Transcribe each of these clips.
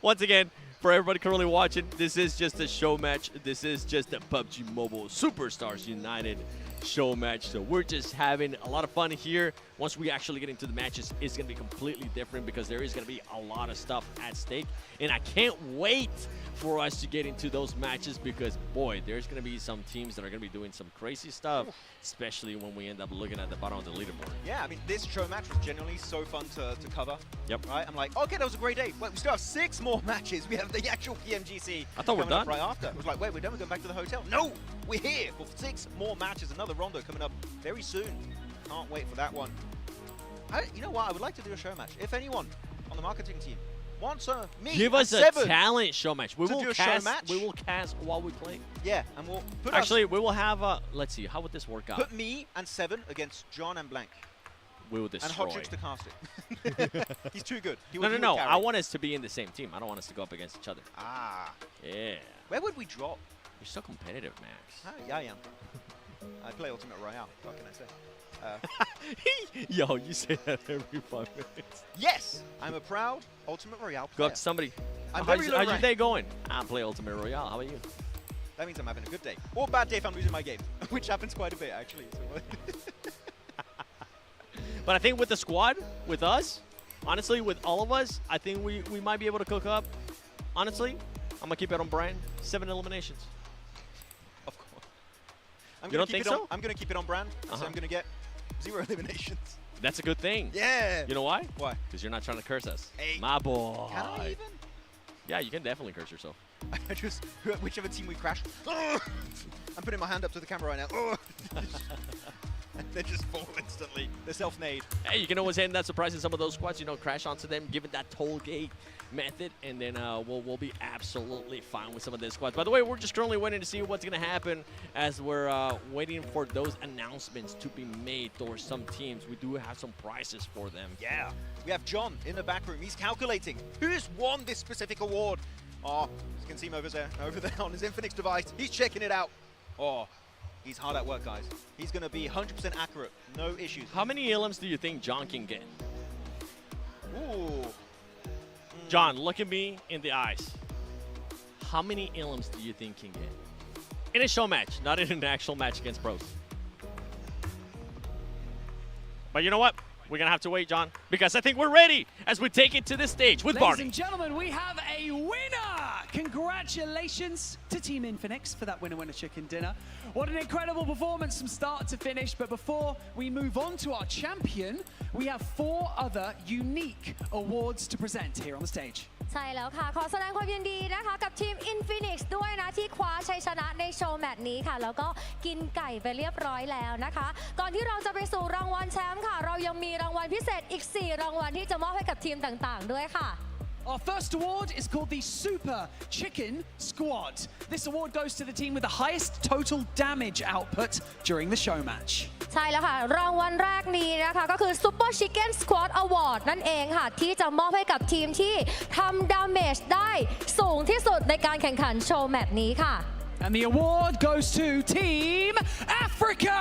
Once again, for everybody currently watching, this is just a show match. This is just a PUBG Mobile Superstars United show match. So we're just having a lot of fun here. Once we actually get into the matches, it's going to be completely different because there is going to be a lot of stuff at stake. And I can't wait for us to get into those matches because, boy, there's going to be some teams that are going to be doing some crazy stuff, especially when we end up looking at the bottom of the leaderboard. Yeah, I mean, this show match was genuinely so fun to cover. Yep. Right? I'm like, okay, that was a great day. Wait, we still have 6 more matches. We have the actual PMGC. I thought we're done. Right after. It was like, wait, we're done. We're going back to the hotel. No, we're here for 6 more matches. Another rondo coming up very soon. Can't wait for that one. You know what? I would like to do a show match. If anyone on the marketing team wants me, give us a talent show match. We will cast. We will cast while we play. Yeah, and we'll put we will have. Let's see. How would this work out? Put me and Seven against John and Blank. We will destroy. And Hodrix to cast it. He's too good. No. I want us to be in the same team. I don't want us to go up against each other. Ah. Yeah. Where would we drop? You're so competitive, Max. Yeah, I am. I play Ultimate Royale. What can I say? Yo, you say that every 5 minutes. Yes, I'm a proud Ultimate Royale player. Go up to somebody. How's your day going? I play Ultimate Royale. How about you? That means I'm having a good day. Or a bad day if I'm losing my game, which happens quite a bit, actually. So but I think with the squad, with us, honestly, with all of us, I think we might be able to cook up. Honestly, I'm going to keep it on brand. 7 eliminations. Of course. You don't think so? I'm going to keep it on brand, so I'm going to get 0 eliminations. That's a good thing. Yeah. You know why? Why? Because you're not trying to curse us. Hey. My boy. Can I even? Yeah, you can definitely curse yourself. I just, whichever team we crash, I'm putting my hand up to the camera right now. And they just fall instantly. They're self-made. Hey, you can always end that surprise in some of those squads, crash onto them, give it that toll gate method, and then we'll be absolutely fine with some of this squads. By the way, we're just currently waiting to see what's going to happen as we're waiting for those announcements to be made towards some teams. We do have some prizes for them. Yeah. We have John in the back room. He's calculating who's won this specific award. Oh, you can see him over there on his Infinix device. He's checking it out. Oh. He's hard at work, guys. He's going to be 100% accurate. No issues. How many elims do you think John can get? Ooh. John, look at me in the eyes. How many elims do you think he can get? In a show match, not in an actual match against pros. But you know what? We're going to have to wait, John, because I think we're ready as we take it to this stage with Barney. Ladies and gentlemen, we have a winner! Congratulations to Team Infinix for that winner chicken dinner. What an incredible performance from start to finish. But before we move on to our champion, we have 4 other unique awards to present here on the stage. ใช่แล้วค่ะขอแสดงความยินดีนะคะกับทีม Infinix ด้วยนะที่คว้าชัยชนะในโชว์แมตช์นี้ค่ะแล้วก็กินไก่ไปเรียบร้อยแล้วนะคะก่อนที่เราจะไปสู่รางวัลแชมป์ค่ะเรายังมีรางวัลพิเศษอีก 4 รางวัลที่จะมอบให้กับทีมต่างๆด้วยค่ะ Our first award is called the Super Chicken Squad. This award goes to the team with the highest total damage output during the show match. ใช่แล้วค่ะรางวัลแรกนี้นะคะก็คือ Super Chicken Squad Award นั่นเองค่ะที่จะมอบให้กับทีมที่ทำดาเมจได้สูงที่สุดในการแข่งขันโชว์แมตช์นี้ค่ะ And the award goes to Team Africa!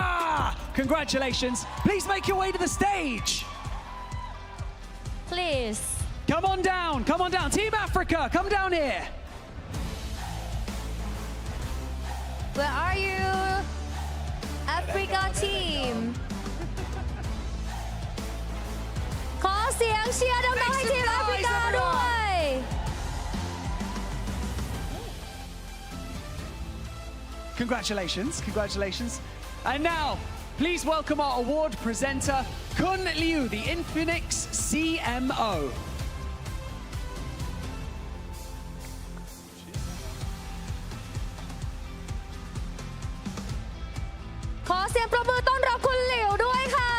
Congratulations. Please make your way to the stage. Please. Come on down, come on down. Team Africa, come down here. Where are you? Africa team. ขอเสียงเชียร์ดังๆให้ทีมแอฟริกาด้วย Congratulations, congratulations. And now, please welcome our award presenter, Kun Liu, the Infinix CMO.ขอเสียงปรบมือต้อนรับคุณหลิวด้วยค่ะ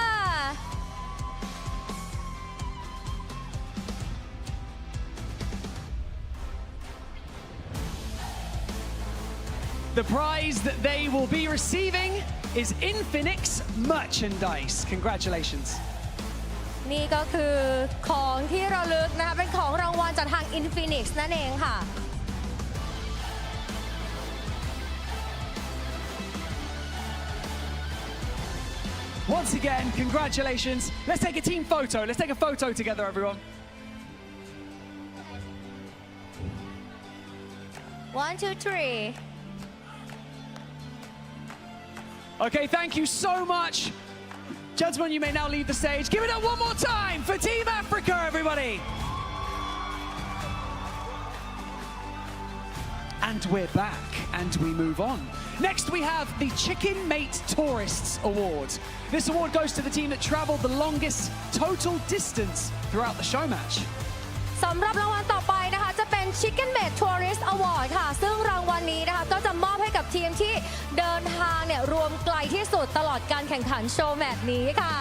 The prize that they will be receiving is Infinix merchandise. Congratulations. นี่ก็คือของที่ระลึกนะคะเป็นของรางวัลจากทาง Infinix นั่นเองค่ะ Once again, congratulations. Let's take a team photo. Let's take a photo together, everyone. 1 2 3 Okay, thank you so much. Gentlemen, you may now leave the stage. Give it up one more time for Team Africa, everybody. And we're back, and we move on. Next, we have the Chicken Mate Tourists Award. This award goes to the team that traveled the longest total distance throughout the show match. สำหรับรางวัลต่อไปนะคะจะเป็น Chicken Mate Tourist Award ค่ะซึ่งรางวัลนี้นะคะก็จะมอบให้กับทีมที่เดินทางเนี่ยรวมไกลที่สุดตลอดการแข่งขันโชว์แมตช์นี้ค่ะ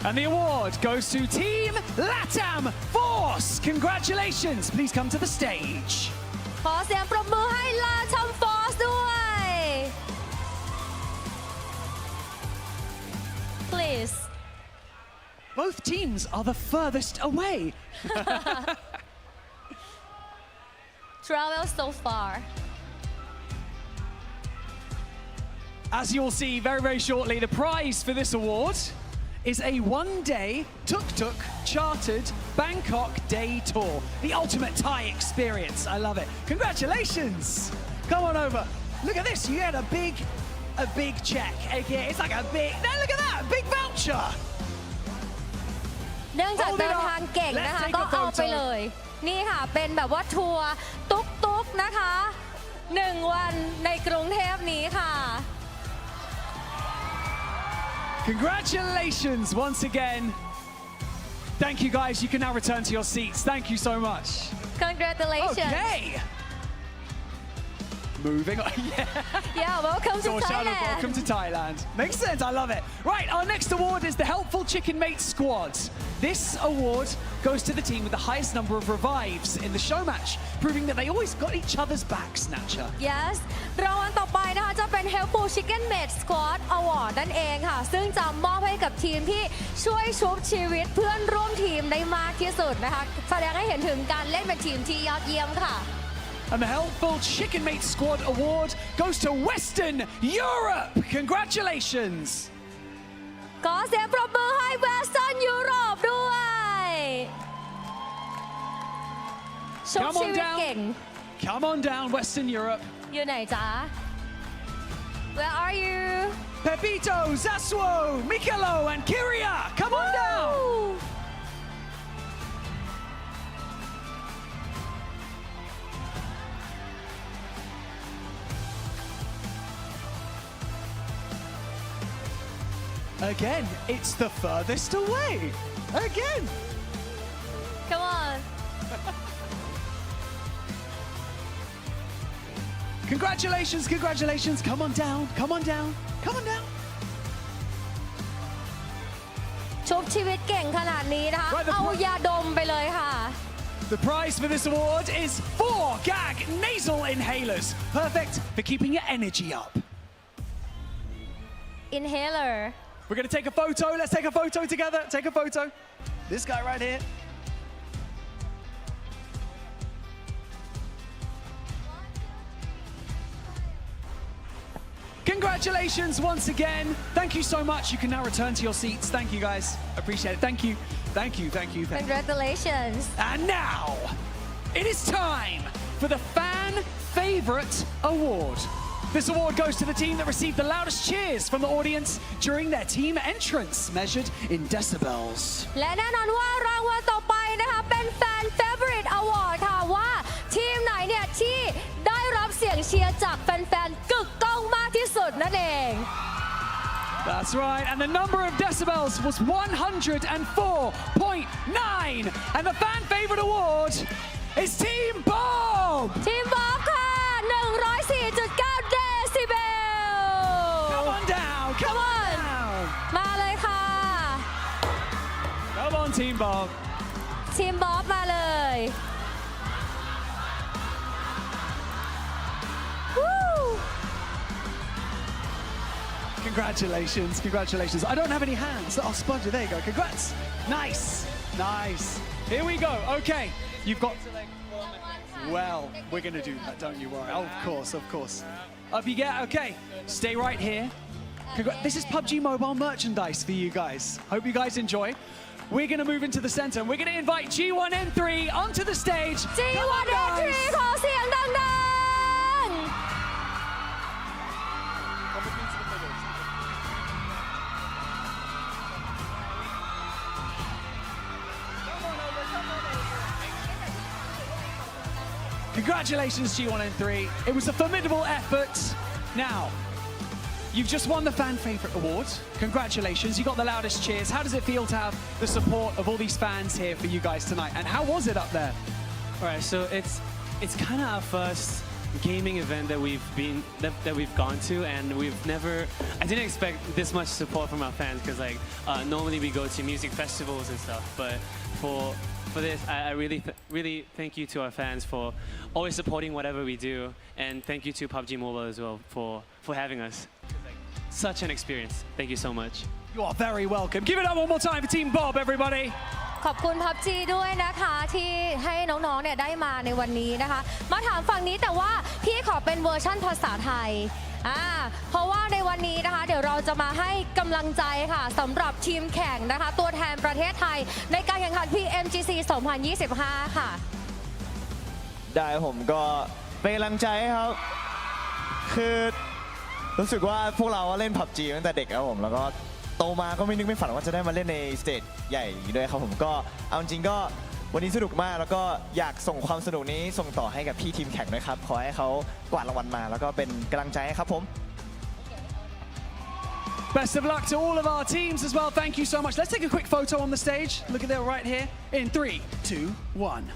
And the award goes to Team LATAM Force. Congratulations. Please come to the stage. ขอเสียงปรบมือให้ลาทัมฟอร์สด้วย Please Both teams are the furthest away. travel so far As you'll see very, very shortly, the prize for this award is a one-day tuk-tuk chartered Bangkok day tour. The ultimate Thai experience. I love it. Congratulations. Come on over. Look at this. You get a big check. AKA, it's like a big, no, look at that, a big voucher. เนื่องจากเดินทางเก่งนะคะก็เอาไปเลย นี่ค่ะเป็นแบบว่าทัวร์ตุ๊กๆนะคะ1 วันในกรุงเทพนี้ค่ะ Congratulations once again. Thank you guys. You can now return to your seats. Thank you so much. Congratulations Okay. Moving on. yeah welcome to Thailand Welcome to Thailand. Makes sense. I love it. Right. Our next award is the Helpful Chicken Mate Squad. This award goes to the team with the highest number of revives in the show match, proving that they always got each other's back, Snatcher. yes รางวัลต่อไปนะคะจะเป็น Helpful Chicken Mate Squad Award นั่นเองค่ะซึ่งจะมอบให้กับทีมที่ช่วยชุบชีวิตเพื่อนร่วมทีมได้มากที่สุดนะคะแสดงให้เห็นถึงการเล่นเป็นทีมที่ยอดเยี่ยมค่ะ And the Helpful Chicken Mate Squad Award goes to Western Europe. Congratulations. ขอเสียงปรบมือให้ Western Europe ด้วยชุบ Come ชี on วิตเก่ง down. Come on down, Western Europe. อยู่ไหนจ๊ะ Where are you Pepito, Zaswo, Mikelo, and Kyria. Come on down. Again, it's the furthest away. Again. Come on Congratulations, congratulations. Come on down, come on down, come on down. ชุบชีวิตเก่งขนาดนี้นะคะ Right, the เอายาดมไปเลยค่ะ The prize for this award is 4 gag nasal inhalers. Perfect for keeping your energy up. Inhaler We're gonna take a photo. Let's take a photo together. Take a photo. This guy right here. Congratulations once again. Thank you so much. You can now return to your seats. Thank you guys. Appreciate it. Thank you. Thank you. Thank you. Thank you. Congratulations And now, it is time for the Fan Favorite Award. This award goes to the team that received the loudest cheers from the audience during their team entrance, measured in decibels. และแน่นอนว่ารางวัลต่อไปนะคะเป็น Fan Favorite Award ค่ะว่าทีมไหนเนี่ยที่ได้รับเสียงเชียร์จากแฟนๆกึกก้องมากที่สุดนั่นเอง That's right, and the number of decibels was 104.9. And the Fan Favorite Award is Team Bob! ทีมบ๊อบค่ะ 104.9 เดซิเบล Come on down, come Come on on. down. มาเลยค่ะ Come on, Team Bob. ทีมบ๊อบมาเลย Woo! Congratulations, congratulations. I don't have any hands. Oh, Sponge, there you go. Congrats. Nice, nice. Here we go. Okay, you've got to well, we're going to do that, don't you worry. Oh, of course. Up you get. Okay, stay right here. This is PUBG Mobile merchandise for you guys. Hope you guys enjoy. We're going to move into the center and we're going to invite G1N3 onto the stage. G1N3 ขอเสียงดังๆ Congratulations, G1N3. It was a formidable effort. Now, you've just won the Fan Favorite Award. Congratulations, you got the loudest cheers. How does it feel to have the support of all these fans here for you guys tonight? And how was it up there? All right, so it's kind of our first gaming event that we've gone to, and I didn't expect this much support from our fans, because like normally we go to music festivals and stuff, but for this, I really thank you to our fans for always supporting whatever we do, and thank you to PUBG Mobile as well for having us. Such an experience. Thank you so much. You are very welcome. Give it up one more time for Team Bob, everybody. ขอบคุณ PUBG ด้วยนะคะที่ให้น้องๆเนี่ยได้มาในวันนี้นะคะมาถามฝั่งนี้แต่ว่าพี่ขอเป็นเวอร์ชั่นภาษาไทยเพราะว่าในวันนี้นะคะเดี๋ยวเราจะมาให้กำลังใจค่ะสำหรับทีมแข่งนะคะตัวแทนประเทศไทยในการแข่งขัน PMGC 2025 ค่ะได้ผมก็เป็นกำลังใจครับคือรู้สึกว่าพวกเราเล่น PUBG ตั้งแต่เด็กครับผมแล้วก็โตมาก็ไม่นึกไม่ฝันว่าจะได้มาเล่นในสเตจใหญ่ด้วยครับผมก็เอาจริงก็วันนี้สนุกมากแล้วก็อยากส่งความสนุกนี้ส่งต่อให้กับพี่ทีมแข่งด้วยครับขอให้เขากวาดรางวัลมาแล้วก็เป็นกำลังใจให้ครับผม Best of luck to all of our teams as well. Thank you so much. Let's take a quick photo on the stage. Look at that right here. In 3, 2, 1.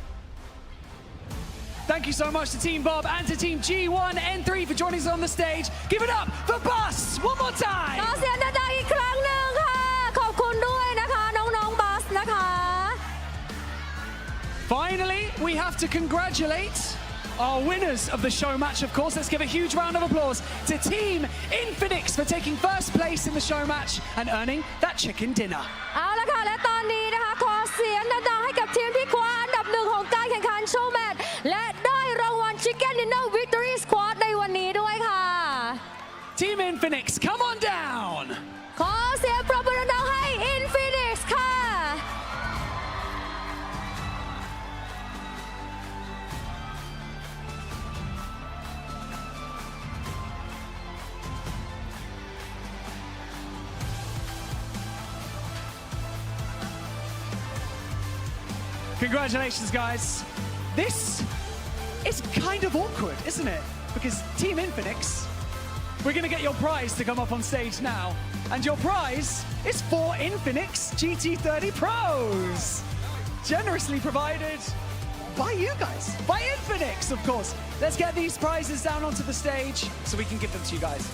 Thank you so much to Team Bob and to Team G1N3 for joining us on the stage. Give it up for Bus one more time. ขอเสียงดังๆอีกครั้งหนึ่งค่ะขอบคุณด้วยนะคะน้องๆบัสนะคะ Finally, we have to congratulate our winners of the show match, of course. Let's give a huge round of applause to Team Infinix for taking first place in the show match and earning that chicken dinner. เอาละค่ะและตอนนี้นะคะขอเสียงดังๆให้กับทีมที่คว้าอันดับหนึ่งของการแข่งขันโชว์แมตช์และได้รางวัล Chicken Dinner Victory Squad ในวันนี้ด้วยค่ะ Team Infinix, come on down. ขอเสียงปรบมือดังๆให้ Infinix ค่ะ Congratulations, guys. This is kind of awkward, isn't it? Because Team Infinix, we're going to get your prize to come up on stage now. And your prize is 4 Infinix GT30 Pros. Generously provided by you guys, by Infinix, of course. Let's get these prizes down onto the stage so we can give them to you guys.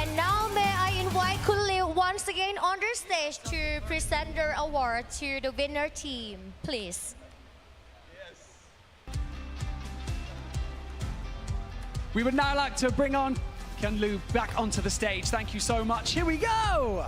And now may I invite Kun Liu once again on the stage to present their award to the winner team, please. We would now like to bring on Kun Liu back onto the stage. Thank you so much. Here we go.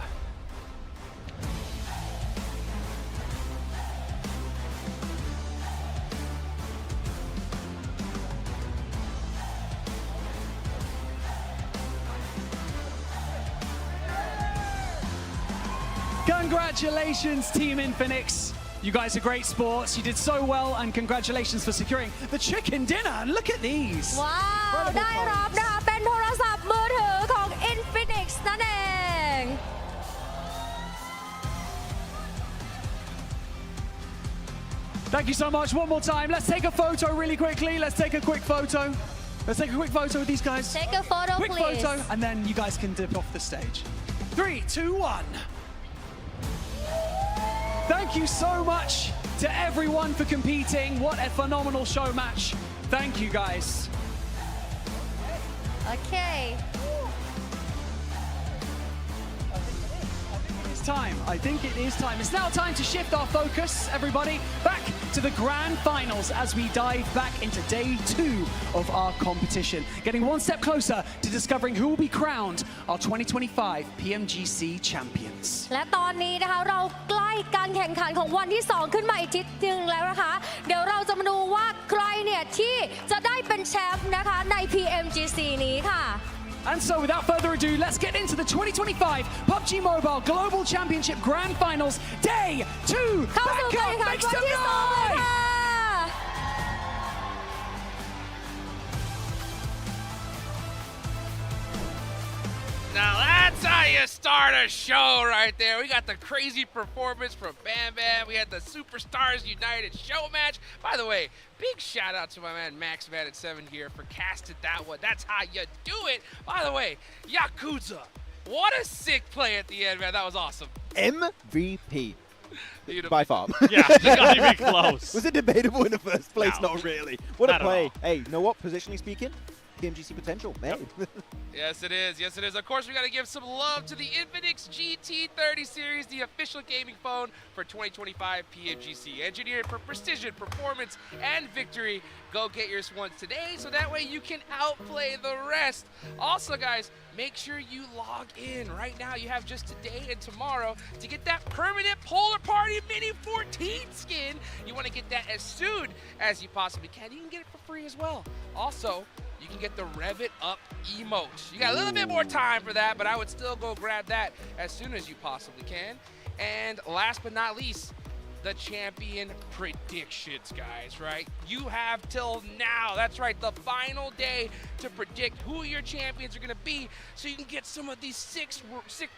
Congratulations, Team Infinix. You guys are great sports. You did so well, and congratulations for securing the chicken dinner. And look at these. ว้าว ได้รับนะคะเป็นโทรศัพท์มือถือของ Infinix นั่นเอง Thank you so much. One more time. Let's take a photo really quickly. Let's take a quick photo. Let's take a quick photo with these guys. Take a photo, quick please. photo, and then you guys can dip off the stage. 3, 2, 1. Thank you so much to everyone for competing. What a phenomenal show match. Thank you, guys. Okay. I think it is time. It's now time to shift our focus, everybody, back to the grand finals as we dive back into day 2 of our competition, getting one step closer to discovering who will be crowned our 2025 PMGC champions. และตอนนี้นะคะเราใกล้การแข่งขันของวันที่ 2 ขึ้นมาอีกนิดนึงแล้วนะคะ เดี๋ยวเราจะมาดูว่าใครเนี่ยที่จะได้เป็นแชมป์นะคะใน PMGC นี้ค่ะ And so without further ado, let's get into the 2025 PUBG Mobile Global Championship Grand Finals Day 2. เข้าสู่การแข่งขันวันที่ 2 เลยค่ะ Now that's how you to start a show right there. We got the crazy performance from Bam Bam. We had the Superstars United show match. By the way, big shout out to my man Max Man at 7 here for casting that one. That's how you do it. By the way, Yakuza, what a sick play at the end, man. That was awesome. MVP. Beautiful. By far. Yeah, you got to be close. Was it debatable in the first place? No. Not really. What a Not at play. all. Hey, you know what? Positionally speaking, PMGC potential, man. Yes, it is. Yes, it is. Of course, we got to give some love to the Infinix GT30 series, the official gaming phone for 2025 PMGC. Engineered for precision, performance, and victory. Go get yours once today so that way you can outplay the rest. Also, guys, make sure you log in. Right now, you have just today and tomorrow to get that permanent Polar Party Mini 14 skin. You want to get that as soon as you possibly can. You can get it for free as well. Also, you can get the Rev It Up emote. You got a little bit more time for that, but I would still go grab that as soon as you possibly can. And last but not least, the champion predictions, guys, right? You have till now, that's right, the final day to predict who your champions are gonna be so you can get some of these sick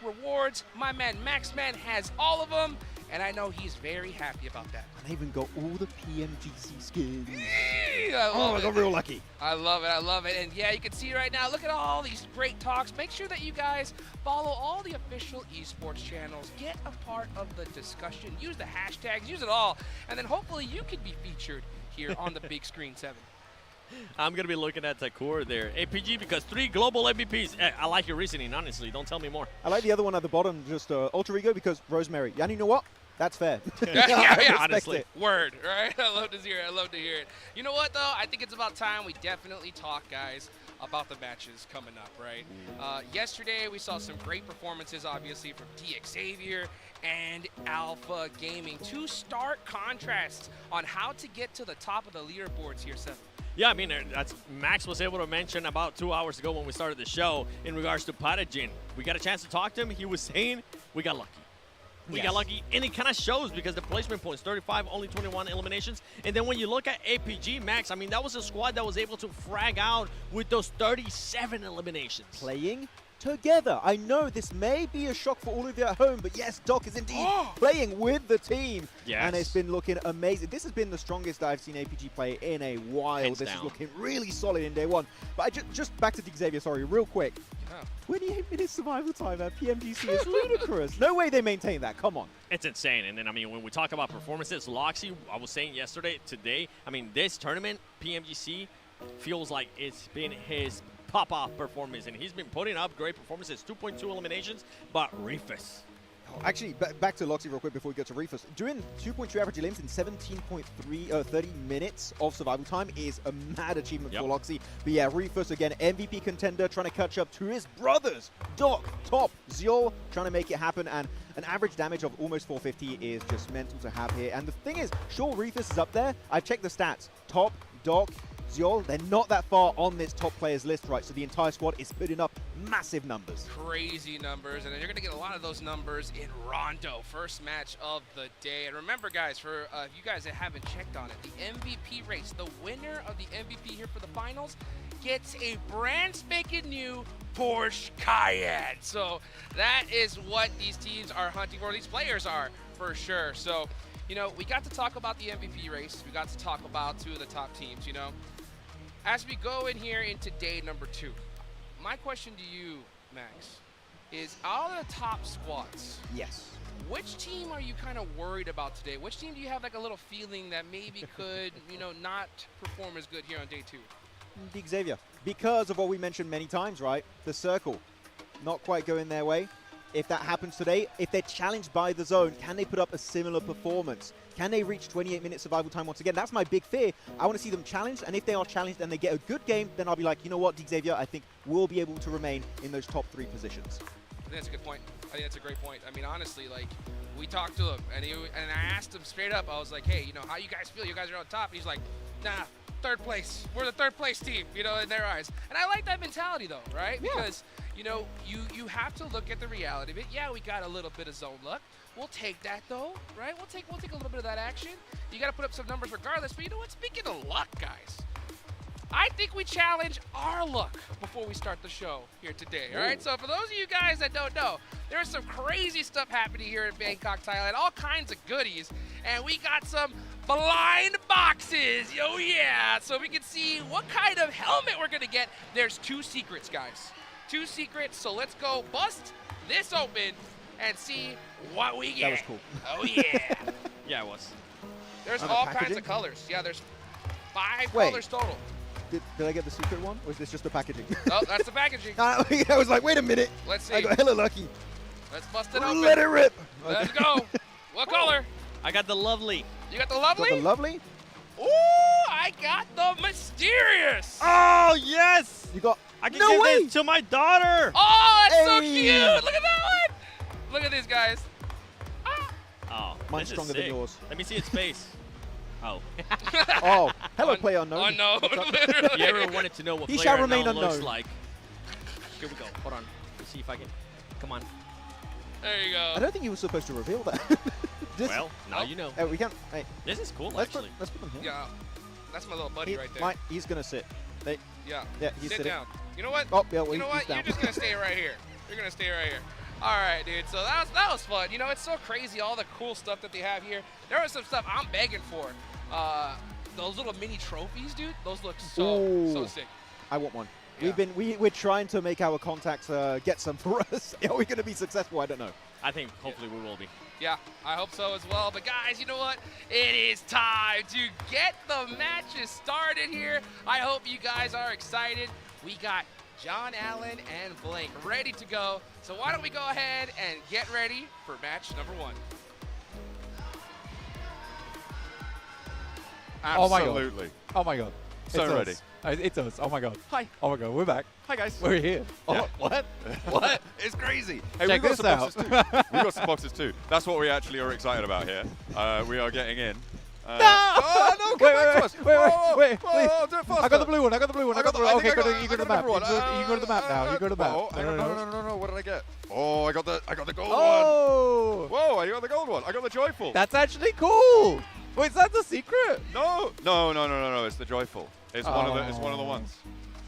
rewards. My man Maxman has all of them, and I know he's very happy about that. I even got all the PMGC skins. I I got real lucky. I love it, I love it. And yeah, you can see right now, look at all these great talks. Make sure that you guys follow all the official esports channels. Get a part of the discussion. Use the hashtags, use it all. And then hopefully you can be featured here on the big screen 7. I'm going to be looking at Takur there. APG because 3 global MVPs. I like your reasoning, honestly. Don't tell me more. I like the other one at the bottom, just Alter Ego, because Rosemary. And you know what? That's fair. Yeah, I respect honestly. it. Word, right? I love to hear it. I love to hear it. You know what, though? I think it's about time we definitely talk, guys, about the matches coming up, right? Yesterday, we saw some great performances, obviously, from DX Xavier and Alpha Gaming. 2 stark contrasts on how to get to the top of the leaderboards here, 7. Yeah, I mean, that's Max was able to mention about 2 hours ago when we started the show in regards to Pathogen. We got a chance to talk to him. He was saying we got lucky. We got lucky, and it kind of shows because the placement points, 35, only 21 eliminations. And then when you look at APG, Max, I mean, that was a squad that was able to frag out with those 37 eliminations. Playing together. I know this may be a shock for all of you at home, but yes, Doc is indeed playing with the team. Yes. And it's been looking amazing. This has been the strongest I've seen APG play in a while. Hands This down. is looking really solid in day one. But just back to Xavier, sorry, real quick. 28 minutes survival time at PMGC is ludicrous. No way they maintain that. Come on. It's insane. And then, I mean, when we talk about performances, Loxy, I was saying yesterday, today, I mean, this tournament, PMGC, feels like it's been his pop-off performance. And he's been putting up great performances, 2.2 eliminations, but Reefus. Actually, back to Loxy real quick before we go to Reefus. Doing 2.2 average elims in 30 minutes of survival time is a mad achievement for Loxy. But yeah, Reefus, again, MVP contender, trying to catch up to his brothers, Doc, Top, Ziol, trying to make it happen. And an average damage of almost 450 is just mental to have here. And the thing is, sure, Reefus is up there. I've checked the stats. Top, Doc, Ziol, they're not that far on this top players list, right? So the entire squad is putting up massive numbers. Crazy numbers, and you're going to get a lot of those numbers in Rondo, first match of the day. And remember, guys, for you guys that haven't checked on it, the MVP race, the winner of the MVP here for the finals gets a brand spanking new Porsche Cayenne. So that is what these teams are hunting for, these players are, for sure. So, you know, we got to talk about the MVP race. We got to talk about 2 of the top teams, you know. As we go in here into day number 2, my question to you, Max, is out of the top squads, Yes. which team are you kind of worried about today? Which team do you have like a little feeling that maybe could, you know, not perform as good here on day 2? Xavier, because of what we mentioned many times, right? The circle, not quite going their way. If that happens today, if they're challenged by the zone, can they put up a similar performance? Can they reach 28 minutes survival time once again? That's my big fear. I want to see them challenged, and if they are challenged and they get a good game, then I'll be like, you know what, Xavier, I think we'll be able to remain in those top 3 positions. I think that's a good point. I think that's a great point. I mean, honestly, like, we talked to him, and I asked him straight up, I was like, hey, you know, how you guys feel? You guys are on top. And he's like, nah, 3rd place. We're the 3rd place team, you know, in their eyes. And I like that mentality, though, right? Yeah. Because, you know, you have to look at the reality of it. Yeah, we got a little bit of zone luck. We'll take that, though, right? We'll take a little bit of that action. You got to put up some numbers regardless. But you know what? Speaking of luck, guys, I think we challenge our luck before we start the show here today, all right? So for those of you guys that don't know, there's some crazy stuff happening here in Bangkok, Thailand, all kinds of goodies, and we got some blind boxes, oh yeah! So we can see what kind of helmet we're gonna get. There's 2 secrets, guys. 2 secrets, so let's go bust this open and see what we get. That was cool. Oh yeah! Yeah, it was. There's Oh, the all kinds packaging? of colors. Yeah, there's 5 Wait. colors total. Did I get the secret one, or is this just the packaging? Oh, that's the packaging. I was like, wait a minute. Let's see. I got hella lucky. Let's bust it open. Let it rip. Let's go. What color? I got the lovely. You got the Got lovely? the lovely. Ooh, I got the mysterious. Oh, yes! You got. I can No give way! this to my daughter! Oh, that's so Hey. cute. Look at that one. Look at these guys. Ah. Oh, Mine's this is stronger than sick. yours. Let me see its face. Oh. Oh, hello, player unknown. Unknown, What's up? literally. You ever wanted to know what He player shall remain unknown looks unknown. like? Here we go. Hold on. Let's see if I can. Come on. There you I go. don't think you were supposed to reveal that. This- Well, now you know. we can. Hey, This is cool, let's put actually. them here. Yeah, that's my little buddy He- right there. he's gonna sit. Yeah. Yeah, he's Sit sitting. down. You know what? Oh, yeah, well, you know he's what? You're down. just gonna stay right here. You're gonna stay right here. All right, dude. So that was fun. You know, it's so crazy all the cool stuff that they have here. There was some stuff I'm begging for. Those little mini trophies, dude. Those look so Ooh. sick. I want one. Yeah. We're trying to make our contacts get some for us. Are we gonna be successful? I don't know. I think hopefully we will be. Yeah, I hope so as well. But guys, you know what? It is time to get the matches started here. I hope you guys are excited. We got John Allen and Blank ready to go. So why don't we go ahead and get ready for match number 1. Oh my God. Absolutely. Oh my God. So It's ready. us. It's us. Oh my God. Hi. Oh my God. We're back. Hi, guys. We're here. Yeah. What? What? It's crazy. Hey, Check we've got this some out. boxes too. We've got some boxes too. That's what we actually are excited about here. We are getting in. No! Oh, no, come back to us. Wait, Whoa, please. whoa, do it faster. I got the blue one. I got the blue one. I got the blue I one. think Okay, I got- you go to the I got map. a You different one. go to the map now. You go to the map. Oh, hang on, no. What did I get? Oh, I got the gold one. Oh! Whoa, I got the gold one. I got the joyful. That's actually cool. Wait, that's a secret? No. It's the joyful. It's one of the. It's one of the ones.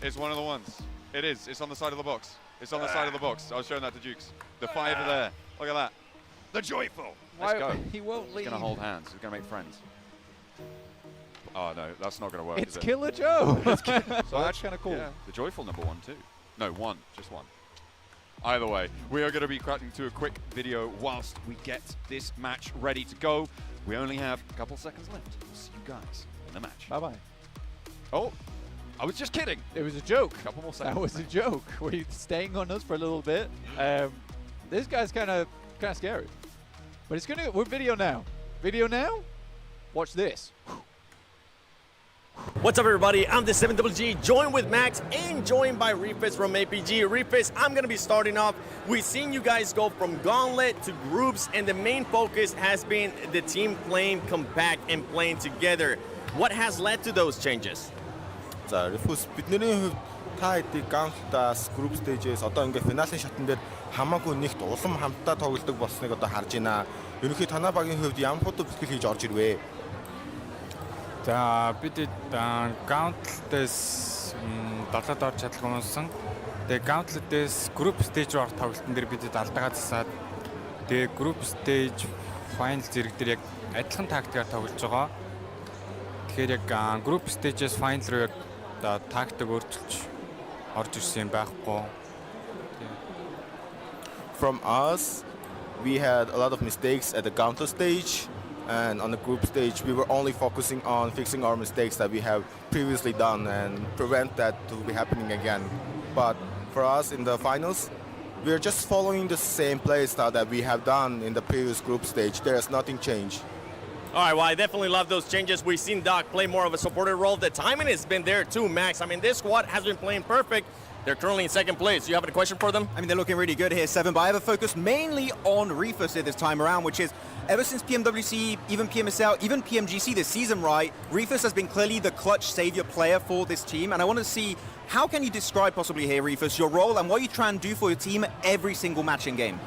It's one of the ones. It is. It's on the side of the box. It's on the side of the box. I was showing that to Jukes. The 5 are there. Look at that. The joyful. Let's go. He won't leave. He's gonna hold hands. He's gonna make friends. Oh no, that's not gonna work. It's is it? Killer Joe. So that's kind of cool. Yeah, the joyful number 1 too. No, 1, just 1. Either way, we are going to be cutting to a quick video whilst we get this match ready to go. We only have a couple seconds left. We'll see you guys in the match. Bye-bye. Oh, I was just kidding. It was a joke. A couple more seconds. That was a joke. Were you staying on us for a little bit? This guy's kind of scary. But it's gonna. We're video now. Video now. Watch this. What's up, everybody? I'm the 7GG, joined with Max and joined by Refis from APG. Refis, I'm going to be starting off. We've seen you guys go from gauntlet to groups, and the main focus has been the team playing compact and playing together. What has led to those changes? За, Refus бидний хувьд та хэдий Gauntlet-аас group stage-ээс одоо ингээ финалийн шатн дээр хамаагүй нэгт улам хамтдаа тоглодог болсныг одоо харж байна. Ерөнхийдөө танай багийн хувьд ямар хутга бэлтгэл хийж орж ирвэ? За бид Gauntlet-ээс долоод орж чадлаггүй унсан. Тэгээ Gauntlet-ээс group stage руу орох тоглолтын дээр бид алдагаа засаад тэгээ group stage final зэрэг дээр яг адилхан тактикаар тоглож байгаа. Тэгэхээр яг group stage-ээс final руу яг тактик өөрчилж орж ирсэн юм байхгүй. From us, we had a lot of mistakes at the Gauntlet stage, and on the group stage, we were only focusing on fixing our mistakes that we have previously done and prevent that to be happening again. But for us in the finals, we're just following the same play style that we have done in the previous group stage. There's nothing changed. All right, well, I definitely love those changes. We've seen Doc play more of a supported role. The timing has been there too, Max. I mean, this squad has been playing perfect. They're currently in second place. Do you have a question for them? I mean, they're looking really good here, 7, but I have a focus mainly on Refus here this time around, which is ever since PMWC, even PMSL, even PMGC this season, right, Refus has been clearly the clutch savior player for this team, and I want to see, how can you describe possibly here, Refus, your role and what you try and do for your team every single match in game?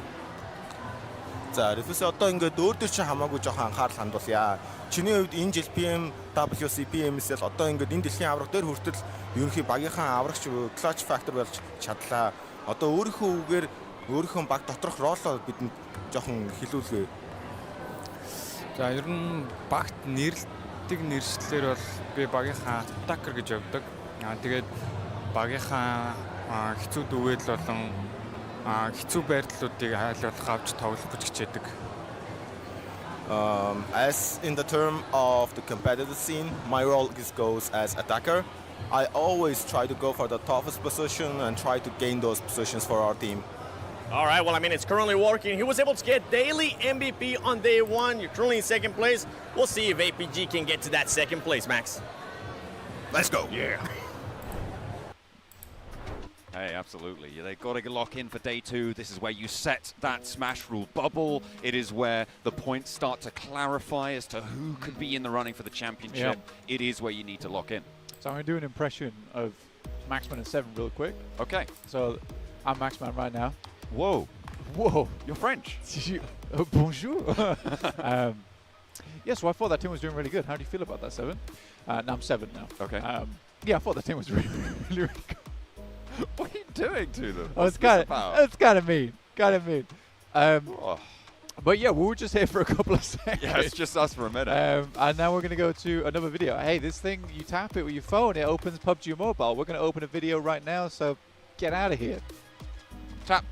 За, Refus одоо ингээд өөр дөр чинь хамаагүй жоохон анхаарал хандуулъя. Чиний хувьд энэ жил PM та бүхэн CPM-с одоо ингээд энэ дэлхийн авраг дээр хүртэл ерөнхий багийнхаа аврагч clutch factor болж чадлаа. Одоо өөрийнхөө баг доторх ролоо бидэнд жоохон хэлүүлгээ. За ер нь багт нэрлдэг нэршлэлээр бол би багийнхаа attacker гэж явдаг. Тэгээд багийнхаа хэцүү дүүэл болон хэцүү байрлалуудыг хайлуулах авч тоглох гэж хичээдэг. As in the term of the competitive scene, my role goes as attacker. I always try to go for the toughest position and try to gain those positions for our team. All right, well, I mean, it's currently working. He was able to get daily MVP on day one. You're currently in second place. We'll see if APG can get to that second place, Max. Let's go. Yeah. Hey, absolutely. They've got to lock in for day two. This is where you set that Smash rule bubble. It is where the points start to clarify as to who could be in the running for the championship. It is where you need to lock in. So I'm going to do an impression of Maxman and Seven real quick. Okay. So I'm Maxman right now. Whoa. Whoa. You're French. Bonjour. Yeah, so I thought that team was doing really good. How do you feel about that, Seven? No, I'm Seven now. Okay. Yeah, I thought the team was really, really good. What are you doing to them? Oh, it's kind of mean. Kind of mean. But yeah, we were just here for a couple of seconds. Yeah, it's just us for a minute. And now we're going to go to another video. Hey, this thing, you tap it with your phone, it opens PUBG Mobile. We're going to open a video right now, so get out of here. Tap.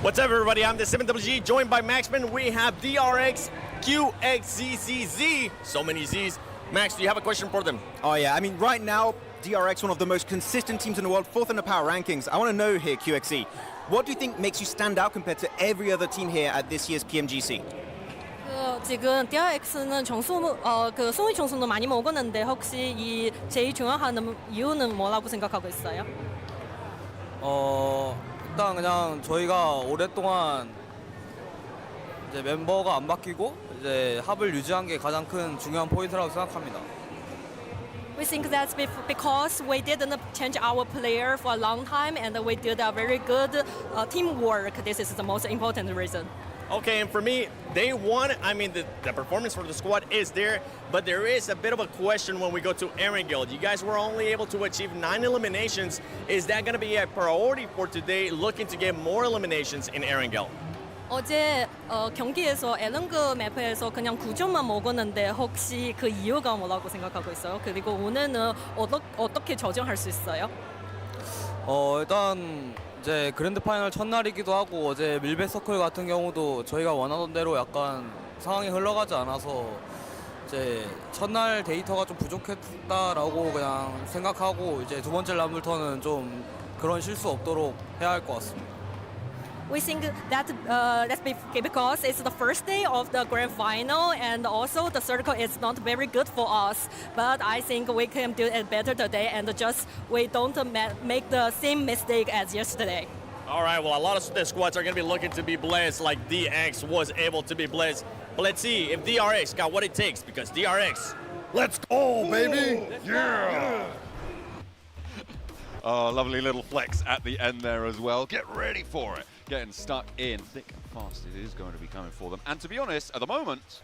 What's up, everybody? I'm the 7WG, joined by Maxman. We have DRX, QXZZZ. So many Zs. Max, do you have a question for them? Oh yeah, I mean right now, DRX, one of the most consistent teams in the world, 4th in the power rankings. I want to know here, QXE, what do you think makes you stand out compared to every other team here at this year's PMGC? 지금 DRX는 승리 점수도 많이 먹었는데 혹시 이 제일 중요한 이유는 뭐라고 생각하고 있어요? 일단 그냥 저희가 오랫동안 이제 멤버가 안 바뀌고 이제 합을 유지한 게 가장 큰 중요한 포인트라고 생각합니다. We think that's because we didn't change our player for a long time and we did a very good teamwork. This is the most important reason. Okay, and for me, day one, I mean, the performance for the squad is there, but there is a bit of a question when we go to Erangel. You guys were only able to achieve 9 eliminations. Is that going to be a priority for today, looking to get more eliminations in Erangel? 어제 경기에서 에런그 맵에서 그냥 9점만 먹었는데 혹시 그 이유가 뭐라고 생각하고 있어요? 그리고 오늘은 어떻게 조정할 수 있어요? 일단 이제 그랜드 파이널 첫날이기도 하고 어제 밀배 서클 같은 경우도 저희가 원하던 대로 약간 상황이 흘러가지 않아서 이제 첫날 데이터가 좀 부족했다라고 그냥 생각하고 이제 두 번째 라물턴은 좀 그런 실수 없도록 해야 할 것 같습니다. We think that that's because it's the first day of the grand final and also the circle is not very good for us. But I think we can do it better today and just we don't make the same mistake as yesterday. All right, well, a lot of the squads are going to be looking to be blessed like DX was able to be blessed. But let's see if DRX got what it takes because DRX, let's go, baby! Yeah! Oh, lovely little flex at the end there as well. Get ready for it. Getting stuck in thick and fast. It is going to be coming for them. And to be honest, at the moment,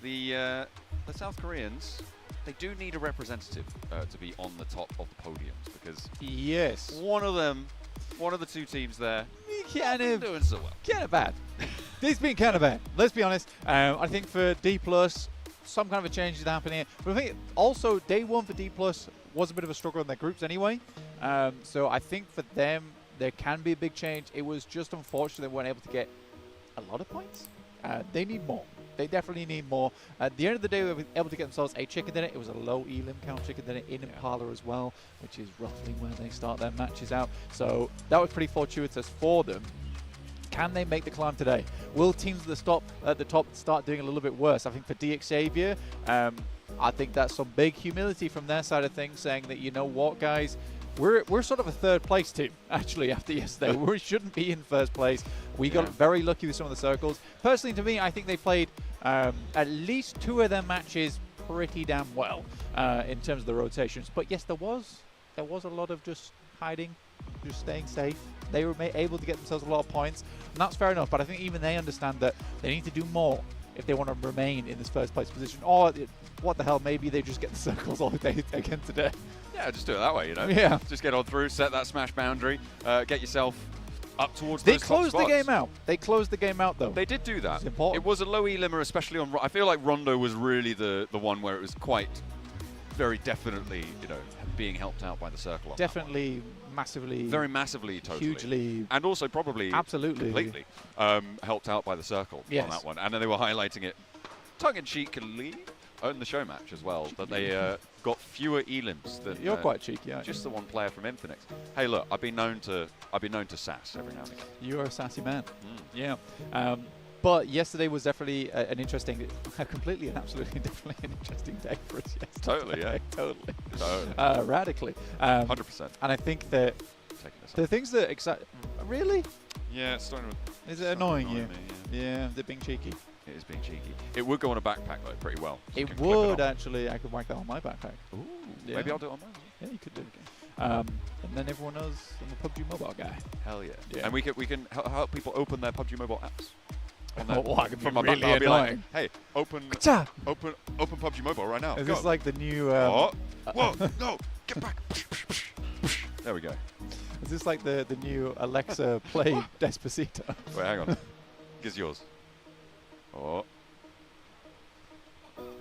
the South Koreans, they do need a representative to be on the top of the podiums because one of the two teams there, isn't doing so well. Kind of bad. It's been kind of bad. Let's be honest. I think for D+, some kind of a change is happening. But I think also day one for D+ was a bit of a struggle in their groups anyway. So I think for them, there can be a big change. It was just unfortunate they weren't able to get a lot of points. They need more. They definitely need more. At the end of the day, they were able to get themselves a chicken dinner. It was a low elim count chicken dinner in Impala as well, which is roughly where they start their matches out. So that was pretty fortuitous for them. Can they make the climb today? Will teams at the top start doing a little bit worse? I think for DX Xavier, I think that's some big humility from their side of things, saying that, you know what, guys, we're sort of a third place team, actually, after yesterday. We shouldn't be in first place. We got very lucky with some of the circles. Personally, to me, I think they played at least 2 of their matches pretty damn well in terms of the rotations. But yes, there was a lot of just hiding, just staying safe. They were able to get themselves a lot of points, and that's fair enough. But I think even they understand that they need to do more if they want to remain in this first place position. Or what the hell, maybe they just get the circles all day again today. Yeah, just do it that way, you know? Yeah. Just get on through, set that smash boundary, get yourself up towards They those top closed the spots. game out. They closed the game out, though. They did do that. It's important. It was a low elimmer, especially on... I feel like Rondo was really the one where it was quite, very definitely, you know, being helped out by the circle. On Definitely, massively... Very massively, totally. Hugely... And also probably... Absolutely. Completely helped out by the circle on that one. And then they were highlighting it tongue-in-cheekily in the show match as well, that they got fewer elims than... You're quite cheeky, aren't you? Just the one player from Infinix. Hey, look, I've been known to sass every now and again. You're a sassy man. Yeah. But yesterday was definitely an interesting, completely and absolutely definitely an interesting day for us yesterday. Totally, yeah. Totally. Radically. 100%. And I think that the things that excite... Really? Yeah, it's starting to... Is it annoying you? Me, yeah, they're being cheeky. It is being cheeky. It would go on a backpack, though, pretty well. So It would, actually. I could whack that on my backpack. Ooh, Yeah. maybe I'll do it on mine. Yeah, you could do it. And then everyone knows I'm a PUBG Mobile guy. Hell yeah. Yeah. And we can help people open their PUBG Mobile apps. Oh, I could be my really backpack, I'll be like, annoying. hey, open PUBG Mobile right now. Is Go. this like the new... Whoa, no, get back. There we go. Is this like the new Alexa play Despacito? Wait, hang on. Gives yours.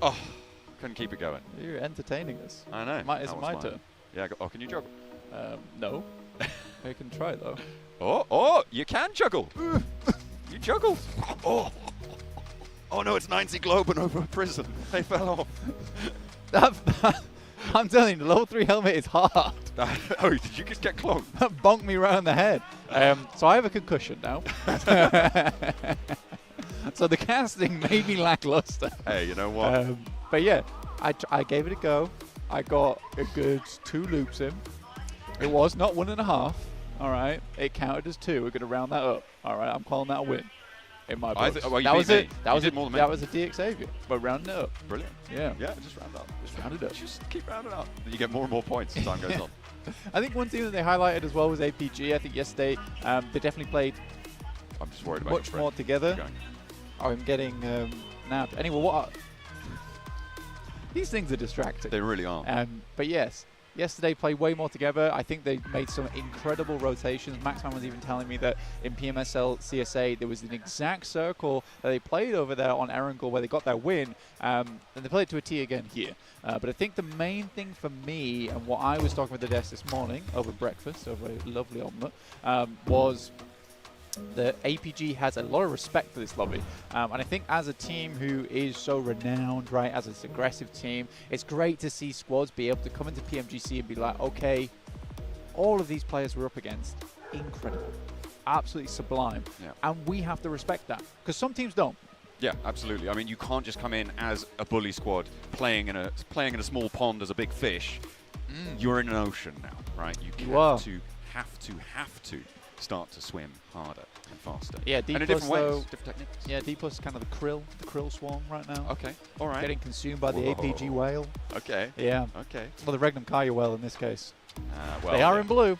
Oh, couldn't keep it going. You're entertaining us. I know. Is That it was my mine. turn? Yeah. Can you juggle? No. I can try though. Oh, you can juggle. You juggle. Oh no, it's 90 Globe and over a prison. They fell off. I'm telling you, the level 3 helmet is hard. Oh, did you just get clonked? That bonked me round the head. So I have a concussion now. So the casting made me lackluster. Hey, you know what? But yeah, I gave it a go. I got a good 2 loops in. It was not 1.5. All right, it counted as 2. We're going to round that up. All right, I'm calling that a win. In my books. Well, that was it. That was did more than me. That was a DX Xavier. But rounding it up. Brilliant. Yeah. Yeah, just round up. Just round it up. Just keep rounding up. You get more and more points as time goes on. I think one team that they highlighted as well was APG. I think yesterday they definitely played I'm just worried about much more together. Oh, I'm getting nabbed. Anyway, these things are distracting. They really are. But yes, yesterday played way more together. I think they made some incredible rotations. Maxman was even telling me that in PMSL CSA there was an exact circle that they played over there on Erangel where they got their win, and they played to a T again here. But I think the main thing for me, and what I was talking with the desk this morning over breakfast, over a lovely omelette, was that APG has a lot of respect for this lobby. And I think as a team who is so renowned, right, as this aggressive team, it's great to see squads be able to come into PMGC and be like, okay, all of these players we're up against, incredible, absolutely sublime. Yeah. And we have to respect that, because some teams don't. Yeah, absolutely. I mean, you can't just come in as a bully squad playing in a small pond as a big fish. You're in an ocean now, right? You have to start to swim harder and faster. Yeah, D and in plus different ways, though, different techniques. Yeah, D plus kind of the krill swarm right now. Okay, all right. Getting consumed by the APG whale. Okay. Yeah. Okay. Well, the Regnum Kaya whale in this case. Well, they are in blue.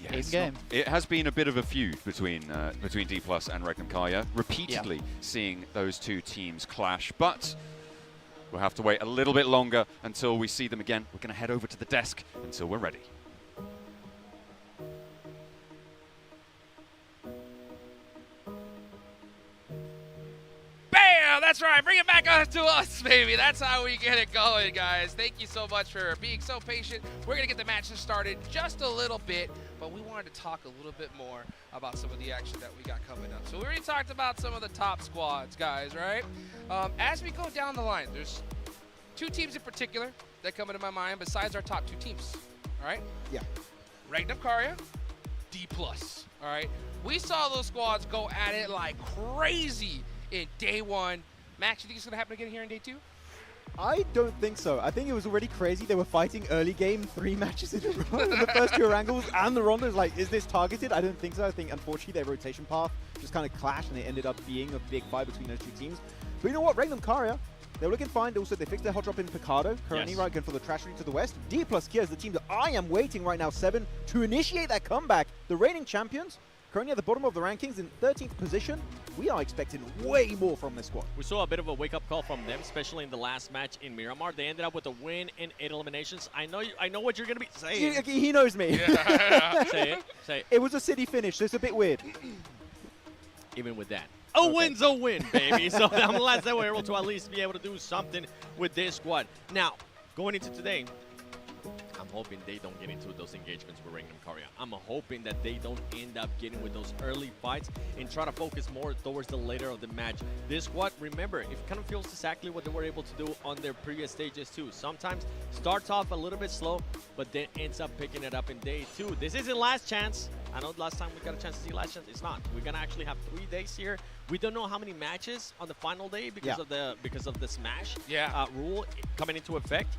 Yeah, in game. It has been a bit of a feud between D Plus and Regnum Kaya, repeatedly seeing those two teams clash, but we'll have to wait a little bit longer until we see them again. We're going to head over to the desk until we're ready. Bam! That's right. Bring it back up to us, baby. That's how we get it going, guys. Thank you so much for being so patient. We're going to get the matches started just a little bit, but we wanted to talk a little bit more about some of the action that we got coming up. So we already talked about some of the top squads, guys, right? As we go down the line, there's 2 teams in particular that come into my mind besides our top 2 teams, all right? Yeah. Regnum Karya, D+, all right? We saw those squads go at it like crazy in day 1. Max, you think it's going to happen again here in day 2? I don't think so. I think it was already crazy. They were fighting early game 3 matches in a row in the first 2 angles, and the Rondo's like, is this targeted? I don't think so. I think, unfortunately, their rotation path just kind of clashed, and it ended up being a big fight between those 2 teams. But you know what? Regnum Karya, they were looking fine. Also, they fixed their hot drop in Picado, currently right, going for the trash to the west. D plus Kia is the team that I am waiting right now, 7, to initiate that comeback. The reigning champions, currently at the bottom of the rankings in 13th position. we are expecting way more from this squad. We saw a bit of a wake-up call from them, especially in the last match in Miramar. They ended up with a win in 8 eliminations. I know what you're going to be saying. He knows me. Say it. It was a city finish, so it's a bit weird. Even with that. A win's a win, baby. So I'm glad that we're able to at least be able to do something with this squad. Now, going into today, I'm hoping they don't get into those engagements with Rangam Karya. I'm hoping that they don't end up getting with those early fights and try to focus more towards the later of the match. This squad, remember, it kind of feels exactly what they were able to do on their previous stages too. Sometimes starts off a little bit slow, but then ends up picking it up in day 2. This isn't last chance. I know last time we got a chance to see last chance. It's not. We're gonna actually have 3 days here. We don't know how many matches on the final day because of the smash rule coming into effect.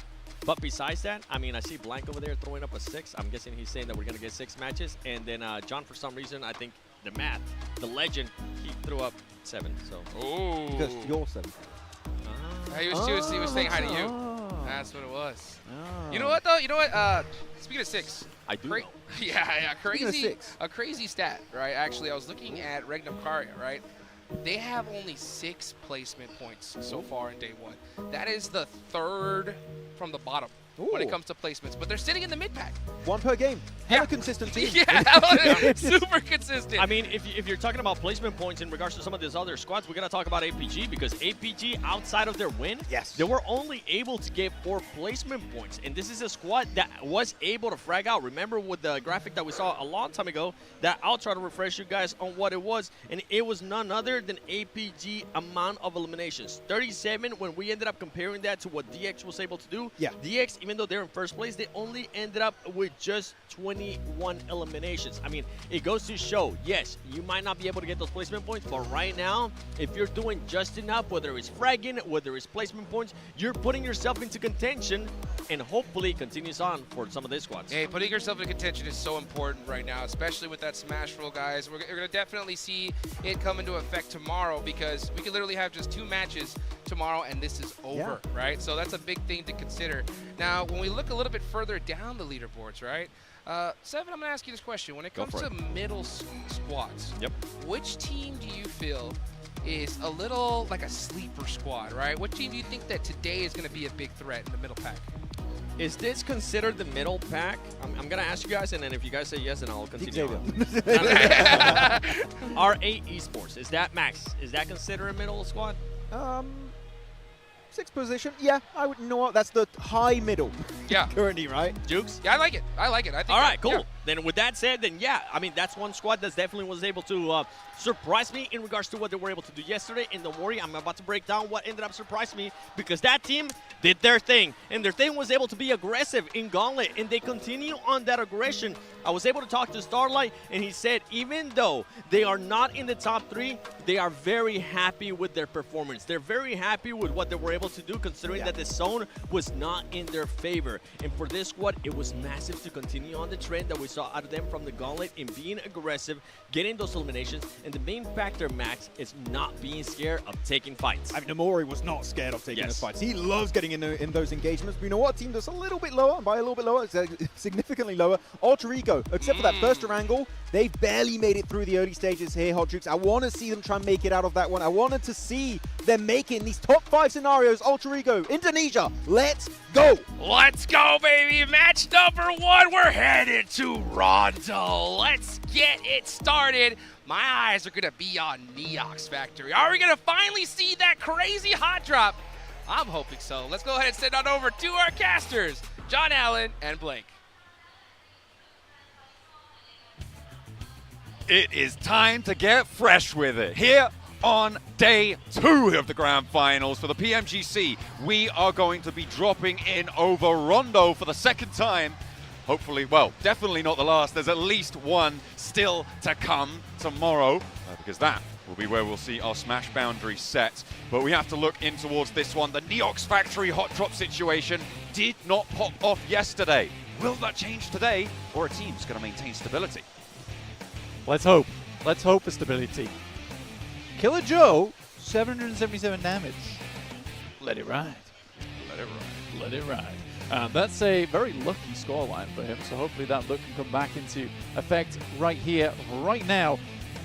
But besides that, I mean, I see Blank over there throwing up a 6. I'm guessing he's saying that we're going to get 6 matches. And then John, for some reason, I think the legend, he threw up 7. So. Oh. Because you're 7. He was saying hi to you. That's what it was. You know what, though? You know what? Speaking of 6. I do know. Yeah, crazy. A crazy stat, right? Actually, I was looking at Regnum Karya, right? They have only 6 placement points so far in day 1. That is the 3rd from the bottom when it comes to placements. But they're sitting in the mid-pack. 1 per game. Hella consistent team. Super consistent. I mean, if you're talking about placement points in regards to some of these other squads, we got to talk about APG because APG, outside of their win, they were only able to get 4 placement points. And this is a squad that was able to frag out. Remember with the graphic that we saw a long time ago, that I'll try to refresh you guys on what it was. And it was none other than APG amount of eliminations. 37 when we ended up comparing that to what DX was able to do. Yeah. DX, even though they're in first place, they only ended up with just 21 eliminations. I mean, it goes to show, yes, you might not be able to get those placement points, but right now, if you're doing just enough, whether it's fragging, whether it's placement points, you're putting yourself into contention and hopefully continues on for some of these squads. Hey, putting yourself in contention is so important right now, especially with that smash rule, guys. We're going to definitely see it come into effect tomorrow because we could literally have just 2 matches tomorrow and this is over, right? So that's a big thing to consider. Now, when we look a little bit further down the leaderboards, right? Seven, I'm going to ask you this question. When it comes to middle squads, which team do you feel is a little like a sleeper squad, right? What team do you think that today is going to be a big threat in the middle pack? Is this considered the middle pack? I'm going to ask you guys, and then if you guys say yes, then I'll continue on. R8 Esports, is that Max? Is that considered a middle squad? 6th position, yeah, I would know what. That's the high middle. Yeah. Currently, right? Jukes? Yeah, I like it. I like it. I think. All right, cool. Yeah. Then with that said, then yeah, I mean, that's one squad that definitely was able to surprise me in regards to what they were able to do yesterday. And don't worry, I'm about to break down what ended up surprising me because that team did their thing. And their thing was able to be aggressive in Gauntlet. And they continue on that aggression. I was able to talk to Starlight, and he said even though they are not in the top 3, they are very happy with their performance. They're very happy with what they were able to do considering that the zone was not in their favor. And for this squad, it was massive to continue on the trend that we saw out of them from the Gauntlet in being aggressive, getting those eliminations. And the main factor, Max, is not being scared of taking fights. I mean, Nomori was not scared of taking those fights. He loves getting in those engagements. But you know what? A team that's a little bit lower, and by a little bit lower, it's significantly lower, Alter Ego. Except for that first angle, they barely made it through the early stages here, Hot Jukes. I want to see them try and make it out of that one. I wanted to see them making these top 5 scenarios. Alter Ego, Indonesia, let's go. Let's go, baby. Match number 1. We're headed to Rondo. Let's get it started. My eyes are going to be on Neox Factory. Are we going to finally see that crazy hot drop? I'm hoping so. Let's go ahead and send on over to our casters, John Allen and Blake. It is time to get fresh with it. Here on day 2 of the grand finals for the PMGC, we are going to be dropping in over Rondo for the 2nd time. Hopefully, well, definitely not the last. There's at least one still to come tomorrow, because that will be where we'll see our smash boundary set. But we have to look in towards this one. The Neox Factory hot drop situation did not pop off yesterday. Will that change today, or a team's going to maintain stability? Let's hope. Let's hope for stability. Killer Joe, 777 damage. Let it ride. Let it ride. Let it ride. That's a very lucky scoreline for him, so hopefully that look can come back into effect right here, right now.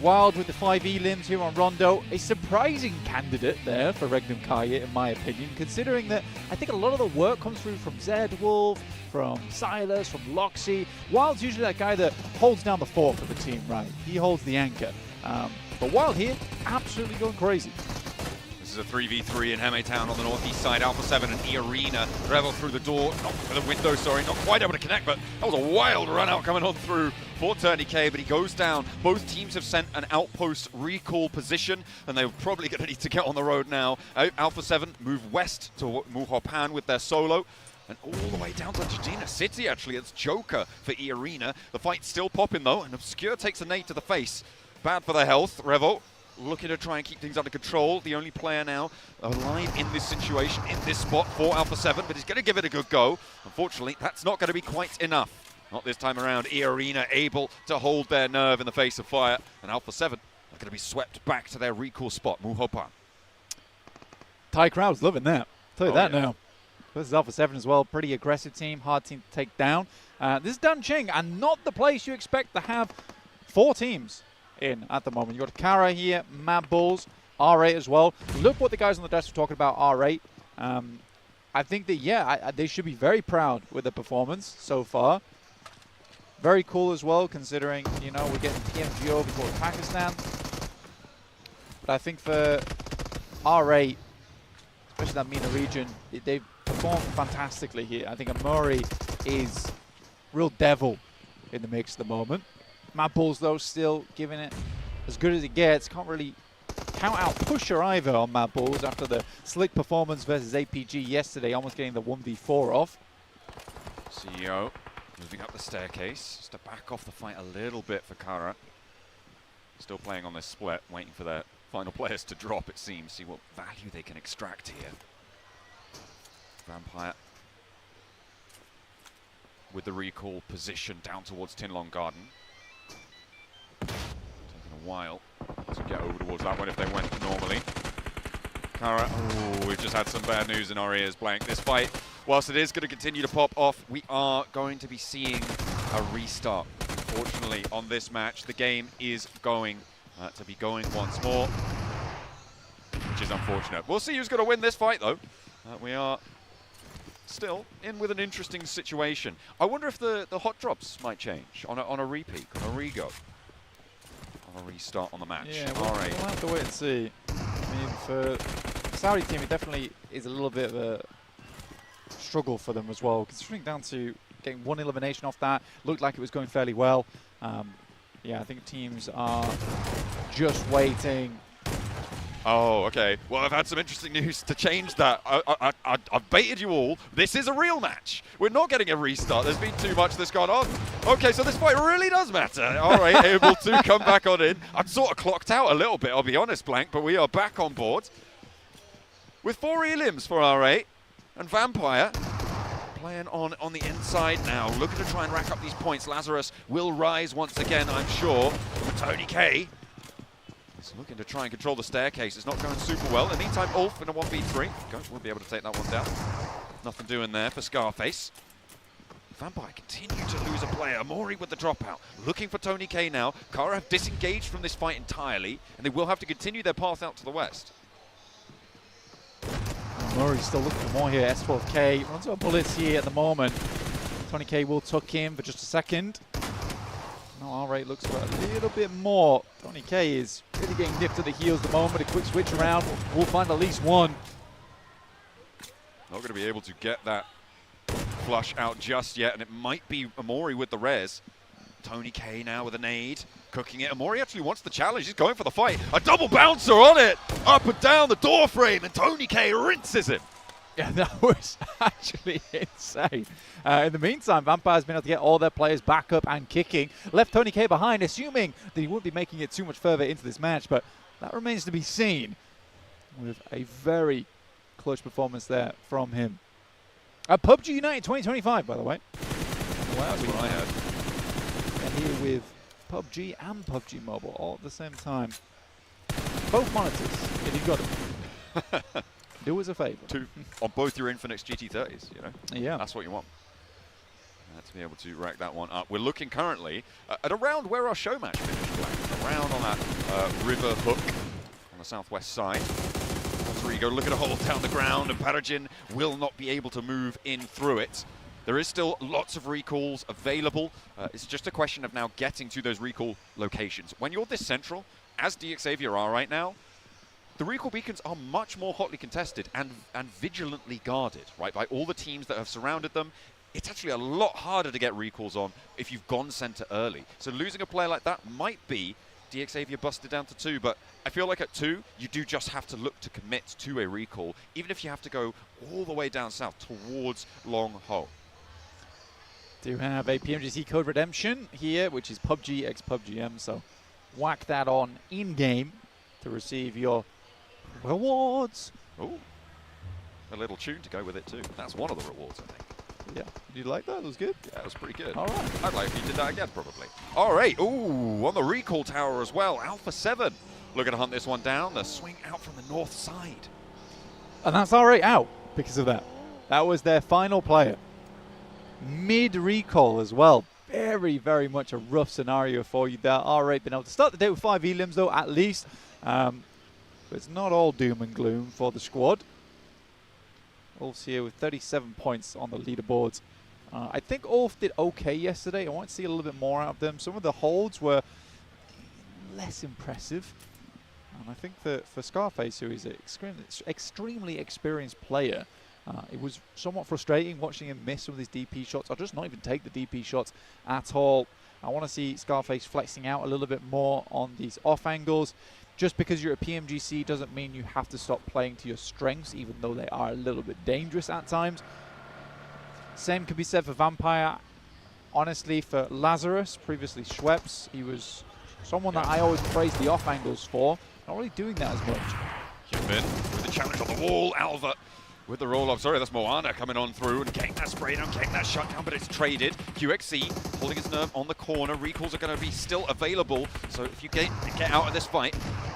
Wild with the 5 elims here on Rondo. A surprising candidate there for Regnum Kaya, in my opinion, considering that I think a lot of the work comes through from Zed Wolf, from Silas, from Loxy. Wild's usually that guy that holds down the fort for the team, right? He holds the anchor. But Wild here, absolutely going crazy. This is a 3v3 in Heme Town on the northeast side. Alpha 7 and E-Arena. Revel through the door, not for the window, sorry, not quite able to connect, but that was a wild run out coming on through for TourneyK, but he goes down. Both teams have sent an outpost recall position, and they're probably going to need to get on the road now. Alpha 7 move west to Muhopan with their solo. And all the way down to Jadina City, actually. It's Joker for E-Arena. The fight's still popping, though, and Obscure takes a nade to the face. Bad for their health. Revel looking to try and keep things under control. The only player now alive in this situation, in this spot for Alpha 7, but he's going to give it a good go. Unfortunately, that's not going to be quite enough. Not this time around. E-Arena able to hold their nerve in the face of fire, and Alpha 7 are going to be swept back to their recall spot, Muhopan. Thai crowd's loving that. Tell you that yeah. now. This is Alpha 7 as well. Pretty aggressive team, hard team to take down. This is Danqing, and not the place you expect to have 4 teams in at the moment. You've got Kara here, Mad Bulls, R8 as well. Look what the guys on the desk were talking about R8. I think that, yeah, they should be very proud with the performance so far. Very cool as well, considering, you know, we're getting TMGO before Pakistan. But I think for R8, especially that MENA region, they've performed fantastically here. I think Amori is real devil in the mix at the moment. Mad Bulls, though, still giving it as good as it gets. Can't really count out Pusher either on Mad Bulls after the slick performance versus APG yesterday, almost getting the 1v4 off. CEO moving up the staircase, just to back off the fight a little bit for Kara. Still playing on this split, waiting for their final players to drop, it seems. See what value they can extract here. Vampire with the recall position down towards Tinlong Garden. Taking a while to get over towards that one if they went normally. Kara, oh, we've just had some bad news in our ears, Blank. This fight, whilst it is going to continue to pop off, we are going to be seeing a restart. Unfortunately, on this match, the game is going to be going once more, which is unfortunate. We'll see who's going to win this fight, though. We are still in with an interesting situation. I wonder if the hot drops might change on a repeat, on a re-go, on a restart on the match. Yeah, we'll have to wait and see. I mean, for the Saudi team, it definitely is a little bit of a struggle for them as well, considering down to getting 1 elimination off that. Looked like it was going fairly well. Yeah, I think teams are just waiting. Oh, okay. Well, I've had some interesting news to change that. I've baited you all. This is a real match. We're not getting a restart. There's been too much that's gone on. Okay, so this fight really does matter. All right, able to come back on in. I'd sort of clocked out a little bit, I'll be honest, Blank, but we are back on board. With 4 elims for R8 and Vampire playing on the inside now, looking to try and rack up these points. Lazarus will rise once again, I'm sure. TourneyK is looking to try and control the staircase. It's not going super well. In the meantime, Ulf in a 1v3. Won't be able to take that one down. Nothing doing there for Scarface. Vampire continue to lose a player. Mori with the dropout. Looking for TourneyK now. Kara have disengaged from this fight entirely, and they will have to continue their path out to the west. Murray's still looking for more here. S12K runs out of bullets here at the moment. TourneyK will tuck in for just a second. Now R8 looks for a little bit more. TourneyK is really getting nipped at the heels at the moment. A quick switch around. We'll find at least one. Not going to be able to get that flush out just yet, and it might be Amori with the res. TourneyK now with a nade, cooking it. Amori actually wants the challenge. He's going for the fight. A double bouncer on it. Up and down the door frame, and TourneyK rinses him. Yeah, that was actually insane. In the meantime, Vampire's been able to get all their players back up and kicking. Left TourneyK behind, assuming that he wouldn't be making it too much further into this match, but that remains to be seen with a very clutch performance there from him. PUBG United 2025, by the way. Well, that's what I had. And here with PUBG and PUBG Mobile all at the same time. Both monitors, if you've got them. Do us a favour. On both your Infinix GT30s, you know? Yeah. That's what you want. To be able to rack that one up. We're looking currently at around where our show match finished. around on that river hook on the southwest side. Rodrigo looking to hold down the ground, and Parajin will not be able to move in through it. There is still lots of recalls available. It's just a question of now getting to those recall locations. When you're this central, as DXavier are right now, the recall beacons are much more hotly contested and vigilantly guarded, right, by all the teams that have surrounded them. It's actually a lot harder to get recalls on if you've gone center early. So losing a player like that might be DXavier busted down to 2, but I feel like at 2, you do just have to look to commit to a recall, even if you have to go all the way down south towards Long Ho. Do have a PMGC code redemption here, which is PUBG x PUBGM, so whack that on in-game to receive your rewards. Ooh, a little tune to go with it too. That's one of the rewards, I think. Yeah, you like that? That was good? Yeah, it was pretty good. All right. I'd like if you did that again, probably. All right, ooh, on the recall tower as well, Alpha 7 looking to hunt this one down. The swing out from the north side. And that's already out because of that. That was their final player. Mid-recall as well. Very, very much a rough scenario for you there. Alright, been able to start the day with 5 elims though, at least. But it's not all doom and gloom for the squad. Wolves here with 37 points on the leaderboards. I think Ulf did okay yesterday. I want to see a little bit more out of them. Some of the holds were less impressive. And I think that for Scarface, who is an extremely experienced player, it was somewhat frustrating watching him miss some of these DP shots, or just not even take the DP shots at all. I want to see Scarface flexing out a little bit more on these off angles. Just because you're a PMGC doesn't mean you have to stop playing to your strengths, even though they are a little bit dangerous at times. Same can be said for Vampire. Honestly, for Lazarus, previously Schweppes, he was someone that I always praised the off angles for. Not really doing that as much. Human with the challenge on the wall. Alva with the roll-up. Sorry, that's Moana coming on through and getting that spray down, getting that shutdown, but it's traded. QXC holding his nerve on the corner. Recalls are going to be still available, so if you get out of this fight,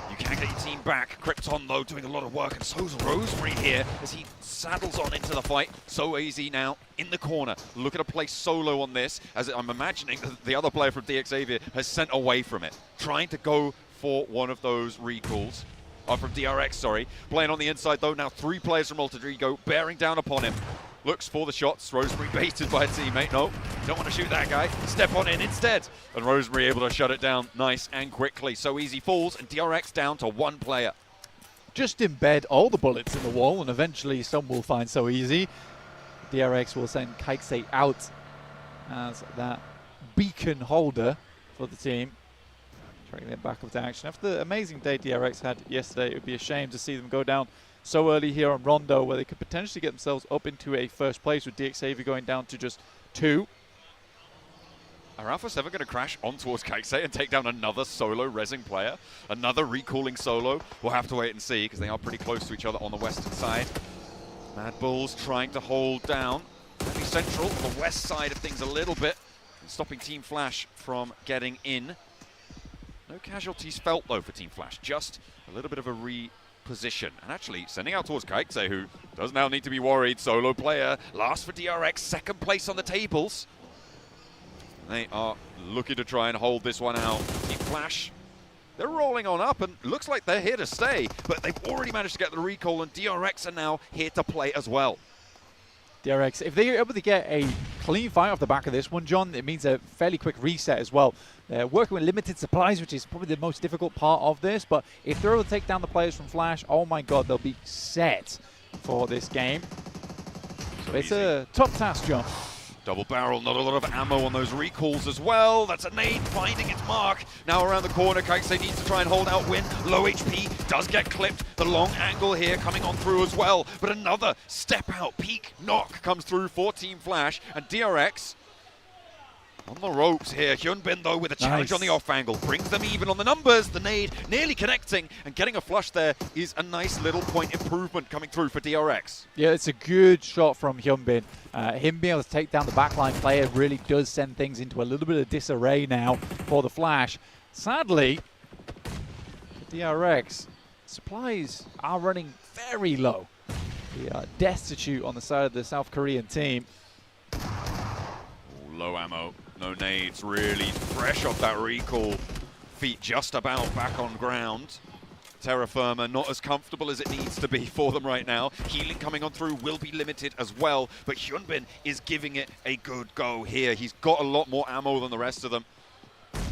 you can get your team back. Krypton, though, doing a lot of work, and so's Rosemary here as he saddles on into the fight. So easy now in the corner. Looking to play solo on this, as I'm imagining that the other player from DXavier has sent away from it, trying to go for one of those recalls. From DRX, sorry. Playing on the inside, though. Now 3 players from Rodrigo bearing down upon him. Looks for the shots. Rosemary baited by a teammate. No, don't want to shoot that guy. Step on in instead. And Rosemary able to shut it down nice and quickly. So easy falls, and DRX down to 1 player. Just embed all the bullets in the wall, and eventually some will find so easy. DRX will send Kaiksei out as that beacon holder for the team. Bringing them back up to action. After the amazing day DRX had yesterday, it would be a shame to see them go down so early here on Rondo, where they could potentially get themselves up into a first place with DXavier going down to just 2. Are Alpha 7 going to crash on towards Kaiksei and take down another solo rezzing player? Another recalling solo? We'll have to wait and see, because they are pretty close to each other on the western side. Mad Bulls trying to hold down fairly central, the west side of things a little bit, stopping Team Flash from getting in. No casualties felt, though, for Team Flash. Just a little bit of a reposition. And actually, sending out towards Kaiksei, who does now need to be worried. Solo player, last for DRX, second place on the tables. They are looking to try and hold this one out. Team Flash, they're rolling on up, and looks like they're here to stay. But they've already managed to get the recall, and DRX are now here to play as well. DRX, if they're able to get a clean fight off the back of this one, John, it means a fairly quick reset as well. They're working with limited supplies, which is probably the most difficult part of this, but if they're able to take down the players from Flash, oh my god, they'll be set for this game. So it's a tough task, John. Double barrel, not a lot of ammo on those recalls as well. That's a nade finding its mark. Now around the corner, Kaiksei needs to try and hold out Win. Low HP, does get clipped. The long angle here coming on through as well. But another step out, peak knock comes through for Team Flash. And DRX on the ropes here. Hyunbin, though, with a challenge on the off angle. Brings them even on the numbers. The nade nearly connecting. And getting a flush there is a nice little point improvement coming through for DRX. Yeah, it's a good shot from Hyunbin. Him being able to take down the backline player really does send things into a little bit of disarray now for the Flash. Sadly, DRX, supplies are running very low. They are destitute on the side of the South Korean team. Low ammo, no nades, really fresh off that recall feet just about back on ground. Terra Firma not as comfortable as it needs to be for them right now. Healing coming on through will be limited as well, but Hyunbin is giving it a good go here. He's got a lot more ammo than the rest of them.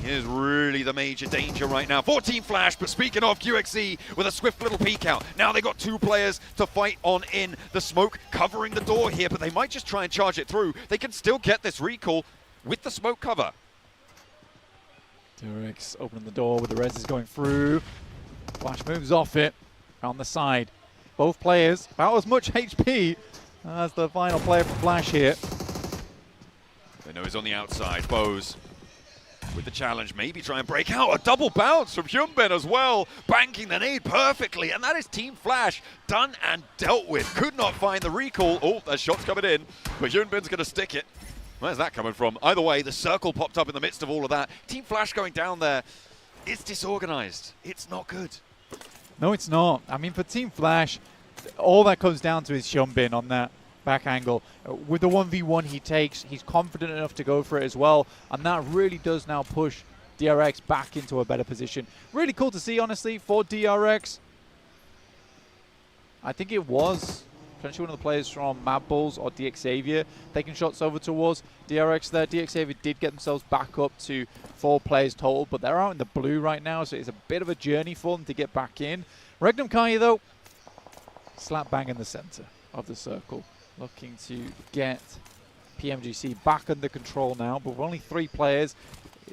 Here's really the major danger right now. 14 flash, but speaking of, QXE with a swift little peek out. Now they got 2 players to fight on in. The smoke covering the door here, but they might just try and charge it through. They can still get this recall with the smoke cover. DRX opening the door with the res is going through. Flash moves off it on the side. Both players about as much HP as the final player from Flash here. They know he's on the outside. Bose with the challenge, maybe try and break out. A double bounce from Hyunbin as well, banking the nade perfectly, and that is Team Flash done and dealt with. Could not find the recall. Oh, there's shots coming in, but Hyunbin's going to stick it. Where's that coming from? Either way, the circle popped up in the midst of all of that. Team Flash going down there. It's disorganized. It's not good. No, it's not. I mean, for Team Flash, all that comes down to is Hyunbin on that back angle. With the 1v1 he takes, he's confident enough to go for it as well, and that really does now push DRX back into a better position. Really cool to see, honestly, for DRX. I think it was potentially one of the players from Mad Bulls or DXavier taking shots over towards DRX there. DXavier did get themselves back up to 4 players total, but they're out in the blue right now, so it's a bit of a journey for them to get back in. Regnum Kai, though, slap bang in the center of the circle, looking to get PMGC back under control now, but with only 3 players,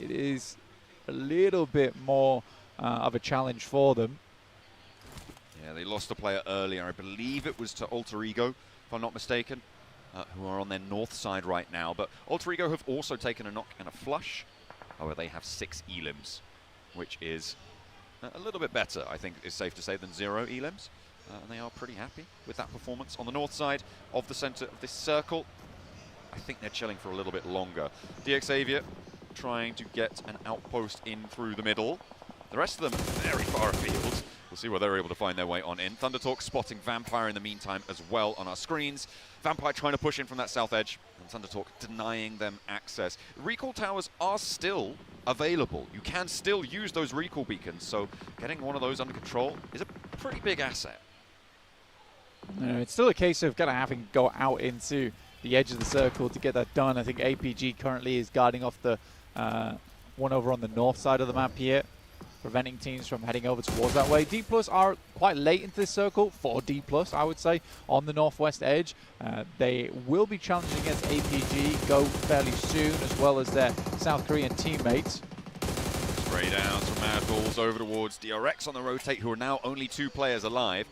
it is a little bit more of a challenge for them. Yeah, they lost a player earlier. I believe it was to Alter Ego, if I'm not mistaken, who are on their north side right now. But Alter Ego have also taken a knock and a flush. However, they have 6 elims, which is a little bit better, I think it's safe to say, than 0 elims. And they are pretty happy with that performance. On the north side of the center of this circle, I think they're chilling for a little bit longer. DXavier trying to get an outpost in through the middle. The rest of them very far afield. We'll see where they're able to find their way on in. Thundertalk spotting Vampire in the meantime as well on our screens. Vampire trying to push in from that south edge, and Thundertalk denying them access. Recall towers are still available. You can still use those recall beacons, so getting one of those under control is a pretty big asset. No, it's still a case of kind of having to go out into the edge of the circle to get that done. I think APG currently is guarding off the one over on the north side of the map here, preventing teams from heading over towards that way. D+ are quite late into this circle, for D+, I would say, on the northwest edge. They will be challenging against APG, go fairly soon, as well as their South Korean teammates. Spray downs from Mad Bulls over towards DRX on the rotate, who are now only 2 players alive.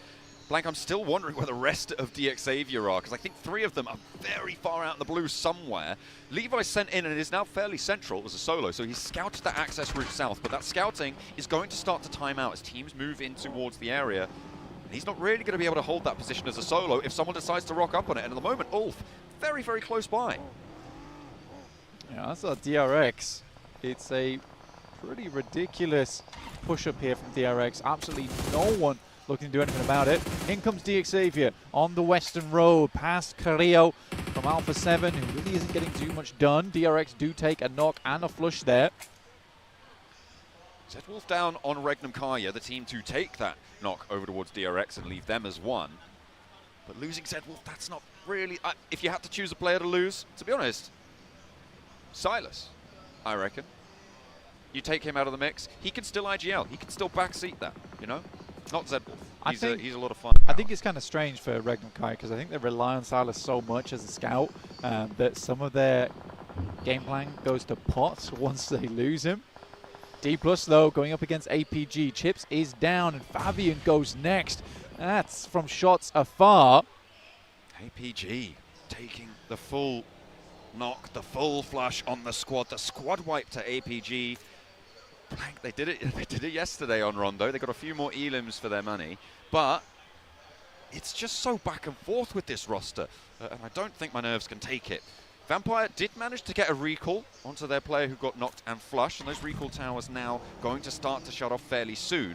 Blank, I'm still wondering where the rest of DXavier are, because I think 3 of them are very far out in the blue somewhere. Levi's sent in and is now fairly central as a solo, so he's scouted the access route south, but that scouting is going to start to time out as teams move in towards the area. And he's not really going to be able to hold that position as a solo if someone decides to rock up on it. And at the moment, Ulf, very, very close by. Yeah, that's our DRX. It's a pretty ridiculous push-up here from DRX. Absolutely no one looking to do anything about it. In comes DXavier on the western road, past Carrillo from Alpha 7, who really isn't getting too much done. DRX do take a knock and a flush there. Zedwolf down on Regnum Kaya, the team to take that knock over towards DRX and leave them as 1. But losing Zedwolf, that's not really... if you had to choose a player to lose, to be honest, Silas, I reckon. You take him out of the mix, he can still IGL, he can still backseat that, you know? Not Zedwolf. He's a lot of fun. I think it's kind of strange for Regnum Kai because I think they rely on Silas so much as a scout that some of their game plan goes to pot once they lose him. D+ though going up against APG. Chips is down and Fabian goes next. That's from shots afar. APG taking the full knock, the full flush on the squad. The squad wipe to APG. Blank, they did it yesterday on Rondo. They got a few more elims for their money, but it's just so back and forth with this roster, and I don't think my nerves can take it. Vampire did manage to get a recall onto their player who got knocked and flushed, and those recall towers now going to start to shut off fairly soon.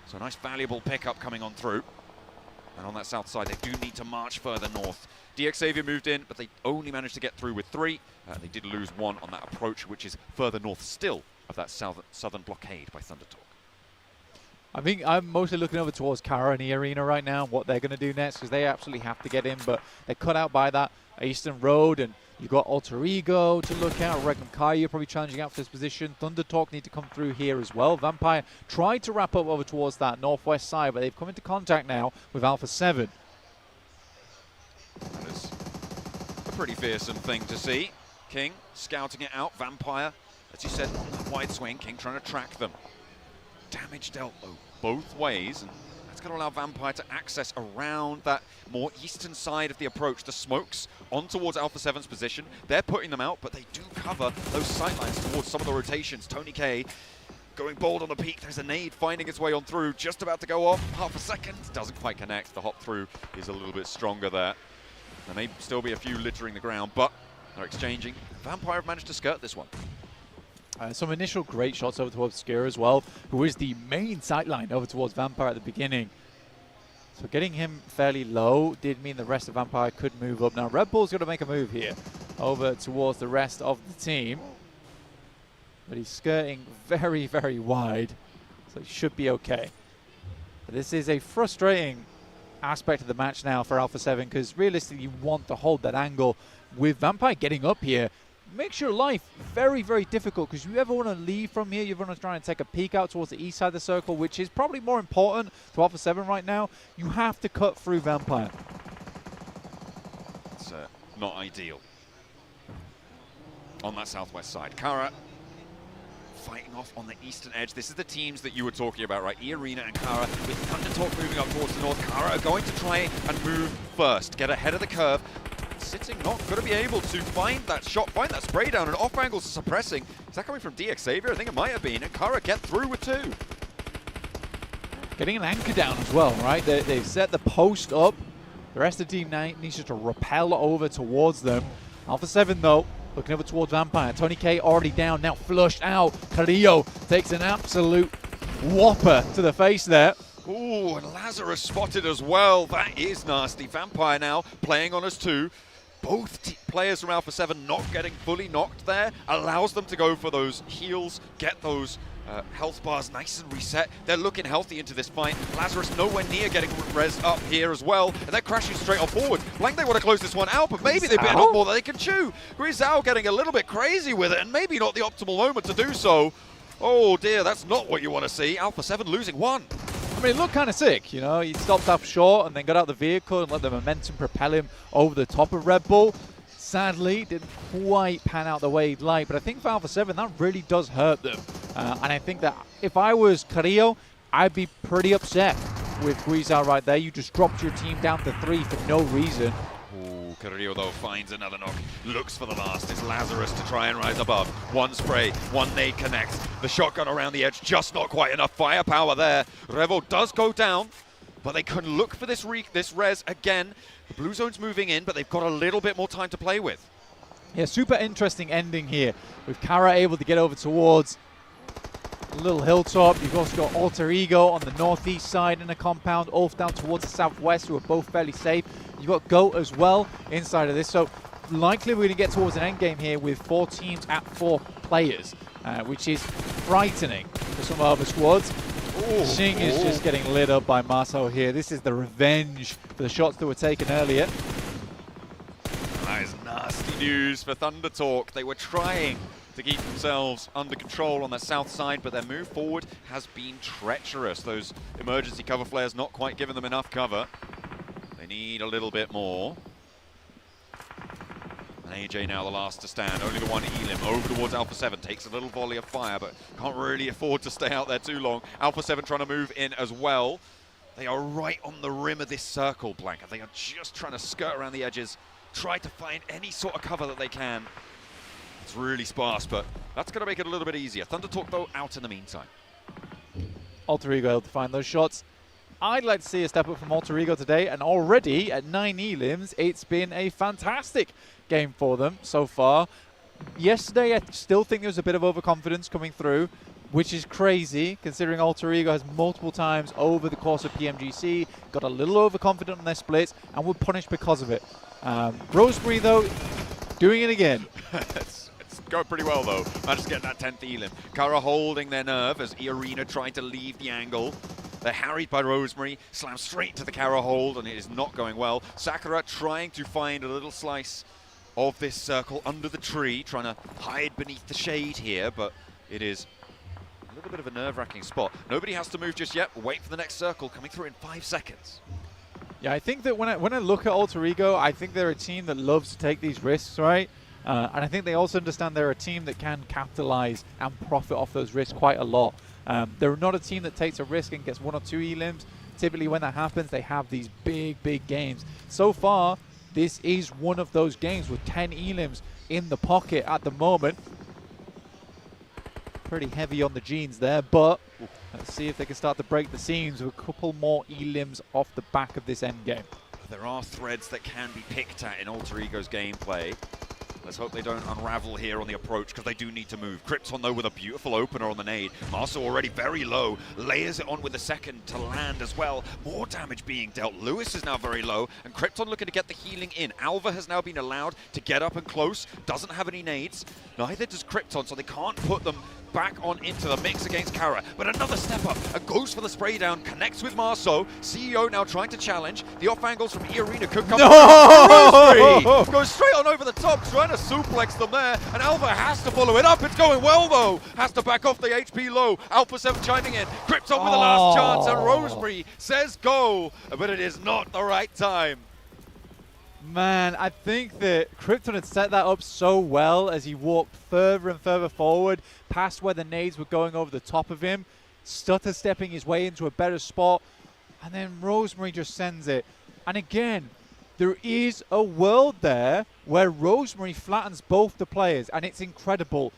So a nice valuable pickup coming on through. And on that south side, they do need to march further north. DXavier moved in, but they only managed to get through with 3. They did lose 1 on that approach, which is further north still of that southern blockade by Thunder Talk. I think I'm mostly looking over towards Kara and the arena right now, what they're going to do next, because they absolutely have to get in, but they're cut out by that Eastern Road, and you've got Alter Ego to look at. Regnum Kaya probably challenging out for this position. Thunder Talk need to come through here as well. Vampire tried to wrap up over towards that northwest side, but they've come into contact now with Alpha 7. That is a pretty fearsome thing to see. King scouting it out. Vampire, as you said, on that wide swing. King trying to track them. Damage dealt both ways, and that's going to allow Vampire to access around that more eastern side of the approach. The smokes on towards Alpha 7's position. They're putting them out, but they do cover those sightlines towards some of the rotations. Tony K going bold on the peak. There's a nade finding its way on through, just about to go off. Half a second, doesn't quite connect. The hop through is a little bit stronger there. There may still be a few littering the ground, but they're exchanging. Vampire have managed to skirt this one. Some initial great shots over towards Skir as well, who is the main sightline over towards Vampire at the beginning. So getting him fairly low did mean the rest of Vampire could move up. Now Red Bull's going to make a move here over towards the rest of the team. But he's skirting very, very wide, so he should be okay. But this is a frustrating aspect of the match now for Alpha 7, because realistically you want to hold that angle. With Vampire getting up here, makes your life very, very difficult, because you ever want to leave from here, you want to try and take a peek out towards the east side of the circle, which is probably more important to Alpha 7 right now. You have to cut through Vampire. It's not ideal. On that southwest side, Kara fighting off on the eastern edge. This is the teams that you were talking about, right? E-Arena and Kara, with Thunder Talk moving up towards the north. Kara are going to try and move first, get ahead of the curve. Sitting not going to be able to find that shot, find that spray down, and off angles are suppressing. Is that coming from DX Xavier? I think it might have been, and Kara get through with 2. Getting an anchor down as well, right? They've set the post up. The rest of the team now needs to rappel over towards them. Alpha 7 though, looking over towards Vampire. Tony K already down, now flushed out. Carrillo takes an absolute whopper to the face there. Ooh, and Lazarus spotted as well. That is nasty. Vampire now playing on us 2. Both players from Alpha 7 not getting fully knocked there allows them to go for those heals, get those health bars nice and reset. They're looking healthy into this fight. Lazarus nowhere near getting res up here as well, and they're crashing straight off forward. Blank, they want to close this one out, but maybe they've been enough more that they can chew. Grisao getting a little bit crazy with it, and maybe not the optimal moment to do so. Oh dear, that's not what you want to see. Alpha 7 losing 1. I mean, it looked kind of sick, you know. He stopped up short and then got out the vehicle and let the momentum propel him over the top of Red Bull. Sadly, didn't quite pan out the way he'd like, but I think for Alpha 7, that really does hurt them. And I think that if I was Carrillo, I'd be pretty upset with Guizao right there. You just dropped your team down to 3 for no reason. Ooh, Carrillo though finds another knock, looks for the last. It's Lazarus to try and rise above. 1 spray, 1 nade connects. The shotgun around the edge, just not quite enough firepower there. Revo does go down, but they can look for this res again. The blue zone's moving in, but they've got a little bit more time to play with. Yeah, super interesting ending here with Kara able to get over towards a little hilltop. You've also got Alter Ego on the northeast side in the compound, Ulf down towards the southwest, who are both fairly safe. You've got Goat as well inside of this, so likely we're going to get towards an end game here with 4 teams at 4 players, which is frightening for some other squads. Xing is just getting lit up by Marcel here. This is the revenge for the shots that were taken earlier. That is nasty news for Thunder Talk. They were trying to keep themselves under control on the south side, but their move forward has been treacherous. Those emergency cover flares not quite giving them enough cover. They need a little bit more. And AJ now the last to stand. Only the one Elim over towards Alpha 7. Takes a little volley of fire, but can't really afford to stay out there too long. Alpha 7 trying to move in as well. They are right on the rim of this circle, Blanca. They are just trying to skirt around the edges, try to find any sort of cover that they can. It's really sparse, but that's going to make it a little bit easier. Thunder Talk, though, out in the meantime. Alter Ego able to find those shots. I'd like to see a step up from Alter Ego today, and already at 9 elims, it's been a fantastic game for them so far. Yesterday, I still think there was a bit of overconfidence coming through, which is crazy, considering Alter Ego has multiple times over the course of PMGC got a little overconfident on their splits and were punished because of it. Roseberry, though, doing it again. It's Going pretty well, though. Managed to get that 10th elim. Kara holding their nerve as Arena trying to leave the angle. They're harried by Rosemary, slammed straight to the Kara hold, and it is not going well. Sakura trying to find a little slice of this circle under the tree, trying to hide beneath the shade here, but it is a little bit of a nerve-wracking spot. Nobody has to move just yet. Wait for the next circle coming through in 5 seconds. Yeah, I think that when I look at Alter Ego, I think they're a team that loves to take these risks, right? And I think they also understand they're a team that can capitalize and profit off those risks quite a lot. They're not a team that takes a risk and gets 1 or 2 elims. Typically when that happens, they have these big games. So far, this is one of those games with 10 elims in the pocket at the moment. Pretty heavy on the jeans there, but let's see if they can start to break the seams with a couple more elims off the back of this end game. There are threads that can be picked at in Alter Ego's gameplay. Let's hope they don't unravel here on the approach, because they do need to move. Krypton, though, with a beautiful opener on the nade. Marceau already very low. Layers it on with the second to land as well. More damage being dealt. Lewis is now very low, and Krypton looking to get the healing in. Alva has now been allowed to get up and close. Doesn't have any nades. Neither does Krypton, so they can't put them back on into the mix against Kara. But another step up and goes for the spray down. Connects with Marceau. CEO now trying to challenge. The off angles from E-Arena could come. No! Goes straight on over the top, trying to suplex them there. And Alva has to follow it up. It's going well, though. Has to back off the HP low. Alpha 7 chiming in. Krypton with the last chance. And Rosemary says go. But it is not the right time. Man, I think that Krypton had set that up so well as he walked further and further forward, past where the nades were going over the top of him, stutter stepping his way into a better spot, and then Rosemary just sends it. And again, there is a world there where Rosemary flattens both the players, and it's incredible.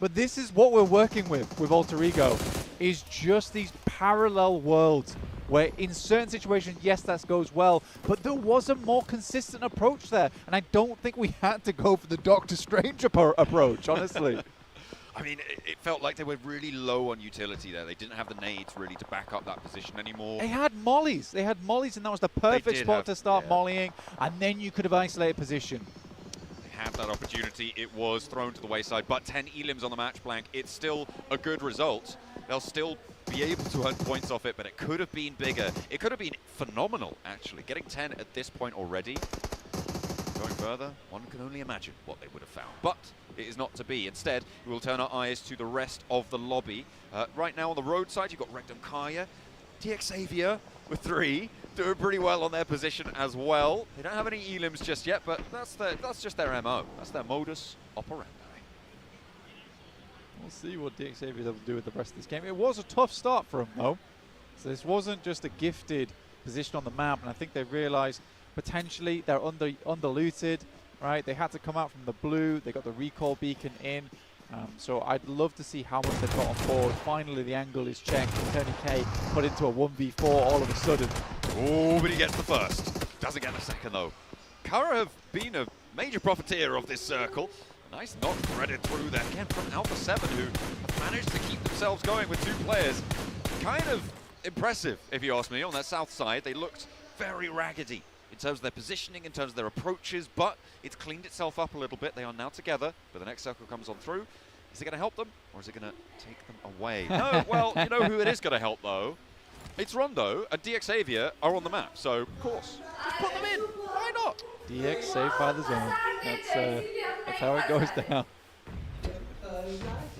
But this is what we're working with Alter Ego, is just these parallel worlds where in certain situations, yes, that goes well, but there was a more consistent approach there. And I don't think we had to go for the Doctor Strange approach, honestly. I mean, it felt like they were really low on utility there. They didn't have the nades really to back up that position anymore. They had mollies. They had mollies, and that was the perfect spot to start mollying, and then you could have isolated position. They had that opportunity. It was thrown to the wayside, but 10 elims on the match blank. It's still a good result. They'll still be able to earn points off it, but it could have been bigger. It could have been phenomenal, actually. Getting 10 at this point already. Going further, one can only imagine what they would have found. But it is not to be. Instead, we will turn our eyes to the rest of the lobby. Right now on the roadside, you've got Rectum Kaya, TX Xavier with 3, doing pretty well on their position as well. They don't have any elims just yet, but that's just their MO. That's their modus operandi. We'll see what DX Xavier is able to do with the rest of this game. It was a tough start for him, though. So this wasn't just a gifted position on the map, and I think they realized potentially they're underlooted, right? They had to come out from the blue. They got the recall beacon in. So I'd love to see how much they've got on board. Finally, the angle is checked. Tony K put into a 1v4 all of a sudden. Oh, but he gets the first. Doesn't get the second, though. Kara have been a major profiteer of this circle. Nice knock threaded through there again from Alpha 7, who have managed to keep themselves going with 2 players. Kind of impressive, if you ask me, on that south side. They looked very raggedy in terms of their positioning, in terms of their approaches, but it's cleaned itself up a little bit. They are now together, but the next circle comes on through. Is it going to help them, or is it going to take them away? No, well, you know who it is going to help, though. It's Rondo and DX Xavier are on the map, so of course, just put them in. Why not? DX saved by the zone. That's how it goes down.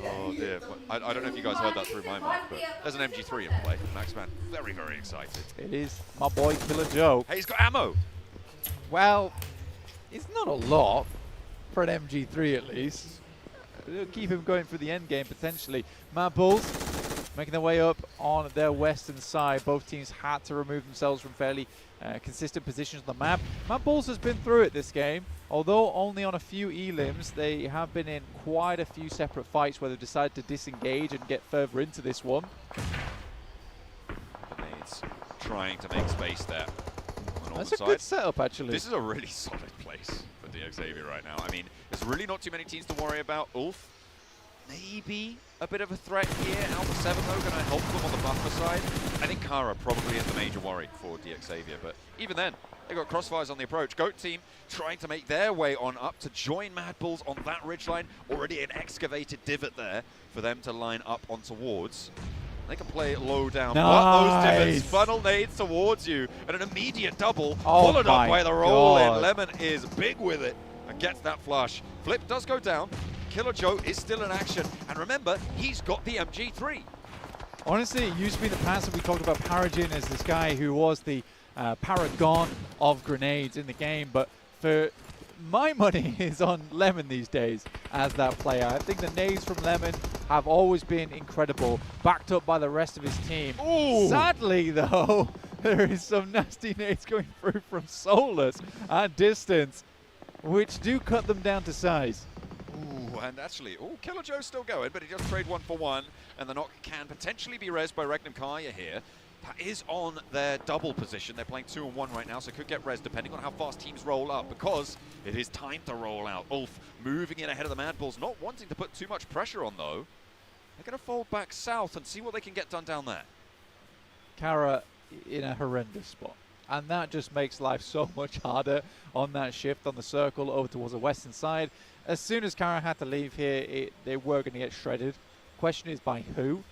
Oh dear. I don't know if you guys heard that through my mic, but there's an MG3 in play. Maxman very, very excited. It is my boy Killer Joe. Hey, he's got ammo. Well, it's not a lot for an MG3 at least. It'll keep him going for the end game potentially. Mad Bulls making their way up on their western side. Both teams had to remove themselves from fairly consistent positions on the map. Mad Bulls has been through it this game. Although only on a few elims, they have been in quite a few separate fights where they've decided to disengage and get further into this one. Nades trying to make space there. That's a good setup, actually. This is a really solid place for DX Xavier right now. I mean, there's really not too many teams to worry about. Ulf, maybe a bit of a threat here. Alpha 7, though, going to help them on the buffer side. I think Kara probably is the major worry for DX Xavier, but even then, They got crossfires on the approach. Goat team trying to make their way on up to join Mad Bulls on that ridgeline. Already an excavated divot there for them to line up on towards. They can play it low down. But those divots funnel nades towards you. And an immediate double followed up by the roll in. Lemon is big with it and gets that flush. Flip does go down. Killer Joe is still in action. And remember, he's got the MG3. Honestly, it used to be in the past that we talked about Paragin as this guy who was the paragon of grenades in the game, but for my money is on Lemon these days as that player. I think the nades from Lemon have always been incredible, backed up by the rest of his team. Ooh. Sadly though, there is some nasty nades going through from Solus at distance, which do cut them down to size. Ooh, and actually, Killer Joe's still going, but he just trade 1 for 1, and the knock can potentially be rezzed by Regnum Kaya here. That is on their double position. They're playing 2 and 1 right now, so could get rezzed depending on how fast teams roll up, because it is time to roll out. Ulf moving in ahead of the Mad Bulls, not wanting to put too much pressure on though. They're going to fold back south and see what they can get done down there. Kara in a horrendous spot. And that just makes life so much harder on that shift on the circle over towards the western side. As soon as Kara had to leave here, they were going to get shredded. Question is by who?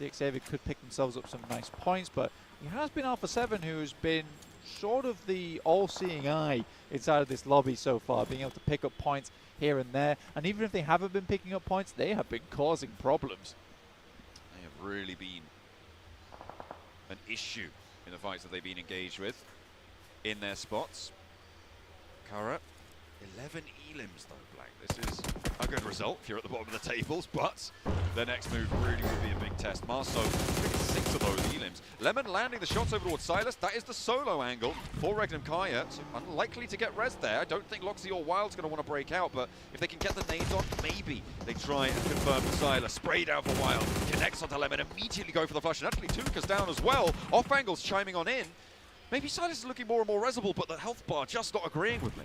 DXAV could pick themselves up some nice points, but it has been Alpha 7 who's been sort of the all-seeing eye inside of this lobby so far, being able to pick up points here and there. And even if they haven't been picking up points, they have been causing problems. They have really been an issue in the fights that they've been engaged with in their spots. Kara, 11 elims though, Black. This is a good result if you're at the bottom of the tables, but their next move really would be a big test. Marceau, 6 of those elims. Lemon landing the shots over towards Silas. That is the solo angle for Regnum Kaya. So unlikely to get res there. I don't think Loxy or Wild's going to want to break out, but if they can get the nades on, maybe they try and confirm for Silas. Spray down for Wild. Connects onto Lemon, immediately go for the flush. And actually Tuka's down as well. Off angles chiming on in. Maybe Silas is looking more and more resable, but the health bar just not agreeing with me.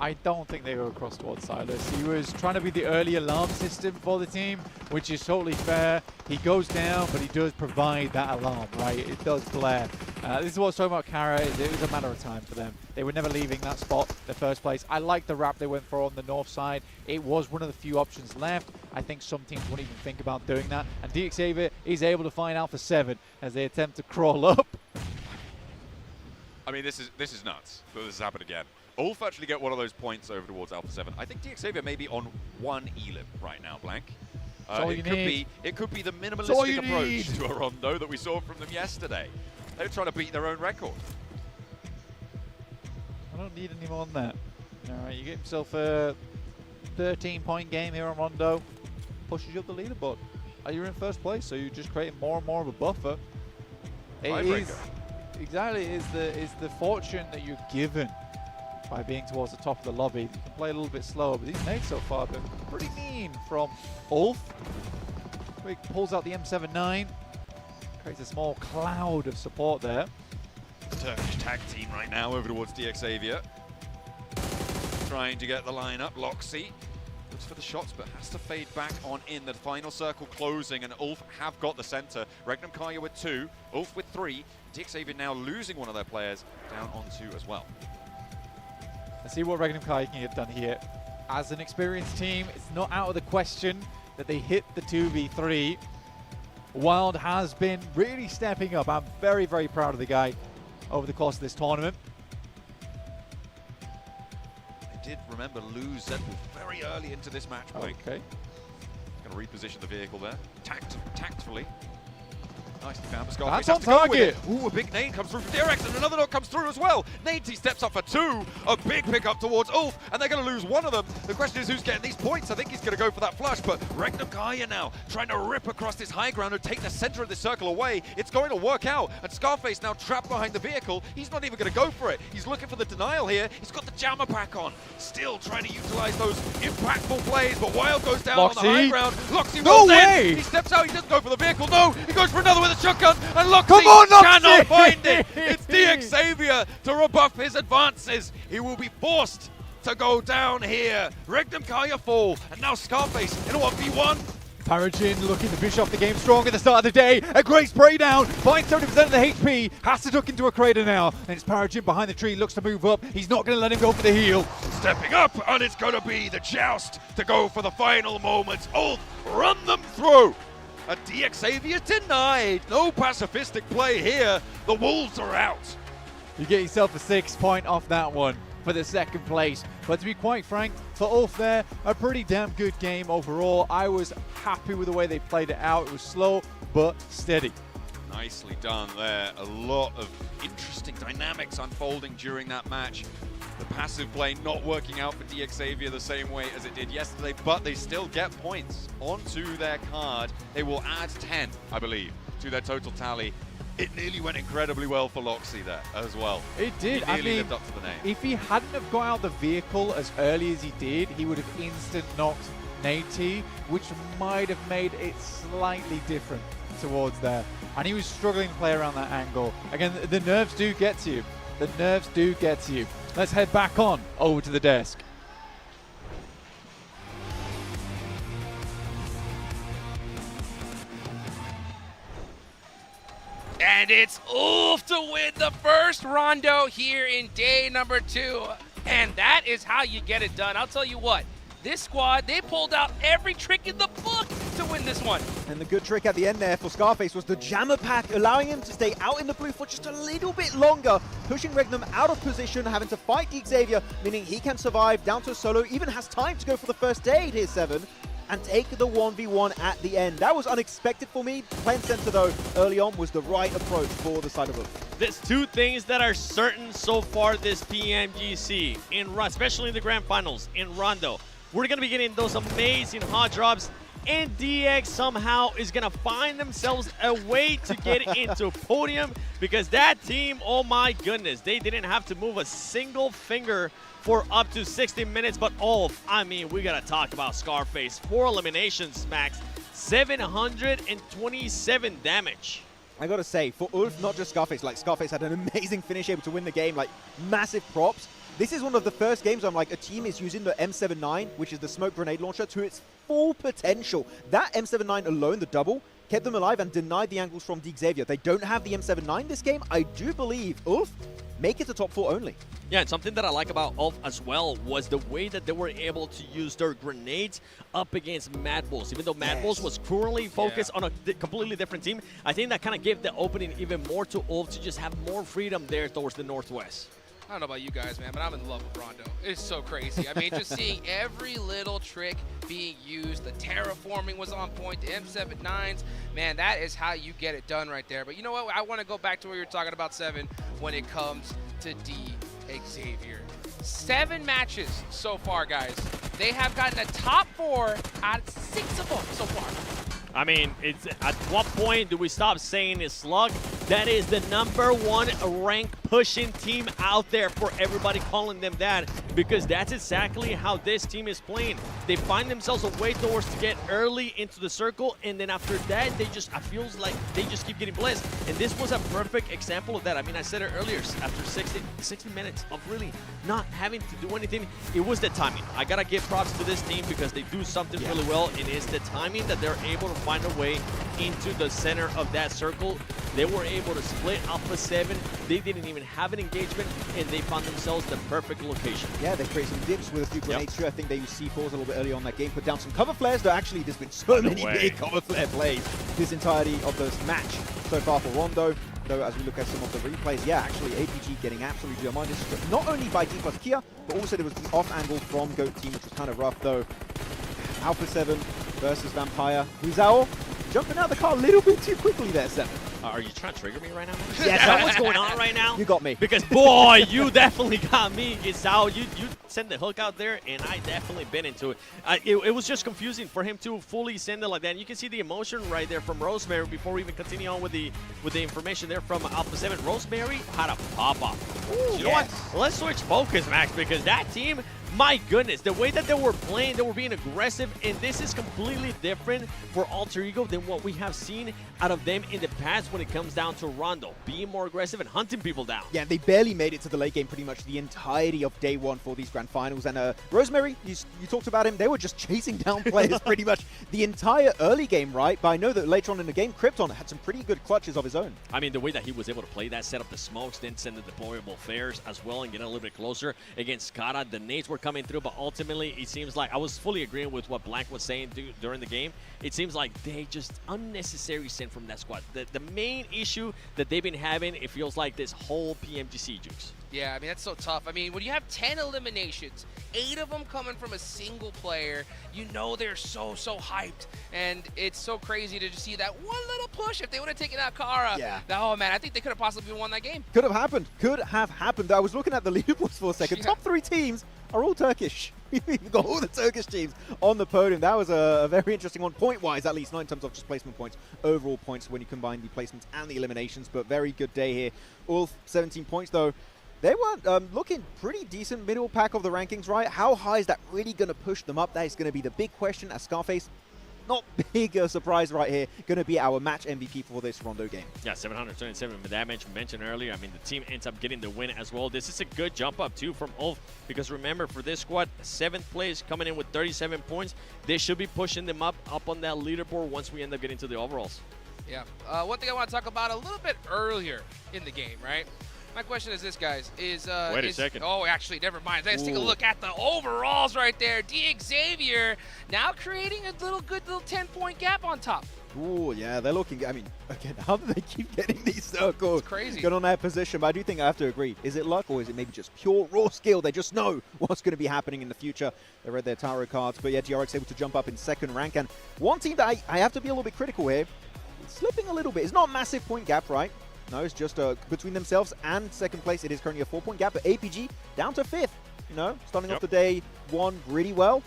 I don't think they go across towards Silas. He was trying to be the early alarm system for the team, which is totally fair. He goes down, but he does provide that alarm, right? It does glare. This is what I was talking about Kara. It was a matter of time for them. They were never leaving that spot in the first place. I like the wrap they went for on the north side. It was one of the few options left. I think some teams won't even think about doing that. And DXAV is able to find Alpha 7 as they attempt to crawl up. I mean, this is nuts that this has happened again. Ulf actually get one of those points over towards Alpha 7. I think DXAV may be on 1 elim right now, Blank. It could be the minimalistic approach to a rondo that we saw from them yesterday. They're trying to beat their own record. I don't need any more than that. All right, you get yourself a 13-point game here on Rondo. Pushes you up the leaderboard. You're in first place, so you're just creating more and more of a buffer. Exactly, it's the fortune that you're given by being towards the top of the lobby. You can play a little bit slower, but these nades so far have been pretty mean from Ulf. Quick pulls out the M79, creates a small cloud of support there. Turkish tag team right now over towards DXAV. Trying to get the line up. Loxy looks for the shots, but has to fade back on in. The final circle closing, and Ulf have got the center. Regnum Kaya with 2, Ulf with 3. DXAV now losing one of their players down on 2 as well. Let's see what Regnum Kaya can get done here. As an experienced team, it's not out of the question that they hit the 2v3. Wild has been really stepping up. I'm very, very proud of the guy over the course of this tournament. They did, remember, lose Zedwolf very early into this match. Okay. Going to reposition the vehicle there. Tactfully. Nicely found for Scarface. That's on target. Ooh, a big nade comes through from DRX, and another knock comes through as well. Nadesy steps up for 2. A big pickup towards Ulf, and they're going to lose one of them. The question is who's getting these points. I think he's going to go for that flush, but Regnum Kaya now trying to rip across this high ground and take the center of the circle away. It's going to work out, and Scarface now trapped behind the vehicle. He's not even going to go for it. He's looking for the denial here. He's got the jammer pack on. Still trying to utilize those impactful plays, but Wild goes down on the high ground. Loxy rolls in. He steps out. He doesn't go for the vehicle. No, he goes for another with a shotgun, and Loxy cannot find it. It's DXAV to rebuff his advances. He will be forced to go down here. Regnum Kaya fall, and now Scarface in a 1v1. Parajin looking to finish off the game strong at the start of the day. A great spray down, finds 70% of the HP, has to duck into a crater now. And it's Parajin behind the tree, looks to move up. He's not going to let him go for the heal. Stepping up, and it's going to be the joust to go for the final moments. Ulf, run them through. A DX Xavier denied. No pacifistic play here. The Wolves are out. You get yourself a 6 point off that one for the second place. But to be quite frank, for Ulf there, a pretty damn good game overall. I was happy with the way they played it out. It was slow but steady. Nicely done there. A lot of interesting dynamics unfolding during that match. The passive play not working out for DX Xavier the same way as it did yesterday, but they still get points onto their card. They will add 10, I believe, to their total tally. It nearly went incredibly well for Loxy there as well. It did. He nearly lived up to the name. If he hadn't have got out of the vehicle as early as he did, he would have instant knocked Nate, which might have made it slightly different towards there. And he was struggling to play around that angle. Again, the nerves do get to you. The nerves do get to you. Let's head back on over to the desk. And it's Ulf to win the first rondo here in day number 2. And that is how you get it done. I'll tell you what, this squad, they pulled out every trick in the book to win this one. And the good trick at the end there for Scarface was the jammer pack, allowing him to stay out in the blue for just a little bit longer, pushing Regnum out of position, having to fight the Xavier, meaning he can survive down to a solo, even has time to go for the first aid here, 7. And take the 1v1 at the end. That was unexpected for me. Playing center, though, early on was the right approach for the side of Ulf. There's two things that are certain so far this PMGC, especially in the grand finals, in Rondo. We're going to be getting those amazing hot drops, and DX somehow is going to find themselves a way to get into podium, because that team, oh my goodness, they didn't have to move a single finger for up to 60 minutes, but I mean, we gotta talk about Scarface. 4 eliminations, Max, 727 damage. I gotta say, for Ulf, not just Scarface, like Scarface had an amazing finish, able to win the game, like massive props. This is one of the first games I'm like, a team is using the M79, which is the smoke grenade launcher, to its full potential. That M79 alone, the double, kept them alive and denied the angles from the Xavier. They don't have the M79 this game. I do believe Ulf make it a top 4 only. Yeah, and something that I like about Ulf as well was the way that they were able to use their grenades up against Mad Bulls. Even though Mad Bulls was currently focused on a completely different team, I think that kind of gave the opening even more to Ulf to just have more freedom there towards the northwest. I don't know about you guys, man, but I'm in love with Rondo. It's so crazy. I mean, just seeing every little trick being used. The terraforming was on point. The M79s, man, that is how you get it done right there. But you know what? I want to go back to what you were talking about, 7, when it comes to DX Xavier. 7 matches so far, guys. They have gotten a top 4 out of 6 of them so far. I mean, it's at what point do we stop saying it's Slug? That is the #1 rank pushing team out there for everybody calling them that, because that's exactly how this team is playing. They find themselves a way towards to get early into the circle, and then after that, I feels like they just keep getting blessed. And this was a perfect example of that. I mean, I said it earlier, after 60 minutes of really not having to do anything, it was the timing. I gotta give props to this team because they do something really well, and it's the timing that they're able to find a way into the center of that circle. They were able to split Alpha 7. They didn't even have an engagement, and they found themselves the perfect location. Yeah, they created some dips with a few grenades too. I think they used C4s a little bit early on that game, put down some cover flares, though actually there's been so many big cover flare plays this entirety of this match so far for Rondo. Though as we look at some of the replays, yeah, actually APG getting absolutely demolished, not only by D plus Kia, but also there was the off angle from GOAT team, which was kind of rough though. Alpha 7 versus Vampire. Huzao jumping out of the car a little bit too quickly there, 7. Are you trying to trigger me right now? Yes, Is that what's going on right now? You got me. Because, boy, you definitely got me, Gisao. You sent the hook out there, and I definitely been into it. It was just confusing for him to fully send it like that. And you can see the emotion right there from Rosemary before we even continue on with the information there from Alpha 7. Rosemary had a pop-off. You know what? Let's switch focus, Max, because that team, my goodness, the way that they were playing, they were being aggressive, and this is completely different for Alter Ego than what we have seen out of them in the past when it comes down to Rondo, being more aggressive and hunting people down. Yeah, they barely made it to the late game pretty much the entirety of day 1 for these grand finals. And Rosemary, you talked about him, they were just chasing down players pretty much the entire early game, right? But I know that later on in the game, Krypton had some pretty good clutches of his own. I mean, the way that he was able to play that, set up the smokes, then send the deployable flares as well and get a little bit closer against Kara. The nades were coming through, but ultimately it seems like, I was fully agreeing with what Blank was saying during the game. It seems like they just unnecessary sent from that squad. The main issue that they've been having, it feels like this whole PMGC, Jukes. Yeah, I mean, that's so tough. I mean, when you have 10 eliminations, 8 of them coming from a single player, you know they're so hyped. And it's so crazy to just see that one little push. If they would have taken out Kara, oh man, I think they could have possibly won that game. Could have happened. Could have happened. I was looking at the leaderboards for a second. Top 3 teams are all Turkish. We've got all the Turkish teams on the podium. That was a very interesting one, point-wise at least, not in terms of just placement points, overall points when you combine the placements and the eliminations, but very good day here. All 17 points though. They were looking pretty decent middle pack of the rankings, right? How high is that really going to push them up? That is going to be the big question as Scarface, not big a surprise right here, going to be our match MVP for this Rondo game. Yeah, 727, but that mentioned earlier, I mean, the team ends up getting the win as well. This is a good jump up, too, from Ulf, because remember, for this squad, 7th place, coming in with 37 points. They should be pushing them up on that leaderboard once we end up getting to the overalls. Yeah. One thing I want to talk about a little bit earlier in the game, right? My question is this, guys. Wait a second. Oh, actually, never mind. Let's take a look at the overalls right there. Xavier now creating a good little 10-point gap on top. Ooh, yeah, they're looking, I mean, again, how do they keep getting these circles? It's crazy. Good on their position, but I do think I have to agree. Is it luck or is it maybe just pure raw skill? They just know what's going to be happening in the future. They read their tarot cards, but yeah, GRX able to jump up in 2nd rank. And one team that I have to be a little bit critical here, it's slipping a little bit. It's not a massive point gap, right? No, it's just between themselves and 2nd place. It is currently a 4-point gap, but APG down to 5th. You know, starting off the day 1 really well.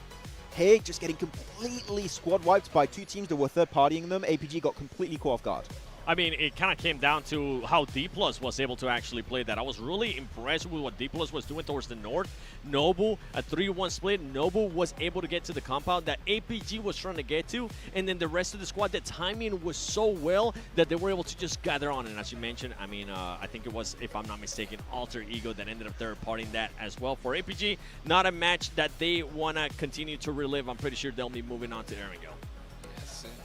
Haig just getting completely squad wiped by 2 teams that were third-partying them. APG got completely caught off guard. I mean, it kind of came down to how D+ was able to actually play that. I was really impressed with what D+ was doing towards the north. Nobu, a 3-1 split. Nobu was able to get to the compound that APG was trying to get to. And then the rest of the squad, the timing was so well that they were able to just gather on. And as you mentioned, I mean, I think it was, if I'm not mistaken, Alter Ego that ended up third-partying that as well. For APG, not a match that they want to continue to relive. I'm pretty sure they'll be moving on to Erangel.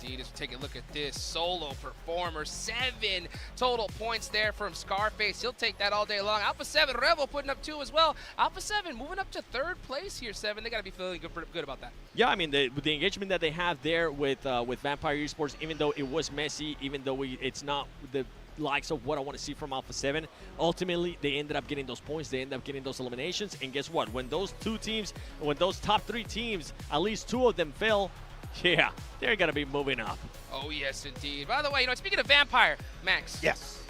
Indeed, as we take a look at this solo performer, 7 total points there from Scarface. He'll take that all day long. Alpha 7 Rebel putting up 2 as well. Alpha 7 moving up to 3rd place here. 7, they got to be feeling good about that. Yeah, I mean, the engagement that they have there with Vampire Esports, even though it was messy, even though it's not the likes of what I want to see from Alpha 7. Ultimately, they ended up getting those points. They ended up getting those eliminations. And guess what? When those top 3 teams, at least 2 of them fell, yeah, they're going to be moving up. Oh, yes, indeed. By the way, speaking of Vampire, Max. Yes.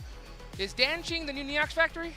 Is Danching the new Neox factory?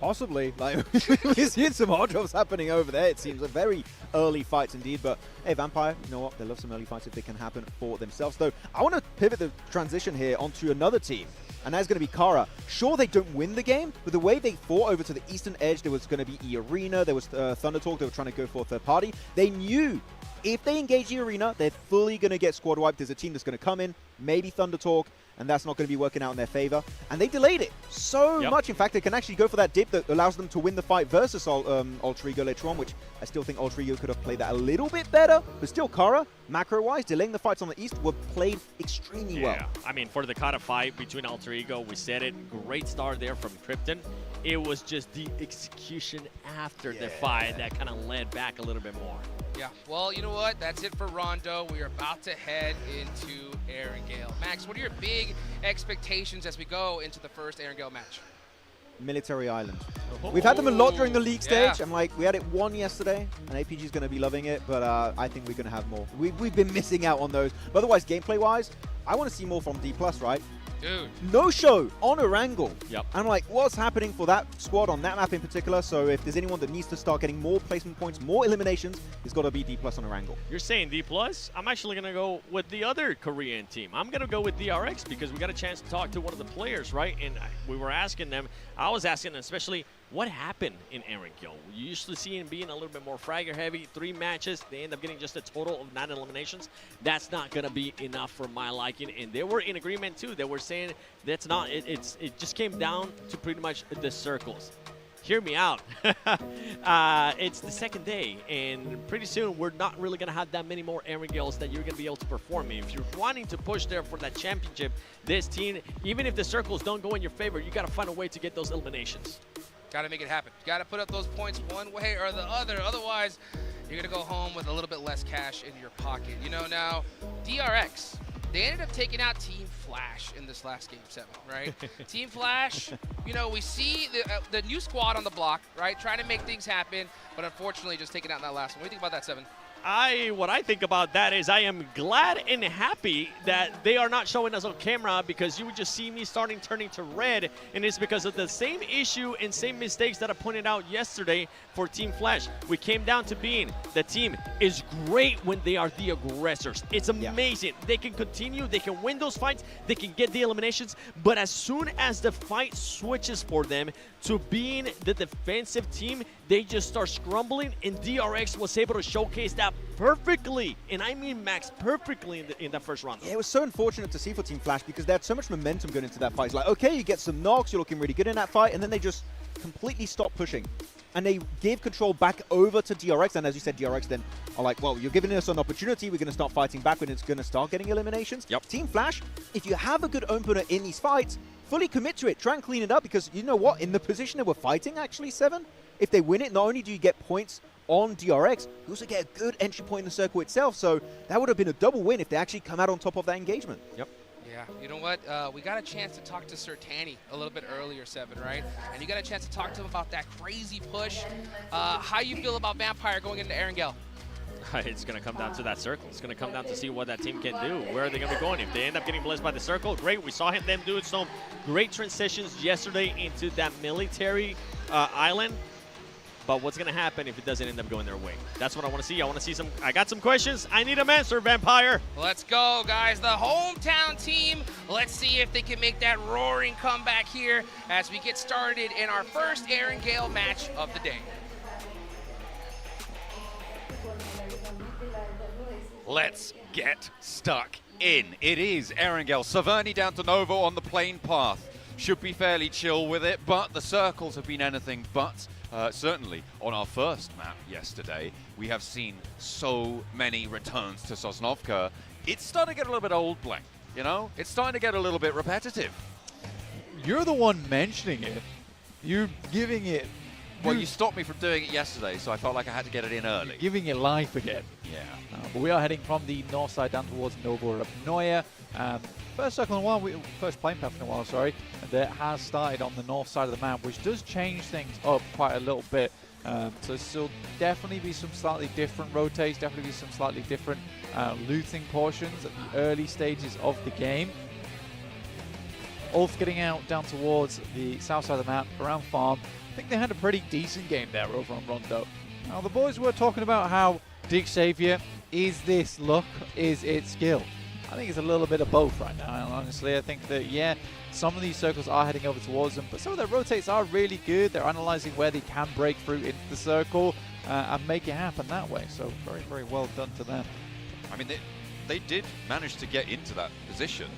Possibly. Like, we've seen some hard drops happening over there. It seems a very early fights indeed. But, hey, Vampire, you know what? They love some early fights if they can happen for themselves. Though, I want to pivot the transition here onto another team. And that's going to be Kara. Sure, they don't win the game, but the way they fought over to the eastern edge, there was going to be E-Arena, there was Thunder Talk, they were trying to go for a third party. They knew if they engage the arena, they're fully going to get squad wiped. There's a team that's going to come in, maybe Thunder Talk, and that's not going to be working out in their favor. And they delayed it so much. In fact, they can actually go for that dip that allows them to win the fight versus Alter Ego later on, which I still think Alter Ego could have played that a little bit better. But still, Kara, macro-wise, delaying the fights on the east were played extremely well. Yeah, I mean, for the Kara fight between Alter Ego, we said it, great start there from Krypton. It was just the execution after the fight that kind of led back a little bit more. Yeah, well, you know what? That's it for Rondo. We are about to head into Erangel. Max, what are your big expectations as we go into the first Erangel match? Military Island. We've had them a lot during the league stage. I'm like, we had it 1 yesterday, and APG's going to be loving it, but I think we're going to have more. We've been missing out on those. But otherwise, gameplay-wise, I want to see more from D+, right? Dude. No show on Erangel. Yep. I'm like, what's happening for that squad on that map in particular? So if there's anyone that needs to start getting more placement points, more eliminations, it's got to be D+ on Erangel. You're saying D+? I'm actually going to go with the other Korean team. I'm going to go with DRX because we got a chance to talk to one of the players, right? And we were asking them, I was asking them especially, what happened in Erangel? You usually see him being a little bit more fragger heavy. 3 matches, they end up getting just a total of 9 eliminations. That's not going to be enough for my liking. And they were in agreement too. They were saying that's not, it just came down to pretty much the circles. hear me out. It's the second day, and pretty soon we're not really going to have that many more Erangels that you're going to be able to perform in. If you're wanting to push there for that championship, this team, even if the circles don't go in your favor, you got to find a way to get those eliminations. Got to make it happen. Got to put up those points one way or the other. Otherwise, you're going to go home with a little bit less cash in your pocket. You know, now, DRX, they ended up taking out Team Flash in this last Game 7, right? Team Flash, you know, we see the new squad on the block, right, trying to make things happen, but unfortunately just taken out in that last one. What do you think about that, Seven? What I think about that is I am glad and happy that they are not showing us on camera, because you would just see me turning to red, and it's because of the same issue and same mistakes that I pointed out yesterday for Team Flash. We came down to being the team is great when they are the aggressors. It's amazing. They can continue, they can win those fights, they can get the eliminations, but as soon as the fight switches for them to being the defensive team, they just start scrambling, and DRX was able to showcase that perfectly, and I mean Max perfectly in that first round. Yeah, it was so unfortunate to see for Team Flash because they had so much momentum going into that fight. It's like, okay, you get some knocks, you're looking really good in that fight, and then they just completely stop pushing. And they gave control back over to DRX, and as you said, DRX then are like, well, you're giving us an opportunity, we're going to start fighting back when it's going to start getting eliminations. Yep. Team Flash, if you have a good opener in these fights, fully commit to it, try and clean it up, because you know what, in the position that we're fighting, actually, Seven, if they win it, not only do you get points on DRX, you also get a good entry point in the circle itself, so that would have been a double win if they actually come out on top of that engagement. Yep. Yeah, you know what? We got a chance to talk to Sertani a little bit earlier, Seven, right? And you got a chance to talk to him about that crazy push. How you feel about Vampire going into Erangel? It's going to come down to that circle. It's going to come down to see what that team can do. Where are they going to be going? If they end up getting blessed by the circle, great. We saw them do some great transitions yesterday into that military island. But what's going to happen if it doesn't end up going their way? That's what I want to see. I want to see some. I got some questions. I need them answered, Vampire. Let's go, guys. The hometown team. Let's see if they can make that roaring comeback here as we get started in our first Erangel match of the day. Let's get stuck in. It is Erangel. Saverni down to Novo on the plane path. Should be fairly chill with it, but the circles have been anything but. Certainly on our first map yesterday, we have seen so many returns to Sosnovka. It's starting to get a little bit old, Blank, you know? It's starting to get a little bit repetitive. You're the one mentioning it. You're giving it... Well, you stopped me from doing it yesterday, so I felt like I had to get it in early. Giving it life again. Yeah. But we are heading from the north side down towards Novorobnoye. First circle in a while, first plane path in a while, sorry, that has started on the north side of the map, which does change things up quite a little bit. So still definitely be some slightly different rotates, definitely be some slightly different looting portions at the early stages of the game. Ulf getting out down towards the south side of the map, around farm. I think they had a pretty decent game there over on Rondo. Now the boys were talking about how Dig Savior, is this luck, is it skill? I think it's a little bit of both right now, honestly. I think that, yeah, some of these circles are heading over towards them, but some of their rotates are really good. They're analyzing where they can break through into the circle and make it happen that way. So very, very well done to them. I mean, they did manage to get into that position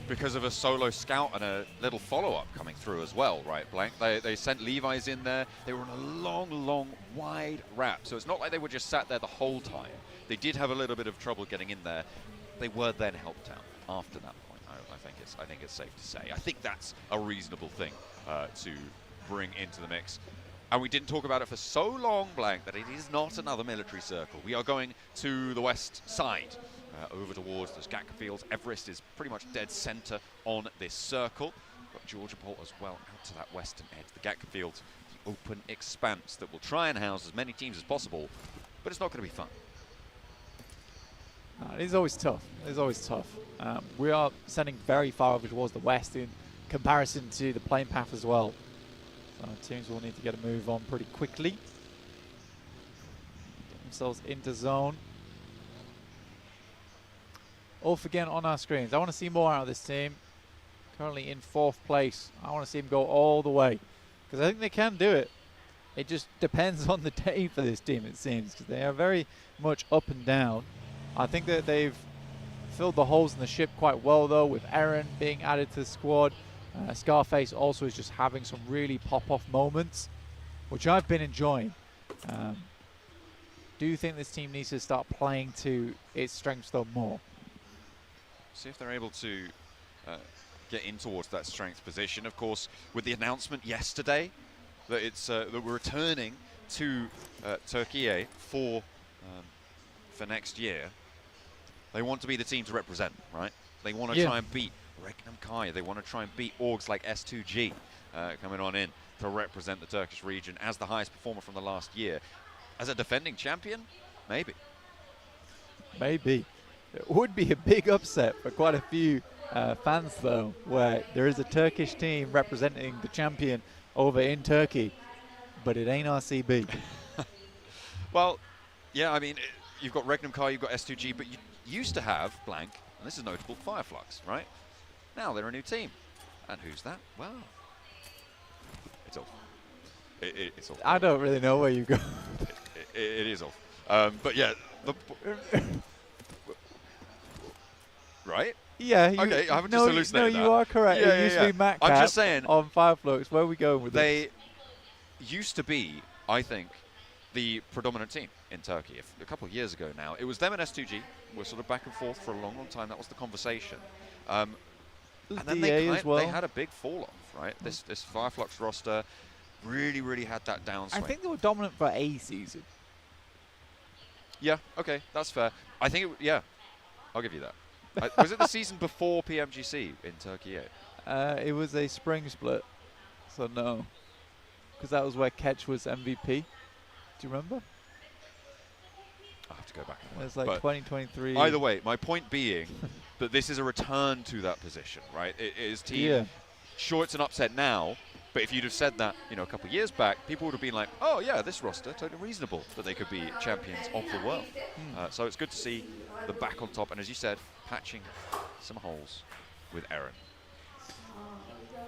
because of a solo scout and a little follow-up coming through as well, right, Blank? They sent Levi's in there. They were on a long, long, wide wrap. So it's not like they were just sat there the whole time. They did have a little bit of trouble getting in there. They were then helped out after that point. I think it's safe to say. I think that's a reasonable thing to bring into the mix. And we didn't talk about it for so long, Blank, that it is not another military circle. We are going to the west side, over towards the Skak fields. Everest is pretty much dead center on this circle. We've got Georgia Port as well out to that western edge. The Gak fields, the open expanse that will try and house as many teams as possible, but it's not going to be fun. It is always tough. It's always tough. We are sending very far over towards the west in comparison to the plane path as well. So teams will need to get a move on pretty quickly. Get themselves into zone. Ulf again on our screens. I want to see more out of this team. Currently in 4th place. I want to see them go all the way, because I think they can do it. It just depends on the day for this team, it seems, because they are very much up and down. I think that they've filled the holes in the ship quite well, though, with Eren being added to the squad. Scarface also is just having some really pop-off moments, which I've been enjoying. Do you think this team needs to start playing to its strengths though more? See if they're able to get in towards that strength position. Of course, with the announcement yesterday that it's that we're returning to Turkey for next year, they want to be the team to represent, right? They want to try and beat Regnum Kai. They want to try and beat orgs like S2G coming on in to represent the Turkish region as the highest performer from the last year. As a defending champion, maybe. Maybe. It would be a big upset for quite a few fans, though, where there is a Turkish team representing the champion over in Turkey, but it ain't RCB. Well, yeah, I mean, you've got Regnum Kai, you've got S2G, but you used to have blank, and this is notable, Fireflux, right? Now they're a new team. And who's that? Well, it's off. It's off. I don't really know where you go. It is off. But yeah, right? Yeah. Okay, I haven't just hallucinated No, you are correct. Yeah, it used to be Matt I'm just saying. On Fireflux. Where are we going with this? They used to be, I think, the predominant team in Turkey. A couple of years ago now, it was them and S2G. We're sort of back and forth for a long, long time. That was the conversation. And then they had a big fall off, right? This Fireflux roster really had that downswing. I think they were dominant for a season. Yeah, okay, that's fair. I think, I'll give you that. Was it the season before PMGC in Turkey? It was a spring split, so no. Because that was where Ketch was MVP. Do you remember? I'll have to go back and look. It was like 2023. Either way, my point being that this is a return to that position, right? It is team. Yeah. Sure, it's an upset now, but if you'd have said that, a couple of years back, people would have been like, oh yeah, this roster, totally reasonable that they could be champions of the world. So it's good to see them back on top, and as you said, patching some holes with Eren.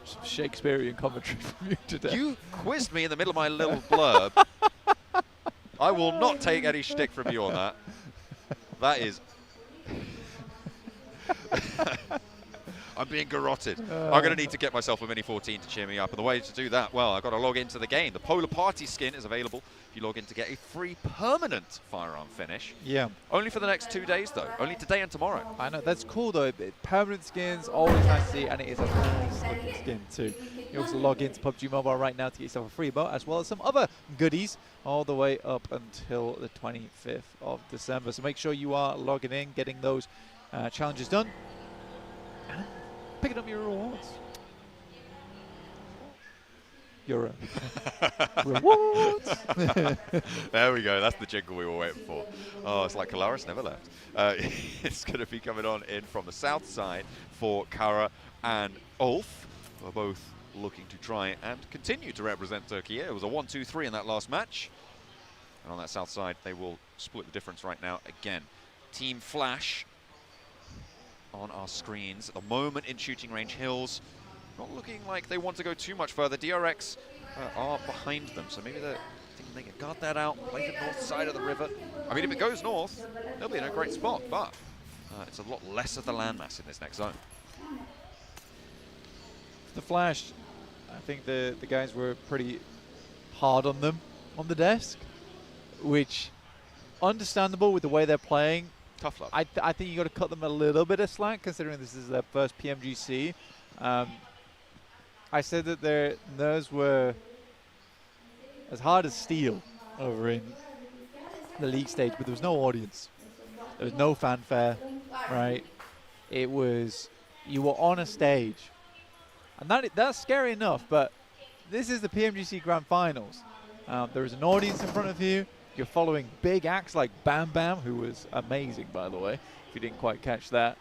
Some Shakespearean commentary from you today. You quizzed me in the middle of my little blurb. I will not take any shtick from you on that. That is... I'm being garroted. I'm going to need to get myself a Mini 14 to cheer me up. And the way to do that, well, I've got to log into the game. The Polar Party skin is available if you log in to get a free permanent firearm finish. Yeah. Only for the next 2 days, though. Only today and tomorrow. I know. That's cool, though. Permanent skins, always nice to see, and it is a nice looking skin, too. You also log into PUBG Mobile right now to get yourself a free boat, as well as some other goodies all the way up until the 25th of December. So make sure you are logging in, getting those challenges done, and picking up your rewards. Your rewards. There we go. That's the jingle we were waiting for. Oh, it's like Kalaris never left. It's going to be coming on in from the south side for Kara and Ulf, who are both looking to try and continue to represent Turkey. It was a 1-2-3 in that last match. And on that south side, they will split the difference right now again. Team Flash on our screens at the moment in shooting range hills. Not looking like they want to go too much further. DRX are behind them, so maybe they're thinking they can guard that out, play the north side of the river. I mean, if it goes north, they'll be in a great spot, but it's a lot less of the landmass in this next zone. The Flash, I think the guys were pretty hard on them on the desk, which understandable with the way they're playing. Tough love. I think you got to cut them a little bit of slack, considering this is their first PMGC. I said that their nerves were as hard as steel over in the league stage, but there was no audience. There was no fanfare, right? It was, you were on a stage. And that's scary enough, but this is the PMGC Grand Finals. There is an audience in front of you. You're following big acts like Bam Bam, who was amazing, by the way, if you didn't quite catch that.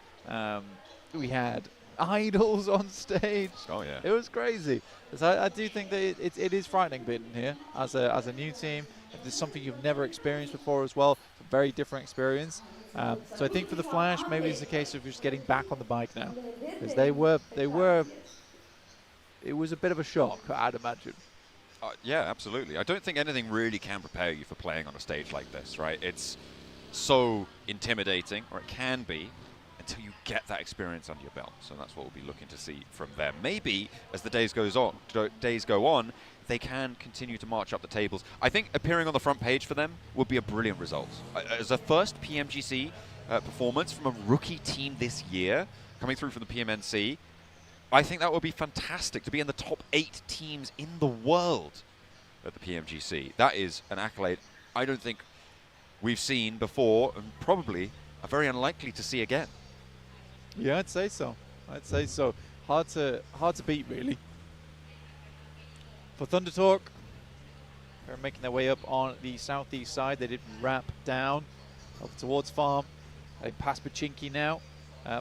We had idols on stage. Oh, yeah. It was crazy. So I do think that it is frightening being here as a new team. If there's something you've never experienced before as well, it's a very different experience. So I think for the Flash, maybe it's a case of just getting back on the bike now. Because they were, it was a bit of a shock, I'd imagine. Yeah, absolutely. I don't think anything really can prepare you for playing on a stage like this, right? It's so intimidating, or it can be, until you get that experience under your belt. So that's what we'll be looking to see from them. Maybe as the days go on, they can continue to march up the tables. I think appearing on the front page for them would be a brilliant result. As a first PMGC performance from a rookie team this year, coming through from the PMNC, I think that would be fantastic to be in the top 8 teams in the world at the PMGC. That is an accolade I don't think we've seen before, and probably are very unlikely to see again. Yeah, I'd say so. I'd say so. Hard to beat, really. For Thunder Talk, they're making their way up on the southeast side. They did wrap down up towards Farm. They pass Pachinki now.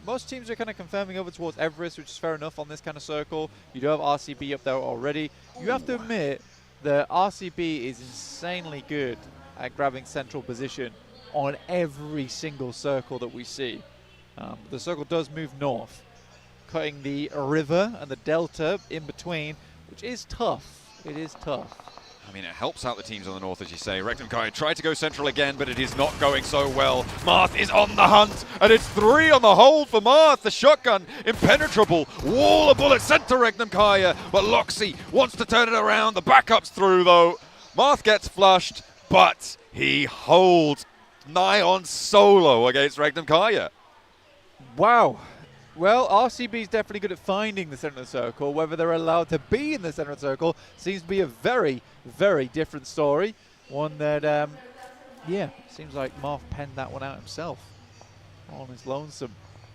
Most teams are kind of confirming over towards Everest, which is fair enough on this kind of circle. You do have RCB up there already. You have to admit that RCB is insanely good at grabbing central position on every single circle that we see. The circle does move north, cutting the river and the delta in between, which is tough. It is tough. I mean, it helps out the teams on the north, as you say. Reknam Kai tried to go central again, but it is not going so well. Marth is on the hunt, and it's 3 on the hold for Marth. The shotgun, impenetrable. Wall of bullets sent to Reknam Kaya, but Loxy wants to turn it around. The backup's through, though. Marth gets flushed, but he holds nigh on solo against Reknam Kaya. Wow. Well, RCB is definitely good at finding the center of the circle. Whether they're allowed to be in the center of the circle seems to be a very, very different story. One that, yeah, seems like Marth penned that one out himself on his lonesome.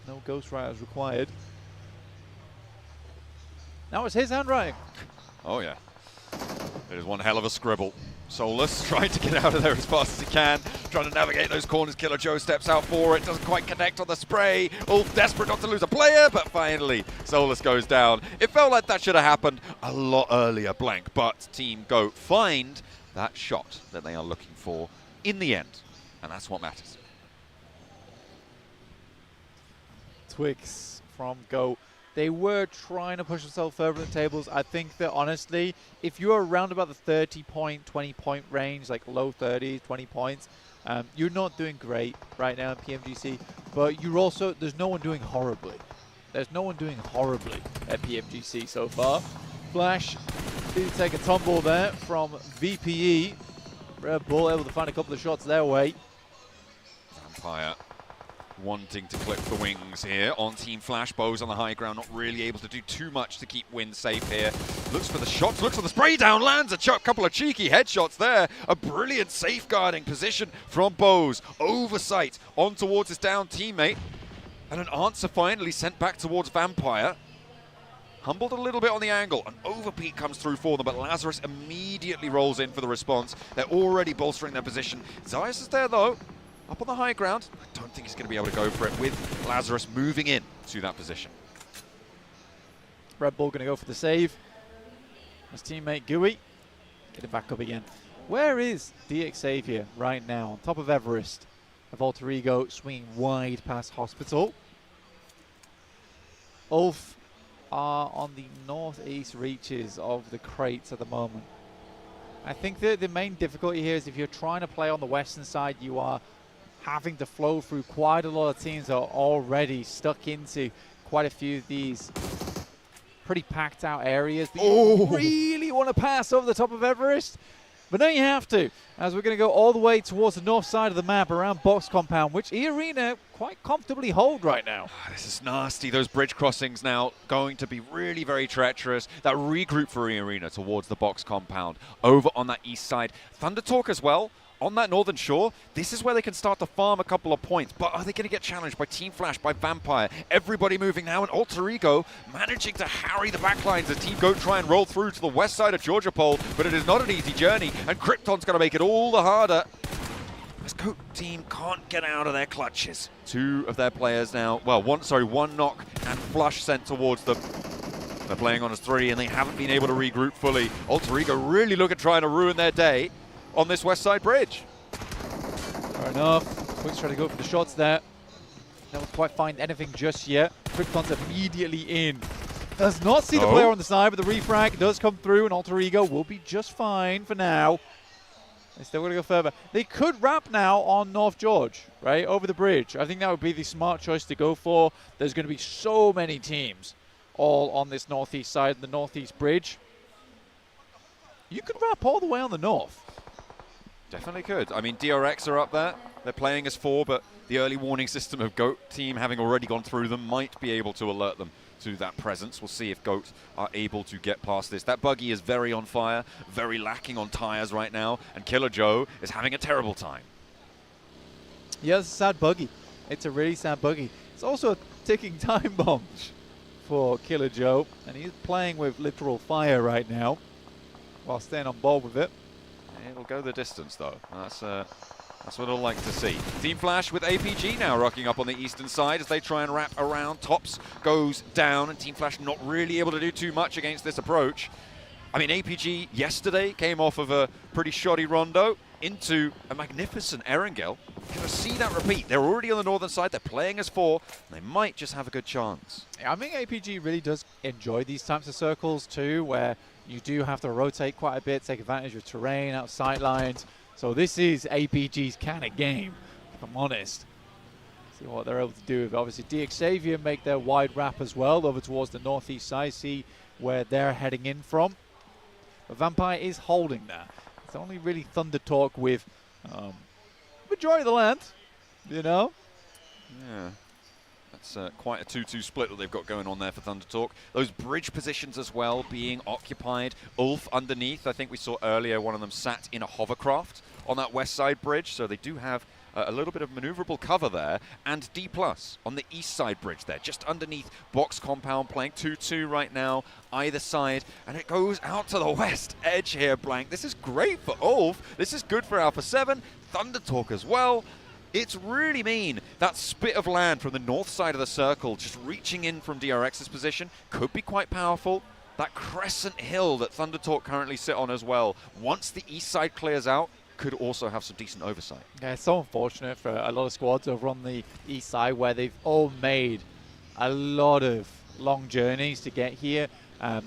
No ghostwriters required. That was his handwriting. Oh, yeah. It is one hell of a scribble. Solus trying to get out of there as fast as he can, trying to navigate those corners. Killer Joe steps out for it, doesn't quite connect on the spray. Ulf desperate not to lose a player, but finally Solus goes down. It felt like that should have happened a lot earlier, Blank, but Team Goat find that shot that they are looking for in the end, and that's what matters. Twix from Goat. They were trying to push themselves further in the tables. I think that, honestly, if you're around about the 30-point, 20-point range, like low 30s, 20 points, you're not doing great right now in PMGC. But you're also, there's no one doing horribly. There's no one doing horribly at PMGC so far. Flash did take a tumble there from VPE. Red Bull able to find a couple of shots their way. Vampire wanting to clip the wings here on Team Flash. Bows on the high ground, not really able to do too much to keep Win safe here. Looks for the shots, looks for the spray down, lands a couple of cheeky headshots there. A brilliant safeguarding position from Bows. Oversight on towards his down teammate. And an answer finally sent back towards Vampire. Humbled a little bit on the angle. An overpeat comes through for them, but Lazarus immediately rolls in for the response. They're already bolstering their position. Zayas is there though. Up on the high ground. I don't think he's going to be able to go for it with Lazarus moving in to that position. Red Bull going to go for the save. His teammate Gooey. Get it back up again. Where is DX Xavier right now? On top of Everest. Of Alter Ego swinging wide past Hospital. Ulf are on the northeast reaches of the crates at the moment. I think that the main difficulty here is if you're trying to play on the western side, you are having to flow through quite a lot of teams that are already stuck into quite a few of these pretty packed out areas. But you really want to pass over the top of Everest? But no, you have to, as we're going to go all the way towards the north side of the map around Box Compound, which E-Arena quite comfortably hold right now. This is nasty. Those bridge crossings now going to be really very treacherous. That regroup for E-Arena towards the Box Compound over on that east side. Thunder Talk as well. On that northern shore, this is where they can start to farm a couple of points. But are they going to get challenged by Team Flash, by Vampire? Everybody moving now, and Alter Ego managing to harry the backlines as Team Goat try and roll through to the west side of Georgia Pole. But it is not an easy journey, and Krypton's going to make it all the harder. This Goat team can't get out of their clutches. Two of their players now, well, one knock and flush sent towards them. They're playing on as 3, and they haven't been able to regroup fully. Alter Ego really look at trying to ruin their day on this west side bridge. Fair enough. Quick's trying to go for the shots there. Don't quite find anything just yet. Krypton's immediately in. Does not see the player on the side, but the refrag does come through, and Alter Ego will be just fine for now. They still got to go further. They could wrap now on North George, right, over the bridge. I think that would be the smart choice to go for. There's going to be so many teams all on this northeast side, the northeast bridge. You could wrap all the way on the north. Definitely could. I mean, DRX are up there. They're playing as 4, but the early warning system of GOAT team having already gone through them might be able to alert them to that presence. We'll see if GOAT are able to get past this. That buggy is very on fire, very lacking on tires right now, and Killer Joe is having a terrible time. Yeah, it's a sad buggy. It's a really sad buggy. It's also a ticking time bomb for Killer Joe, and he's playing with literal fire right now while staying on board with it. It'll go the distance, though. That's what I'd like to see. Team Flash with APG now rocking up on the eastern side as they try and wrap around. Tops goes down, and Team Flash not really able to do too much against this approach. I mean, APG yesterday came off of a pretty shoddy rondo into a magnificent Erangel. Going to see that repeat. They're already on the northern side. They're playing as 4. They might just have a good chance. Yeah, I think APG really does enjoy these types of circles too, where you do have to rotate quite a bit, take advantage of terrain, out sight lines. So this is APG's kind of game, if I'm honest. See what they're able to do with it. Obviously, DXavier make their wide wrap as well over towards the northeast side. See where they're heading in from. But Vampire is holding there. It's only really Thunder Talk with majority of the land, you know? Yeah. That's quite a 2-2 split that they've got going on there for Thunder Talk. Those bridge positions as well being occupied. Ulf underneath, I think we saw earlier, one of them sat in a hovercraft on that west side bridge, so they do have a little bit of maneuverable cover there. And D+ on the east side bridge there, just underneath Box Compound, playing 2-2 right now, either side. And it goes out to the west edge here, Blank. This is great for Ulf. This is good for Alpha 7. Thunder Talk as well. It's really mean. That spit of land from the north side of the circle, just reaching in from DRX's position, could be quite powerful. That crescent hill that Thunder Talk currently sit on as well, once the east side clears out, could also have some decent oversight. Yeah, it's so unfortunate for a lot of squads over on the east side where they've all made a lot of long journeys to get here.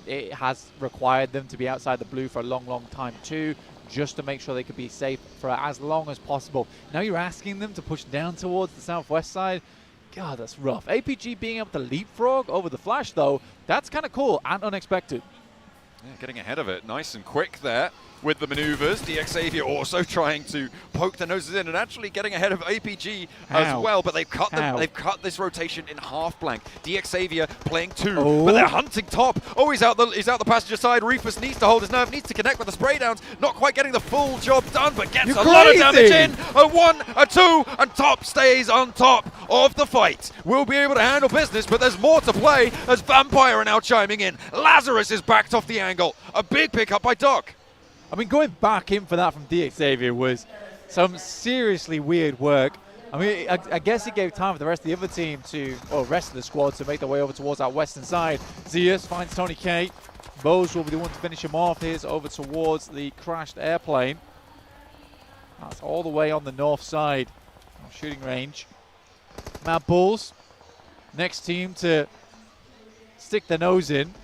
It has required them to be outside the blue for a long, long time too, just to make sure they could be safe for as long as possible. Now you're asking them to push down towards the southwest side. God, that's rough. APG being able to leapfrog over the Flash, though, that's kind of cool and unexpected. Yeah, getting ahead of it. Nice and quick there with the maneuvers. DXavier also trying to poke their noses in and actually getting ahead of APG as well. But they've cut this rotation in half, Blank. DXavier playing 2, but they're hunting top. Oh, he's out the passenger side. Reefus needs to hold his nerve, needs to connect with the spray downs. Not quite getting the full job done, but gets a lot of damage in. A 1, a 2, and top stays on top of the fight. We'll be able to handle business, but there's more to play as Vampire are now chiming in. Lazarus is backed off the angle. A big pickup by Doc. I mean, going back in for that from DXavier was some seriously weird work. I mean, I guess it gave time for the rest of the other team to, or rest of the squad, to make their way over towards that western side. Zeus finds Tony K. Bose will be the one to finish him off. Here's over towards the crashed airplane. That's all the way on the north side of shooting range. Mad Bulls, next team to stick their nose in.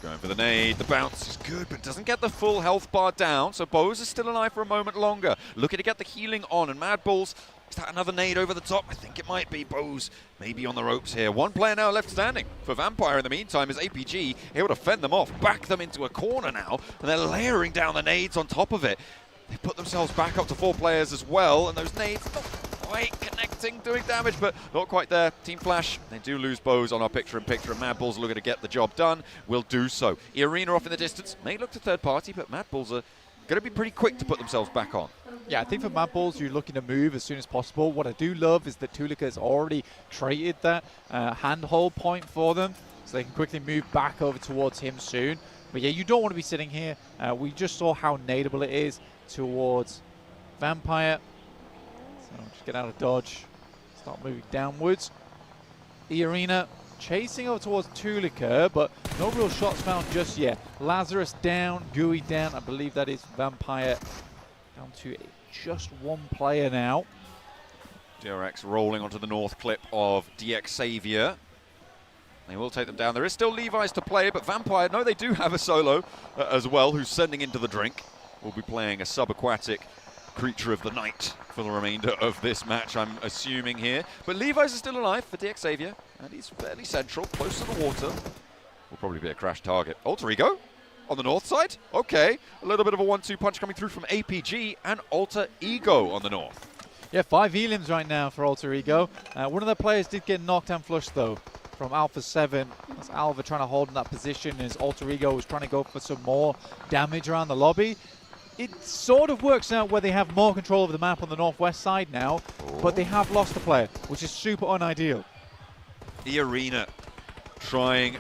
Going for the nade, the bounce is good, but doesn't get the full health bar down, so Bose is still alive for a moment longer. Looking to get the healing on, and Mad Bulls, is that another nade over the top? I think it might be. Bose maybe on the ropes here. One player now left standing for Vampire in the meantime is APG, able to fend them off, back them into a corner now, and they're layering down the nades on top of it. They put themselves back up to 4 players as well, and those nades not quite connecting, doing damage, but not quite there. Team Flash, they do lose Bose on our picture-in-picture, and Mad Bulls looking to get the job done. Will do so. Arena off in the distance, may look to third party, but Mad Bulls are going to be pretty quick to put themselves back on. Yeah, I think for Mad Bulls, you're looking to move as soon as possible. What I do love is that Tulika has already traded that handhold point for them, so they can quickly move back over towards him soon. But yeah, you don't want to be sitting here. We just saw how nadeable it is towards Vampire. So just get out of dodge, start moving downwards. Arena chasing over towards Tulika, but no real shots found just yet. Lazarus down, Gooey down. I believe that is Vampire down to just 1 player now. DRX rolling onto the north clip of DXavier. They will take them down. There is still Levi's to play, but Vampire, no, they do have a solo as well, who's sending into the drink. will be playing a subaquatic creature of the night for the remainder of this match, I'm assuming here. But Levi's is still alive for DX Xavier, and he's fairly central, close to the water. Will probably be a crash target. Alter Ego on the north side. Okay, a little bit of a 1-2 punch coming through from APG and Alter Ego on the north. Yeah, 5 heliums right now for Alter Ego. One of the players did get knocked down flush though from Alpha 7. That's Alva trying to hold in that position as Alter Ego was trying to go for some more damage around the lobby. It sort of works out where they have more control of the map on the northwest side now, but they have lost a player, which is super unideal. The Arena trying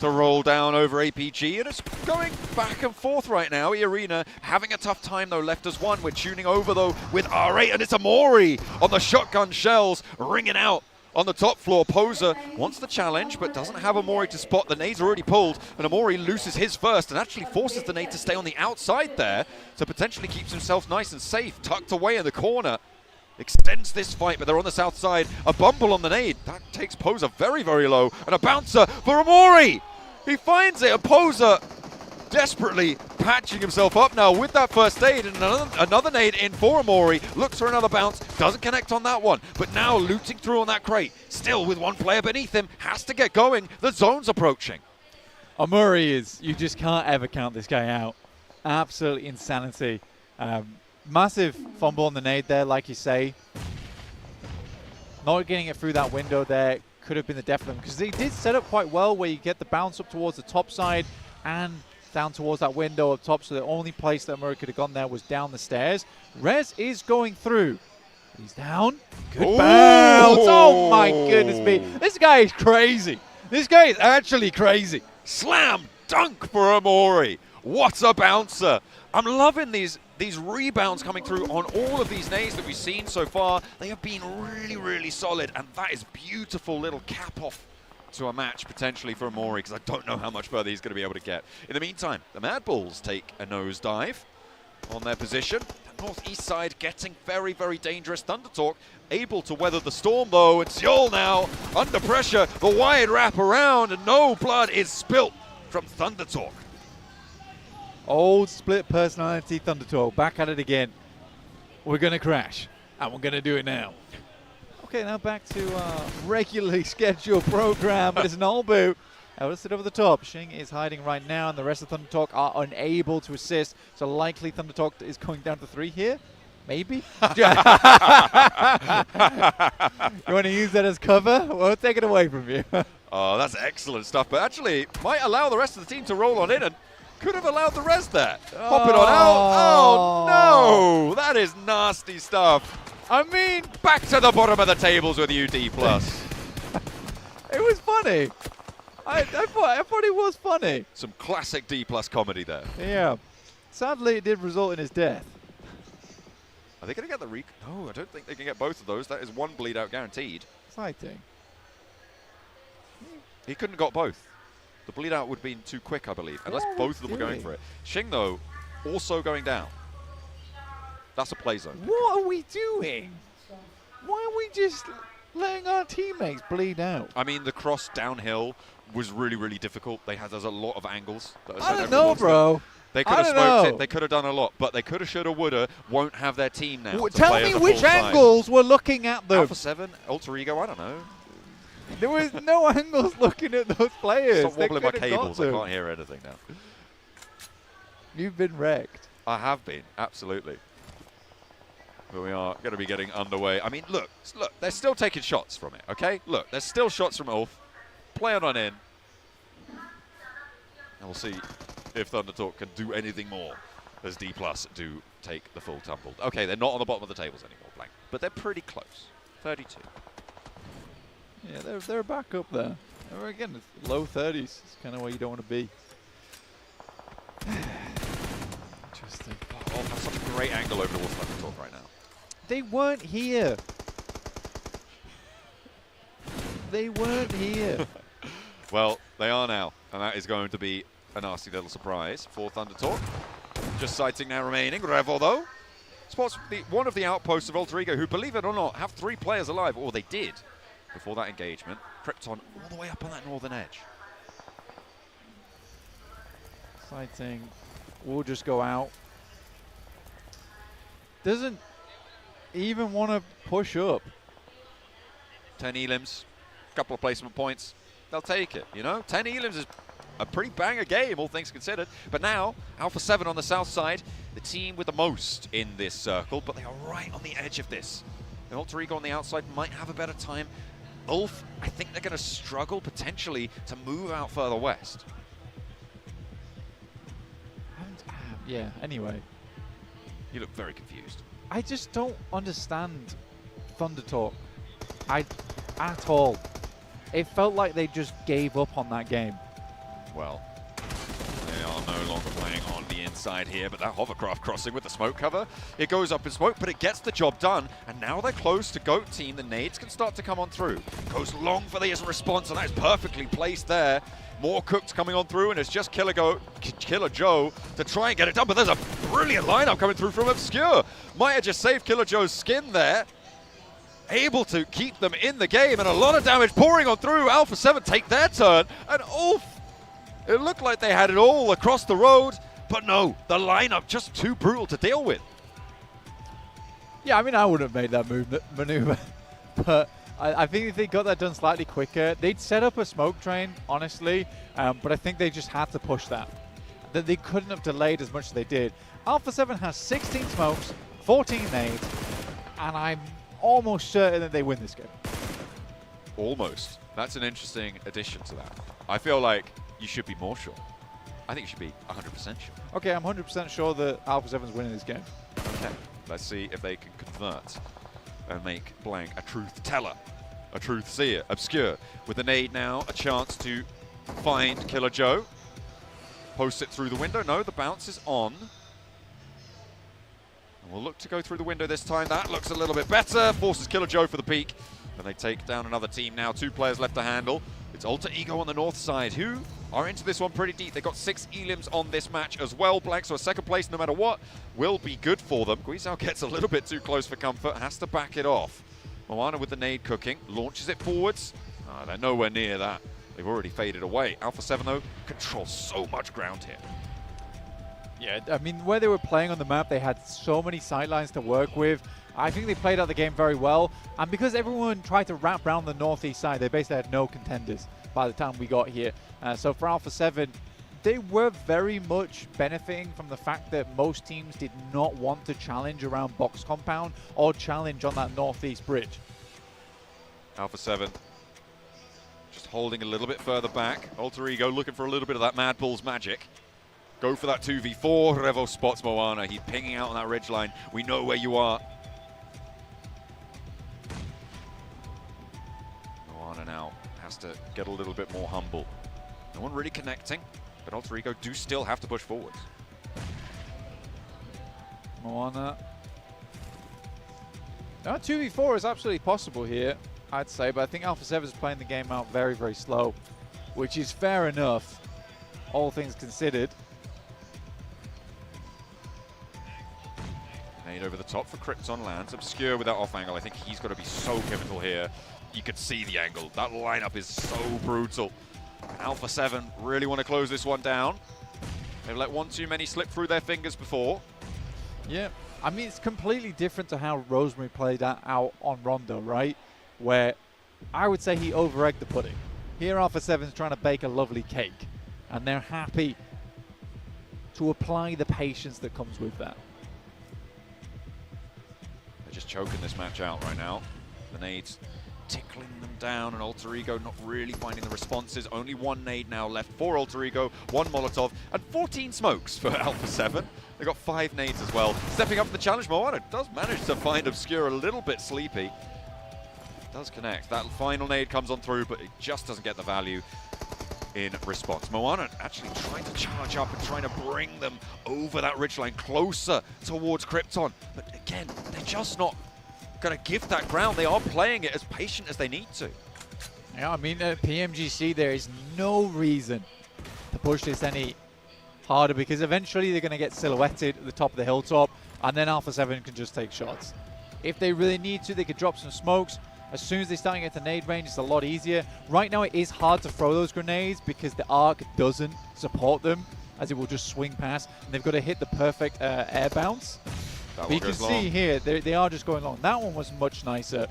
to roll down over APG, and it's going back and forth right now. Arena having a tough time though, left as one. We're tuning over though with R8, and it's Amori on the shotgun shells, ringing out on the top floor. Poser wants the challenge, but doesn't have Amori to spot. The nade's already pulled, and Amori loses his first and actually forces the nade to stay on the outside there, so potentially keeps himself nice and safe, tucked away in the corner. Extends this fight, but they're on the south side. A bumble on the nade. That takes Poser very, very low, and a bouncer for Amori. He finds it, and Poser desperately patching himself up now with that first aid, and another nade in for Amori. Looks for another bounce, doesn't connect on that one, but now looting through on that crate, still with one player beneath him, has to get going. The zone's approaching. Amori is, you just can't ever count this guy out. Absolute insanity. Massive fumble on the nade there, like you say. Not getting it through that window there could have been the death of them, because they did set up quite well where you get the bounce up towards the top side and down towards that window up top, so the only place that Murray could have gone there was down the stairs. Rez is going through. He's down. Good bounce. Oh my goodness me. This guy is crazy. This guy is actually crazy. Slam dunk for Amori. What a bouncer. I'm loving these rebounds coming through on all of these nades that we've seen so far. They have been really, really solid, and that is beautiful little cap off to a match potentially for Amori, because I don't know how much further he's going to be able to get. In the meantime, the Mad Bulls take a nosedive on their position. The northeast side getting very, very dangerous. Thundertalk able to weather the storm though, and Seoul now under pressure. The wide wrap around, and no blood is spilt from Thundertalk. Old split personality Thundertalk, back at it again. We're going to crash, and we're going to do it now. Okay, now back to our regularly scheduled program, but it's an Olbu. Let's sit over the top. Shing is hiding right now, and the rest of Thundertalk are unable to assist. So likely Thundertalk is going down to 3 here. Maybe? You want to use that as cover? We'll take it away from you. Oh, that's excellent stuff, but actually might allow the rest of the team to roll on in, and could have allowed the rest there. Pop it on out. Oh, no. That is nasty stuff. I mean, back to the bottom of the tables with you, D+. It was funny. I thought it was funny. Some classic D+ comedy there. Yeah. Sadly, it did result in his death. Are they going to get the No, I don't think they can get both of those. That is one bleed out guaranteed. Exciting. He couldn't have got both. The bleed out would have been too quick, I believe, unless both of them were going for it. Shing, though, also going down. That's a play zone. What are we doing? Why are we just letting our teammates bleed out? I mean, the cross downhill was really, really difficult. There's a lot of angles. That I don't know, bro. They could have smoked it. They could have done a lot, but they could have, should have, would have. Won't have their team now. Tell me which angles we're looking at, though. Alpha 7, Alter Ego, I don't know. There was no angles looking at those players. Stop wobbling my cables. I can't hear anything now. You've been wrecked. I have been, absolutely. But we are going to be getting underway. I mean, look, they're still taking shots from it, okay? Look, there's still shots from Ulf. Play it on in. And we'll see if Thundertalk can do anything more as D+ do take the full tumble. Okay, they're not on the bottom of the tables anymore, blank. But they're pretty close. 32. Yeah, they're back up there. Again, it's low 30s. It's kind of where you don't want to be. Interesting. Oh, that's such a great angle over towards Thundertalk right now. They weren't here. They weren't here. Well, they are now, and that is going to be a nasty little surprise for Thundertalk. Just sighting now remaining. Revel, though, spots one of the outposts of Alter Ego, who, believe it or not, have 3 players alive, or they did before that engagement. Krypton all the way up on that northern edge. Sighting will just go out. doesn't even want to push up. 10 elims, couple of placement points. They'll take it, you know? 10 elims is a pretty banger game, all things considered. But now, Alpha 7 on the south side, the team with the most in this circle, but they are right on the edge of this. The Alter Ego on the outside might have a better time. Ulf, I think they're going to struggle potentially to move out further west. Yeah, anyway. You look very confused. I just don't understand Thunder Talk. At all. It felt like they just gave up on that game. Well, they are no longer playing on the inside here, but that hovercraft crossing with the smoke cover, it goes up in smoke, but it gets the job done, and now they're close to GOAT team. The nades can start to come on through. Goes long for the response, and that is perfectly placed there. More cooks coming on through, and it's just Killer Joe to try and get it done, but there's a brilliant lineup coming through from Obscure. Might have just saved Killer Joe's skin there. Able to keep them in the game, and a lot of damage pouring on through. Alpha 7 take their turn, and it looked like they had it all across the road, but no, the lineup just too brutal to deal with. Yeah, I mean, I wouldn't have made that maneuver, but I think if they got that done slightly quicker, they'd set up a smoke train, honestly, but I think they just had to push that. That they couldn't have delayed as much as they did. Alpha 7 has 16 smokes, 14 nades, and I'm almost certain that they win this game. Almost. That's an interesting addition to that. I feel like you should be more sure. I think you should be 100% sure. Okay, I'm 100% sure that Alpha 7's winning this game. Okay, let's see if they can convert and make Blank a truth teller, a truth seer. Obscure with the nade now, a chance to find Killer Joe. Post it through the window. No, the bounce is on. And we'll look to go through the window this time. That looks a little bit better. Forces Killer Joe for the peak. And they take down another team now. 2 players left to handle. It's Alter Ego on the north side, who are into this one pretty deep. They got 6 elims on this match as well, Blank, so a second place, no matter what, will be good for them. Guizhou gets a little bit too close for comfort, has to back it off. Moana with the nade cooking, launches it forwards. They're nowhere near that. They've already faded away. Alpha 7, though, controls so much ground here. Yeah, I mean, where they were playing on the map, they had so many sidelines to work with. I think they played out the game very well. And because everyone tried to wrap around the northeast side, they basically had no contenders by the time we got here. So for Alpha 7, they were very much benefiting from the fact that most teams did not want to challenge around box compound or challenge on that northeast bridge. Alpha 7 just holding a little bit further back. Alter Ego looking for a little bit of that Mad Bull's magic. Go for that 2v4. Revo spots Moana. He's pinging out on that ridgeline. We know where you are. Moana now has to get a little bit more humble. No one really connecting, but Alter Ego do still have to push forwards. Moana. Now 2v4 is absolutely possible here, I'd say, but I think Alpha 7 is playing the game out very, very slow, which is fair enough, all things considered. Nade over the top for Krypton lands. Obscure with that off angle. I think he's got to be so pivotal here. You could see the angle. That lineup is so brutal. Alpha 7 really want to close this one down. They've let one too many slip through their fingers before. Yeah, I mean, it's completely different to how Rosemary played that out on Rondo, right? Where I would say he over-egged the pudding. Here, Alpha 7's trying to bake a lovely cake, and they're happy to apply the patience that comes with that. They're just choking this match out right now. The nades tickling them down, and Alter Ego not really finding the responses. Only 1 nade now left for Alter Ego, 1 Molotov, and 14 smokes for Alpha 7. They got 5 nades as well. Stepping up for the challenge, Moana does manage to find Obscure a little bit sleepy. Does connect. That final nade comes on through, but it just doesn't get the value in response. Moana actually trying to charge up and trying to bring them over that ridgeline closer towards Krypton. But again, they're just not going to give that ground. They are playing it as patient as they need to. Yeah, I mean, at PMGC, there is no reason to push this any harder because eventually they're going to get silhouetted at the top of the hilltop, and then Alpha 7 can just take shots. If they really need to, they could drop some smokes. As soon as they start to get to nade range, it's a lot easier. Right now, it is hard to throw those grenades because the arc doesn't support them, as it will just swing past, and they've got to hit the perfect air bounce. That But you one can goes see long. here, they are just going long. That one was much nicer.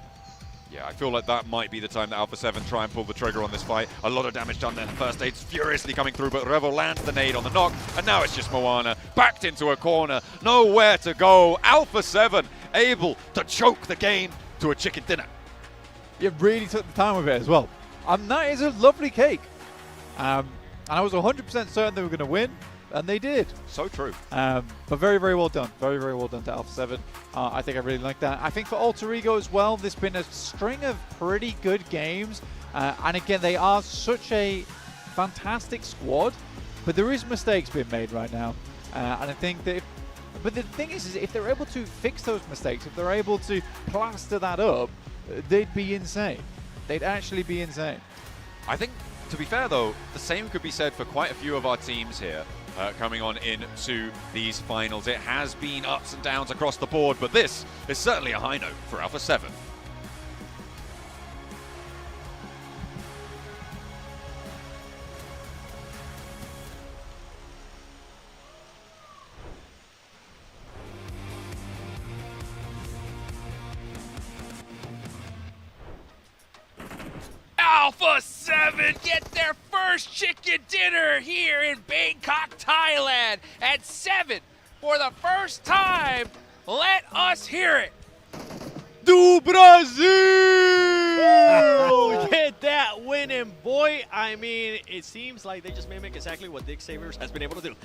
Yeah, I feel like that might be the time that Alpha 7 try and pull the trigger on this fight. A lot of damage done there. The first aid's furiously coming through, but Revo lands the nade on the knock, and now it's just Moana backed into a corner. Nowhere to go. Alpha 7 able to choke the game to a chicken dinner. You really took the time with it as well. That is a lovely cake. And I was 100% certain they were going to win, and they did. So true. But very, very well done. Very, very well done to Alpha 7. I think I really like that. I think for Alter Ego as well, there's been a string of pretty good games. And again, they are such a fantastic squad, but there is mistakes being made right now. And I think that but the thing is if they're able to fix those mistakes, if they're able to plaster that up, they'd be insane. They'd actually be insane. I think, to be fair though, the same could be said for quite a few of our teams here coming on into these finals. It has been ups and downs across the board, but this is certainly a high note for Alpha 7. Alpha 7 get their first chicken dinner here in Bangkok, Thailand at 7 for the first time. Let us hear it. Do Brasil! Get that winning, boy. I mean, it seems like they just mimic exactly what Dick Savers has been able to do.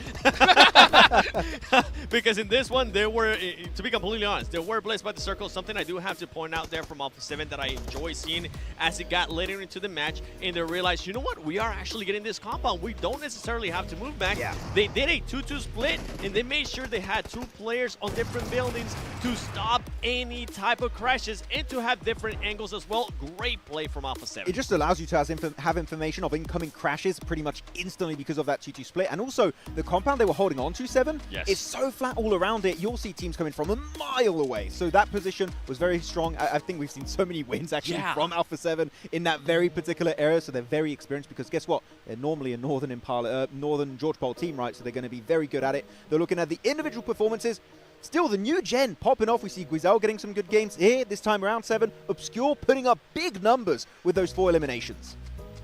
Because in this one, they were, to be completely honest, they were blessed by the circle. Something I do have to point out there from Alpha 7 that I enjoy seeing as it got later into the match, and they realized, you know what, we are actually getting this compound. We don't necessarily have to move back. Yeah. They did a 2-2 split, and they made sure they had 2 players on different buildings to stop any type of crashes and to have different angles as well. Great play from Alpha 7. It just allows you to have information of incoming crashes pretty much instantly because of that 2-2 split. And also, the compound they were holding on to, 7, is so flat all around it, you'll see teams coming from a mile away. So that position was very strong. I think we've seen so many wins actually from Alpha 7 in that very particular area. So they're very experienced because guess what? They're normally a Northern George Pole team, right? So they're going to be very good at it. They're looking at the individual performances. Still, the new gen popping off. We see Guizel getting some good games here this time around, 7. Obscure putting up big numbers with those 4 eliminations.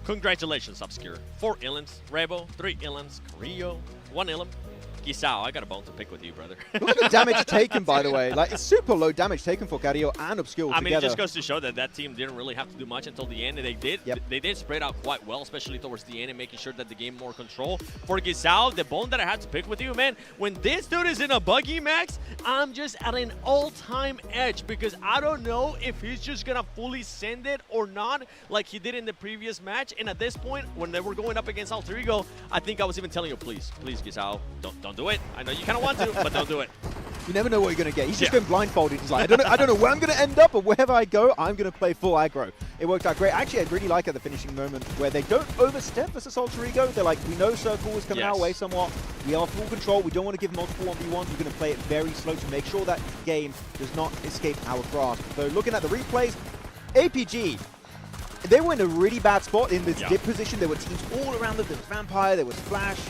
Congratulations, Obscure. 4 Illins, Rebo, 3 Illins, Carrillo, 1 Illim. Gisao, I got a bone to pick with you, brother. Look at the damage taken, by the way. Like, it's super low damage taken for Carrillo and Obscure together. I mean, it just goes to show that that team didn't really have to do much until the end, and they did. They did spread out quite well, especially towards the end, and making sure that the game more control. For Gisao, the bone that I had to pick with you, man, when this dude is in a buggy, Max, I'm just at an all-time edge because I don't know if he's just going to fully send it or not like he did in the previous match. And at this point, when they were going up against Alter Ego, I think I was even telling you, please, Gisao, don't do it. I know you kind of want to, but don't do it. You never know what you're going to get. He's just going blindfolded. He's like, I don't know where I'm going to end up, but wherever I go, I'm going to play full aggro. It worked out great. Actually, I really like at the finishing moment where they don't overstep versus Alter Ego. They're like, we know Circle is coming our way somewhat. We are full control. We don't want to give multiple 1v1s. We're going to play it very slow to make sure that game does not escape our grasp. So looking at the replays, APG, they were in a really bad spot in this dip position. There were teams all around them. There was Vampire, there was Flash.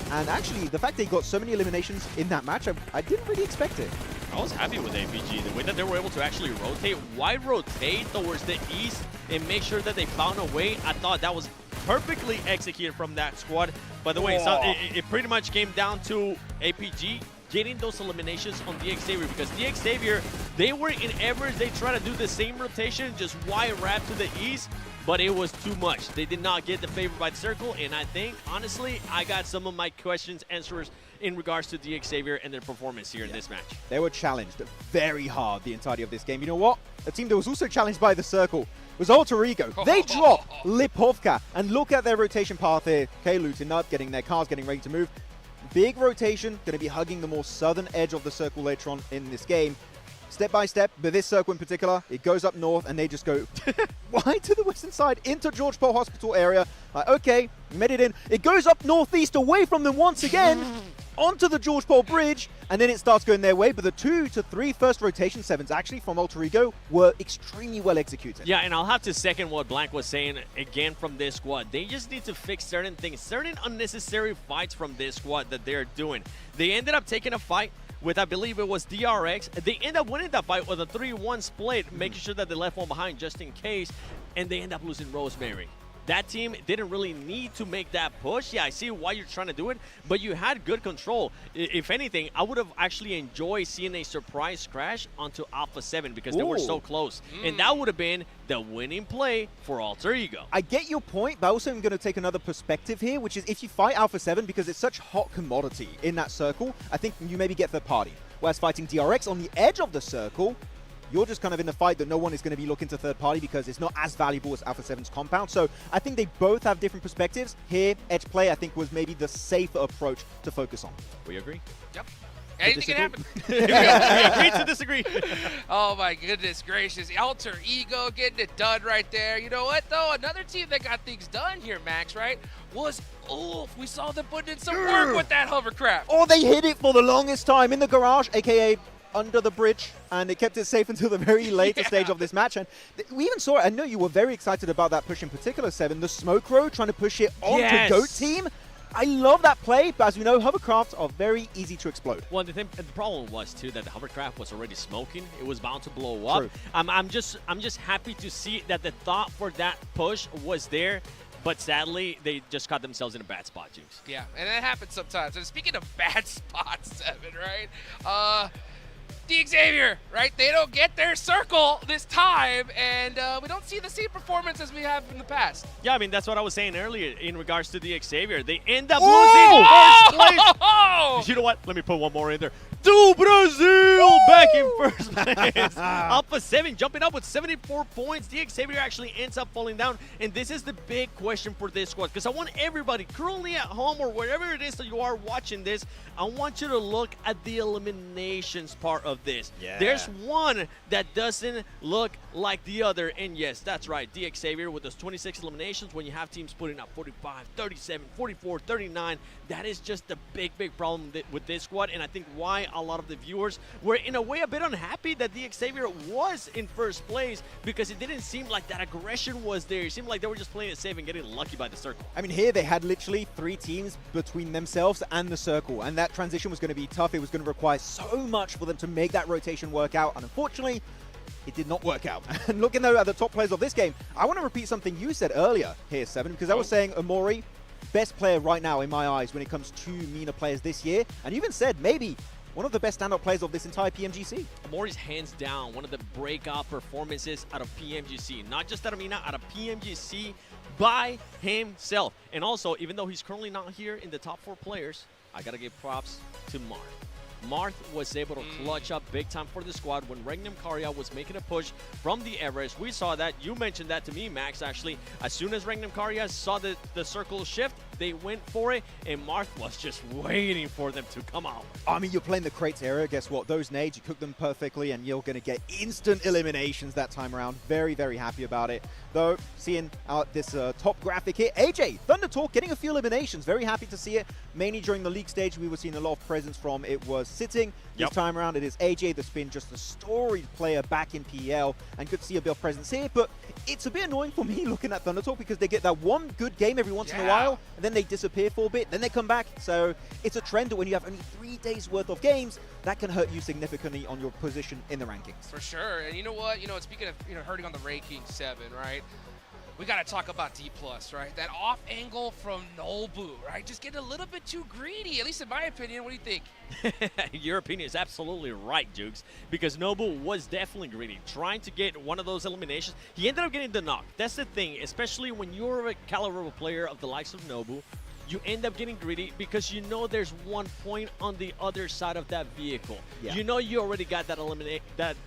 And actually, the fact they got so many eliminations in that match, I didn't really expect it. I was happy with APG. The way that they were able to actually rotate. Why rotate towards the east and make sure that they found a way? I thought that was perfectly executed from that squad. By the way, it pretty much came down to APG getting those eliminations on DX Xavier because DX Xavier, they were in Everest. They tried to do the same rotation, just wide wrap to the east. But it was too much. They did not get the favor by the circle, and I think, honestly, I got some of my answers in regards to DX Xavier and their performance here in this match. They were challenged very hard the entirety of this game. You know what? A team that was also challenged by the circle was Alter Ego. They drop Lipovka, and look at their rotation path here. Okay, looting up, getting their cars, getting ready to move. Big rotation, going to be hugging the more southern edge of the circle later on in this game. Step by step, but this circle in particular, it goes up north and they just go wide to the western side into George Pole Hospital area. Like, okay, made it in. It goes up northeast away from them once again onto the George Pole Bridge, and then it starts going their way. But the 2 to 3 first rotation 7s actually from Alter Ego were extremely well executed. Yeah, and I'll have to second what Blank was saying again from this squad. They just need to fix certain things, certain unnecessary fights from this squad that they're doing. They ended up taking a fight with, I believe it was DRX. They end up winning that fight with a 3-1 split, making sure that they left one behind just in case, and they end up losing Rosemary. That team didn't really need to make that push. Yeah, I see why you're trying to do it, but you had good control. If anything, I would have actually enjoyed seeing a surprise crash onto Alpha 7 because they were so close. And that would have been the winning play for Alter Ego. I get your point, but also I'm going to take another perspective here, which is if you fight Alpha 7, because it's such hot commodity in that circle, I think you maybe get third party. Whereas fighting DRX on the edge of the circle, you're just kind of in the fight that no one is going to be looking to third party because it's not as valuable as Alpha 7's compound. So I think they both have different perspectives. Here, edge play, I think, was maybe the safer approach to focus on. We agree? Yep. Anything can happen. We agree to disagree. Oh my goodness gracious. Alter Ego getting it done right there. You know what though? Another team that got things done here, Max, right? Was Ulf. We saw them putting in some work with that hovercraft. Oh, they hid it for the longest time in the garage, aka under the bridge, and it kept it safe until the very later stage of this match. And we even saw it. I know you were very excited about that push in particular, Seven. The smoke row trying to push it onto Goat Team. I love that play, but as we know, hovercrafts are very easy to explode. Well, the problem was too that the hovercraft was already smoking. It was bound to blow up. True. I'm just happy to see that the thought for that push was there. But sadly, they just caught themselves in a bad spot, Jinx. Yeah, and that happens sometimes. And speaking of bad spots, Seven, right? The Xavier, right? They don't get their circle this time, and we don't see the same performance as we have in the past. Yeah, I mean, that's what I was saying earlier in regards to the Xavier. They end up losing first place. You know what? Let me put one more in there. Do Brazil back in first place. Alpha 7 jumping up with 74 points. The Xavier actually ends up falling down. And this is the big question for this squad. Because I want everybody currently at home or wherever it is that you are watching this, I want you to look at the eliminations part of this. Yeah. There's one that doesn't look like the other. And yes, that's right. The Xavier with those 26 eliminations, when you have teams putting up 45, 37, 44, 39, that is just the big problem with this squad. And I think why a lot of the viewers were in a way a bit unhappy that the Xavier was in first place, because it didn't seem like that aggression was there. It seemed like they were just playing it safe and getting lucky by the circle. I mean, here they had literally 3 teams between themselves and the circle, and that transition was going to be tough. It was going to require so much for them to make that rotation work out, and unfortunately, it did not work out. And looking though at the top players of this game, I want to repeat something you said earlier here, Seven, because I was saying Amori, best player right now in my eyes when it comes to MENA players this year, and you even said maybe one of the best standout players of this entire PMGC. Amori's hands down one of the breakout performances out of PMGC. Not just out of MENA, out of PMGC by himself. And also, even though he's currently not here in the top 4 players, I gotta give props to Marth. Marth was able to clutch up big time for the squad when Regnum Karya was making a push from the Everest. We saw that. You mentioned that to me, Max, actually. As soon as Regnum Karya saw the circle shift, they went for it, and Marth was just waiting for them to come out. I mean, you're playing the crates era. Guess what? Those nades, you cook them perfectly, and you're going to get instant eliminations that time around. Very, very happy about it. Though, seeing out this top graphic here, AJ, Thunder Talk, getting a few eliminations. Very happy to see it. Mainly during the league stage, we were seeing a lot of presence from it was Sitting. This time around, it is AJ that's been just a storied player back in PL, and good to see a bit of presence here. But it's a bit annoying for me looking at Thunder Talk because they get that one good game every once in a while, and then they disappear for a bit, then they come back. So it's a trend that when you have only 3 days worth of games, that can hurt you significantly on your position in the rankings. For sure. And you know what? Speaking of hurting on the ranking 7, right? We got to talk about D+, right? That off angle from Nobu, right? Just getting a little bit too greedy, at least in my opinion. What do you think? Your opinion is absolutely right, Jukes, because Nobu was definitely greedy, trying to get one of those eliminations. He ended up getting the knock. That's the thing, especially when you're a caliber of a player of the likes of Nobu, you end up getting greedy because you know there's one point on the other side of that vehicle. Yeah. You know you already got that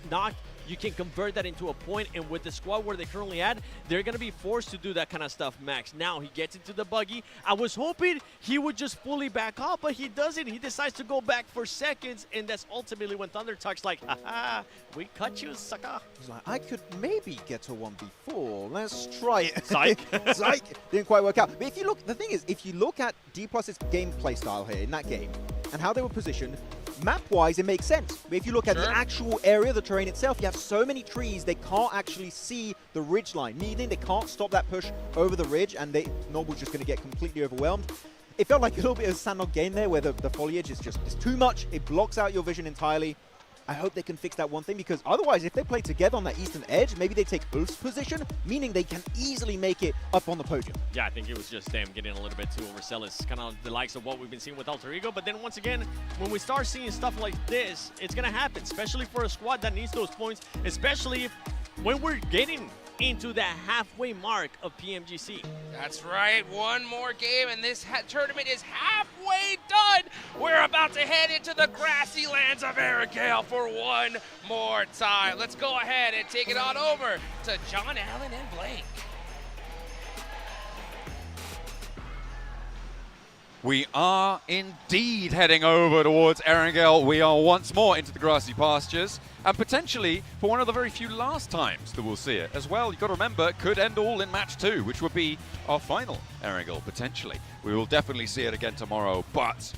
knock. You can convert that into a point, and with the squad where they currently at, they're going to be forced to do that kind of stuff, Max. Now he gets into the buggy. I was hoping he would just fully back off, but he doesn't. He decides to go back for seconds, and that's ultimately when Thunder Talk's like, haha, we cut you, sucker. He's like, I could maybe get to 1v4. Let's try it. Psych. Psych. Didn't quite work out. But if you look, the thing is, if you look at D+'s gameplay style here in that game, and how they were positioned, map-wise, it makes sense. But if you look at the actual area, the terrain itself, you have so many trees, they can't actually see the ridge line, meaning they can't stop that push over the ridge, and Noble's just going to get completely overwhelmed. it felt like a little bit of Sandnog game there where the foliage is just too much. It blocks out your vision entirely. I hope they can fix that one thing, because otherwise, if they play together on that eastern edge, maybe they take Ulf's position, meaning they can easily make it up on the podium. Yeah, I think it was just them getting a little bit too overzealous, kind of the likes of what we've been seeing with Alter Ego. But then once again, when we start seeing stuff like this, it's going to happen, especially for a squad that needs those points, especially when we're getting into the halfway mark of PMGC. That's right, one more game and this tournament is halfway done. We're about to head into the grassy lands of Arrogale for one more time. Let's go ahead and take it on over to John Allen and Blake. We are indeed heading over towards Erangel. We are once more into the grassy pastures, and potentially for one of the very few last times that we'll see it as well. You've got to remember, it could end all in match 2, which would be our final Erangel, potentially. We will definitely see it again tomorrow, but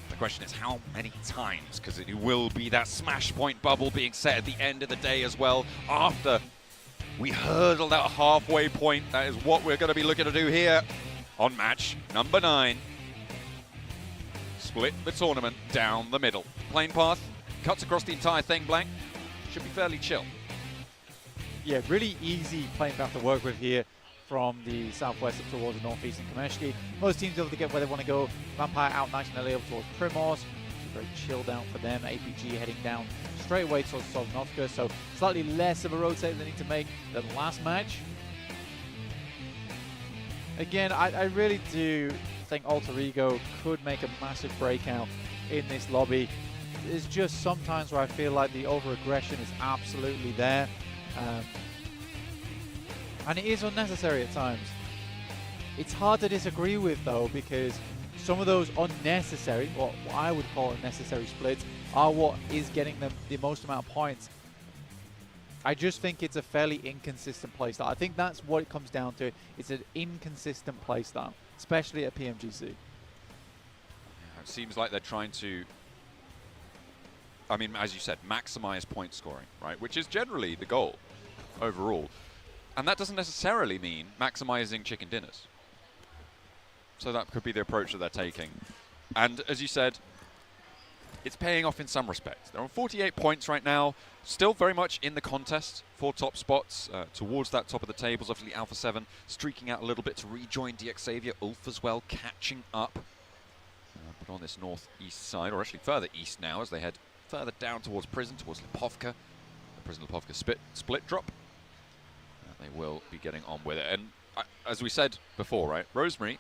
the question is how many times, because it will be that smash point bubble being set at the end of the day as well, after we hurdle that halfway point. That is what we're going to be looking to do here on match number 9. Split the tournament down the middle. Plane path cuts across the entire thing, Blank. Should be fairly chill. Yeah, really easy plane path to work with here from the southwest up towards the northeast and Kameshki. Most teams able to get where they want to go. Vampire out nice and early up towards Primos. Very chilled out for them. APG heading down straight away towards Sosnovka, so slightly less of a rotate they need to make than last match. Again, I really do think Alter Ego could make a massive breakout in this lobby. There's just sometimes where I feel like the over-aggression is absolutely there. And it is unnecessary at times. It's hard to disagree with, though, because some of those unnecessary, or what I would call unnecessary splits, are what is getting them the most amount of points. I just think it's a fairly inconsistent playstyle. I think that's what it comes down to. It's an inconsistent playstyle, especially at PMGC. Yeah, it seems like they're trying to, I mean, as you said, maximize point scoring, right? Which is generally the goal overall. And that doesn't necessarily mean maximizing chicken dinners. So that could be the approach that they're taking. And as you said, it's paying off in some respects. They're on 48 points right now, still very much in the contest for top spots, towards that top of the tables. Obviously Alpha 7 streaking out a little bit to rejoin DX Xavier. Ulf as well catching up. But on this northeast side, or actually further east now, as they head further down towards Prison, towards Lipovka. The Prison Lipovka split drop. They will be getting on with it. And as we said before, right, Rosemary,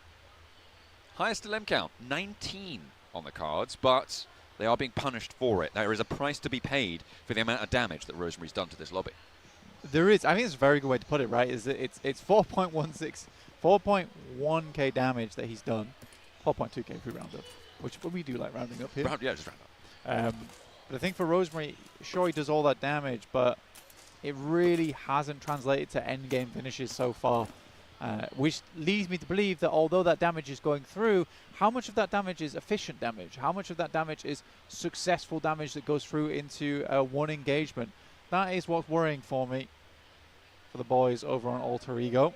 highest LM count, 19 on the cards, but they are being punished for it. There is a price to be paid for the amount of damage that Rosemary's done to this lobby. There is. I think it's a very good way to put it, right? Is that it's 4.1k damage that he's done. 4.2k if we round up, which we do like rounding up here. Yeah, just round up. But I think for Rosemary, sure, he does all that damage, but it really hasn't translated to end game finishes so far. Which leads me to believe that although that damage is going through, how much of that damage is efficient damage? How much of that damage is successful damage that goes through into one engagement? That is what's worrying for me, for the boys over on Alter Ego.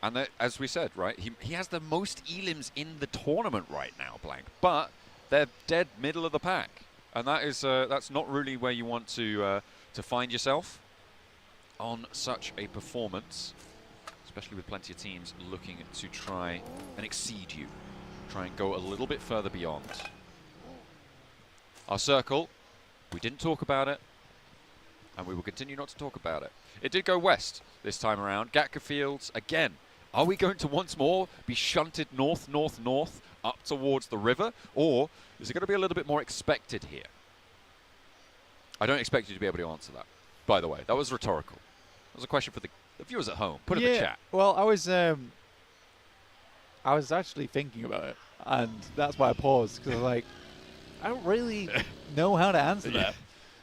And as we said, right, he has the most elims in the tournament right now, Blank, but they're dead middle of the pack. And that is that's not really where you want to find yourself on such a performance, especially with plenty of teams looking to try and exceed you, try and go a little bit further beyond. Our circle, we didn't talk about it, and we will continue not to talk about it. It did go west this time around. Gatka Fields, again, are we going to once more be shunted north, north, north, up towards the river, or is it going to be a little bit more expected here? I don't expect you to be able to answer that, by the way. That was rhetorical. That was a question for the viewers at home. Put it in the chat. Well, I was actually thinking about it, and that's why I paused, because I was like, I don't really know how to answer that.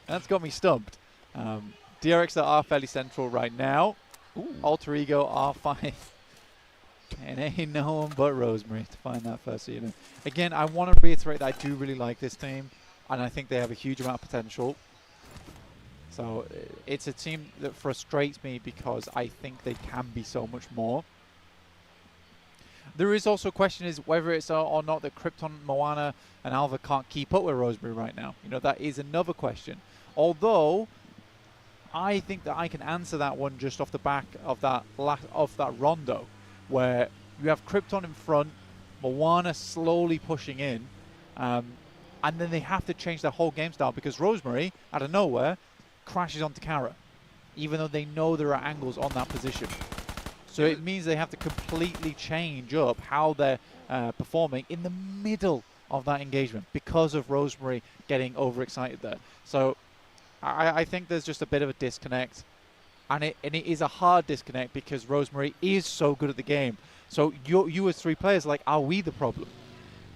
That's got me stumped. DRX are fairly central right now. Ooh. Alter Ego R5. And ain't no one but Rosemary to find that first unit. Again, I want to reiterate that I do really like this team, and I think they have a huge amount of potential. So it's a team that frustrates me because I think they can be so much more. There is also a question is whether it's or not that Krypton, Moana, and Alva can't keep up with Rosemary right now. You know, that is another question. Although, I think that I can answer that one just off the back of that rondo, where you have Krypton in front, Moana slowly pushing in, and then they have to change their whole game style because Rosemary, out of nowhere, crashes onto Kara, even though they know there are angles on that position. So it means they have to completely change up how they're performing in the middle of that engagement because of Rosemary getting overexcited there. So I think there's just a bit of a disconnect, and it is a hard disconnect because Rosemary is so good at the game. So you as three players, like, are we the problem?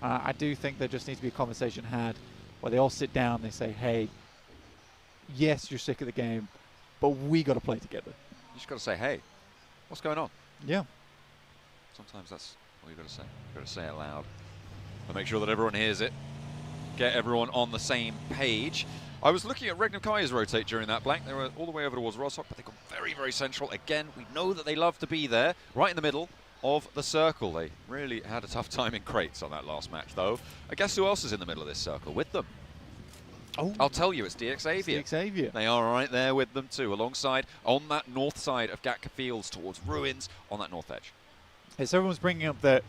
I do think there just needs to be a conversation had where they all sit down and they say, hey, yes, you're sick of the game, but we got to play together. You just got to say, hey, what's going on? Yeah. Sometimes that's all you got to say. You got to say it loud. And make sure that everyone hears it. Get everyone on the same page. I was looking at Regnum Kaya's rotate during that blank. They were all the way over towards Rostock, but they got very, very central. Again, we know that they love to be there, right in the middle of the circle. They really had a tough time in crates on that last match, though. I guess who else is in the middle of this circle with them? Oh, I'll tell you, it's DXavier. DXavier. They are right there with them too, alongside on that north side of Gatka Fields towards Ruins on that north edge. Yes, everyone's bringing up that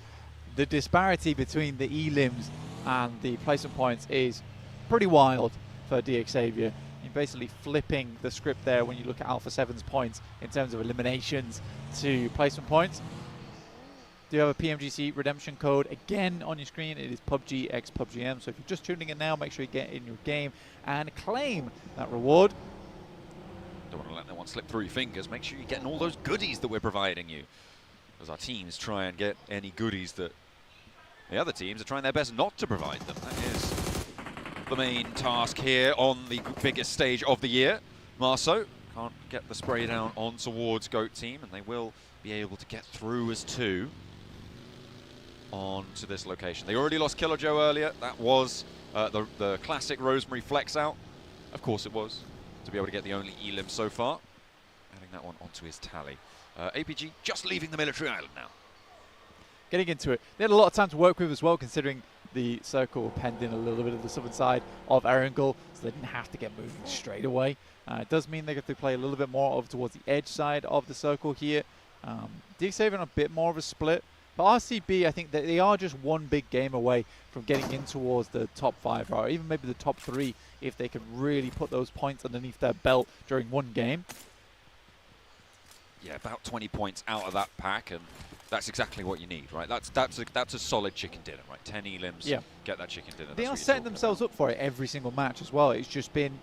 the disparity between the elims and the placement points is pretty wild for DXavier. You're basically flipping the script there when you look at Alpha 7's points in terms of eliminations to placement points. Do you have a PMGC redemption code again on your screen? It is PUBG X PUBGM. So if you're just tuning in now, make sure you get in your game and claim that reward. Don't want to let that one slip through your fingers. Make sure you're getting all those goodies that we're providing you, as our teams try and get any goodies that the other teams are trying their best not to provide them. That is the main task here on the biggest stage of the year. Marceau can't get the spray down on towards Goat Team, and they will be able to get through as two on to this location. They already lost Killer Joe earlier. That was the classic Rosemary flex out. Of course it was, to be able to get the only elim so far. Adding that one onto his tally. APG just leaving the military island now. Getting into it. They had a lot of time to work with as well, considering the circle penned in a little bit of the southern side of Erangel, so they didn't have to get moving straight away. It does mean they get to play a little bit more over towards the edge side of the circle here. DXavier on a bit more of a split. But RCB, I think that they are just one big game away from getting in towards the top 5, or even maybe the top 3, if they can really put those points underneath their belt during one game. Yeah, about 20 points out of that pack, and that's exactly what you need, right? That's a solid chicken dinner, right? 10 elims, yeah. Get that chicken dinner. They are setting themselves up for it every single match as well. It's just been,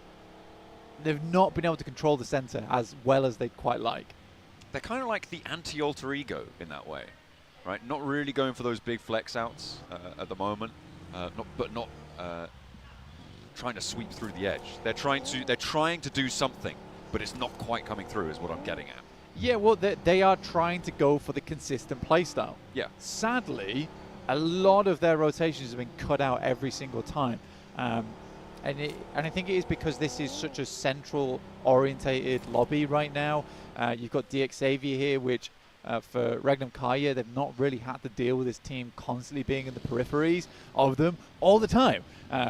they've not been able to control the center as well as they'd quite like. They're kind of like the anti-alter ego in that way, right? Not really going for those big flex outs at the moment, but not trying to sweep through the edge. They're trying to do something, but it's not quite coming through, is what I'm getting at. Yeah, well, they are trying to go for the consistent playstyle. Yeah. Sadly, a lot of their rotations have been cut out every single time. And I think it is because this is such a central-orientated lobby right now. You've got DXavier here, which for Regnum Kaya, they've not really had to deal with this team constantly being in the peripheries of them all the time,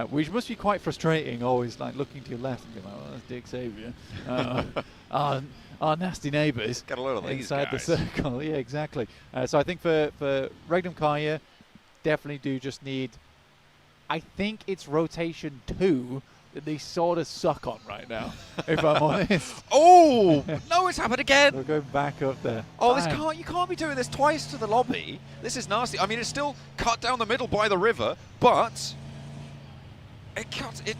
which must be quite frustrating, always like looking to your left and being like, oh, that's DXavier. Our nasty neighbours Get a load of these inside guys. the circle. Yeah, exactly. So I think for Regnum Kaya, definitely do just need, I think it's rotation 2 that they sort of suck on right now, if I'm honest. Oh, no, it's happened again. They're going back up there. Oh, you can't be doing this twice to the lobby. This is nasty. I mean, it's still cut down the middle by the river, but it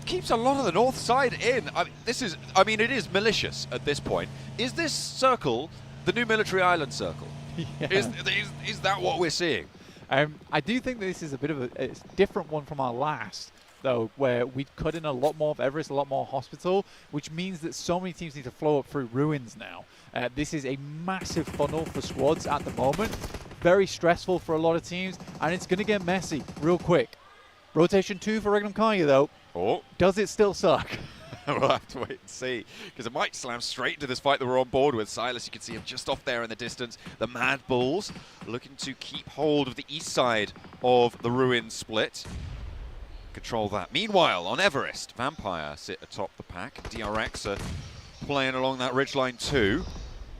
keeps a lot of the north side in. It is malicious at this point. Is this circle the new military island circle? Yeah. Is that what we're seeing? I do think this is a bit of a different one from our last, though, where we cut in a lot more of Everest, a lot more Hospital, which means that so many teams need to flow up through Ruins now. This is a massive funnel for squads at the moment. Very stressful for a lot of teams, and it's going to get messy real quick. Rotation 2 for Regnum Kaya, though. Oh. Does it still suck? We'll have to wait and see, because it might slam straight into this fight that we're on board with. Silas, you can see him just off there in the distance. The Mad Bulls looking to keep hold of the east side of the Ruin split. Control that. Meanwhile, on Everest, Vampire sit atop the pack. DRX are playing along that ridgeline too.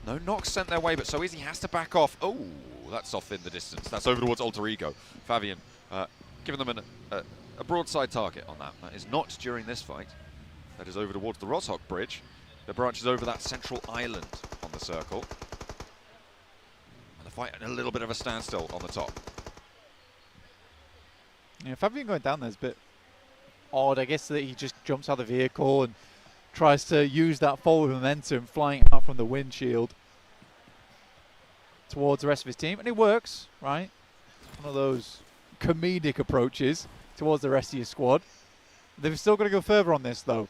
No knocks sent their way, but So Easy has to back off. Oh, that's off in the distance. That's over towards Alter Ego. Fabian giving them a broadside target on that. That is not during this fight. That is over towards the Roshok Bridge. That branches over that central island on the circle. And the fight at a little bit of a standstill on the top. Yeah, Fabian going down there is a bit odd. I guess that he just jumps out of the vehicle and tries to use that forward momentum flying out from the windshield towards the rest of his team. And it works, right? One of those comedic approaches towards the rest of your squad. They've still got to go further on this, though.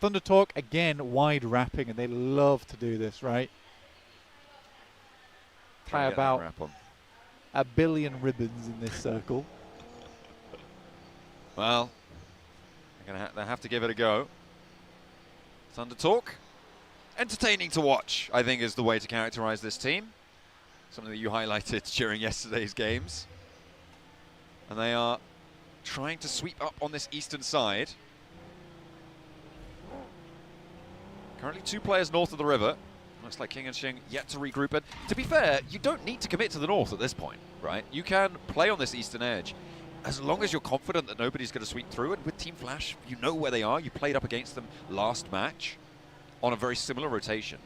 Thunder Talk, again, wide wrapping, and they love to do this, right? Tie about 1 billion ribbons in this circle. Well, they have to give it a go. Thunder Talk, entertaining to watch, I think, is the way to characterize this team. Something that you highlighted during yesterday's games. And they are trying to sweep up on this eastern side. Currently 2 players north of the river. Looks like King and Xing yet to regroup. And to be fair, you don't need to commit to the north at this point, right? You can play on this eastern edge as long as you're confident that nobody's going to sweep through. And with Team Flash, you know where they are. You played up against them last match on a very similar rotation.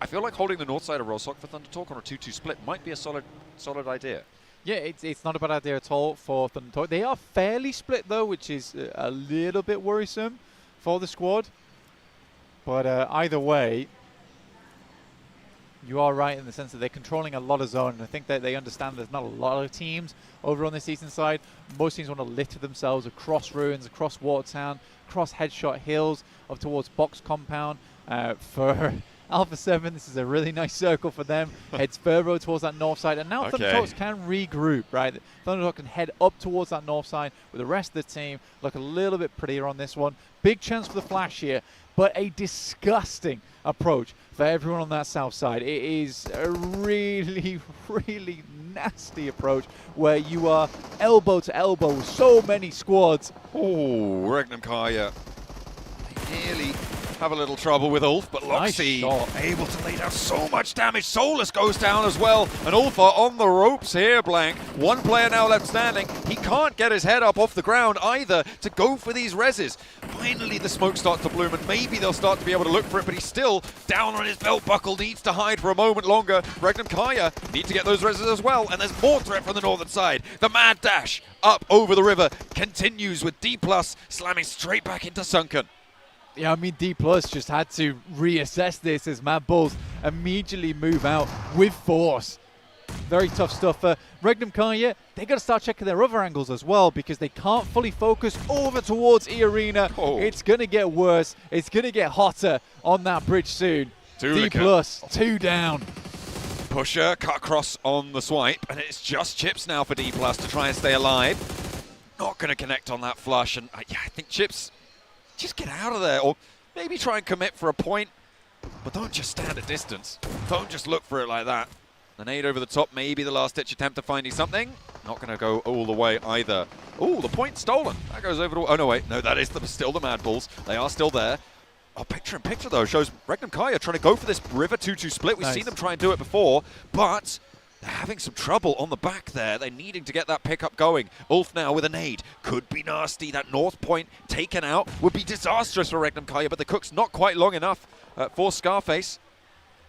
I feel like holding the north side of Roshok for Thunder Talk on a 2-2 split might be a solid idea. Yeah, it's not a bad idea at all for Thunder Talk. They are fairly split, though, which is a little bit worrisome for the squad. But either way, you are right in the sense that they're controlling a lot of zone. And I think that they understand there's not a lot of teams over on this eastern side. Most teams want to litter themselves across Ruins, across Watertown, across Headshot Hills, up towards Box Compound. For Alpha 7, this is a really nice circle for them. Heads further towards that north side. And now Thunder Talks can regroup, right? Thunder Talk can head up towards that north side with the rest of the team. Look a little bit prettier on this one. Big chance for the Flash here, but a disgusting approach for everyone on that south side. It is a really, really nasty approach where you are elbow to elbow with so many squads. Oh, Regnum Kaya nearly have a little trouble with Ulf, but Loxy able to lay down so much damage. Solus goes down as well, and Ulf are on the ropes here, Blank. 1 player now left standing. He can't get his head up off the ground either to go for these reses. Finally, the smoke starts to bloom, and maybe they'll start to be able to look for it, but he's still down on his belt buckle, needs to hide for a moment longer. Regnum Kaya need to get those reses as well, and there's more threat from the northern side. The mad dash up over the river continues with D+ slamming straight back into Sunken. Yeah, I mean, D+ just had to reassess this as Mad Bulls immediately move out with force. Very tough stuff for Regnum Kaya. They got to start checking their other angles as well because they can't fully focus over towards E-Arena. It's going to get worse. It's going to get hotter on that bridge soon. D+, 2 down. Pusher cut across on the swipe, and it's just Chips now for D+ to try and stay alive. Not going to connect on that flush, and I think Chips, just get out of there, or maybe try and commit for a point, but don't just stand at distance. Don't just look for it like that. The nade over the top, maybe the last-ditch attempt to finding something. Not going to go all the way either. Oh, the point stolen. That goes over to... Oh, no, wait. No, that is still the Mad Bulls. They are still there. Oh, picture-in-picture, though, shows Regnum Kaya trying to go for this River 2-2 split. We've seen them try and do it before, but they're having some trouble on the back there. They're needing to get that pickup going. Ulf now with a nade. Could be nasty. That north point taken out would be disastrous for Regnum Kaya, but the cook's not quite long enough for Scarface.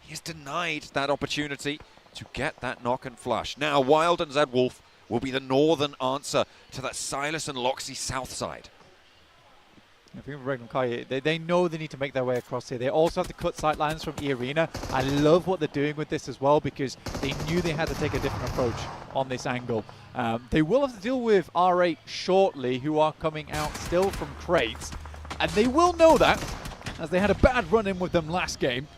He's denied that opportunity to get that knock and flush. Now, Wild and Zed Wolf will be the northern answer to that Silas and Loxy south side. I think Regnum Kaya, they know they need to make their way across here. They also have to cut sight lines from E-Arena. I love what they're doing with this as well because they knew they had to take a different approach on this angle. They will have to deal with R8 shortly, who are coming out still from crates. And they will know that, as they had a bad run-in with them last game.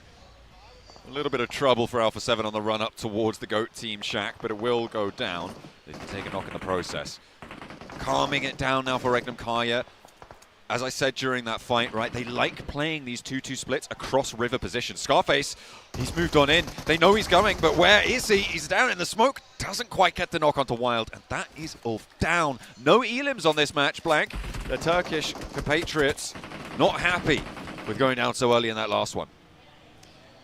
A little bit of trouble for Alpha 7 on the run up towards the GOAT team shack, but it will go down. They can take a knock in the process. Calming it down now for Regnum Kaya. as I said during that fight, right, they like playing these 2-2 splits across river positions. Scarface, he's moved on in. They know he's going, but where is he? He's down in the smoke. Doesn't quite get the knock onto Wild, and that is Ulf down. No elims on this match, Blank. The Turkish compatriots not happy with going down so early in that last one.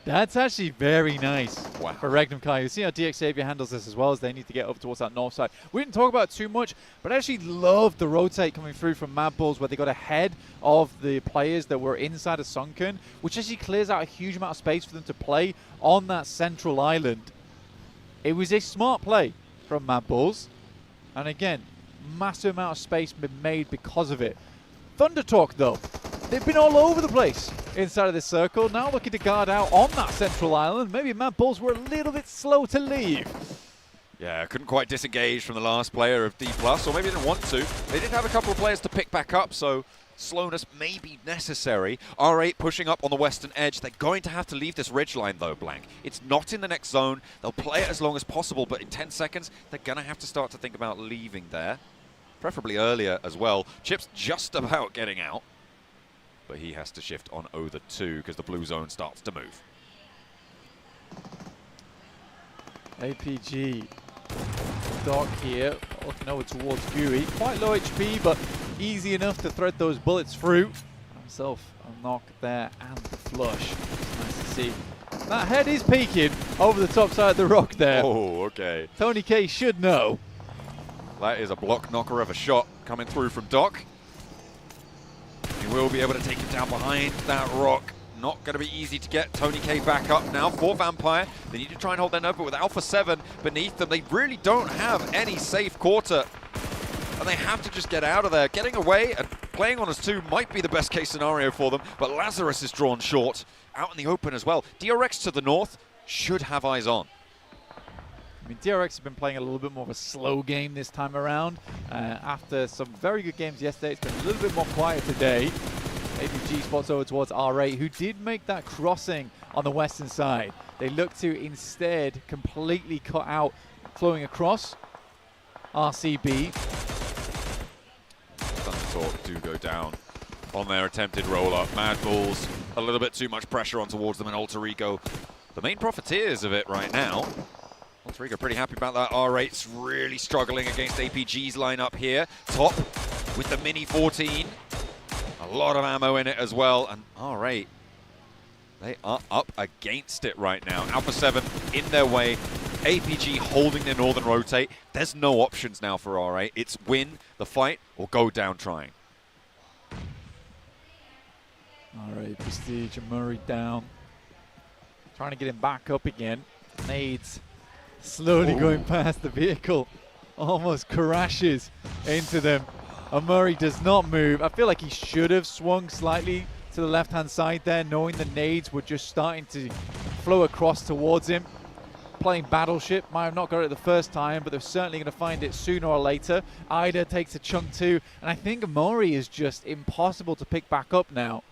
That's actually very nice Wow. for Regnum Kai. You see how DX Xavier handles this as well, as they need to get over towards that north side. We didn't talk about it too much, but I actually loved the rotate coming through from Mad Bulls, where they got ahead of the players that were inside of Sunken, which actually clears out a huge amount of space for them to play on that central island. It was a smart play from Mad Bulls, and again, massive amount of space been made because of it. Thunder Talk, though, they've been all over the place inside of this circle. Now looking to guard out on that central island. Maybe Mad Bulls were a little bit slow to leave. Yeah, couldn't quite disengage from the last player of D+, or maybe didn't want to. They did have a couple of players to pick back up, so slowness may be necessary. R8 pushing up on the western edge. They're going to have to leave this ridgeline, though, Blank. It's not in the next zone. They'll play it as long as possible, but in 10 seconds, they're going to have to start to think about leaving there. Preferably earlier as well. Chip's just about getting out, but he has to shift on over 2 because the blue zone starts to move. APG. Doc here, looking over towards Gooey. Quite low HP, but easy enough to thread those bullets through. Himself a knock there and the flush. It's nice to see. That head is peeking over the top side of the rock there. Oh, okay. Tony K should know. That is a block knocker of a shot coming through from Doc. He will be able to take him down behind that rock. Not going to be easy to get Tony K back up now for Vampire. They need to try and hold their nerve, but with Alpha 7 beneath them, they really don't have any safe quarter. And they have to just get out of there. Getting away and playing on as 2 might be the best case scenario for them, but Lazarus is drawn short. Out in the open as well. DRX to the north should have eyes on. I mean, DRX has been playing a little bit more of a slow game this time around. After some very good games yesterday, it's been a little bit more quiet today. APG spots over towards R8, who did make that crossing on the western side. They look to instead completely cut out flowing across RCB. Thundertalk do go down on their attempted roll-up. Mad Bulls, a little bit too much pressure on towards them, and Alter Ego, the main profiteers of it right now. Alter Ego pretty happy about that. R8's really struggling against APG's lineup here. Top with the Mini 14. A lot of ammo in it as well, and R8, they are up against it right now. Alpha 7 in their way. APG holding their northern rotate. There's no options now for R8. It's win the fight or go down trying. R8, Prestige and Murray down. Trying to get him back up again. Nades slowly going past the vehicle. Almost crashes into them. And Murray does not move. I feel like he should have swung slightly to the left-hand side there, knowing the nades were just starting to flow across towards him. Playing Battleship, might have not got it the first time, but they're certainly going to find it sooner or later. Ida takes a chunk too, and I think Murray is just impossible to pick back up now.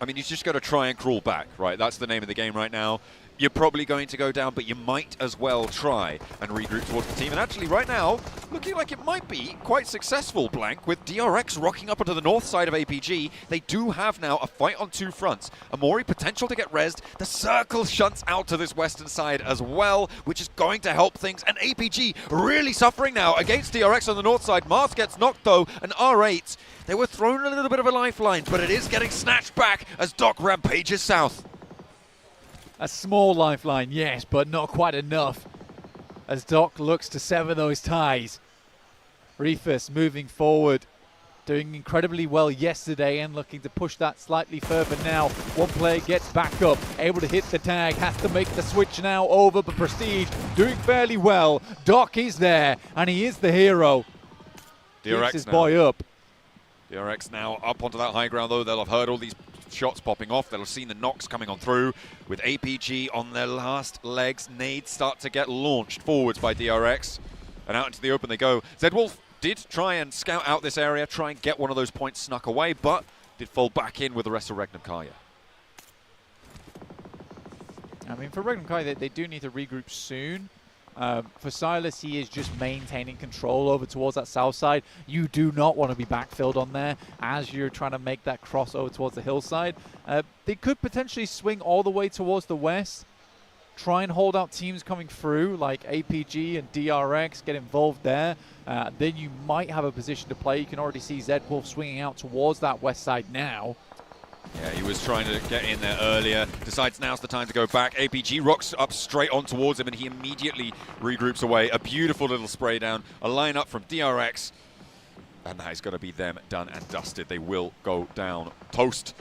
I mean, he's just got to try and crawl back, right? That's the name of the game right now. You're probably going to go down, but you might as well try and regroup towards the team. And actually, right now, looking like it might be quite successful, Blank, with DRX rocking up onto the north side of APG. They do have now a fight on 2 fronts. Amori potential to get rezzed. The circle shunts out to this western side as well, which is going to help things. And APG really suffering now against DRX on the north side. Mars gets knocked, though, and R8, they were thrown a little bit of a lifeline, but it is getting snatched back as Doc rampages south. A small lifeline, yes, but not quite enough as Doc looks to sever those ties. Reefus moving forward, doing incredibly well yesterday and looking to push that slightly further now. One player gets back up, able to hit the tag, has to make the switch now over, but Prestige doing fairly well. Doc is there, and he is the hero. Keeps his boy up. DRX now up onto that high ground, though. They'll have heard all these shots popping off. They'll have seen the knocks coming on through. With APG on their last legs, nades start to get launched forwards by DRX. And out into the open they go. Zedwolf did try and scout out this area, try and get one of those points snuck away, but did fall back in with the rest of Regnum Kaya. I mean, for Regnum Kaya, they do need to regroup soon. For Silas, he is just maintaining control over towards that south side. You do not want to be backfilled on there as you're trying to make that crossover towards the hillside. They could potentially swing all the way towards the west, try and hold out teams coming through like APG and DRX, get involved there. Then you might have a position to play. You can already see Zed Wolf swinging out towards that west side now. Yeah, he was trying to get in there earlier, decides now's the time to go back. APG rocks up straight on towards him, and he immediately regroups away. A beautiful little spray down, a lineup from DRX, and that is going to be them done and dusted. They will go down. Toast.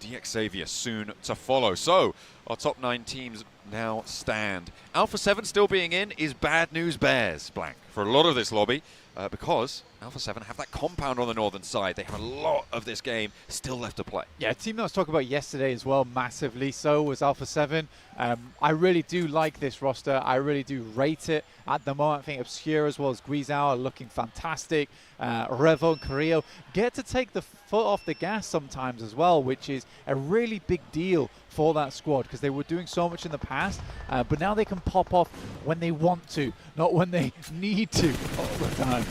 DX Xavier soon to follow. So, our top 9 teams now stand. Alpha 7 still being in is bad news bears, Blank, for a lot of this lobby, because Alpha 7 have that compound on the northern side. They have a lot of this game still left to play. Yeah, a team that I was talking about yesterday as well, massively so, was Alpha 7. I really do like this roster. I really do rate it. At the moment, I think Obscure as well as Guizhou are looking fantastic. Revo and Carrillo get to take the foot off the gas sometimes as well, which is a really big deal for that squad because they were doing so much in the past, but now they can pop off when they want to, not when they need to all the time.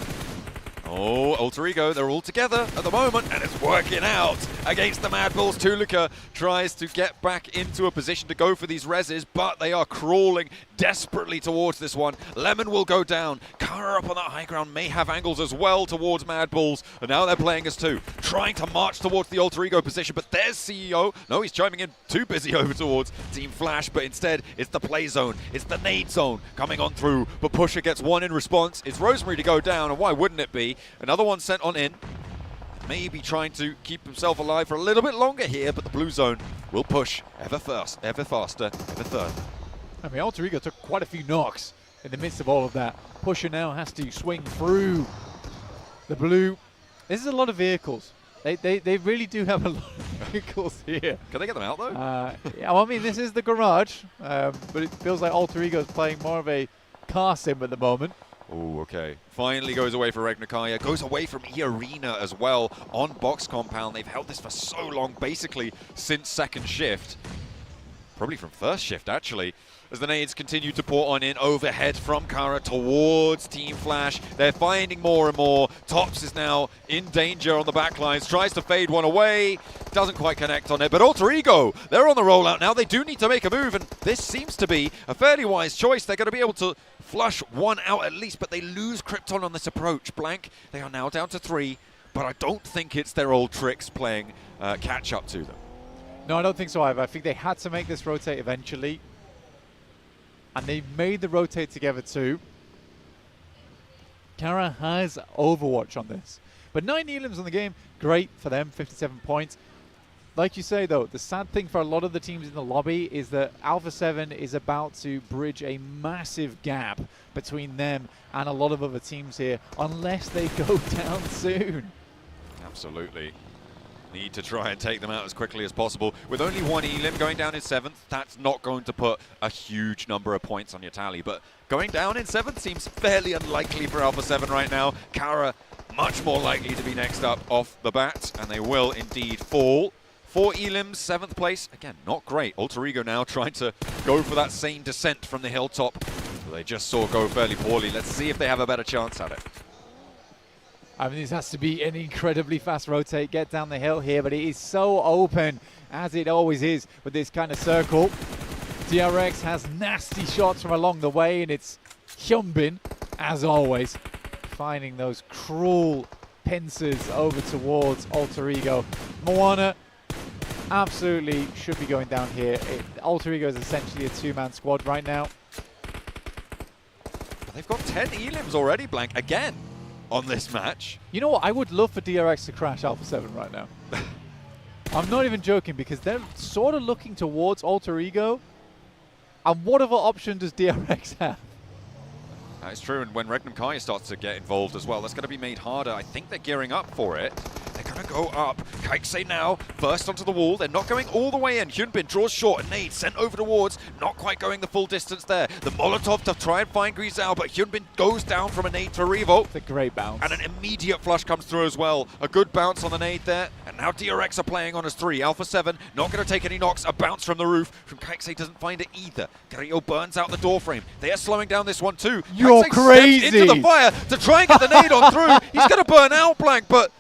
Oh, Alter Ego, they're all together at the moment, and it's working out against the Mad Bulls. Tulika tries to get back into a position to go for these reses, but they are crawling desperately towards this one. Lemon will go down. Kara up on that high ground may have angles as well towards Mad Bulls, and now they're playing as two, trying to march towards the Alter Ego position, but there's CEO. No, he's chiming in too busy over towards Team Flash, but instead it's the play zone, it's the nade zone coming on through, but Pusher gets one in response. It's Rosemary to go down, and why wouldn't it be? Another one sent on in. Maybe trying to keep himself alive for a little bit longer here, but the blue zone will push ever faster, ever further. I mean, Alter Ego took quite a few knocks in the midst of all of that. Pusher now has to swing through the blue. This is a lot of vehicles. They really do have a lot of vehicles here. Can they get them out, though? Yeah, well, I mean, this is the garage, but it feels like Alter Ego is playing more of a car sim at the moment. Oh, okay. Finally goes away for Regnakaya. Goes away from E-Arena as well on box compound. They've held this for so long, basically since second shift. Probably from first shift, actually. As the nades continue to pour on in overhead from Kara towards Team Flash. They're finding more and more. Tops is now in danger on the backlines. Tries to fade one away. Doesn't quite connect on it. But Alter Ego, they're on the rollout now. They do need to make a move. And this seems to be a fairly wise choice. They're going to be able to flush one out at least. But they lose Krypton on this approach. Blank, they are now down to 3. But I don't think it's their old tricks playing catch up to them. No, I don't think so either. I think they had to make this rotate eventually. And they made the rotate together too. Kara has Overwatch on this. But 9 elims on the game, great for them, 57 points. Like you say though, the sad thing for a lot of the teams in the lobby is that Alpha 7 is about to bridge a massive gap between them and a lot of other teams here, unless they go down soon. Absolutely. Need to try and take them out as quickly as possible. With only 1 elim going down in 7th, that's not going to put a huge number of points on your tally. But going down in 7th seems fairly unlikely for Alpha 7 right now. Kara much more likely to be next up off the bat, and they will indeed fall. 4 elims, 7th place. Again, not great. Alter Ego now trying to go for that same descent from the hilltop. They just saw go fairly poorly. Let's see if they have a better chance at it. I mean, this has to be an incredibly fast rotate, get down the hill here, but it is so open, as it always is with this kind of circle. DRX has nasty shots from along the way, and it's Hyunbin, as always, finding those cruel pincers over towards Alter Ego. Moana absolutely should be going down here. Alter Ego is essentially a 2-man squad right now. They've got 10 elims already, Blank, again. On this match. You know what? I would love for DRX to crash Alpha 7 right now. I'm not even joking because they're sort of looking towards Alter Ego. And what other option does DRX have? That's true, and when Regnum Kai starts to get involved as well, that's going to be made harder. I think they're gearing up for it. They're going to go up. Kaikse now first onto the wall. They're not going all the way in. Hyunbin draws short. A nade sent over towards. Not quite going the full distance there. The Molotov to try and find Guizhou, but Hyunbin goes down from a nade to Revo. It's a great bounce. And an immediate flush comes through as well. A good bounce on the nade there. And now DRX are playing on as 3. Alpha 7 not going to take any knocks. A bounce from the roof. From Kaikse doesn't find it either. Carrillo burns out the door frame. They are slowing down this one too. You're Kaikse crazy. steps into the fire to try and get the nade on through. He's going to burn out Blank, but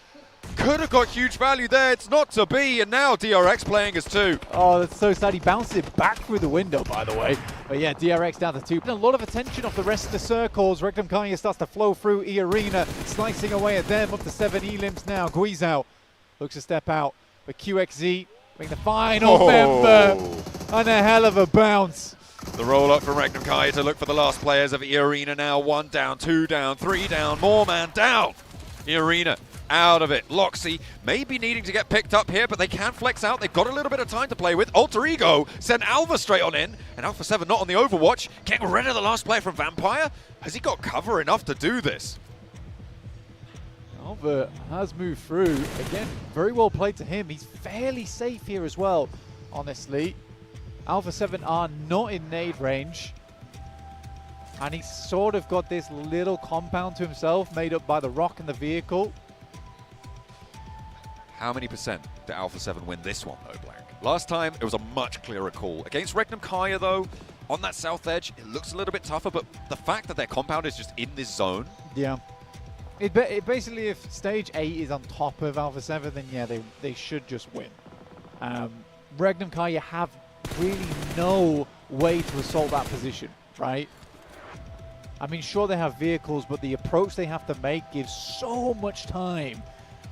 could have got huge value there. It's not to be. And now DRX playing as 2. Oh, that's so sad. He bounced it back through the window, by the way. But yeah, DRX down to 2. A lot of attention off the rest of the circles. Regnum Kaya starts to flow through E-Arena, slicing away at them. Up to 7 elims now. Guizhou looks to step out. But QXZ being the final member. And a hell of a bounce. The roll up from Regnum Kaya to look for the last players of E-Arena now. 1 down, 2 down, 3 down, more man down. E-Arena out of it. Loxy may be needing to get picked up here, but they can flex out. They've got a little bit of time to play with. Alter Ego send Alva straight on in, and Alpha 7 not on the overwatch. Getting rid of the last player from Vampire. Has he got cover enough to do this? Alva has moved through. Again, very well played to him. He's fairly safe here as well, honestly. Alpha 7 are not in nade range. And he's sort of got this little compound to himself made up by the rock and the vehicle. How many percent did Alpha 7 win this one, though, Blank? Last time, it was a much clearer call. Against Regnum Kaya, though, on that south edge, it looks a little bit tougher, but the fact that their compound is just in this zone. Yeah. It basically, if stage 8 is on top of Alpha 7, then yeah, they should just win. Regnum Kaya have really no way to assault that position, right? I mean, sure, they have vehicles, but the approach they have to make gives so much time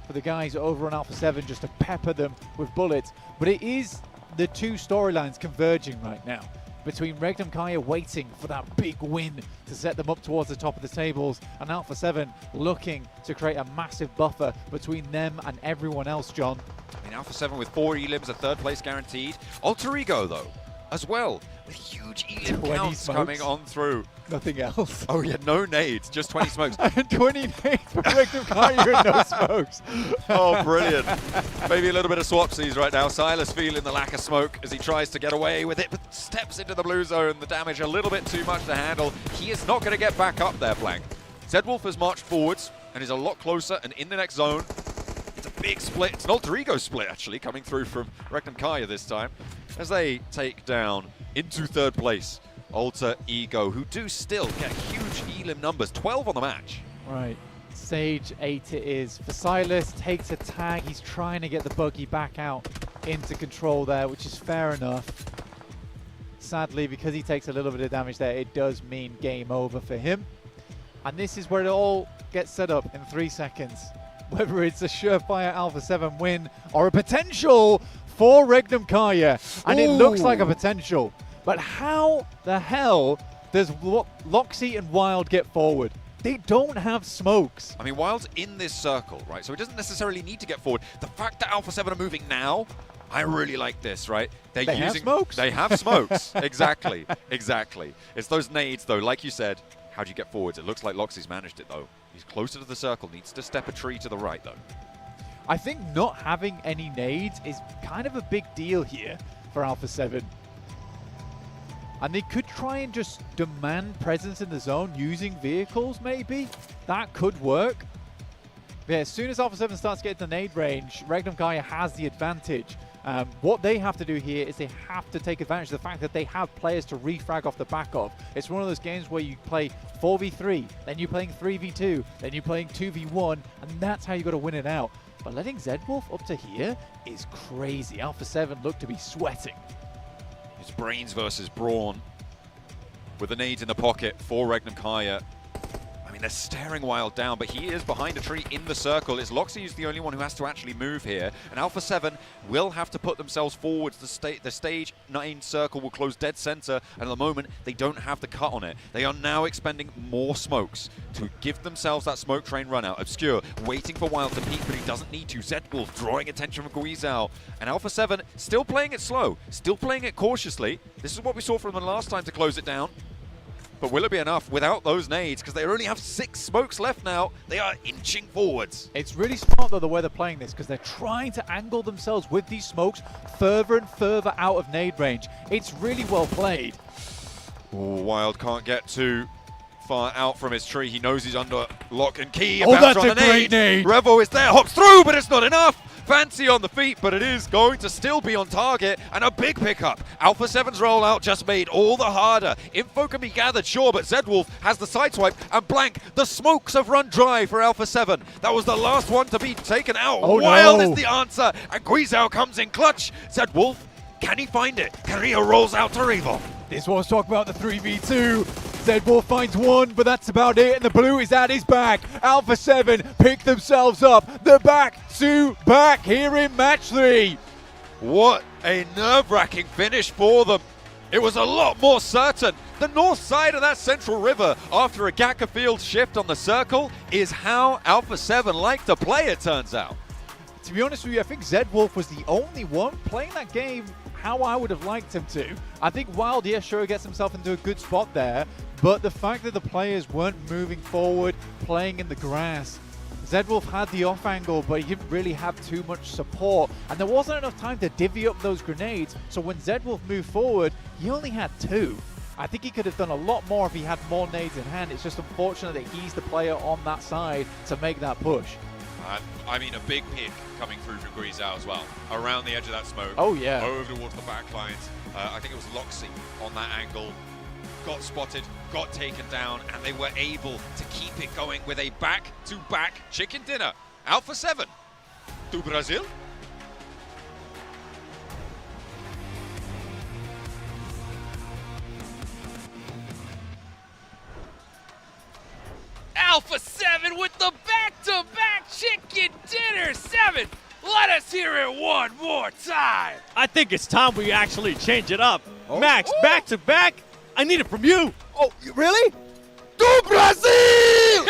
for the guys over on Alpha 7 just to pepper them with bullets. But it is the two storylines converging right now between Regnum Kaya waiting for that big win to set them up towards the top of the tables, and Alpha 7 looking to create a massive buffer between them and everyone else, John. I mean, Alpha 7 with 4 elims, a 3rd place guaranteed. Alter Ego, though, as well, with huge elim counts coming on through. Nothing else. Oh yeah, no nades, just 20 smokes. 20 nades for Regnum Kaya and no smokes. Oh, brilliant. Maybe a little bit of swapsies right now. Silas feeling the lack of smoke as he tries to get away with it, but steps into the blue zone. The damage a little bit too much to handle. He is not going to get back up there, Blank. Zedwolf has marched forwards and is a lot closer and in the next zone. It's a big split. It's an Alter Ego split, actually, coming through from Regnum Kaya this time, as they take down into 3rd place Alter Ego, who do still get huge elim numbers, 12 on the match. Right, stage 8 it is. For Silas, takes a tag. He's trying to get the buggy back out into control there, which is fair enough. Sadly, because he takes a little bit of damage there, it does mean game over for him. And this is where it all gets set up in 3 seconds. Whether it's a surefire Alpha 7 win or a potential for Regnum Kaya. And it looks like a potential. But how the hell does Loxy and Wild get forward? They don't have smokes. I mean, Wild's in this circle, right? So he doesn't necessarily need to get forward. The fact that Alpha 7 are moving now, I really like this, right? They have smokes. They have smokes. Exactly. Exactly. It's those nades, though. Like you said, how do you get forwards? It looks like Loxy's managed it, though. He's closer to the circle. Needs to step a tree to the right, though. I think not having any nades is kind of a big deal here for Alpha 7. And they could try and just demand presence in the zone using vehicles, maybe. That could work. But yeah, as soon as Alpha 7 starts getting the nade range, Regnum Kaya has the advantage. What they have to do here is they have to take advantage of the fact that they have players to refrag off the back of. It's one of those games where you play 4v3, then you're playing 3v2, then you're playing 2v1, and that's how you got to win it out. But letting Zedwolf up to here is crazy. Alpha 7 look to be sweating. It's brains versus brawn. With the nades in the pocket for Regnum Kaya. I mean, they're staring Wild down, but he is behind a tree in the circle. It's Loxy who's the only one who has to actually move here. And Alpha 7 will have to put themselves forwards. The stage 9 circle will close dead center, and at the moment, they don't have the cut on it. They are now expending more smokes to give themselves that smoke train run out. Obscure waiting for Wild to peek, but he doesn't need to. Zedwolf drawing attention from Guizhou. And Alpha 7 still playing it slow, still playing it cautiously. This is what we saw from them last time to close it down. But will it be enough without those nades? Because they only have 6 smokes left now. They are inching forwards. It's really smart, though, the way they're playing this, because they're trying to angle themselves with these smokes further and further out of nade range. It's really well played. Ooh, Wild can't get too far out from his tree. He knows he's under lock and key. Oh, Bounce that's on a the great nade. Revo is there, hops through, but it's not enough. Fancy on the feet, but it is going to still be on target, and a big pickup. Alpha 7's rollout just made all the harder. Info can be gathered, sure, but Zedwolf has the sideswipe, and blank, the smokes have run dry for Alpha 7. That was the last one to be taken out. Oh, Wild no. is the answer, and Guizhou comes in clutch. Zedwolf, can he find it? Carrillo rolls out to Revo. This was talk about the 3v2. Zedwolf finds one, but that's about it, and the blue is at his back. Alpha 7 pick themselves up. They're back to back here in match 3. What a nerve-wracking finish for them. It was a lot more certain. The north side of that central river after a Gaka field shift on the circle is how Alpha 7 like to play, it turns out. To be honest with you, I think Zedwolf was the only one playing that game how I would have liked him to. I think Wild, yeah, sure, gets himself into a good spot there, but the fact that the players weren't moving forward, playing in the grass. Zedwolf had the off angle, but he didn't really have too much support, and there wasn't enough time to divvy up those grenades, so when Zedwolf moved forward, he only had 2. I think he could have done a lot more if he had more nades in hand. It's just unfortunate that he's the player on that side to make that push. I mean, a big pick coming through from Guizhou as well. Around the edge of that smoke. Oh, yeah. Over towards the back lines. I think it was Loxy on that angle. Got spotted, got taken down, and they were able to keep it going with a back-to-back chicken dinner. Alpha 7 to Brazil. Alpha 7 with the back-to-back chicken dinner. 7, let us hear it one more time. I think it's time we actually change it up. Max, back to back. I need it from you. Oh, really? To Brazil!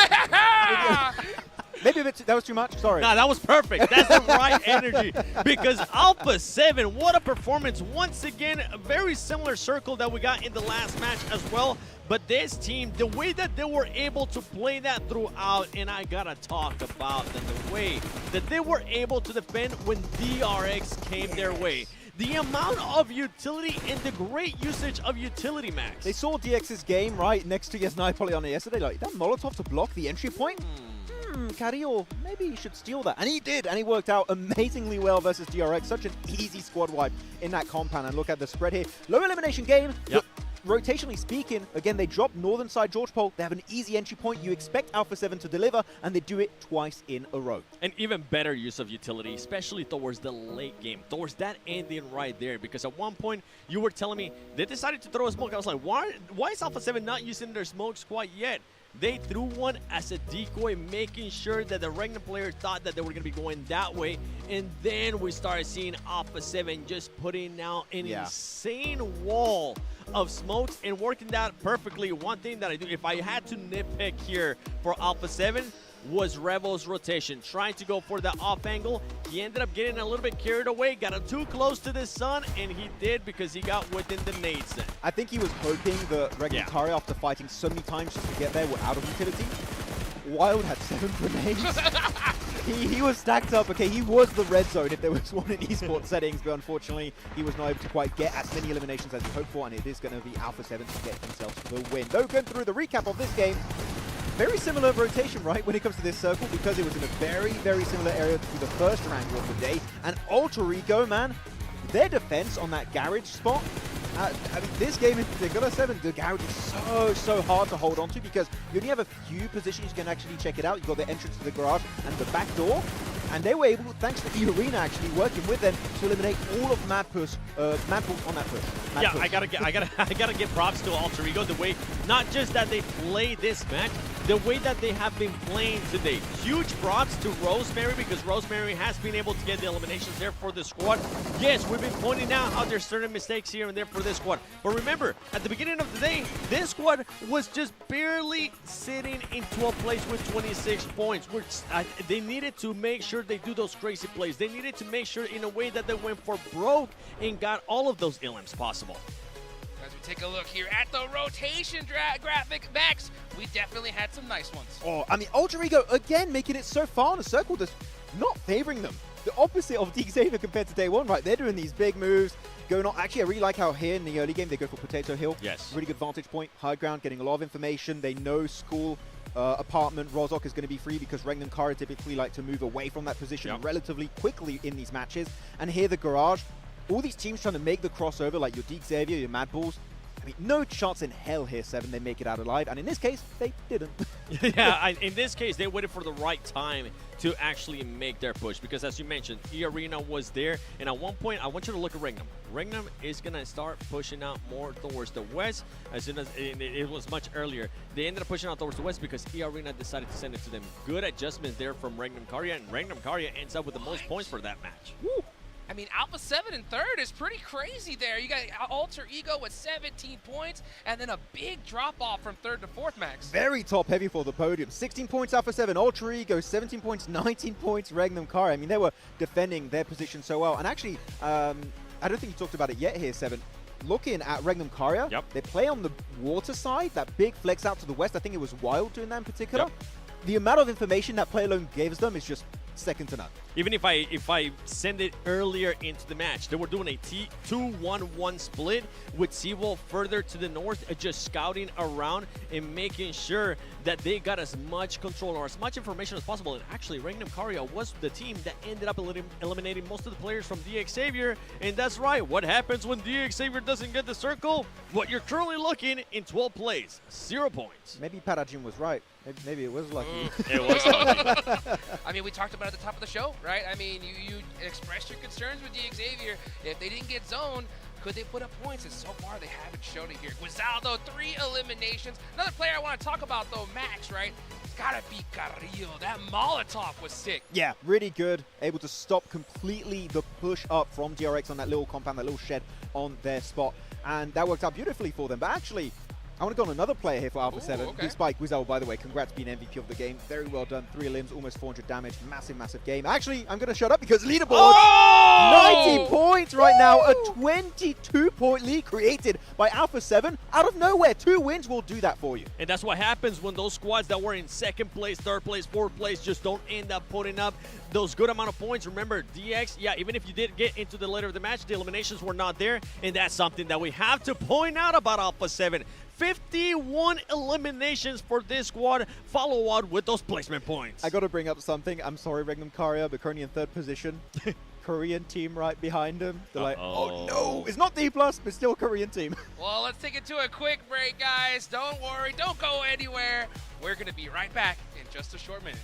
Maybe a bit that was too much. Sorry. Nah, that was perfect. That's the right energy. Because Alpha 7, what a performance. Once again, a very similar circle that we got in the last match as well. But this team, the way that they were able to play that throughout, and I gotta talk about the way that they were able to defend when DRX came their way. The amount of utility and the great usage of utility, Max. They saw DX's game right next to Yesnai Polyana yesterday. Like, that Molotov to block the entry point? Carrillo, maybe he should steal that. And he did, and he worked out amazingly well versus DRX. Such an easy squad wipe in that compound. And look at the spread here. Low elimination game. Yep. Rotationally speaking, again, they drop northern side George Pole. They have an easy entry point. You expect Alpha 7 to deliver, and they do it twice in a row. An even better use of utility, especially towards the late game, towards that ending right there. Because at one point, you were telling me they decided to throw a smoke. I was like, why is Alpha 7 not using their smokes quite yet? They threw one as a decoy, making sure that the Regna player thought that they were going to be going that way. And then we started seeing Alpha 7 just putting out an insane wall of smokes and working that perfectly. One thing that I do, if I had to nitpick here for Alpha 7, was Revo's rotation. Trying to go for the off angle. He ended up getting a little bit carried away, got him too close to the sun, and he did because he got within the nade set. I think he was hoping the Regnitari, after fighting so many times just to get there, were out of utility. Wild had 7 grenades. he was stacked up. Okay, he was the red zone if there was one in esports settings, but unfortunately, he was not able to quite get as many eliminations as he hoped for, and it is going to be Alpha 7 to get themselves the win. Though, going through the recap of this game, very similar rotation, right, when it comes to this circle, because it was in a very, very similar area to the first wrangle of the day. And Alter Ego, man, their defense on that garage spot, I mean, this game in particular, 7, the garage is so hard to hold on to because you only have a few positions you can actually check it out. You've got the entrance to the garage and the back door. And they were able, thanks to the arena actually working with them, to eliminate all of Madpush on that push. I gotta give props to Alter Ego, the way, not just that they play this match, the way that they have been playing today. Huge props to Rosemary, because Rosemary has been able to get the eliminations there for the squad. Yes, we've been pointing out how there's certain mistakes here and there for this squad. But remember, at the beginning of the day, this squad was just barely sitting in 12th place with 26 points. They needed to make sure they do those crazy plays. They needed to make sure in a way that they went for broke and got all of those elims possible. As we take a look here at the rotation graphic, Max, we definitely had some nice ones. Oh, I mean, Ultra Ego, again, making it so far in a circle, just not favoring them. The opposite of Xavier compared to day one, right? They're doing these big moves, going on. Actually, I really like how here in the early game, they go for Potato Hill. Yes. Really good vantage point, high ground, getting a lot of information. They know school, apartment, Rozok is going to be free because Regn and Kara typically like to move away from that position relatively quickly in these matches. And here, the Garage, all these teams trying to make the crossover, like your Xavier, your Mad Bulls. I mean, no chance in hell here, 7, they make it out alive. And in this case, they didn't. In this case, they waited for the right time to actually make their push because, as you mentioned, E-Arena was there. And at one point, I want you to look at Regnum. Regnum is going to start pushing out more towards the west as soon as it was much earlier. They ended up pushing out towards the west because E-Arena decided to send it to them. Good adjustments there from Regnum Karya, and Regnum Karya ends up with the most points for that match. Woo. I mean, Alpha 7 in third is pretty crazy there. You got Alter Ego with 17 points, and then a big drop-off from third to fourth, Max. Very top-heavy for the podium. 16 points Alpha 7, Ultra Ego, 17 points, 19 points, Regnum Kara. I mean, they were defending their position so well. And actually, I don't think you talked about it yet here, 7. Looking at Regnum Kara, they play on the water side, that big flex out to the west. I think it was Wild doing that in particular. The amount of information that Play Alone gives them is just second to none. Even if I send it earlier into the match, they were doing a 2-1-1 split with Seawolf further to the north, just scouting around and making sure that they got as much control or as much information as possible. And actually, Regnum Karya was the team that ended up eliminating most of the players from DX Xavier. And that's right, what happens when DX Xavier doesn't get the circle? What you're currently looking in 12 plays, 0 points. Maybe Parajin was right. Maybe it was lucky. It was lucky. I mean, we talked about it at the top of the show, right? I mean, you expressed your concerns with DX Xavier. If they didn't get zoned, could they put up points? And so far, they haven't shown it here. Guizaldo, 3 eliminations. Another player I want to talk about, though, Max, right? It's got to be Carrillo. That Molotov was sick. Yeah, really good. Able to stop completely the push up from DRX on that little compound, that little shed on their spot. And that worked out beautifully for them. But actually, I want to go on another player here for Alpha 7. Okay. Big Spike Guizal, by the way, congrats being MVP of the game. Very well done. 3 limbs, almost 400 damage. Massive, massive game. Actually, I'm going to shut up because leaderboard, 90 points right now. A 22-point lead created by Alpha 7 out of nowhere. 2 wins will do that for you. And that's what happens when those squads that were in second place, third place, fourth place just don't end up putting up those good amount of points. Remember, DX, yeah, even if you did get into the later of the match, the eliminations were not there. And that's something that we have to point out about Alpha 7. 51 eliminations for this squad, follow on with those placement points. I got to bring up something. I'm sorry, Regnum Karya, but currently in third position. Korean team right behind him. They're like, oh no, it's not D+, but still a Korean team. Well, let's take it to a quick break, guys. Don't worry, don't go anywhere. We're going to be right back in just a short minute.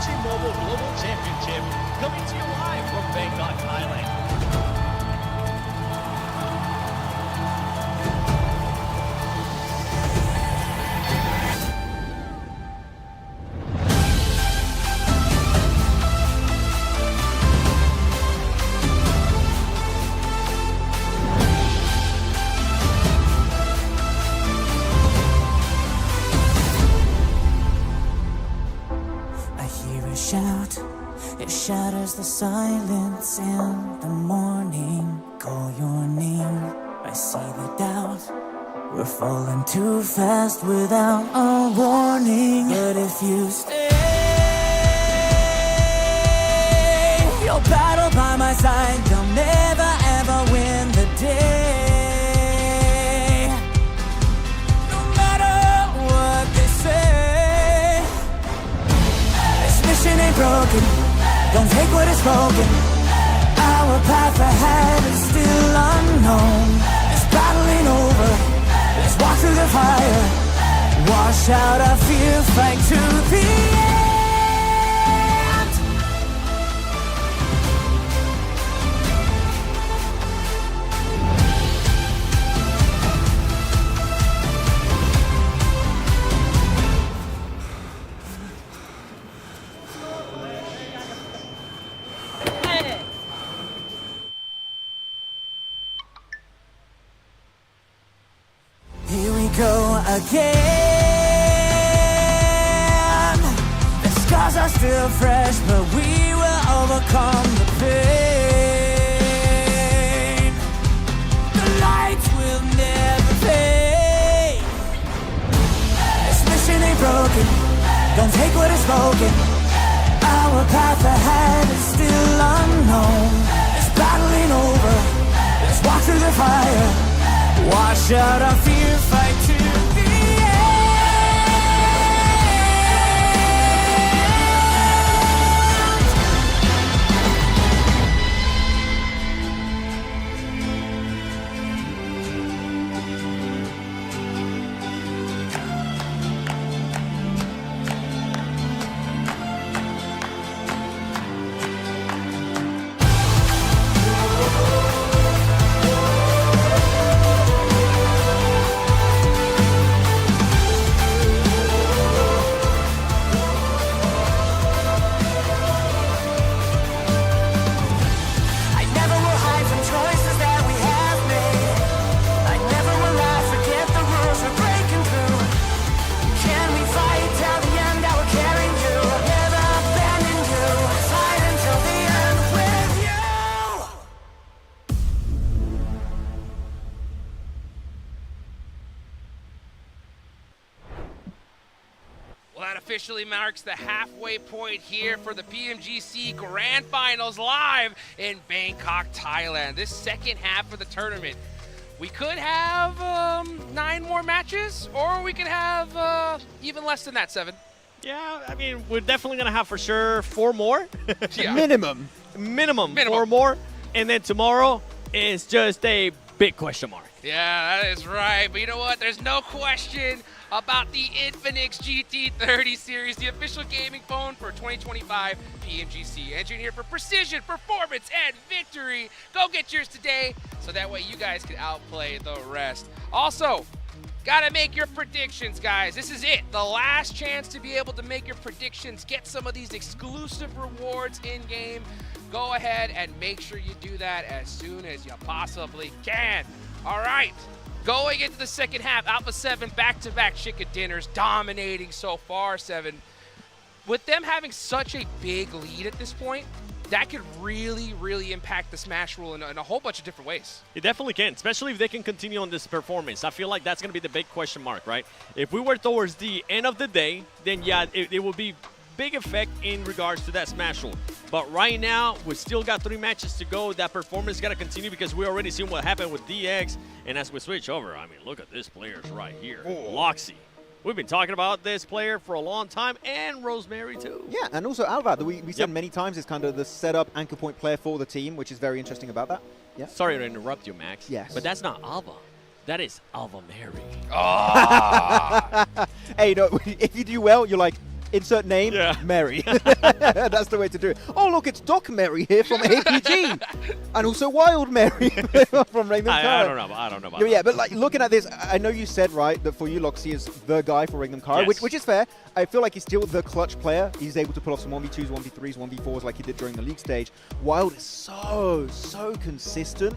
PUBG Mobile Global Championship, coming to you live from Bangkok, Thailand. I hear a shout, it shatters the silence in the morning. Call your name, I see the doubt. We're falling too fast without a warning. But if you stay, you'll battle by my side. You'll never ever win the day. No matter what they say, this mission ain't broken. Don't take what is spoken. Our path ahead is still unknown. This battle ain't over. Let's walk through the fire. Wash out our fear, fight to the end. Here we go again. The scars are still fresh, but we will overcome the pain. The lights will never fade. This mission ain't broken. Don't take what is spoken. Our path ahead is still unknown. This battle ain't over. Let's walk through the fire. Wash out our fear, fight to the Well, that officially marks the halfway point here for the PMGC Grand Finals live in Bangkok, Thailand. This second half of the tournament. We could have 9 more matches, or we could have even less than that, 7. Yeah, I mean, we're definitely going to have for sure 4 more. Yeah. Minimum. Minimum 4 more. And then tomorrow is just a big question mark. Yeah, that is right. But you know what? There's no question about the Infinix GT30 series, the official gaming phone for 2025 PMGC. Engineered for precision, performance, and victory. Go get yours today so that way you guys can outplay the rest. Also, gotta make your predictions, guys. This is it. The last chance to be able to make your predictions, get some of these exclusive rewards in-game. Go ahead and make sure you do that as soon as you possibly can. All right, going into the second half, Alpha 7 back-to-back chicken dinners, dominating so far, 7. With them having such a big lead at this point, that could really, really impact the Smash rule in a whole bunch of different ways. It definitely can, especially if they can continue on this performance. I feel like that's going to be the big question mark, right? If we were towards the end of the day, then yeah, it will be big effect in regards to that Smash rule. But right now, we still got 3 matches to go. That performance got to continue because we already seen what happened with DX. And as we switch over, I mean, look at this players right here. Loxy. We've been talking about this player for a long time, and Rosemary too. Yeah, and also Alva, we said many times, is kind of the setup anchor point player for the team, which is very interesting about that. Yeah. Sorry to interrupt you, Max. Yes. But that's not Alva. That is Alva Mary. Hey, no, if you do well, you're like, insert name, Yeah. Mary. That's the way to do it. Oh, look, it's Doc Mary here from APG. And also Wild Mary from Raymond I don't know. I don't know about Yeah, that. but like looking at this, I know you said, right, that for you, Loxy is the guy for Ringham Kara, Yes. which is fair. I feel like he's still the clutch player. He's able to pull off some 1v2s, 1v3s, 1v4s like he did during the league stage. Wild is so consistent.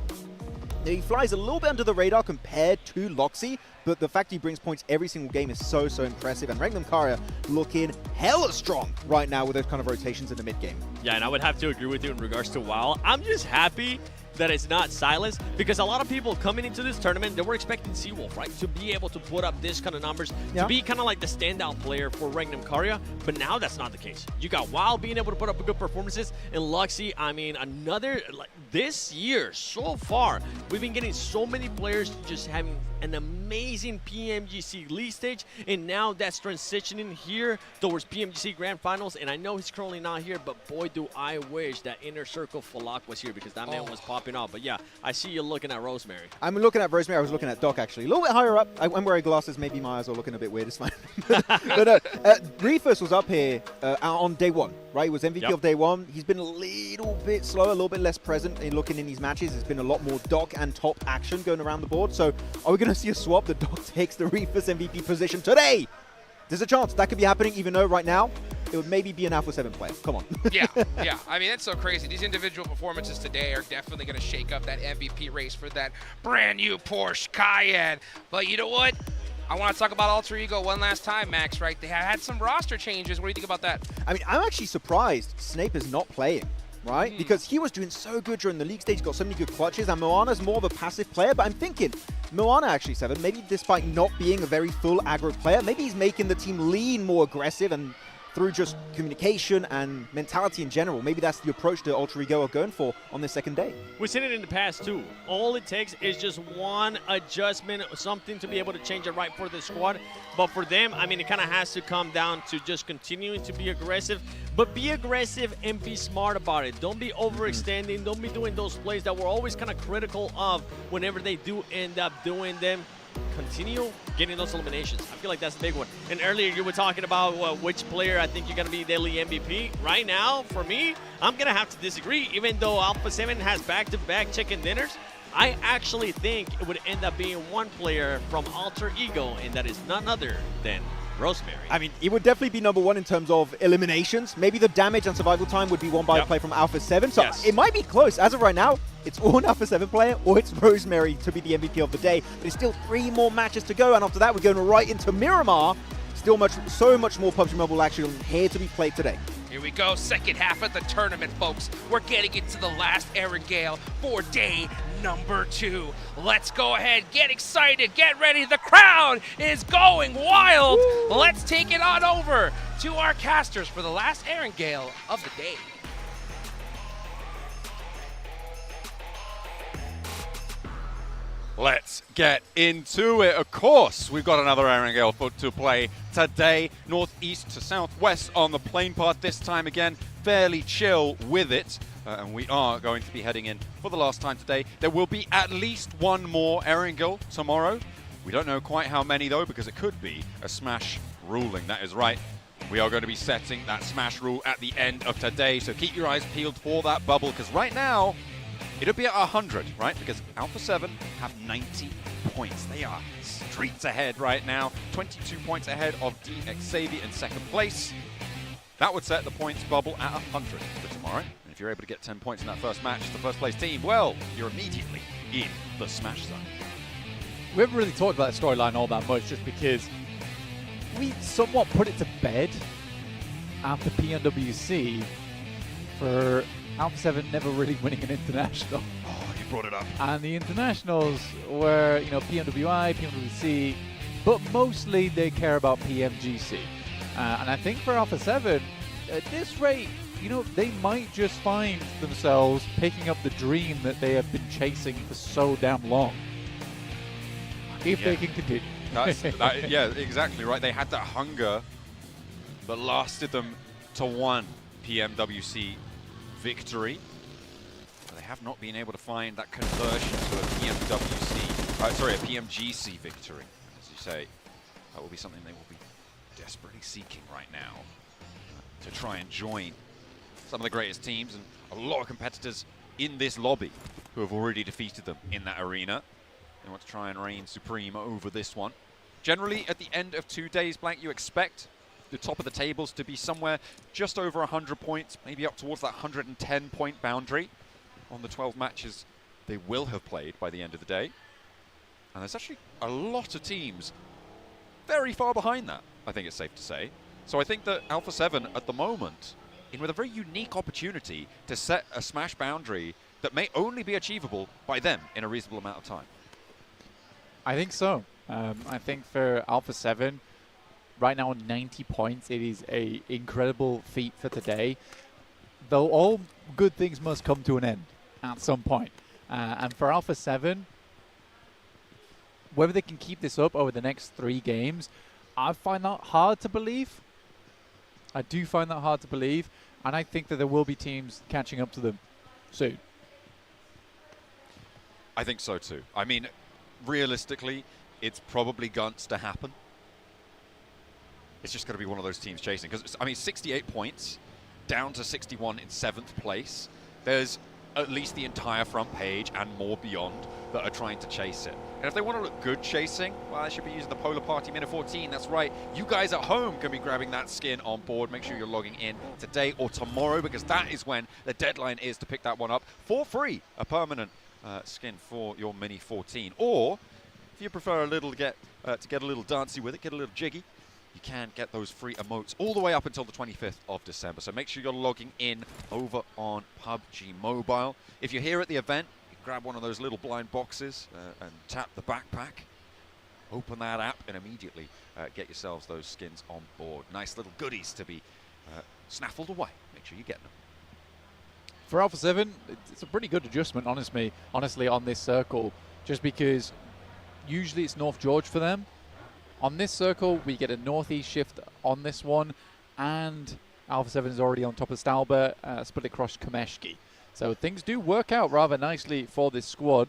He flies a little bit under the radar compared to Loxy, but the fact he brings points every single game is so impressive. And Ringham Kara looking hella strong right now with those kind of rotations in the mid game. Yeah, and I would have to agree with you in regards to WoW. I'm just happy that it's not Silas, because a lot of people coming into this tournament, they were expecting Seawolf, right, to be able to put up this kind of numbers, to be kind of like the standout player for Ringham Kara, but now that's not the case. You got WoW being able to put up good performances, and Luxy, I mean, another, like, this year, so far, we've been getting so many players just having an amazing PMGC league stage, and now that's transitioning here towards PMGC Grand Finals, and I know he's currently not here, but boy, do I wish that Inner Circle Falak was here, because that man was popping off. But yeah, I see you looking at Rosemary. I'm looking at Rosemary. I was looking at Doc, actually. A little bit higher up. I'm wearing glasses. Maybe my eyes are looking a bit weird. It's fine. But Reefus was up here on day one, right? He was MVP of day one. He's been a little bit slower, a little bit less present in looking in these matches. There's been a lot more Doc and top action going around the board. So are we going to see a swap? The Doc takes the Reefus MVP position today. There's a chance that could be happening, even though right now it would maybe be an Alpha 7 player. Come on. yeah. I mean, that's so crazy. These individual performances today are definitely going to shake up that MVP race for that brand new Porsche Cayenne. But you know what? I want to talk about Alter Ego one last time, Max, right? They have had some roster changes. What do you think about that? I mean, I'm actually surprised Snape is not playing, right? Because he was doing so good during the league stage, got so many good clutches, and Moana's more of a passive player, but I'm thinking Moana actually, Seven, maybe despite not being a very full aggro player, maybe he's making the team lean more aggressive and through just communication and mentality in general. Maybe that's the approach that Alter Ego are going for on this second day. We've seen it in the past too. All it takes is just one adjustment, something to be able to change it right for the squad. But for them, I mean, it kind of has to come down to just continuing to be aggressive, but be aggressive and be smart about it. Don't be overextending. Don't be doing those plays that we're always kind of critical of whenever they do end up doing them. Continue getting those eliminations. I feel like that's the big one. And earlier you were talking about which player I think you're going to be daily MVP. Right now, for me, I'm going to have to disagree. Even though Alpha 7 has back-to-back chicken dinners, I actually think it would end up being one player from Alter Ego, and that is none other than Rosemary. I mean, it would definitely be number one in terms of eliminations. Maybe the damage and survival time would be won by a play from Alpha 7. So it might be close. As of right now, it's all an Alpha 7 player or it's Rosemary to be the MVP of the day. But there's still 3 more matches to go. And after that, we're going right into Miramar. Still so much more PUBG Mobile action here to be played today. Here we go, second half of the tournament, folks. We're getting into the last Erangel for day number 2. Let's go ahead, get excited, get ready. The crowd is going wild. Woo. Let's take it on over to our casters for the last Erangel of the day. Let's get into it. Of course, we've got another Erangel foot to play today. Northeast to southwest on the plane path this time again. Fairly chill with it. And we are going to be heading in for the last time today. There will be at least one more Erangel tomorrow. We don't know quite how many though, because it could be a Smash ruling. That is right. We are going to be setting that Smash rule at the end of today. So keep your eyes peeled for that bubble, because right now, it'll be at 100, right? Because Alpha 7 have 90 points. They are streets ahead right now. 22 points ahead of DX Xavier in second place. That would set the points bubble at 100 for tomorrow. And if you're able to get 10 points in that first match, the first place team, well, you're immediately in the Smash zone. We haven't really talked about the storyline all that much, just because we somewhat put it to bed after PNWC for Alpha 7 never really winning an international. Oh, you brought it up. And the internationals were, you know, PMWI, PMWC, but mostly they care about PMGC. And I think for Alpha 7, at this rate, you know, they might just find themselves picking up the dream that they have been chasing for so damn long. If they can continue. Yeah, exactly right. They had that hunger that lasted them to one PMWC victory. But they have not been able to find that conversion to a PMGC victory. As you say, that will be something they will be desperately seeking right now. to try and join some of the greatest teams and a lot of competitors in this lobby who have already defeated them in that arena. They want to try and reign supreme over this one. Generally, at the end of 2 days, Blank, you expect the top of the tables to be somewhere just over 100 points, maybe up towards that 110-point boundary on the 12 matches they will have played by the end of the day. And there's actually a lot of teams very far behind that, I think it's safe to say. So I think that Alpha 7 at the moment, in with a very unique opportunity to set a Smash boundary that may only be achievable by them in a reasonable amount of time. I think so. I think for Alpha 7, right now on 90 points, it is a incredible feat for today. Though all good things must come to an end at some point. And for Alpha 7, whether they can keep this up over the next 3 games, I find that hard to believe. I do find that hard to believe. And I think that there will be teams catching up to them soon. I think so too. I mean, realistically, it's probably going to happen. It's just going to be one of those teams chasing. Because, I mean, 68 points, down to 61 in 7th place. There's at least the entire front page and more beyond that are trying to chase it. And if they want to look good chasing, well, they should be using the Polar Party Minute 14. That's right. You guys at home can be grabbing that skin on board. Make sure you're logging in today or tomorrow, because that is when the deadline is to pick that one up for free. A permanent skin for your Mini 14. Or if you prefer a little to get a little dancey with it, get a little jiggy, you can get those free emotes all the way up until the 25th of December. So make sure you're logging in over on PUBG Mobile. If you're here at the event, you can grab one of those little blind boxes and tap the backpack. Open that app and immediately get yourselves those skins on board. Nice little goodies to be snaffled away. Make sure you're getting them. For Alpha 7, it's a pretty good adjustment, honestly, on this circle, just because usually it's North George for them. On this circle, we get a northeast shift on this one, and Alpha 7 is already on top of Stalbert, split across Komeshki. So things do work out rather nicely for this squad.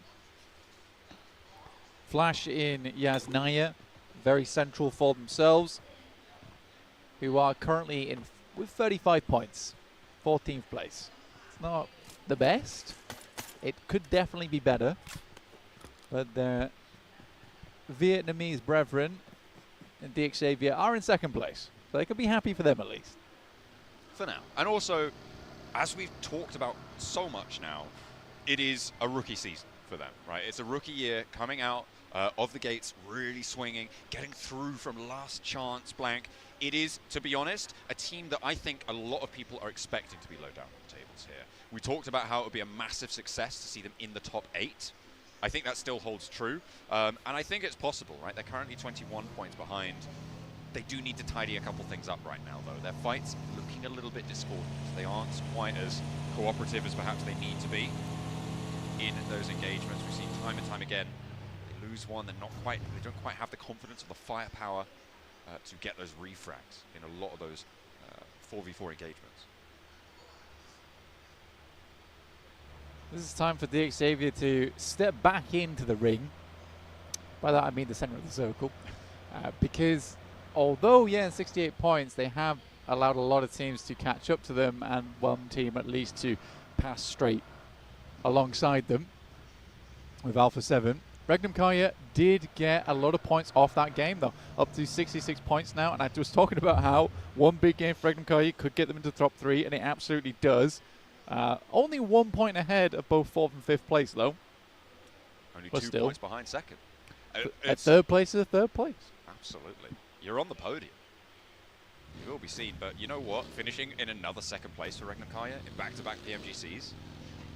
Flash in Yasnaya, very central for themselves, who are currently with 35 points, 14th place. It's not the best. It could definitely be better, but their Vietnamese brethren and DX Xavier are in 2nd place, so they can be happy for them at least. For now. And also, as we've talked about so much now, it is a rookie season for them, right? It's a rookie year coming out of the gates, really swinging, getting through from last chance Blank. It is, to be honest, a team that I think a lot of people are expecting to be low down on the tables here. We talked about how it would be a massive success to see them in the top 8. I think that still holds true, and I think it's possible, right? They're currently 21 points behind. They do need to tidy a couple things up right now, though. Their fights looking a little bit discordant. They aren't quite as cooperative as perhaps they need to be in those engagements. We've seen time and time again, they lose one, they don't quite have the confidence or the firepower to get those refrags in a lot of those 4v4 engagements. This is time for DX Xavier to step back into the ring. By that I mean the center of the circle. Because although, yeah, 68 points, they have allowed a lot of teams to catch up to them and one team at least to pass straight alongside them with Alpha 7. Regnum Karya did get a lot of points off that game, though, up to 66 points now. And I was talking about how one big game for Regnum Karya could get them into the top 3, and it absolutely does. Only 1 point ahead of both 4th and 5th place, though. Only but 2 still, points behind 2nd. At 3rd place is a 3rd place. Absolutely. You're on the podium. You will be seen, but you know what? Finishing in another 2nd place for Regnum Karya in back-to-back PMGCs,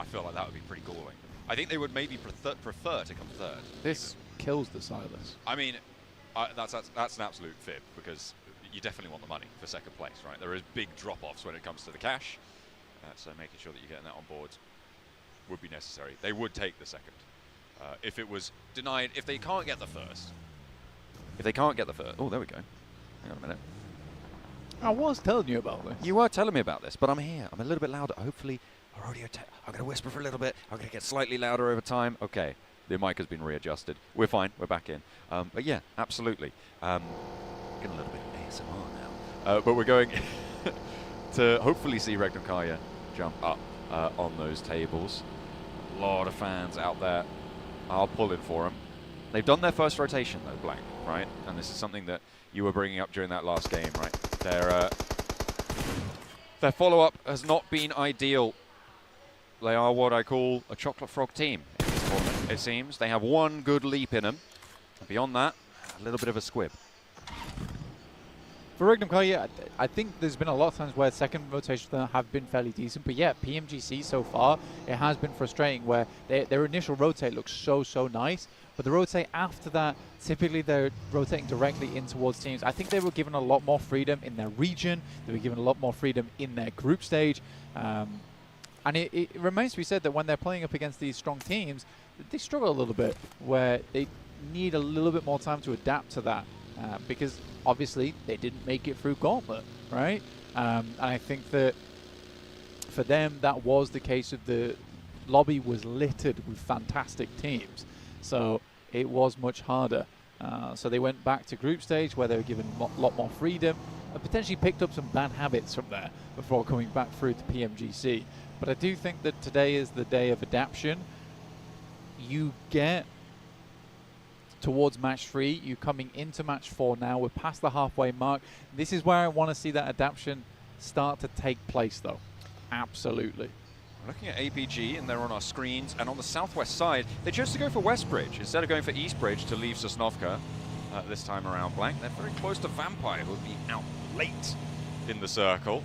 I feel like that would be pretty galling. I think they would maybe prefer to come 3rd. This kills the Silas. I mean, that's an absolute fib, because you definitely want the money for 2nd place, right? There is big drop-offs when it comes to the cash. So making sure that you're getting that on board would be necessary. They would take the 2nd. If it was denied, if they can't get the 1st. If they can't get the 1st. Oh, there we go. Hang on a minute. I was telling you about this. You were telling me about this, but I'm here. I'm a little bit louder. Hopefully, I'm going to whisper for a little bit. I'm going to get slightly louder over time. Okay, the mic has been readjusted. We're fine. We're back in. But yeah, absolutely. Getting a little bit of ASMR now. But we're going... to hopefully see Regnum Kaya jump up on those tables. A lot of fans out there are pulling for him. They've done their first rotation though, Blank, right? And this is something that you were bringing up during that last game, right? Their follow-up has not been ideal. They are what I call a chocolate frog team in this tournament, it seems. They have one good leap in them. Beyond that, a little bit of a squib. For Regnum Kaya, I think there's been a lot of times where second rotations have been fairly decent, but yeah, PMGC so far, it has been frustrating where their initial rotate looks so nice, but the rotate after that, typically they're rotating directly in towards teams. I think they were given a lot more freedom in their region, they were given a lot more freedom in their group stage, and it remains to be said that when they're playing up against these strong teams, they struggle a little bit, where they need a little bit more time to adapt to that. Because obviously they didn't make it through Gauntlet, right? And I think that for them that was the case of the lobby was littered with fantastic teams. So it was much harder. So they went back to group stage where they were given a lot more freedom and potentially picked up some bad habits from there before coming back through to PMGC. But I do think that today is the day of adaptation. You get towards match 3, you're coming into match 4 now, we're past the halfway mark. This is where I want to see that adaptation start to take place though. Absolutely. We're looking at APG and they're on our screens, and on the southwest side, they chose to go for Westbridge instead of going for Eastbridge to leave Sosnovka this time around. Blank. They're very close to Vampire, who will be out late in the circle.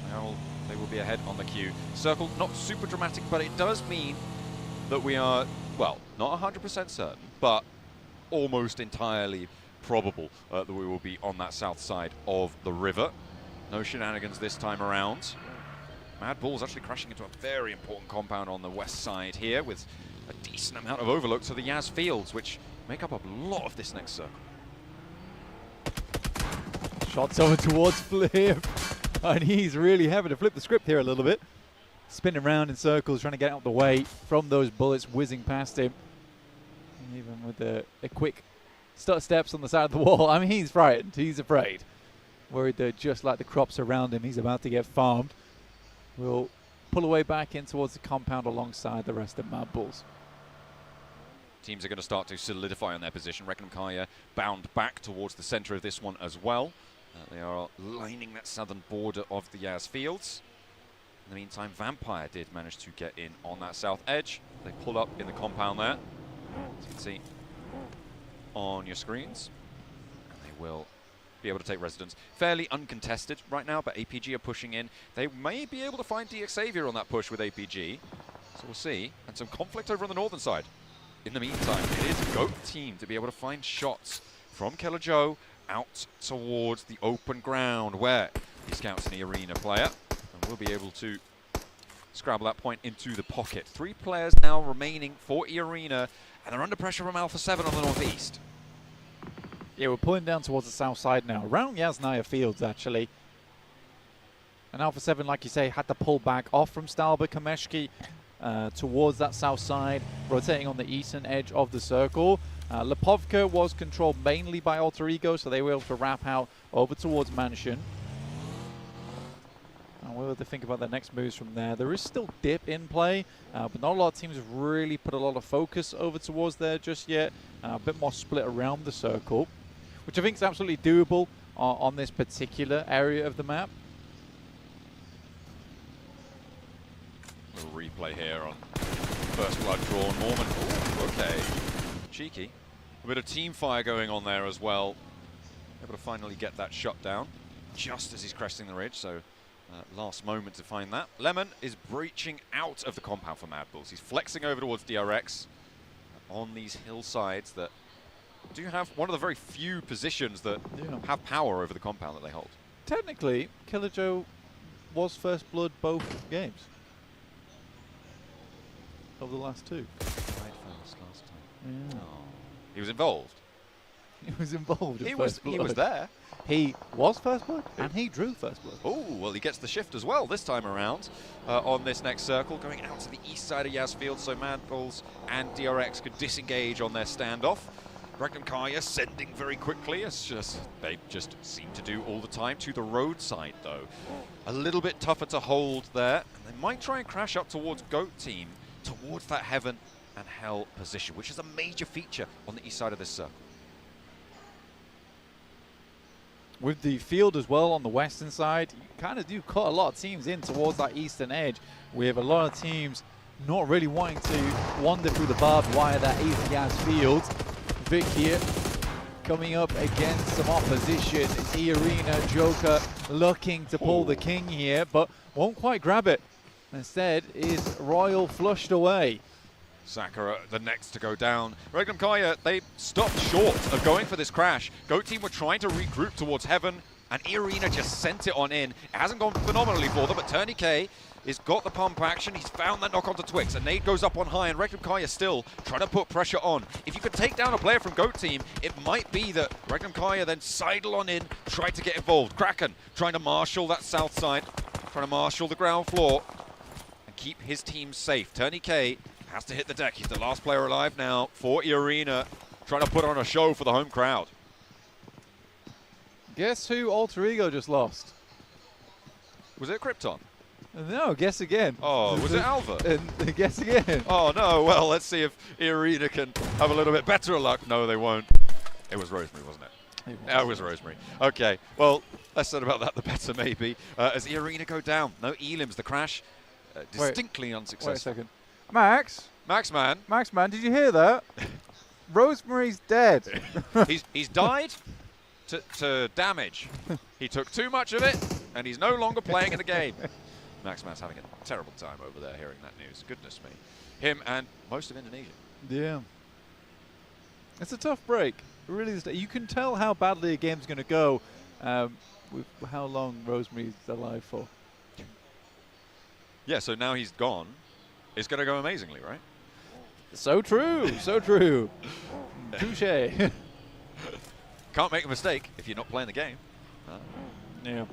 Now they will be ahead on the queue. Circle, not super dramatic, but it does mean that we are, well, not 100% certain, but almost entirely probable that we will be on that south side of the river. No shenanigans this time around. Mad Bull's actually crashing into a very important compound on the west side here with a decent amount of overlook to the Yaz Fields, which make up a lot of this next circle. Shots over towards Flip, and he's really having to flip the script here a little bit. Spinning around in circles, trying to get out of the way from those bullets whizzing past him. Even with the quick steps on the side of the wall. I mean, he's frightened. He's afraid. Worried that just like the crops around him, he's about to get farmed. We'll pull away back in towards the compound alongside the rest of Mad Bulls. Teams are going to start to solidify on their position. Regnum Kaya bound back towards the center of this one as well. They are lining that southern border of the Yaz Fields. In the meantime, Vampire did manage to get in on that south edge. They pull up in the compound there. As you can see on your screens, and they will be able to take residence. Fairly uncontested right now, but APG are pushing in. They may be able to find DX Xavier on that push with APG, so we'll see. And some conflict over on the northern side. In the meantime, it is GOAT team to be able to find shots from Killer Joe out towards the open ground where he scouts an arena player, and we'll be able to scrabble that point into the pocket. 3 players now remaining for Arena, and they're under pressure from Alpha 7 on the northeast. Yeah, we're pulling down towards the south side now, around Yasnaya Fields actually. And Alpha 7, like you say, had to pull back off from Stalber Kameshki towards that south side, rotating on the eastern edge of the circle. Lipovka was controlled mainly by Alter Ego, so they were able to wrap out over towards Mansion. And we'll have to think about their next moves from there. There is still Dip in play, but not a lot of teams have really put a lot of focus over towards there just yet. A bit more split around the circle, which I think is absolutely doable on this particular area of the map. A little replay here on first blood drawn. Norman, ooh, okay. Cheeky. A bit of team fire going on there as well. Able to finally get that shot down just as he's cresting the ridge, so last moment to find that. Lemon is breaching out of the compound for Mad Bulls. He's flexing over towards DRX on these hillsides that do have one of the very few positions that have power over the compound that they hold. Technically, Killer Joe was first blood both games of the last 2. Right first last time. Yeah. Oh. He was involved. He was involved in He first blood. was there. He was first blood, and he drew first blood. Oh, well, he gets the shift as well this time around on this next circle, going out to the east side of Yaz Field, so Mad Bulls and DRX could disengage on their standoff. Regnum Kaya sending very quickly. They just seem to do all the time to the roadside, though. A little bit tougher to hold there. And they might try and crash up towards Goat Team, towards that Heaven and Hell position, which is a major feature on the east side of this circle. With the field as well on the western side, you kind of do cut a lot of teams in towards that eastern edge. We have a lot of teams not really wanting to wander through the barbed wire that is Yaz Field. Vic here coming up against some opposition. It's E-Arena, Joker looking to pull the king here, but won't quite grab it. Instead is Royal flushed away. Sakura, the next to go down. Regnum Kaya, they stopped short of going for this crash. Goat Team were trying to regroup towards Heaven, and E-Arena just sent it on in. It hasn't gone phenomenally for them, but Turney K has got the pump action. He's found that knock onto Twix. A nade goes up on high, and Regnum Kaya still trying to put pressure on. If you could take down a player from Goat Team, it might be that Regnum Kaya then sidle on in, try to get involved. Kraken trying to marshal that south side, trying to marshal the ground floor, and keep his team safe. Turney K has to hit the deck. He's the last player alive now for E-Arena, trying to put on a show for the home crowd. Guess who Alter Ego just lost? Was it Krypton? No, guess again. Oh, was it Alva? And guess again. Oh no, well, let's see if E-Arena can have a little bit better luck. No, they won't. It was Rosemary, wasn't it? It was Rosemary. Okay, well, less said about that, the better maybe. As E-Arena go down, no elims, the crash distinctly unsuccessful. Wait a second. Max, man, did you hear that? Rosemary's dead. he's died to damage. He took too much of it, and he's no longer playing in the game. Maxman's having a terrible time over there hearing that news. Goodness me. Him and most of Indonesia. Yeah. It's a tough break. It really is. You can tell how badly a game's going to go with how long Rosemary's alive for. Yeah, so now he's gone. It's going to go amazingly, right? So true, so true. Touche. Can't make a mistake if you're not playing the game. Yeah.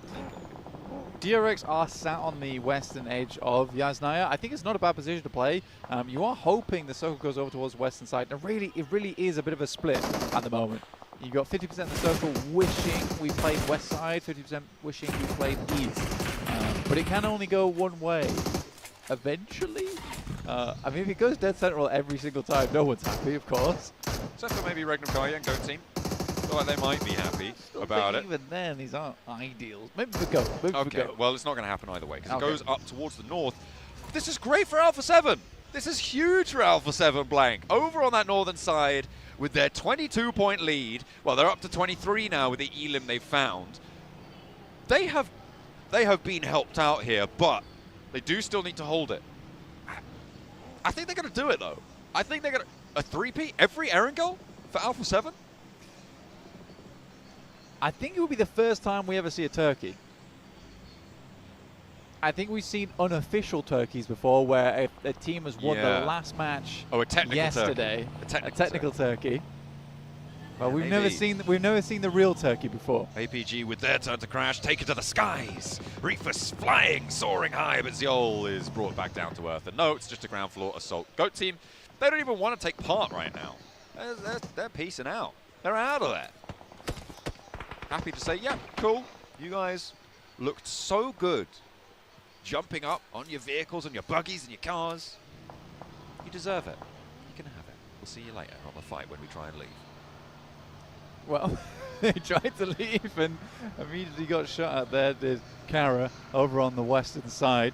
DRX are sat on the western edge of Yasnaya. I think it's not a bad position to play. You are hoping the circle goes over towards the western side. And it really is a bit of a split at the moment. You got 50% of the circle wishing we played west side, 50% wishing we played east. But it can only go one way. Eventually? I mean, if it goes dead central every single time, no one's happy, of course. Except for maybe Regnum Kaya and Goat Team. Feel like they might be happy about it. Even then, these aren't ideals. Maybe for Goat. Okay, well, it's not going to happen either way, because it goes up towards the north. This is great for Alpha 7. This is huge for Alpha 7 blank. Over on that northern side with their 22-point lead. Well, they're up to 23 now with the elim they've found. They have been helped out here, but they do still need to hold it. I think they're going to do it, though. I think they're going to... A 3P every Erangel for Alpha 7? I think it will be the first time we ever see a turkey. I think we've seen unofficial turkeys before where a team has won the last match yesterday. A technical turkey. Well, we've never seen the real turkey before. APG with their turn to crash, taken to the skies. Reefus flying, soaring high, but Ziol is brought back down to earth. And no, it's just a ground floor assault. Goat Team, they don't even want to take part right now. They're peacing out. They're out of there. Happy to say, yeah, cool. You guys looked so good jumping up on your vehicles and your buggies and your cars. You deserve it. You can have it. We'll see you later on the fight when we try and leave. Well, they tried to leave and immediately got shot at there. There's Kara over on the western side.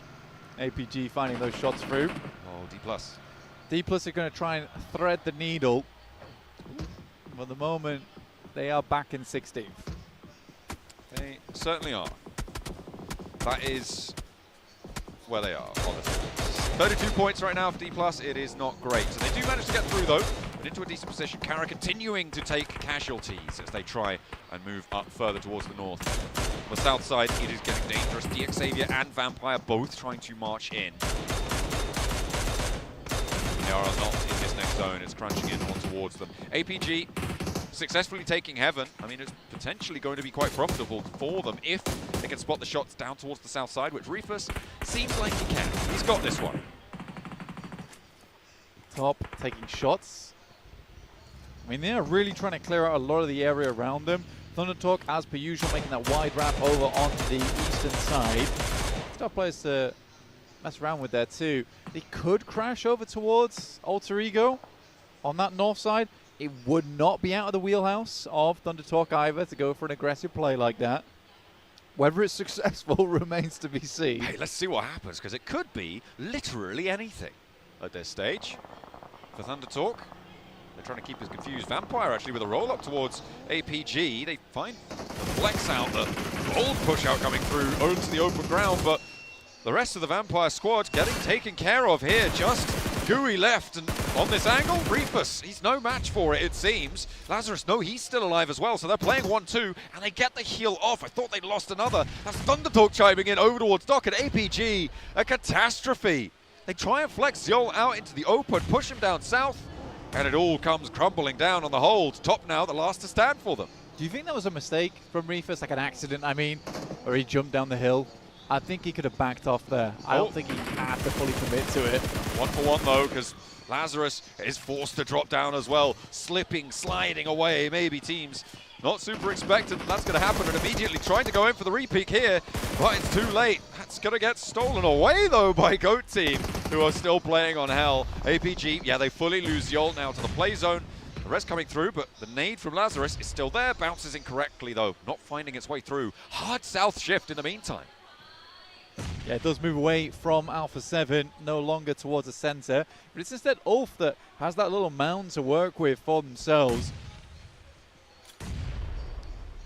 APG finding those shots through. Oh, D+. D+ are going to try and thread the needle. For the moment, they are back in 16th. They certainly are. That is where they are, honestly. 32 points right now for D+. It is not great. So they do manage to get through, though, and into a decent position. Kara continuing to take casualties as they try and move up further towards the north. On the south side, it is getting dangerous. DX Xavier and Vampire both trying to march in. They are not in this next zone. It's crunching in on towards them. APG successfully taking Heaven. I mean, it's potentially going to be quite profitable for them if they can spot the shots down towards the south side, which Reefus seems like he can. He's got this one. Top taking shots. mean, they are really trying to clear out a lot of the area around them. Thunder Talk, as per usual, making that wide ramp over onto the eastern side. Star players to mess around with there too. They could crash over towards Alter Ego on that north side. It would not be out of the wheelhouse of Thunder Talk either to go for an aggressive play like that. Whether it's successful remains to be seen. Hey, let's see what happens, because it could be literally anything at this stage for Thunder Talk. They're trying to keep his confused Vampire actually with a roll up towards APG. They find the flex out, the bold push out coming through onto the open ground, but the rest of the Vampire squad getting taken care of here. Just Gooey left, and on this angle, Reefus, he's no match for it seems. Lazarus, no, he's still alive as well, so they're playing 1-2, and they get the heal off. I thought they'd lost another. That's Thunder Talk chiming in over towards Doc and APG. A catastrophe. They try and flex Zol out into the open, push him down south, and it all comes crumbling down on the hold. Top now, the last to stand for them. Do you think that was a mistake from Reefus, like an accident, I mean, or he jumped down the hill? I think he could have backed off there. I don't think he had to fully commit to it. 1-for-1 though, because Lazarus is forced to drop down as well. Slipping, sliding away. Maybe teams not super expectant that's going to happen, and immediately trying to go in for the repeat here, but it's too late. That's going to get stolen away though by Goat Team, who are still playing on Hell. APG, yeah, they fully lose Yol now to the play zone. The rest coming through, but the nade from Lazarus is still there. Bounces incorrectly though, not finding its way through. Hard south shift in the meantime. Yeah, it does move away from Alpha 7, no longer towards the center. But it's instead Ulf that has that little mound to work with for themselves.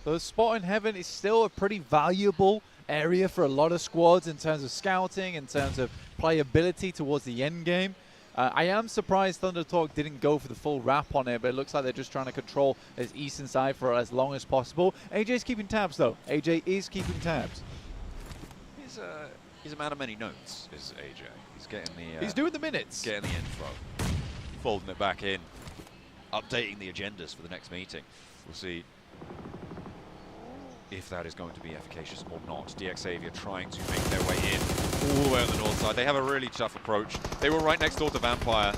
The spot in heaven is still a pretty valuable area for a lot of squads in terms of scouting, in terms of playability towards the end game. I am surprised Thunder Talk didn't go for the full wrap on it, but it looks like they're just trying to control his eastern side for as long as possible. AJ's keeping tabs though. AJ is keeping tabs. He's a man of many notes, is AJ. He's getting the... he's doing the minutes. Getting the info. Folding it back in. Updating the agendas for the next meeting. We'll see if that is going to be efficacious or not. DxAvia trying to make their way in all the way on the north side. They have a really tough approach. They were right next door to Vampire,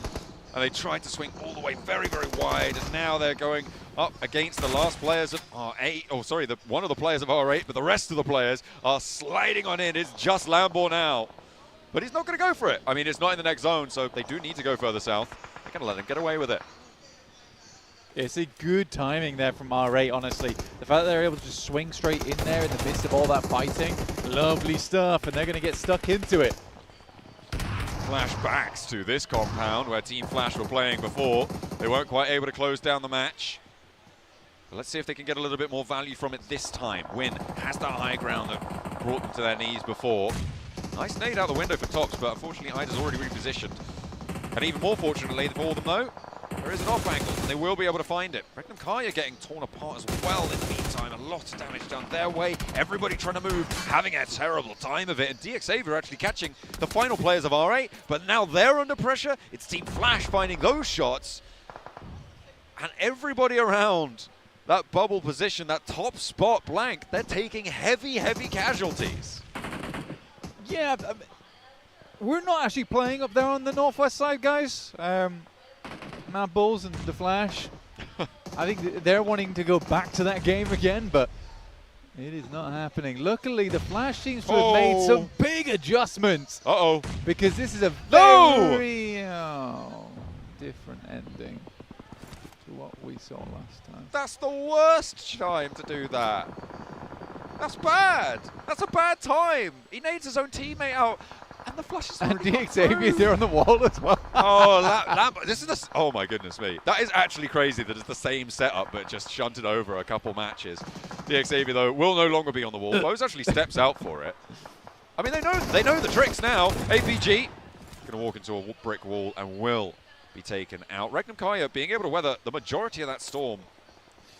and they tried to swing all the way very, very wide, and now they're going up against the last players of R8, oh sorry, one of the players of R8, but the rest of the players are sliding on in. It's just Lambo now. But he's not going to go for it. I mean, it's not in the next zone, so they do need to go further south. They're going to let him get away with it. It's a good timing there from R8, honestly. The fact that they're able to just swing straight in there in the midst of all that fighting, lovely stuff, and they're going to get stuck into it. Flashbacks to this compound where Team Flash were playing before. They weren't quite able to close down the match. But let's see if they can get a little bit more value from it this time. Win has that high ground that brought them to their knees before. Nice nade out the window for Tops, but unfortunately Ida's already repositioned. And even more fortunately for them though, there is an off angle, and they will be able to find it. Regnum Kaya getting torn apart as well in the meantime. A lot of damage done their way. Everybody trying to move, having a terrible time of it. And DxAvia actually catching the final players of R8, but now they're under pressure. It's Team Flash finding those shots. And everybody around that bubble position, that top spot blank, they're taking heavy, heavy casualties. Yeah, we're not actually playing up there on the northwest side, guys. Mad Bulls and the Flash. I think they're wanting to go back to that game again, but it is not happening. Luckily, the Flash seems to have made some big adjustments. Uh-oh. Because this is a very different ending to what we saw last time. That's the worst time to do that. That's bad. That's a bad time. He nades his own teammate out. And the Flash is and DxAvia is there on the wall as well. This is oh my goodness me. That is actually crazy that it's the same setup, but just shunted over a couple matches. DxAvia, though, will no longer be on the wall. Bose actually steps out for it. I mean, they know the tricks now. APG going to walk into a brick wall and will be taken out. Regnum Kaya being able to weather the majority of that storm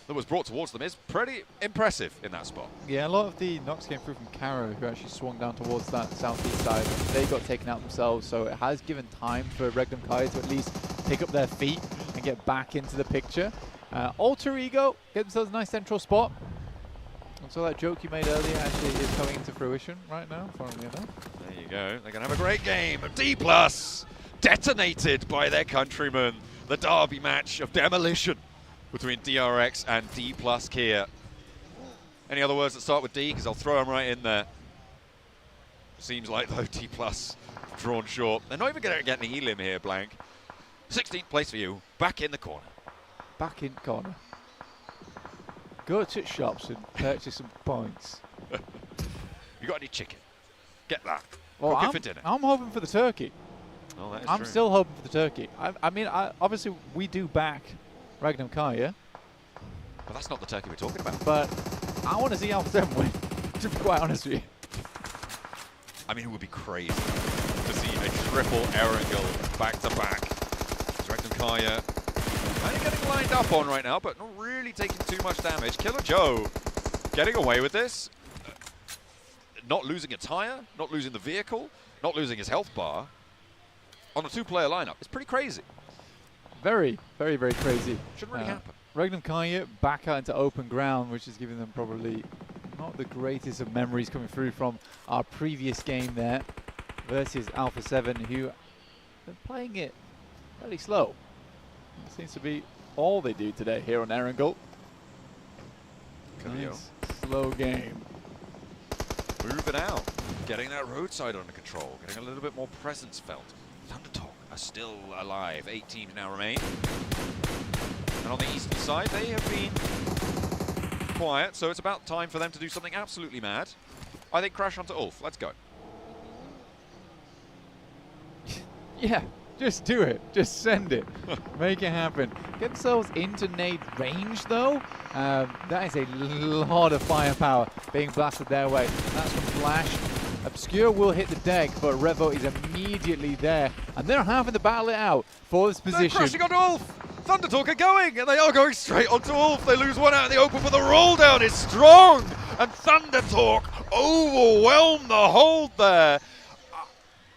that was brought towards them is pretty impressive in that spot. Yeah, a lot of the knocks came through from Kara, who actually swung down towards that southeast side. They got taken out themselves, so it has given time for Regnum Kaya to at least pick up their feet and get back into the picture. Alter Ego get themselves a nice central spot. And so that joke you made earlier actually is coming into fruition right now, funnily enough. There you go. They're going to have a great game. D+, detonated by their countrymen. The derby match of demolition between DRX and D plus Kia. Any other words that start with D? Because I'll throw them right in there. Seems like though D plus drawn short. They're not even going to get any elim here, Blank. 16th place for you. Back in the corner. Back in corner. Go to shops and purchase some points. You got any chicken? Get that. Well, Cook it for dinner. I'm hoping for the turkey. Oh, that is I'm true. still hoping for the turkey. I mean, obviously we do back Ragnar Kaya, But that's not the turkey we're talking about. but I want to see Alpha 7 win, to be quite honest with you. I mean, it would be crazy to see a triple Erangel back-to-back. Ragnar Kaya kind of getting lined up on right now, but not really taking too much damage. Killer Joe getting away with this. Not losing a tire, not losing the vehicle, not losing his health bar on a two-player lineup. It's pretty crazy. Very, very, very crazy. Shouldn't really happen. Ragnar Kaya back out into open ground, which is giving them probably not the greatest of memories coming through from our previous game there versus Alpha 7, who are playing it fairly slow. It seems to be all they do today here on Erangel. Nice, slow game. Moving out, getting that roadside under control, getting a little bit more presence felt. Thundertalk are still alive, 8 teams now remain. And on the eastern side, they have been quiet, so it's about time for them to do something absolutely mad. I think crash onto Ulf, let's go. Yeah, just do it. Just send it. Make it happen. Get themselves into nade range, though. That is a lot of firepower being blasted their way. That's from Flash. Obscure will hit the deck, but Revo is immediately there. And they're having to battle it out for this position. They're crashing onto Ulf! Thundertalk are going, and they are going straight onto Ulf. They lose one out in the open, but the roll down is strong. And Thundertalk overwhelm the hold there.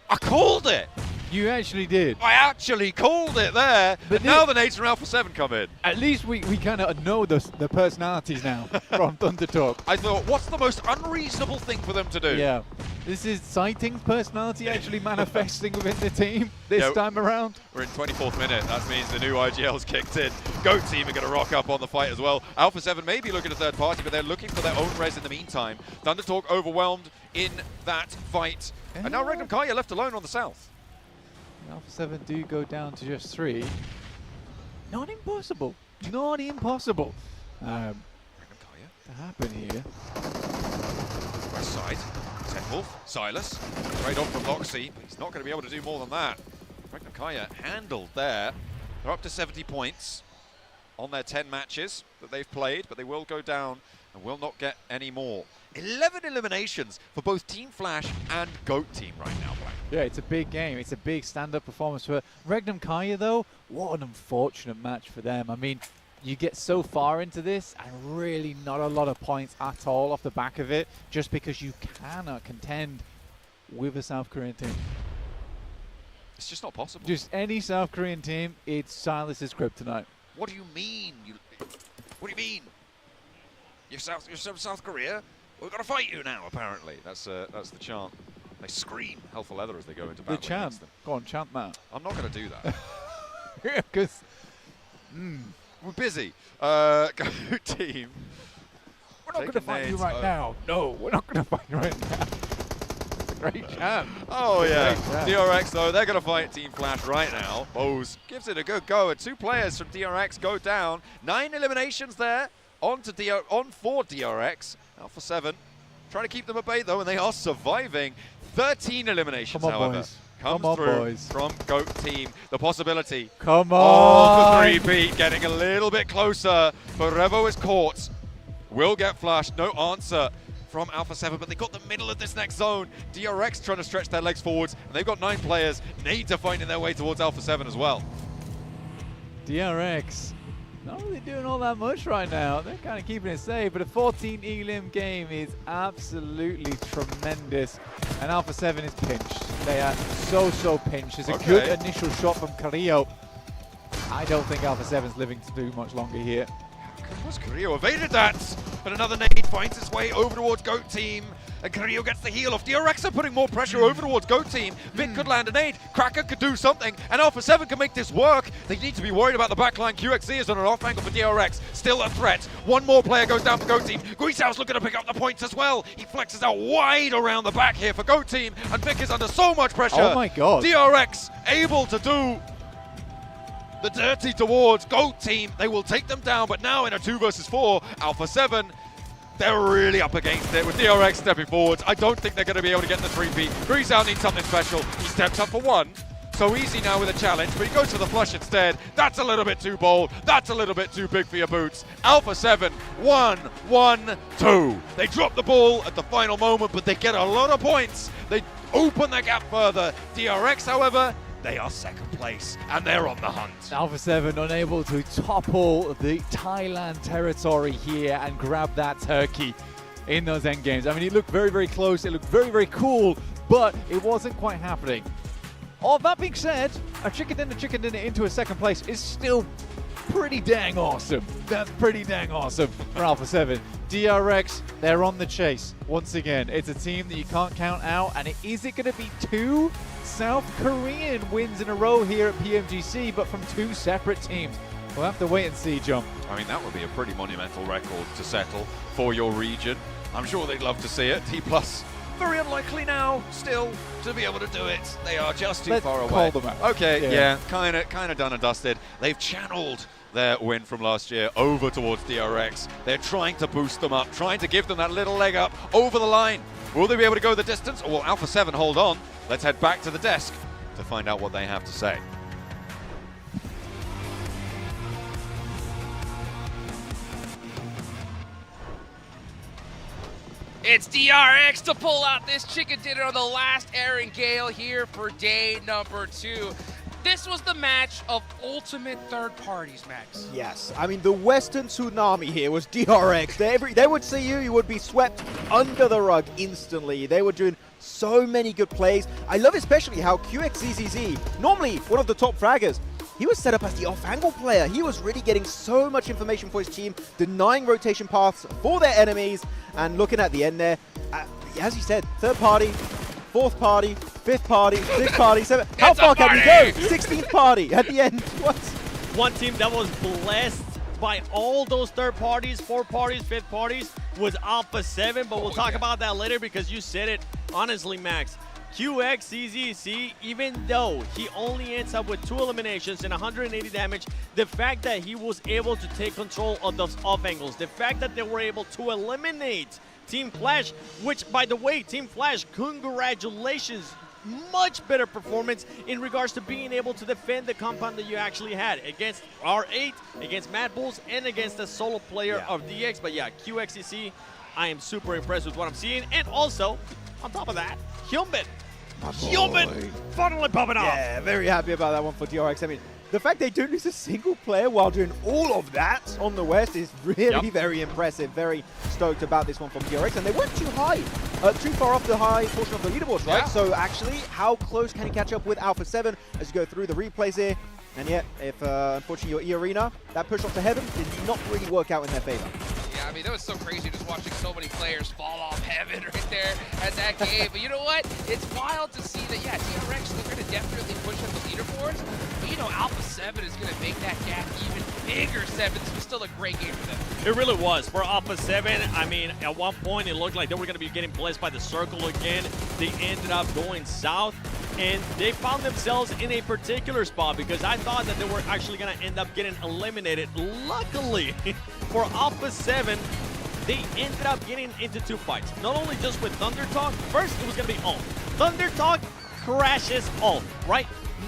I called it. You actually did. I actually called it there. But and now the nades from Alpha 7 come in. At least we kind of know the personalities now from Thundertalk. I thought, what's the most unreasonable thing for them to do? Yeah. This is Sighting's personality actually manifesting within the team this time around. We're in 24th minute. That means the new IGL's kicked in. Goat team are going to rock up on the fight as well. Alpha 7 may be looking at third party, but they're looking for their own res in the meantime. Thundertalk overwhelmed in that fight. And now Ragnar Kaya left alone on the south. Alpha 7 do go down to just 3. Not impossible. Not impossible. To happen here. West side. Tenwolf, Silas, straight on from Loxy, but he's not going to be able to do more than that. Ragnar Kaya handled there. They're up to 70 points on their 10 matches that they've played, but they will go down and will not get any more. 11 eliminations for both Team Flash and Goat Team right now, Black. Yeah, it's a big game. It's a big stand-up performance for Ragnar Kaya, though. What an unfortunate match for them. I mean, you get so far into this and really not a lot of points at all off the back of it just because you cannot contend with a South Korean team. It's just not possible. Just any South Korean team, it's Silas's kryptonite. What do you mean? What do you mean? You're South Korea? We've got to fight you now, apparently. That's the chant. They scream Helpful Leather as they go into battle. The chant. Go on, chant that. I'm not going to do that. Because we're busy. Go team. We're not going to fight you right now. No, we're not going to fight you right now. It's a great chant. Oh, yeah. DRX, though, they're going to fight Team Flash right now. Bose gives it a good go. And 2 players from DRX go down. 9 eliminations there on for DRX. Alpha 7 trying to keep them at bay, though, and they are surviving. 13 eliminations, however. Boys. Comes through from Goat Team. The possibility of the 3-peat getting a little bit closer, but Revo is caught. Will get flashed. No answer from Alpha 7, but they got the middle of this next zone. DRX trying to stretch their legs forwards, and they've got 9 players. Nades are finding their way towards Alpha 7 as well. DRX not really doing all that much right now. They're kind of keeping it safe, but a 14 elim game is absolutely tremendous. And Alpha 7 is pinched. They are so pinched. It's a good initial shot from Carrillo. I don't think Alpha 7's living to do much longer here. Carrillo evaded that, but another nade finds its way over towards Goat Team. and Carrillo gets the heel off. DRX are putting more pressure over towards Go Team. Vic could land an 8, Kraken could do something, and Alpha 7 can make this work. They need to be worried about the backline. QXZ is on an off angle for DRX, still a threat. One more player goes down for Go Team. Guisao's looking to pick up the points as well. He flexes out wide around the back here for Go Team, and Vic is under so much pressure. Oh my god. DRX able to do the dirty towards Go Team. They will take them down, but now in a 2 versus 4, Alpha 7, they're really up against it with DRX stepping forwards. I don't think they're going to be able to get the 3-peat. Guisao needs something special. He steps up for 1. So easy now with a challenge, but he goes for the flush instead. That's a little bit too bold. That's a little bit too big for your boots. Alpha 7, 1, 1, 2. They drop the ball at the final moment, but they get a lot of points. They open the gap further. DRX, however, they are second place, and they're on the hunt. Alpha 7 unable to topple the Thailand territory here and grab that turkey in those end games. I mean, it looked very, very close. It looked very, very cool, but it wasn't quite happening. All that being said, a chicken dinner into a second place is still pretty dang awesome. That's pretty dang awesome for Alpha 7. DRX, they're on the chase. Once again, it's a team that you can't count out, and is it going to be 2 South Korean wins in a row here at PMGC, but from 2 separate teams? We'll have to wait and see, John. I mean, that would be a pretty monumental record to settle for your region. I'm sure they'd love to see it. T+, very unlikely now, still, to be able to do it. They are just too far away. Call them out. Okay, yeah, kind of done and dusted. They've channeled their win from last year over towards DRX. They're trying to boost them up, trying to give them that little leg up over the line. Will they be able to go the distance, or will Alpha 7 hold on? Let's head back to the desk to find out what they have to say. It's DRX to pull out this chicken dinner on the last Aaron Gale here for day number 2. This was the match of ultimate third parties, Max. Yes, I mean, the Western tsunami here was DRX. They would see you would be swept under the rug instantly. They were doing so many good plays. I love especially how QXZZZ, normally one of the top fraggers, he was set up as the off-angle player. He was really getting so much information for his team, denying rotation paths for their enemies, and looking at the end there, as you said, third party, fourth party, fifth party, sixth party, seventh. How far can you go? 16th party at the end. What? One team that was blessed by all those third parties, fourth parties, fifth parties was Alpha 7, but we'll talk about that later because you said it honestly, Max. QXZZC, even though he only ends up with 2 eliminations and 180 damage, the fact that he was able to take control of those off angles, the fact that they were able to eliminate Team Flash, which, by the way, Team Flash, congratulations. Much better performance in regards to being able to defend the compound that you actually had against R8, against Mad Bulls, and against the solo player of DX. But yeah, QXCC, I am super impressed with what I'm seeing. And also, on top of that, Hyunbin finally popping off. Yeah, very happy about that one for DRX. I mean, the fact they don't lose a single player while doing all of that on the West is really very impressive. Very stoked about this one from DRX. And they weren't too high, too far off the high portion of the leaderboards, right? So actually, how close can he catch up with Alpha 7 as you go through the replays here? And yet, if unfortunately your E-Arena, that push off to heaven did not really work out in their favor. Yeah, I mean, that was so crazy just watching so many players fall off heaven right there at that game. But you know what? It's wild to see that, yeah, DRX, they're going to definitely push up the leaderboards. But, you know, Alpha 7 is going to make that gap even bigger. 7, this was still a great game for them. It really was. For Alpha 7, I mean, at one point it looked like they were going to be getting blessed by the circle again. They ended up going south, and they found themselves in a particular spot because I thought that they were actually going to end up getting eliminated. Luckily, for Alpha 7, they ended up getting into 2 fights. Not only just with Thunder Talk, first it was going to be Ult. Thunder Talk crashes Ult, right?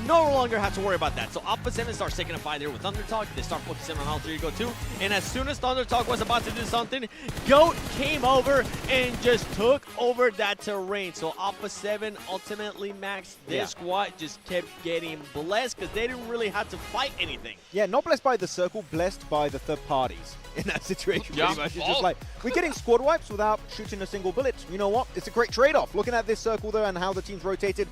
No longer have to worry about that. So Alpha 7 starts taking a fight there with Thunder Talk. They start focusing on Alter Ego 2. And as soon as Thunder Talk was about to do something, GOAT came over and just took over that terrain. So Alpha 7 ultimately, Max, their squad just kept getting blessed because they didn't really have to fight anything. Yeah, not blessed by the circle, blessed by the third parties in that situation. Pretty much. It's just like, we're getting squad wipes without shooting a single bullet. You know what? It's a great trade-off. Looking at this circle, though, and how the teams rotated,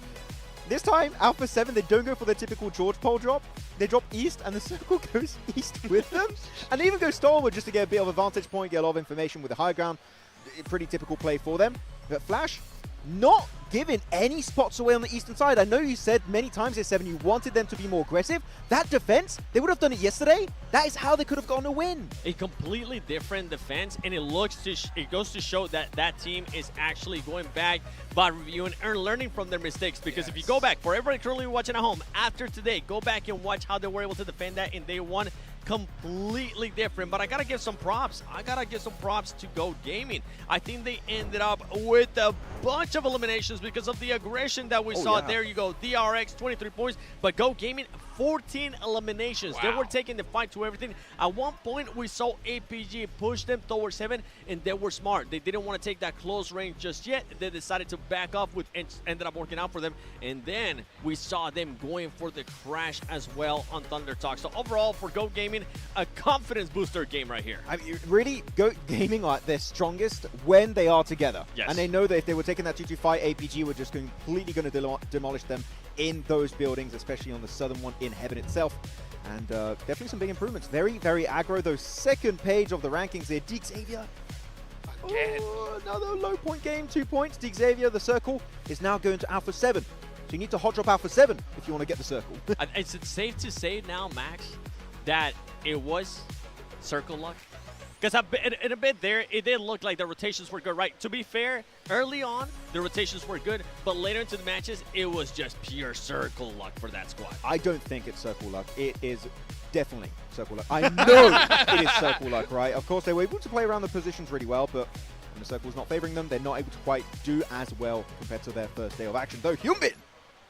this time, Alpha 7, they don't go for the typical George pole drop. They drop east, and the circle goes east with them. And they even go stormward just to get a bit of a vantage point, get a lot of information with the high ground. pretty typical play for them. But Flash, not giving any spots away on the eastern side. I know you said many times this 7 you wanted them to be more aggressive. That defense, they would have done it yesterday. That is how they could have gotten a win. A completely different defense, and it goes to show that that team is actually going back by reviewing and learning from their mistakes. Because if you go back, for everybody currently watching at home, after today, go back and watch how they were able to defend that in day one. Completely different, but I gotta give some props. I gotta give some props to Go Gaming. I think they ended up with a bunch of eliminations because of the aggression that we saw. Yeah. There you go, DRX 23 points, but Go Gaming 14 eliminations. They were taking the fight to everything. At one point, we saw APG push them towards heaven, and they were smart. They didn't want to take that close range just yet. They decided to back off, which ended up working out for them. And then we saw them going for the crash as well on Thunder Talk. So overall, for Go Gaming, a confidence booster game right here. I mean, really, Go Gaming are at their strongest when they are together. Yes. And they know that if they were taking that 2-2 fight, APG were just completely going to demolish them in those buildings, especially on the southern one in Heaven itself. And definitely some big improvements. Very, very aggro. Those second page of the rankings there. Deke Xavier. Oh, another low point game, 2 points. Deke Xavier, the circle, is now going to Alpha 7. So you need to hot drop Alpha 7 if you want to get the circle. Is it safe to say now, Max, that it was circle luck? Because in a bit there, it did look like the rotations were good, right? To be fair, early on, the rotations were good, but later into the matches, it was just pure circle luck for that squad. I don't think it's circle luck. It is definitely circle luck. I know it is circle luck, right? Of course, they were able to play around the positions really well, but when the circle's not favoring them, they're not able to quite do as well compared to their first day of action. Though, Hyunbin,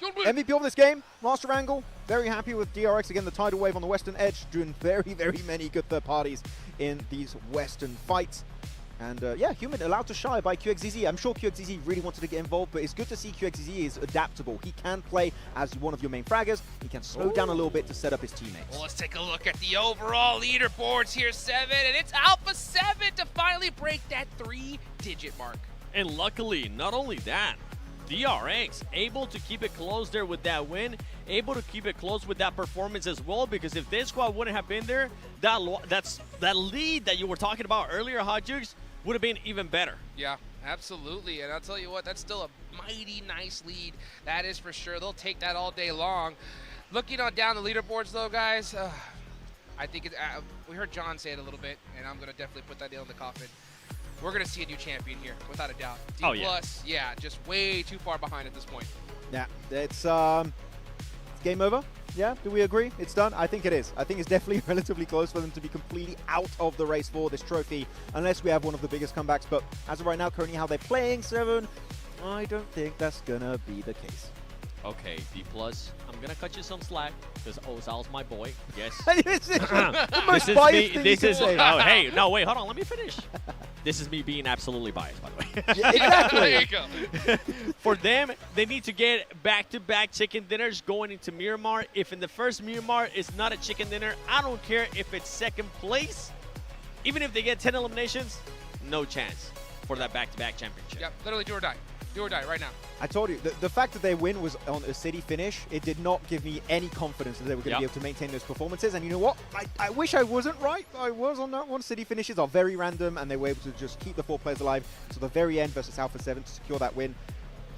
MVP of this game, Master Angle, very happy with DRX. Again, the tidal wave on the western edge, doing very, very many good third parties in these western fights. And yeah, Human allowed to shy by QXZZ. I'm sure QXZZ really wanted to get involved, but it's good to see QXZZ is adaptable. He can play as one of your main fraggers. He can slow down a little bit to set up his teammates. Well, let's take a look at the overall leaderboards here, 7, and it's Alpha 7 to finally break that 3-digit mark. And luckily, not only that, DRX able to keep it close there with that win, able to keep it close with that performance as well, because if this squad wouldn't have been there, that lead that you were talking about earlier, Hot Jukes, would have been even better. Yeah, absolutely. And I'll tell you what, that's still a mighty nice lead. That is for sure. They'll take that all day long. Looking on down the leaderboards, though, guys, I think we heard John say it a little bit, and I'm going to definitely put that nail in the coffin. We're going to see a new champion here, without a doubt. D+, yeah, just way too far behind at this point. Yeah, it's game over. Yeah, do we agree? It's done? I think it is. I think it's definitely relatively close for them to be completely out of the race for this trophy, unless we have one of the biggest comebacks. But as of right now, currently how they're playing, 7, I don't think that's going to be the case. Okay, D+, I'm going to cut you some slack, because Ozal's my boy. Yes. This is the most biased thing you can say. Oh, hey, no, wait, hold on, let me finish. This is me being absolutely biased, by the way. Yeah, exactly. There you go. For them, they need to get back-to-back chicken dinners going into Miramar. If in the first Miramar is not a chicken dinner, I don't care if it's second place. Even if they get 10 eliminations, no chance for that back-to-back championship. Yep, literally do or die. Do or die right now. I told you, the fact that their win was on a city finish, it did not give me any confidence that they were going to be able to maintain those performances. And you know what? I wish I wasn't right. I was on that one. City finishes are very random, and they were able to just keep the 4 players alive to the very end versus Alpha 7 to secure that win.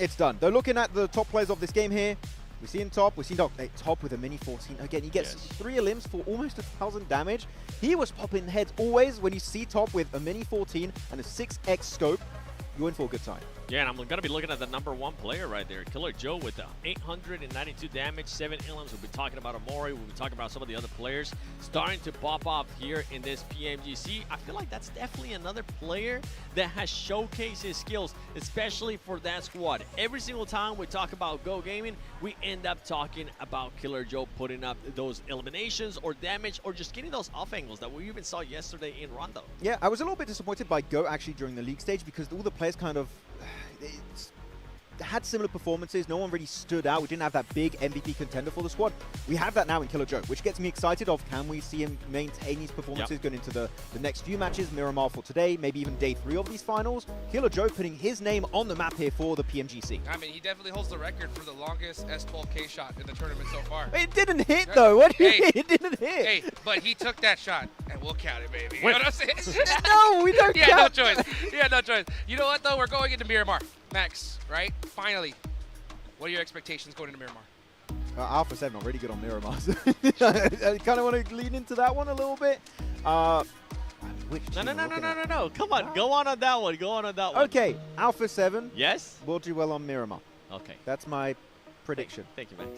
It's done. They're looking at the top players of this game here. We've seen Top. We've seen Top with a mini 14. Again, he gets 3 limbs for almost 1,000 damage. He was popping heads always. When you see Top with a mini 14 and a 6x scope, you're in for a good time. Yeah, and I'm going to be looking at the #1 player right there, Killer Joe with 892 damage, 7 elims. We'll be talking about Amori. We'll be talking about some of the other players starting to pop off here in this PMGC. I feel like that's definitely another player that has showcased his skills, especially for that squad. Every single time we talk about Go Gaming, we end up talking about Killer Joe putting up those eliminations or damage or just getting those off angles that we even saw yesterday in Rondo. Yeah, I was a little bit disappointed by Go actually during the league stage because all the players kind of had similar performances. No one really stood out. We didn't have that big MVP contender for the squad. We have that now in Killer Joe, which gets me excited of can we see him maintain these performances going into the next few matches, Miramar for today, maybe even day 3 of these finals. Killer Joe putting his name on the map here for the PMGC. I mean, he definitely holds the record for the longest S12K shot in the tournament so far. It didn't hit though. What do you mean? It didn't hit. Hey, but he took that shot, and we'll count it, baby. You Wait. know what I'm saying? No, we don't Yeah, no count. choice. Yeah, no choice. You know what, though? We're going into Miramar. Max, right? Finally. What are your expectations going into Miramar? Alpha 7 are really good on Miramar. I kind of want to lean into that one a little bit. Which No. team am I looking at? No. Come on, go on that one. Go on that one. Okay, Alpha 7 Yes? will do well on Miramar. Okay. That's my prediction. Thank you, Max.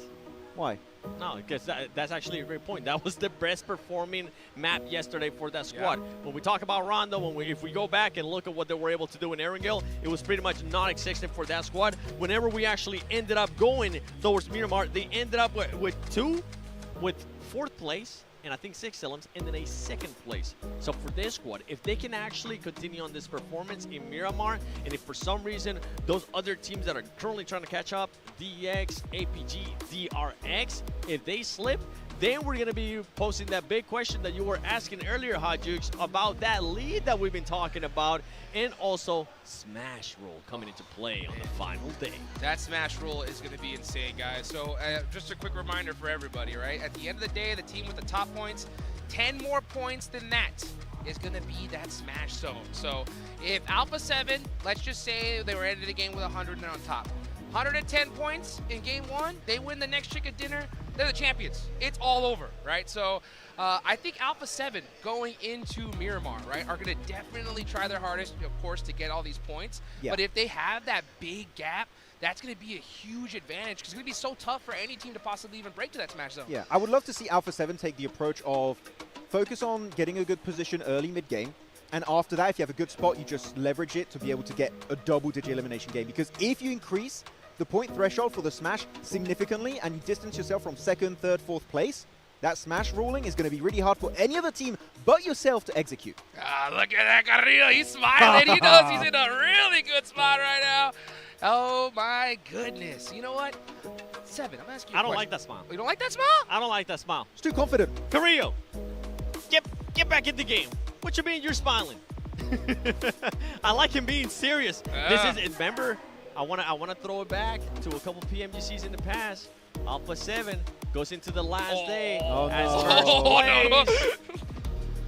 Why? No, because that's actually a great point. That was the best performing map yesterday for that squad. When we talk about Rondo, if we go back and look at what they were able to do in Erangel, it was pretty much non-existent for that squad. Whenever we actually ended up going towards Miramar, they ended up with fourth place, and I think 6 elims, and then a second place. So for this squad, if they can actually continue on this performance in Miramar, and if for some reason those other teams that are currently trying to catch up, DX, APG, DRX, if they slip, then we're going to be posing that big question that you were asking earlier, Hot Jukes, about that lead that we've been talking about, and also Smash Roll coming into play on the final day. That Smash Roll is going to be insane, guys. So just a quick reminder for everybody, right? At the end of the day, the team with the top points, 10 more points than that is going to be that Smash Zone. So if Alpha 7, let's just say they were ending the game with 100 and they're on top. 110 points in game 1, they win the next chicken dinner, they're the champions. It's all over, right? So I think Alpha 7 going into Miramar, right, are going to definitely try their hardest, of course, to get all these points. Yeah. But if they have that big gap, that's going to be a huge advantage because it's going to be so tough for any team to possibly even break to that Smash Zone. Yeah, I would love to see Alpha 7 take the approach of focus on getting a good position early mid-game. And after that, if you have a good spot, you just leverage it to be able to get a double-digit elimination game. Because if you increase the point threshold for the Smash significantly and you distance yourself from 2nd, 3rd, 4th place, that Smash ruling is going to be really hard for any other team but yourself to execute. Ah, look at that Carrillo. He's smiling. He knows he's in a really good spot right now. Oh, my goodness. You know what? 7, I'm asking you I don't like that smile. You don't like that smile? I don't like that smile. It's too confident. Carrillo, get back in the game. What you mean you're smiling? I like him being serious. This is, remember, I wanna throw it back to a couple PMGCs in the past. Alpha 7 goes into the last day as first place.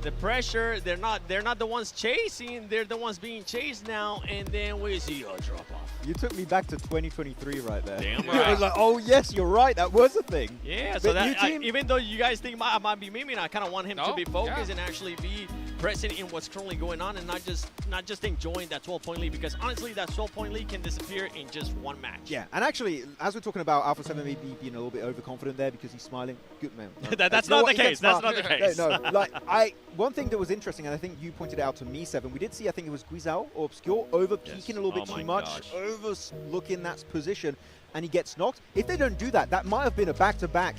The pressure, they're not the ones chasing, they're the ones being chased now, and then we see a drop off. You took me back to 2023 right there. Damn I right. was like, oh yes, you're right, that was a thing. Yeah, But so new that team, even though you guys think I might be miming, I kind of want him to be focused and actually be present in what's currently going on, and not just enjoying that 12-point lead, because honestly, that 12-point lead can disappear in just one match. yeah, and actually, as we're talking about Alpha 7 maybe being a little bit overconfident there because he's smiling, good man. That's You know not what? the He case. gets That's smart. not the case. No, one thing that was interesting, and I think you pointed it out to me, 7, we did see, I think it was Guizao or Obscure over-peaking a little bit too much, overlooking that position, and he gets knocked. If they don't do that, that might have been a back-to-back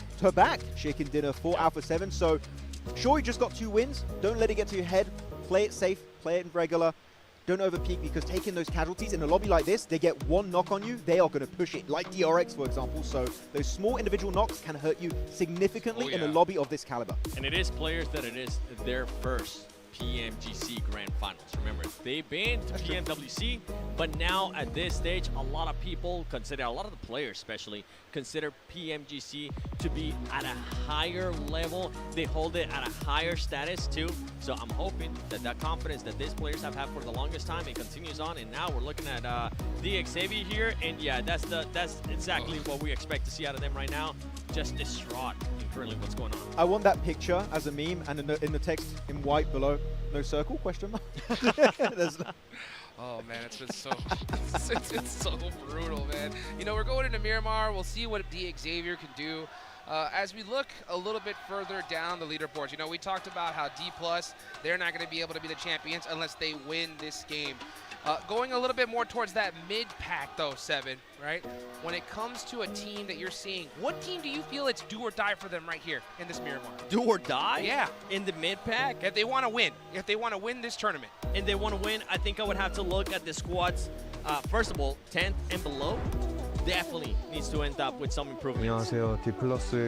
chicken dinner for Alpha 7. So, sure, you just got 2 wins. Don't let it get to your head. Play it safe. Play it in regular. Don't over-peak, because taking those casualties in a lobby like this, they get one knock on you, they are going to push it, like DRX, for example. So those small individual knocks can hurt you significantly in a lobby of this caliber. And it is players that it is their first PMGC Grand Finals. Remember, they've been to PMWC, but now at this stage, a lot of people consider, a lot of the players especially, consider PMGC to be at a higher level. They hold it at a higher status too. So I'm hoping that that confidence that these players have had for the longest time, it continues on. And now we're looking at DX Xavier here, and yeah, that's exactly what we expect to see out of them right now. Just distraught in currently what's going on. I want that picture as a meme, and in the text in white below, no circle, question mark. Oh man, it's been so it's so brutal, man. You know, we're going into Miramar. We'll see what DX Xavier can do. As we look a little bit further down the leaderboards, you know, we talked about how D+, they're not going to be able to be the champions unless they win this game. Going a little bit more towards that mid-pack, though, 7, right? When it comes to a team that you're seeing, what team do you feel it's do or die for them right here in this Miramar? Do or die? Yeah. In the mid-pack? If they want to win. If they want to win this tournament. And they want to win, I think I would have to look at the squads. First of all, 10th and below definitely needs to end up with some improvements. 안녕하세요. D+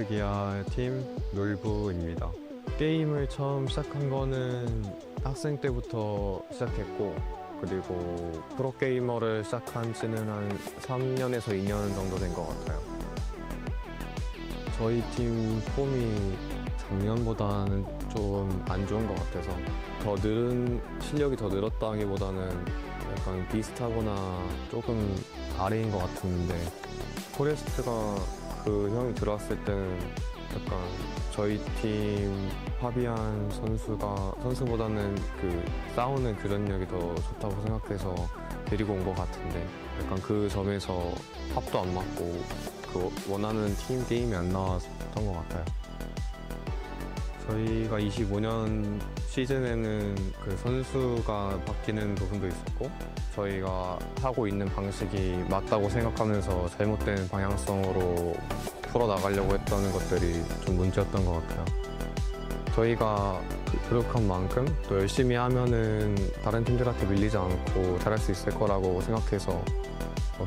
기아 팀 놀부입니다. 게임을 처음 시작한 거는 학생 때부터 시작했고, 그리고 프로게이머를 시작한 지는 한 3년에서 2년 정도 된 것 같아요. 저희 팀 폼이 작년보다는 좀 안 좋은 것 같아서 실력이 더 늘었다기보다는 약간 비슷하거나 조금 아래인 것 같은데 포레스트가 그 형이 들어왔을 때는 약간 저희 팀 파비안 선수보다는 그 싸우는 교전력이 더 좋다고 생각해서 데리고 온 것 같은데 약간 그 점에서 합도 안 맞고 그 원하는 팀 게임이 안 나왔던 것 같아요. 저희가 25년 시즌에는 그 선수가 바뀌는 부분도 있었고 저희가 하고 있는 방식이 맞다고 생각하면서 잘못된 방향성으로 풀어나가려고 했던 것들이 좀 문제였던 것 같아요. 저희가 노력한 만큼 또 열심히 하면은 다른 팀들한테 밀리지 않고 잘할 수 있을 거라고 생각해서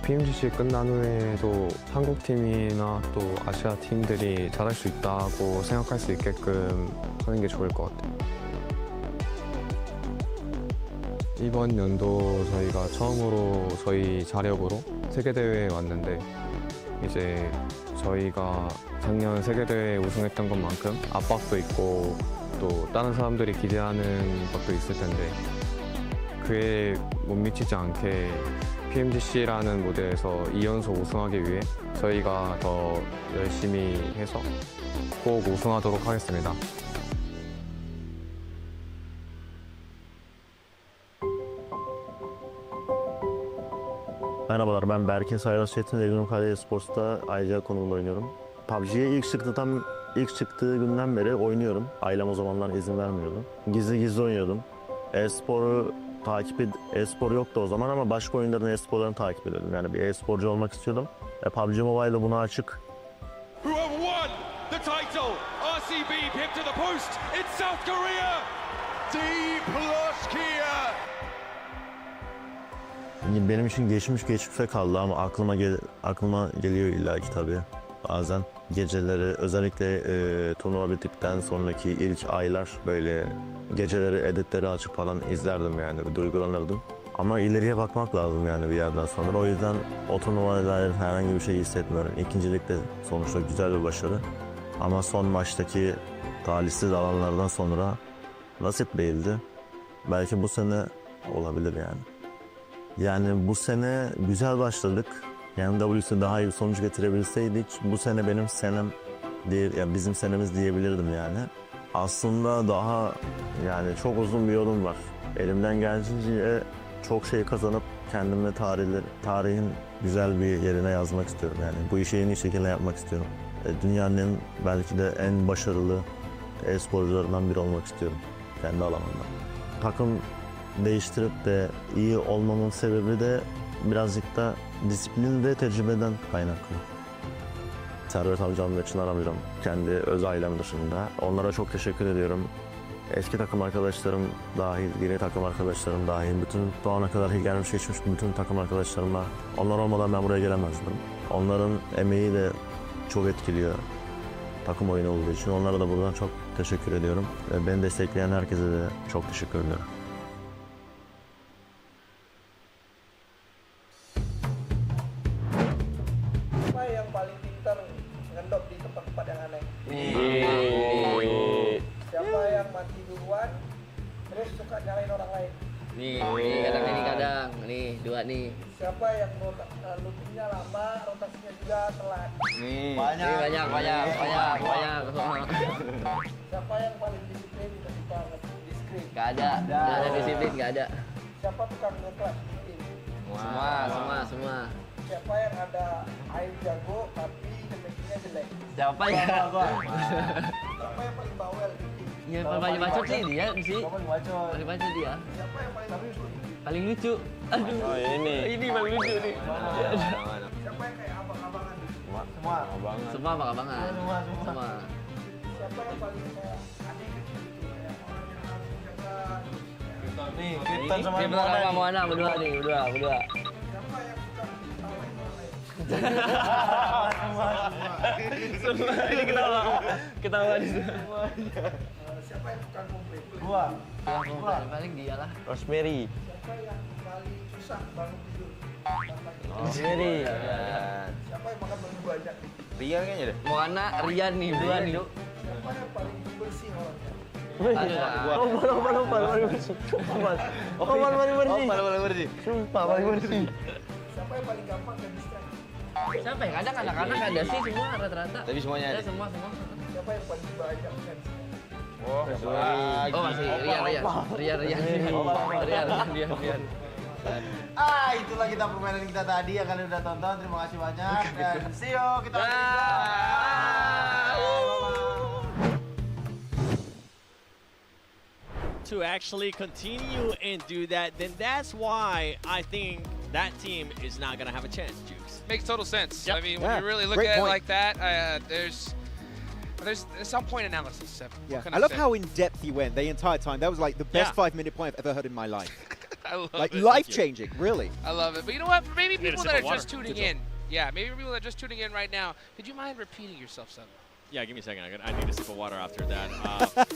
PMGC 끝난 후에도 한국 팀이나 또 아시아 팀들이 잘할 수 있다고 생각할 수 있게끔 하는 게 좋을 것 같아요. 이번 연도 저희가 처음으로 저희 자력으로 세계대회에 왔는데 이제 저희가 작년 세계대회 우승했던 것만큼 압박도 있고 또 다른 사람들이 기대하는 것도 있을 텐데 그에 못 미치지 않게 PMGC라는 무대에서 2연속 우승하기 위해 저희가 더 열심히 해서 꼭 우승하도록 하겠습니다. Merhabalar, ben Berke Saylas Çetin, Egnum KD Sports'ta ayrıca konumda oynuyorum. PUBG'ye ilk çıktığı günden beri oynuyorum. Ailem o zamanlar izin vermiyordu. Gizli oynuyordum. E-spor yoktu o zaman ama başka oyunların e-sporlarını takip ediyordum. Yani bir e-sporcu olmak istiyordum. PUBG Mobile'da buna açık. Who have won the title? RCB picked to the post. It's South Korea. D+ Kia. Benim için geçmişte kaldı ama aklıma geliyor illaki tabii. Bazen geceleri özellikle turnuva bittikten sonraki ilk aylar böyle geceleri editleri açıp falan izlerdim yani bir duygulanırdım. Ama ileriye bakmak lazım yani bir yerden sonra. O yüzden o turnuvayla herhangi bir şey hissetmiyorum. İkincilikte sonuçta güzel bir başarı. Ama son maçtaki talihsiz alanlardan sonra nasip değildi. Belki bu sene olabilir yani. Yani bu sene güzel başladık. Yani WC'de daha iyi bir sonuç getirebilseydik bu sene benim senem değil, yani bizim senemiz diyebilirdim yani. Aslında daha yani çok uzun bir yolum var. Elimden geldiğince çok şey kazanıp kendimle tarihin güzel bir yerine yazmak istiyorum yani. Bu işi en iyi şekilde yapmak istiyorum. Dünyanın belki de en başarılı e-sporcularından biri olmak istiyorum kendi alanımda. Takım değiştirip de iyi olmamın sebebi de birazcık da disiplin ve tecrübeden kaynaklı. Servet amcam ve Çınar amcam kendi öz ailem dışında. Onlara çok teşekkür ediyorum. Eski takım arkadaşlarım dahil, yeni takım arkadaşlarım dahil, bütün bu ana kadar gelmiş geçmiş bütün takım arkadaşlarımla. Onlar olmadan ben buraya gelemezdim. Onların emeği de çok etkiliyor takım oyunu olduğu için. Onlara da buradan çok teşekkür ediyorum. Beni destekleyen herkese de çok teşekkür ediyorum. Siapa yang paling pintar ngendop di tempat-tempat yang aneh? Siapa yang mati duluan terus suka nyalain orang lain? Nih kadang nih dua nih. Siapa yang lututnya lama, rotasinya juga telat? Banyak. Siapa yang paling disiplin ketika diskrit? Gak ada disiplin, gak ada. Siapa tukang ngeklap? Semua. Siapa yang ada air jago tapi chemistry-nya jelek? Siapa ya? Siapa yang paling bawel? Ya paling bacot sih dia sih. Paling bacot. Paling bacot dia. Siapa yang paling lucu? Paling lucu. Aduh. Oh, ini paling lucu nih. Siapa yang kayak abang-abangan? Semua abang-abangan. Semua. Siapa yang paling kayak adik gitu kayak orang yang harus menjaga? Nih, kita sama Moana berdua. Siapa yang suka ketawain orang lain? Semua ini ketawa di semua. Siapa yang tukang komplain? Paling dia lah. Rosemary. Siapa yang paling susah bangun tidur? Rosemary. Siapa yang makan paling banyak? Rian kayaknya deh. Moana, Rian nih, berdua nih. Siapa yang paling bersih orangnya? Paling bersih. Sumpah paling bersih. Siapa yang paling gampang ke distract? Siapa ya? Kadang anak-anak ada sih semua rata-rata. Tapi semuanya ada. Semua. Siapa yang paling banyak kan? Oh masih Rian. Itulah kita permainan kita tadi yang kalian udah tonton. Terima kasih banyak dan see you. Kita to actually continue and do that, then that's why I think that team is not going to have a chance, Jukes. Makes total sense. Yep. I mean, Yeah, when you really look great at it point. like that, there's some point analysis. Seven. Yeah, What can I love say? how in depth he went the entire time. That was like the best Yeah. 5-minute point I've ever heard in my life. I love Like it. life-changing, really. I love it. But you know what? For maybe Need a people sip that of are just water. tuning Good in, yeah, maybe for people that are just tuning in right now, could you mind repeating yourself, Seven? Yeah, give me a second. I need a sip of water after that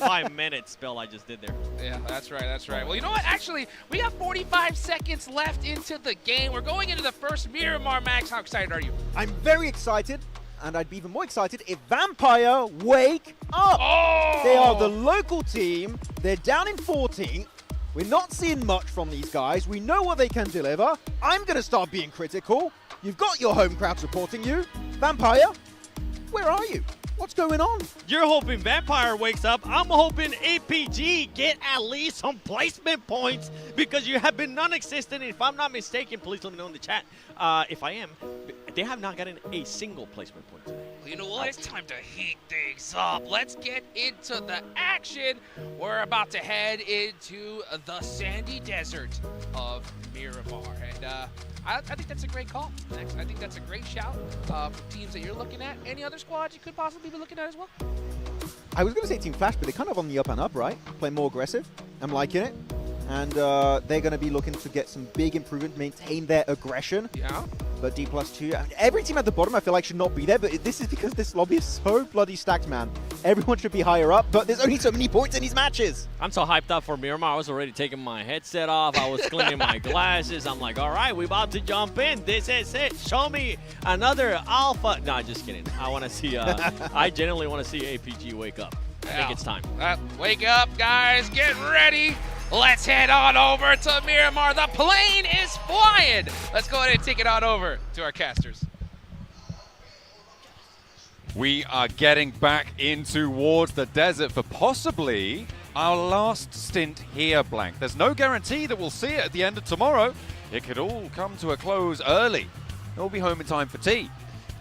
5-minute spell I just did there. Yeah, that's right, that's right. Well, you know what? Actually, we got 45 seconds left into the game. We're going into the first Miramar. Max, how excited are you? I'm very excited, and I'd be even more excited if Vampire wake up. Oh! They are the local team. They're down in 14th. We're not seeing much from these guys. We know what they can deliver. I'm going to start being critical. You've got your home crowd supporting you. Vampire, where are you? What's going on? You're hoping Vampire wakes up. I'm hoping APG get at least some placement points because you have been non-existent. If I'm not mistaken, please let me know in the chat. If I am, they have not gotten a single placement point today. Well, you know what? It's time to heat things up. Let's get into the action. We're about to head into the sandy desert of Miramar. And I think that's a great call, Max. I think that's a great shout for teams that you're looking at. Any other squads you could possibly be looking at as well? I was going to say Team Flash, but they're kind of on the up and up, right? Playing more aggressive. I'm liking it. And they're going to be looking to get some big improvement, maintain their aggression. Yeah. But D+2, I mean, every team at the bottom I feel like should not be there, but this is because this lobby is so bloody stacked, man. Everyone should be higher up, but there's only so many points in these matches. I'm so hyped up for Miramar. I was already taking my headset off. I was cleaning my glasses. I'm like, all right, we're about to jump in. This is it. Show me another alpha. No, just kidding. I want to see, I genuinely want to see APG wake up. I think it's time. Wake up, guys. Get ready. Let's head on over to Miramar. The plane is flying. Let's go ahead and take it on over to our casters. We are getting back in towards the desert for possibly our last stint here, Blank. There's no guarantee that we'll see it at the end of tomorrow. It could all come to a close early. We'll be home in time for tea.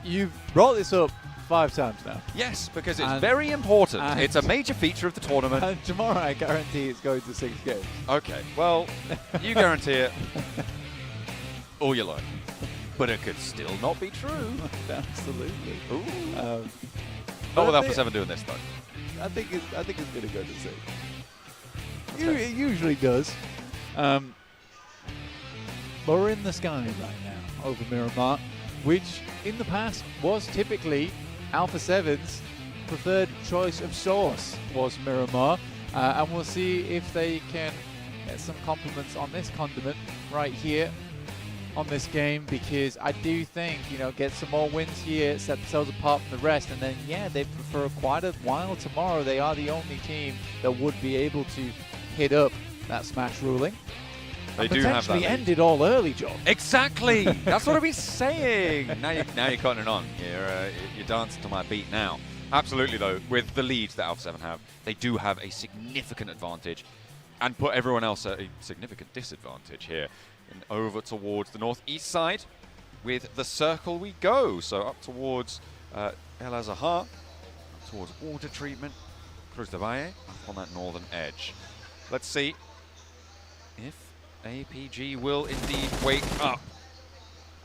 You've brought this up 5 times now. Yes, because it's very important. It's a major feature of the tournament. And tomorrow I guarantee it's going to 6 games. Okay, well, you guarantee it all you like. But it could still not be true. Absolutely. Ooh. Not with Alpha 7 doing this, though. I think it's going to go to 6. It usually does. But we're in the sky right now over Miramar, which in the past was typically Alpha 7's preferred choice of source was Miramar. And we'll see if they can get some compliments on this condiment right here on this game, because I do think, you know, get some more wins here, set themselves apart from the rest, and then, yeah, they for quite a while tomorrow, they are the only team that would be able to hit up that Smash ruling. They and do have that potentially lead. end it all early, John. Exactly. That's what I've been saying. Now you're cutting it on. You're dancing to my beat now. Absolutely, though, with the lead that Alpha 7 have, they do have a significant advantage and put everyone else at a significant disadvantage here. And over towards the northeast side, with the circle we go. So up towards El Azahar, up towards water treatment, Cruz de Valle, up on that northern edge. Let's see if APG will indeed wake up.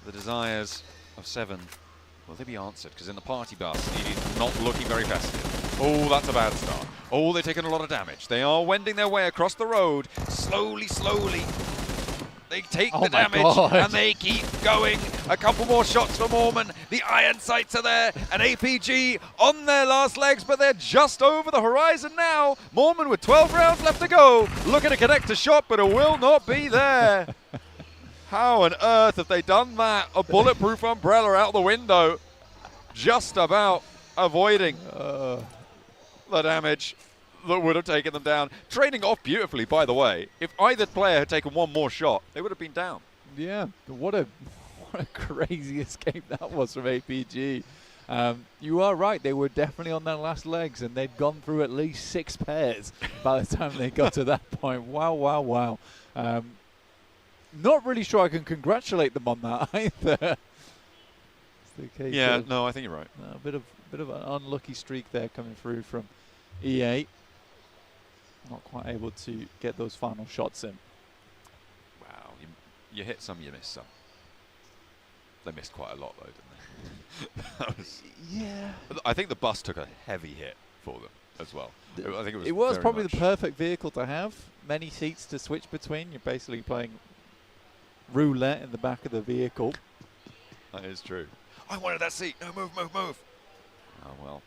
The desires of 7, will they be answered? Because in the party bus, it is not looking very festive. Oh, that's a bad start. Oh, they're taking a lot of damage. They are wending their way across the road, slowly, slowly. They take the damage and they keep going. A couple more shots for Mormon. The iron sights are there, and APG on their last legs, but they're just over the horizon now. Mormon with 12 rounds left to go, looking to connect a shot, but it will not be there. How on earth have they done that? A bulletproof umbrella out the window, just about avoiding the damage. that would have taken them down. Trading off beautifully, by the way. If either player had taken one more shot, they would have been down. Yeah, what a crazy escape that was from APG. You are right, they were definitely on their last legs, and they'd gone through at least 6 pairs by the time they got to that point. Wow, wow, wow. Not really sure I can congratulate them on that either. Yeah, no, I think you're right. A bit of an unlucky streak there coming through from EA. Not quite able to get those final shots in. Wow, you hit some, you miss some. They missed quite a lot though, didn't they? That was, yeah. I think the bus took a heavy hit for them as well. I think It was very probably much the perfect vehicle to have. Many seats to switch between. You're basically playing roulette in the back of the vehicle. That is true. I wanted that seat. No, move, move, move. Oh, well.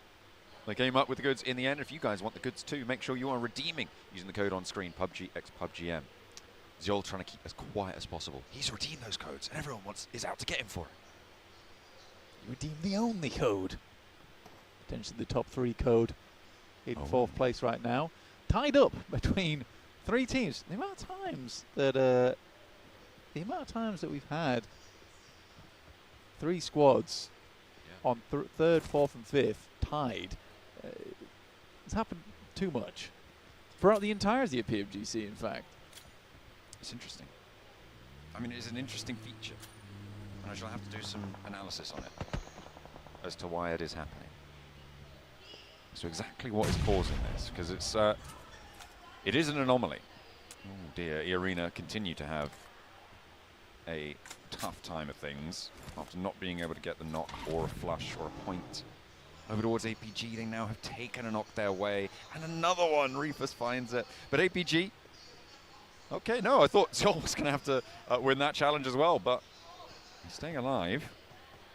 They came up with the goods in the end. If you guys want the goods too, make sure you are redeeming using the code on screen, PUBG x PUBGM. Zol trying to keep as quiet as possible. He's redeemed those codes, and everyone is out to get him for it. You redeemed the only code. Potentially the top 3 code in 4th place right now. Tied up between 3 teams. The amount of times that we've had 3 squads on 3rd, 4th, and 5th tied. It's happened too much throughout the entirety of PFGC. In fact, it's interesting. I mean, it's an interesting feature, and I shall have to do some analysis on it as to why it is happening. So exactly what is causing this, because it is an anomaly. Oh dear, E-Arena continue to have a tough time of things after not being able to get the knock or a flush or a point. Over towards APG, they now have taken a knock their way, and another one, Reefus finds it. But APG, okay, no, I thought Zol was going to have to win that challenge as well, but he's staying alive.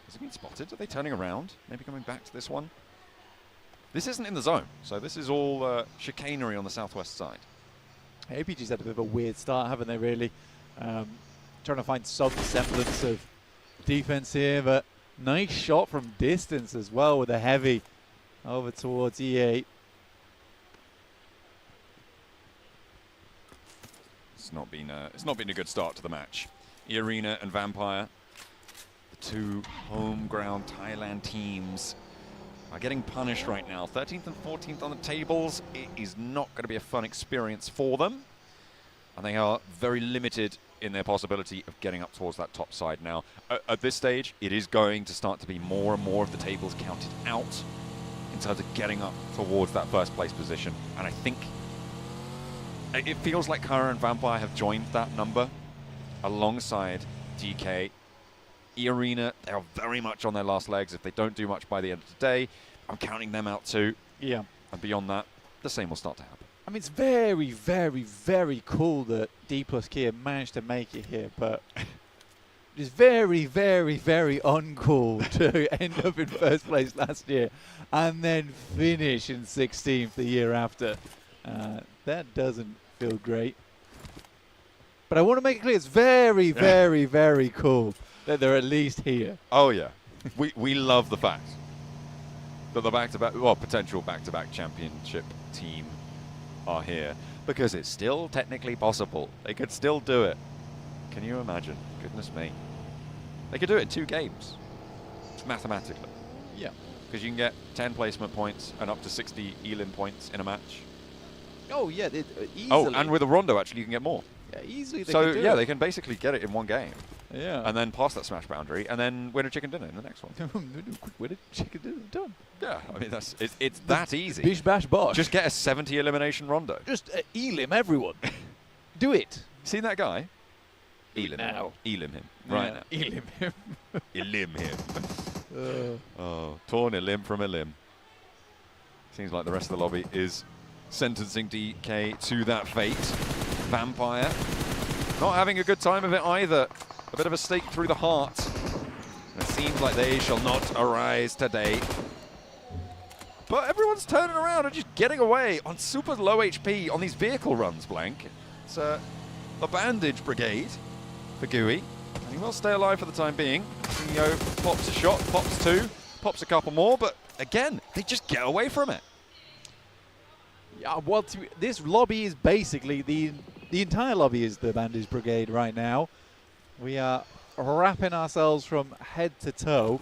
Has he been spotted? Are they turning around? Maybe coming back to this one? This isn't in the zone, so this is all chicanery on the southwest side. APG's had a bit of a weird start, haven't they, really? Trying to find some semblance of defense here, but nice shot from distance as well with a heavy over towards E8. It's not been a good start to the match. E-Arena and Vampire, the 2 home ground Thailand teams, are getting punished right now. 13th and 14th on the tables. It is not going to be a fun experience for them, and they are very limited in their possibility of getting up towards that top side now. At this stage, it is going to start to be more and more of the tables counted out in terms of getting up towards that first place position. And I think it feels like Kara and Vampire have joined that number alongside DK. E-Arena, they are very much on their last legs. If they don't do much by the end of the day, I'm counting them out too. Yeah. And beyond that, the same will start to happen. I mean, it's very, very, very cool that D plus Kia managed to make it here, but it's very, very, very uncool to end up in 1st place last year and then finish in 16th the year after. That doesn't feel great. But I want to make it clear, it's very, very, very cool that they're at least here. Oh, yeah. we love the fact that the potential back-to-back championship team are here, because it's still technically possible. They could still do it. Can you imagine? Goodness me. They could do it in 2 games, mathematically. Yeah. Because you can get 10 placement points and up to 60 Elim points in a match. Oh, yeah, easily. Oh, and with a Rondo, actually, you can get more. Yeah, easily they so, can do yeah, it. they can basically get it in 1 game. Yeah. And then pass that smash boundary, and then win a chicken dinner in the next one. Quick win a chicken dinner, done. Yeah, I mean, it's that easy. Bish bash bosh. Just get a 70 elimination Rondo. Just Elim everyone. Do it. Seen that guy? Elim now. Elim him. Right now. Elim him. Elim him. Oh, torn Elim from Elim. Seems like the rest of the lobby is sentencing DK to that fate. Vampire not having a good time of it either. A bit of a stake through the heart. It seems like they shall not arise today. But everyone's turning around and just getting away on super low HP on these vehicle runs, Blank. It's the Bandage Brigade for Gooey. And he will stay alive for the time being. CEO pops a shot, pops 2, pops a couple more, but again, they just get away from it. Yeah, well, this lobby is basically the entire lobby is the Bandits Brigade right now. We are wrapping ourselves from head to toe,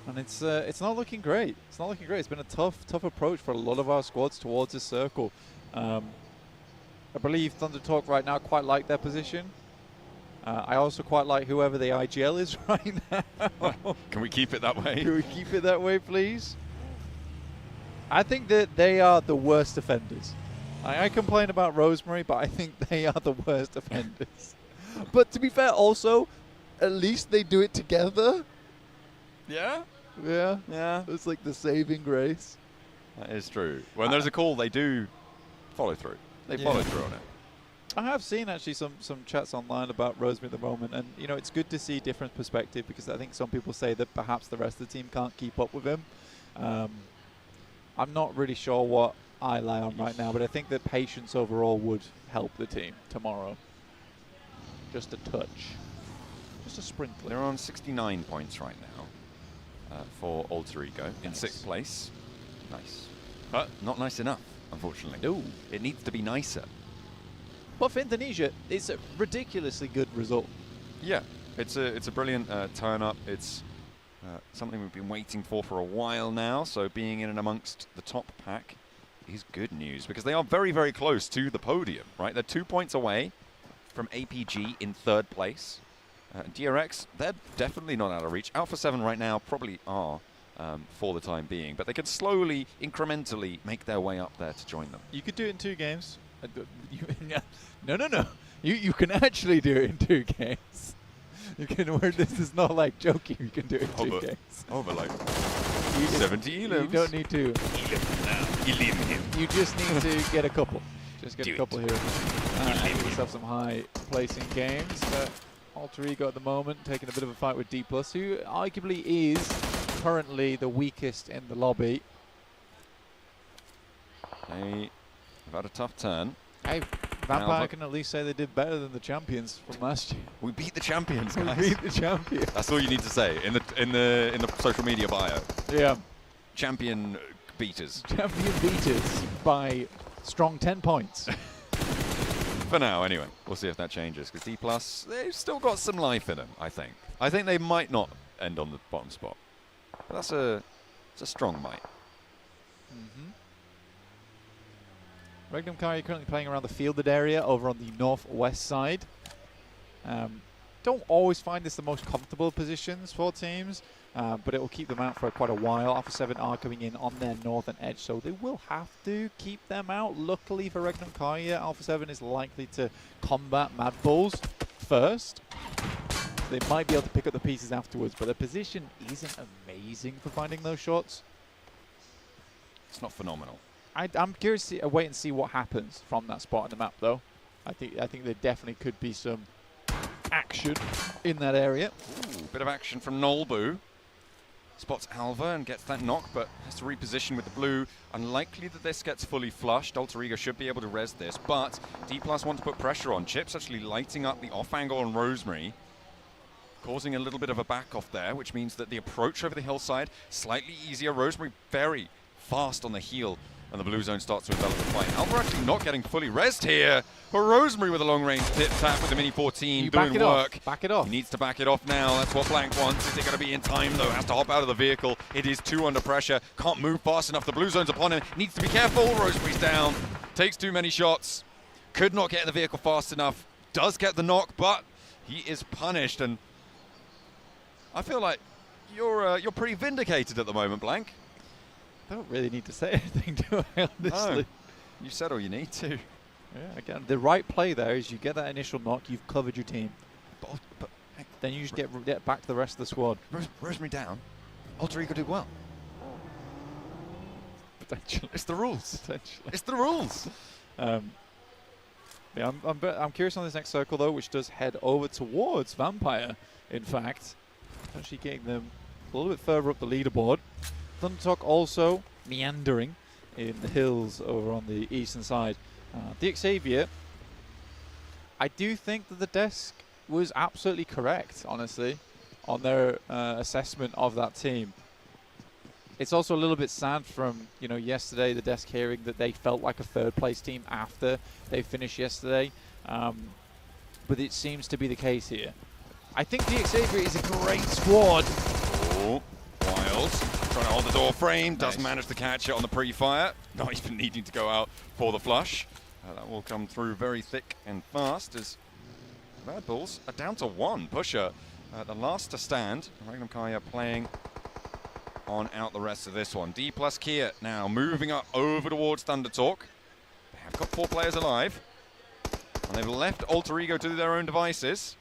and it's not looking great. It's not looking great. It's been a tough approach for a lot of our squads towards this circle. I believe Thunder Talk right now quite like their position. I also quite like whoever the IGL is right now. Can we keep it that way? Can we keep it that way, please? I think that they are the worst offenders. I complain about Rosemary, but I think they are the worst offenders. But to be fair, also, at least they do it together. Yeah? Yeah. Yeah. It's like the saving grace. That is true. When there's a call, they do follow through. They follow through on it. I have seen actually some chats online about Rosemary at the moment, and you know it's good to see different perspective because I think some people say that perhaps the rest of the team can't keep up with him. I'm not really sure what I lie on right now, but I think that patience overall would help the team tomorrow. Just a touch. Just a sprinkle. They're on 69 points right now for Alter Ego in 6th place. Nice. But not nice enough, unfortunately. No. It needs to be nicer. But for Indonesia, it's a ridiculously good result. Yeah, it's a brilliant turn-up. It's something we've been waiting for a while now, so being in and amongst the top pack is good news because they are very, very close to the podium, right? They're 2 points away from APG in 3rd place. DRX, they're definitely not out of reach. Alpha 7 right now probably are for the time being, but they can slowly, incrementally make their way up there to join them. You could do it in 2 games. No. You can actually do it in 2 games. You can. This is not like joking. You can do it in 2 games. Oh, but like 70 elims. You don't need to. Elim him. You just need to get a couple. Just get a couple here. And just have some high placing games. Alter Ego at the moment taking a bit of a fight with D+, who arguably is currently the weakest in the lobby. They have had a tough turn. Hey, Vampire can at least say they did better than the champions from last year. We beat the champions, guys. We beat the champions. That's all you need to say in the social media bio. Yeah. Champion beaters. Champion beaters by strong 10 points. For now, anyway. We'll see if that changes because D+, they've still got some life in them, I think. I think they might not end on the bottom spot. But it's a strong might. Regnum Kari currently playing around the fielded area over on the northwest side. Don't always find this the most comfortable positions for teams, but it will keep them out for quite a while. Alpha 7 are coming in on their northern edge, so they will have to keep them out. Luckily for Regnum Kari, Alpha 7 is likely to combat Mad Bulls first. They might be able to pick up the pieces afterwards, but their position isn't amazing for finding those shots. It's not phenomenal. I'm curious to wait and see what happens from that spot on the map, though. I think there definitely could be some action in that area. Ooh, bit of action from Nolbu. Spots Alva and gets that knock, but has to reposition with the blue. Unlikely that this gets fully flushed. Alter Ego should be able to res this, but D+ want to put pressure on. Chips actually lighting up the off angle on Rosemary, causing a little bit of a back off there, which means that the approach over the hillside slightly easier. Rosemary very fast on the heel. And the blue zone starts to envelop the fight. Alva actually not getting fully rezzed here. But Rosemary with a long-range tip tap with the Mini 14 doing work. Back it off. He needs to back it off now. That's what Blank wants. Is it going to be in time, though? Has to hop out of the vehicle. It is 2 under pressure. Can't move fast enough. The blue zone's upon him. Needs to be careful. Rosemary's down. Takes too many shots. Could not get in the vehicle fast enough. Does get the knock, but he is punished. And I feel like you're pretty vindicated at the moment, Blank. I don't really need to say anything, do I, honestly? No. You've said all you need to. Yeah, again, the right play there is you get that initial knock, you've covered your team. But then you just get back to the rest of the squad. Rosemary down. Alter Ego do well. Potentially. It's the rules. Potentially. It's the rules. Yeah, I'm curious on this next circle, though, which does head over towards Vampire, in fact. Actually getting them a little bit further up the leaderboard. Thundertalk also meandering in the hills over on the eastern side. The Xavier, I do think that the desk was absolutely correct, honestly, on their assessment of that team. it's also a little bit sad from, yesterday, the desk hearing that they felt like a third-place team after they finished yesterday. But it seems to be the case here. I think DXavier is a great squad. Oh, Wild trying to hold the door frame, doesn't manage to catch it on the pre-fire. Not even needing to go out for the flush. That will come through very thick and fast as Red Bulls are down to 1. Pusher, the last to stand. Magnum Kaya playing on out the rest of this one. D plus Kia now moving up over towards Thunder Talk. They have got 4 players alive. And they've left Alter Ego to their own devices.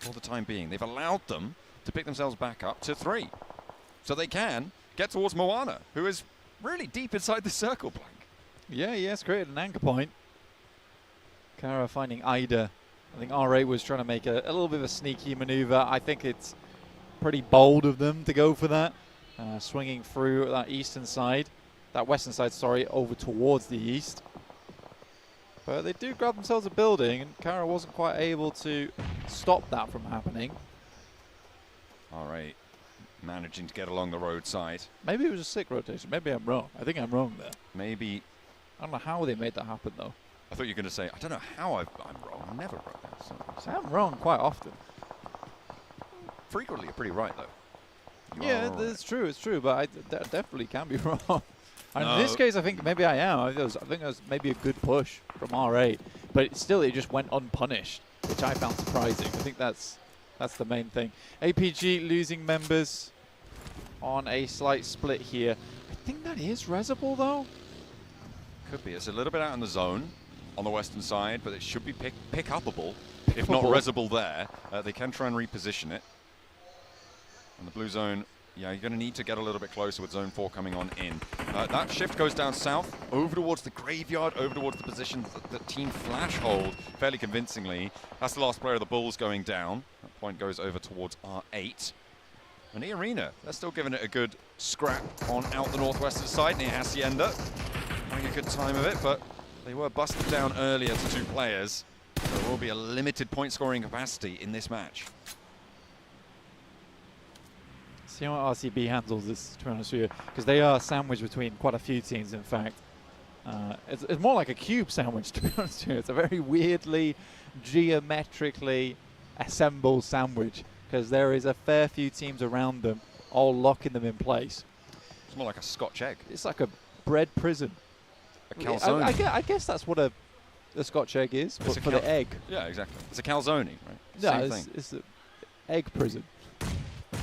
For the time being, they've allowed them to pick themselves back up to 3. So they can get towards Moana, who is really deep inside the circle blank. Yeah, he has created an anchor point. Kara finding Ida. I think R8 was trying to make a little bit of a sneaky maneuver. I think it's pretty bold of them to go for that. Swinging through that eastern side. That western side, sorry, over towards the east. But they do grab themselves a building, and Kara wasn't quite able to stop that from happening. All right, managing to get along the roadside. Maybe it was a sick rotation. Maybe I'm wrong. I think I'm wrong there. Maybe. I don't know how they made that happen, though. I thought you were going to say, I don't know how I'm wrong. I'm never wrong. I'm wrong quite often. Frequently, you're pretty right, though. Yeah, it's true. It's true, but I definitely can be wrong. And in this case, I think maybe I am. I think it was maybe a good push from R8, but still, it just went unpunished, which I found surprising. I think that's the main thing. APG losing members on a slight split here. I think that is Rezable, though. Could be. It's a little bit out in the zone on the western side, but it should be pick-upable. If not Rezable there, they can try and reposition it. And the blue zone, yeah, you're going to need to get a little bit closer with zone 4 coming on in. That shift goes down south, over towards the graveyard, over towards the position that Team Flash hold fairly convincingly. That's the last player of the Bulls going down. That point goes over towards R8. And the Arena, they're still giving it a good scrap on out the northwestern side near Hacienda. Having a good time of it, but they were busted down earlier to 2 players. So there will be a limited point scoring capacity in this match. See how RCB handles this, to be honest with you, because they are sandwiched between quite a few teams, in fact. It's more like a cube sandwich, to be honest with you. It's a very weirdly, geometrically assembled sandwich, because there is a fair few teams around them, all locking them in place. It's more like a Scotch egg. It's like a bread prison. A calzone. I guess that's what a Scotch egg is, but for the egg. Yeah, exactly. It's a calzone, right? Yeah, Same thing. It's an egg prison.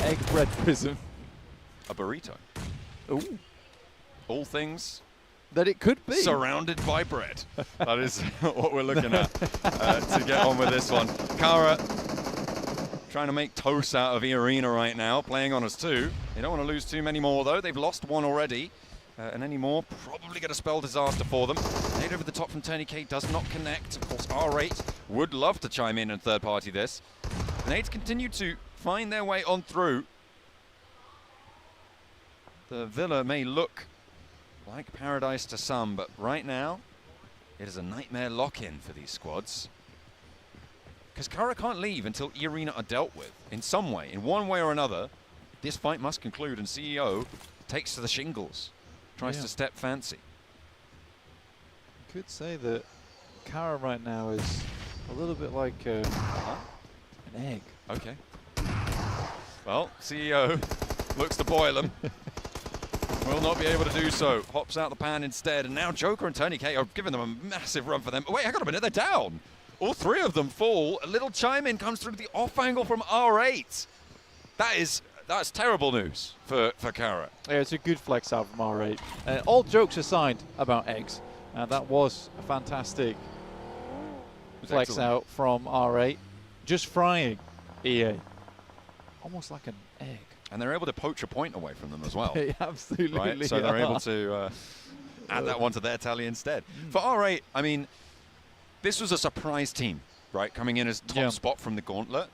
Egg bread prison. A burrito. Ooh. All things that it could be. Surrounded by bread. That is what we're looking at to get on with this one. Kara trying to make toast out of E-Arena right now, playing on us 2. They don't want to lose too many more, though. They've lost 1 already. And any more, probably going to spell disaster for them. Nade over the top from Tony K does not connect. Of course, R8 would love to chime in and third party this. Nades continue to find their way on through. The Villa may look like paradise to some, but right now, it is a nightmare lock-in for these squads. Because Kara can't leave until E-Arena are dealt with in some way. In one way or another, this fight must conclude, and CEO takes to the shingles. Tries to step fancy. Could say that Kara right now is a little bit like an egg. Okay. Well, CEO looks to boil him. Will not be able to do so. Hops out the pan instead. And now Joker and Tony K are giving them a massive run for them. Wait, hang on a minute, they're down. All 3 of them fall. A little chime in comes through the off angle from R8. That's terrible news for Kara. Yeah, it's a good flex out from R8. All jokes aside about eggs, that was a fantastic flex out from R8. Just frying EA. Almost like an egg. And they're able to poach a point away from them as well. They absolutely right? So they're able to add that one to their tally instead. For R8, I mean, this was a surprise team, right? Coming in as top spot from the gauntlet.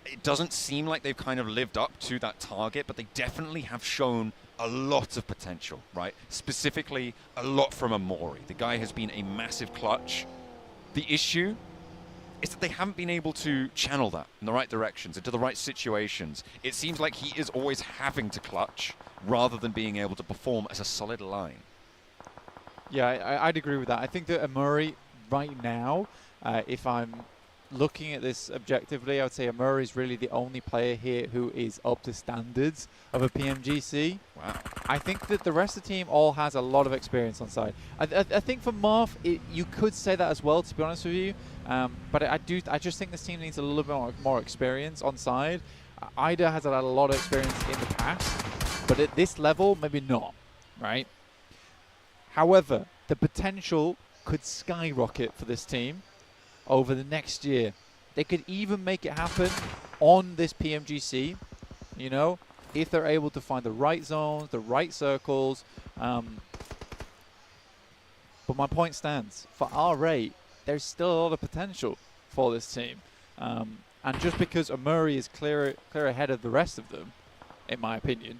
It doesn't seem like they've kind of lived up to that target, but they definitely have shown a lot of potential, right? Specifically, a lot from Amori. The guy has been a massive clutch. The issue is that they haven't been able to channel that in the right directions, into the right situations. It seems like he is always having to clutch rather than being able to perform as a solid line. Yeah, I'd agree with that. I think that Amuri right now, if I'm looking at this objectively, I would say Amuri is really the only player here who is up to standards of a PMGC. Wow. I think that the rest of the team all has a lot of experience on side. I think for Marth, you could say that as well, to be honest with you. But I just think this team needs a little bit more experience on side. Ida has had a lot of experience in the past, but at this level, maybe not, right? However, the potential could skyrocket for this team over the next year. They could even make it happen on this PMGC, you know, if they're able to find the right zones, the right circles. But my point stands. For our rate, there's still a lot of potential for this team. And just because Amuri is clear ahead of the rest of them, in my opinion,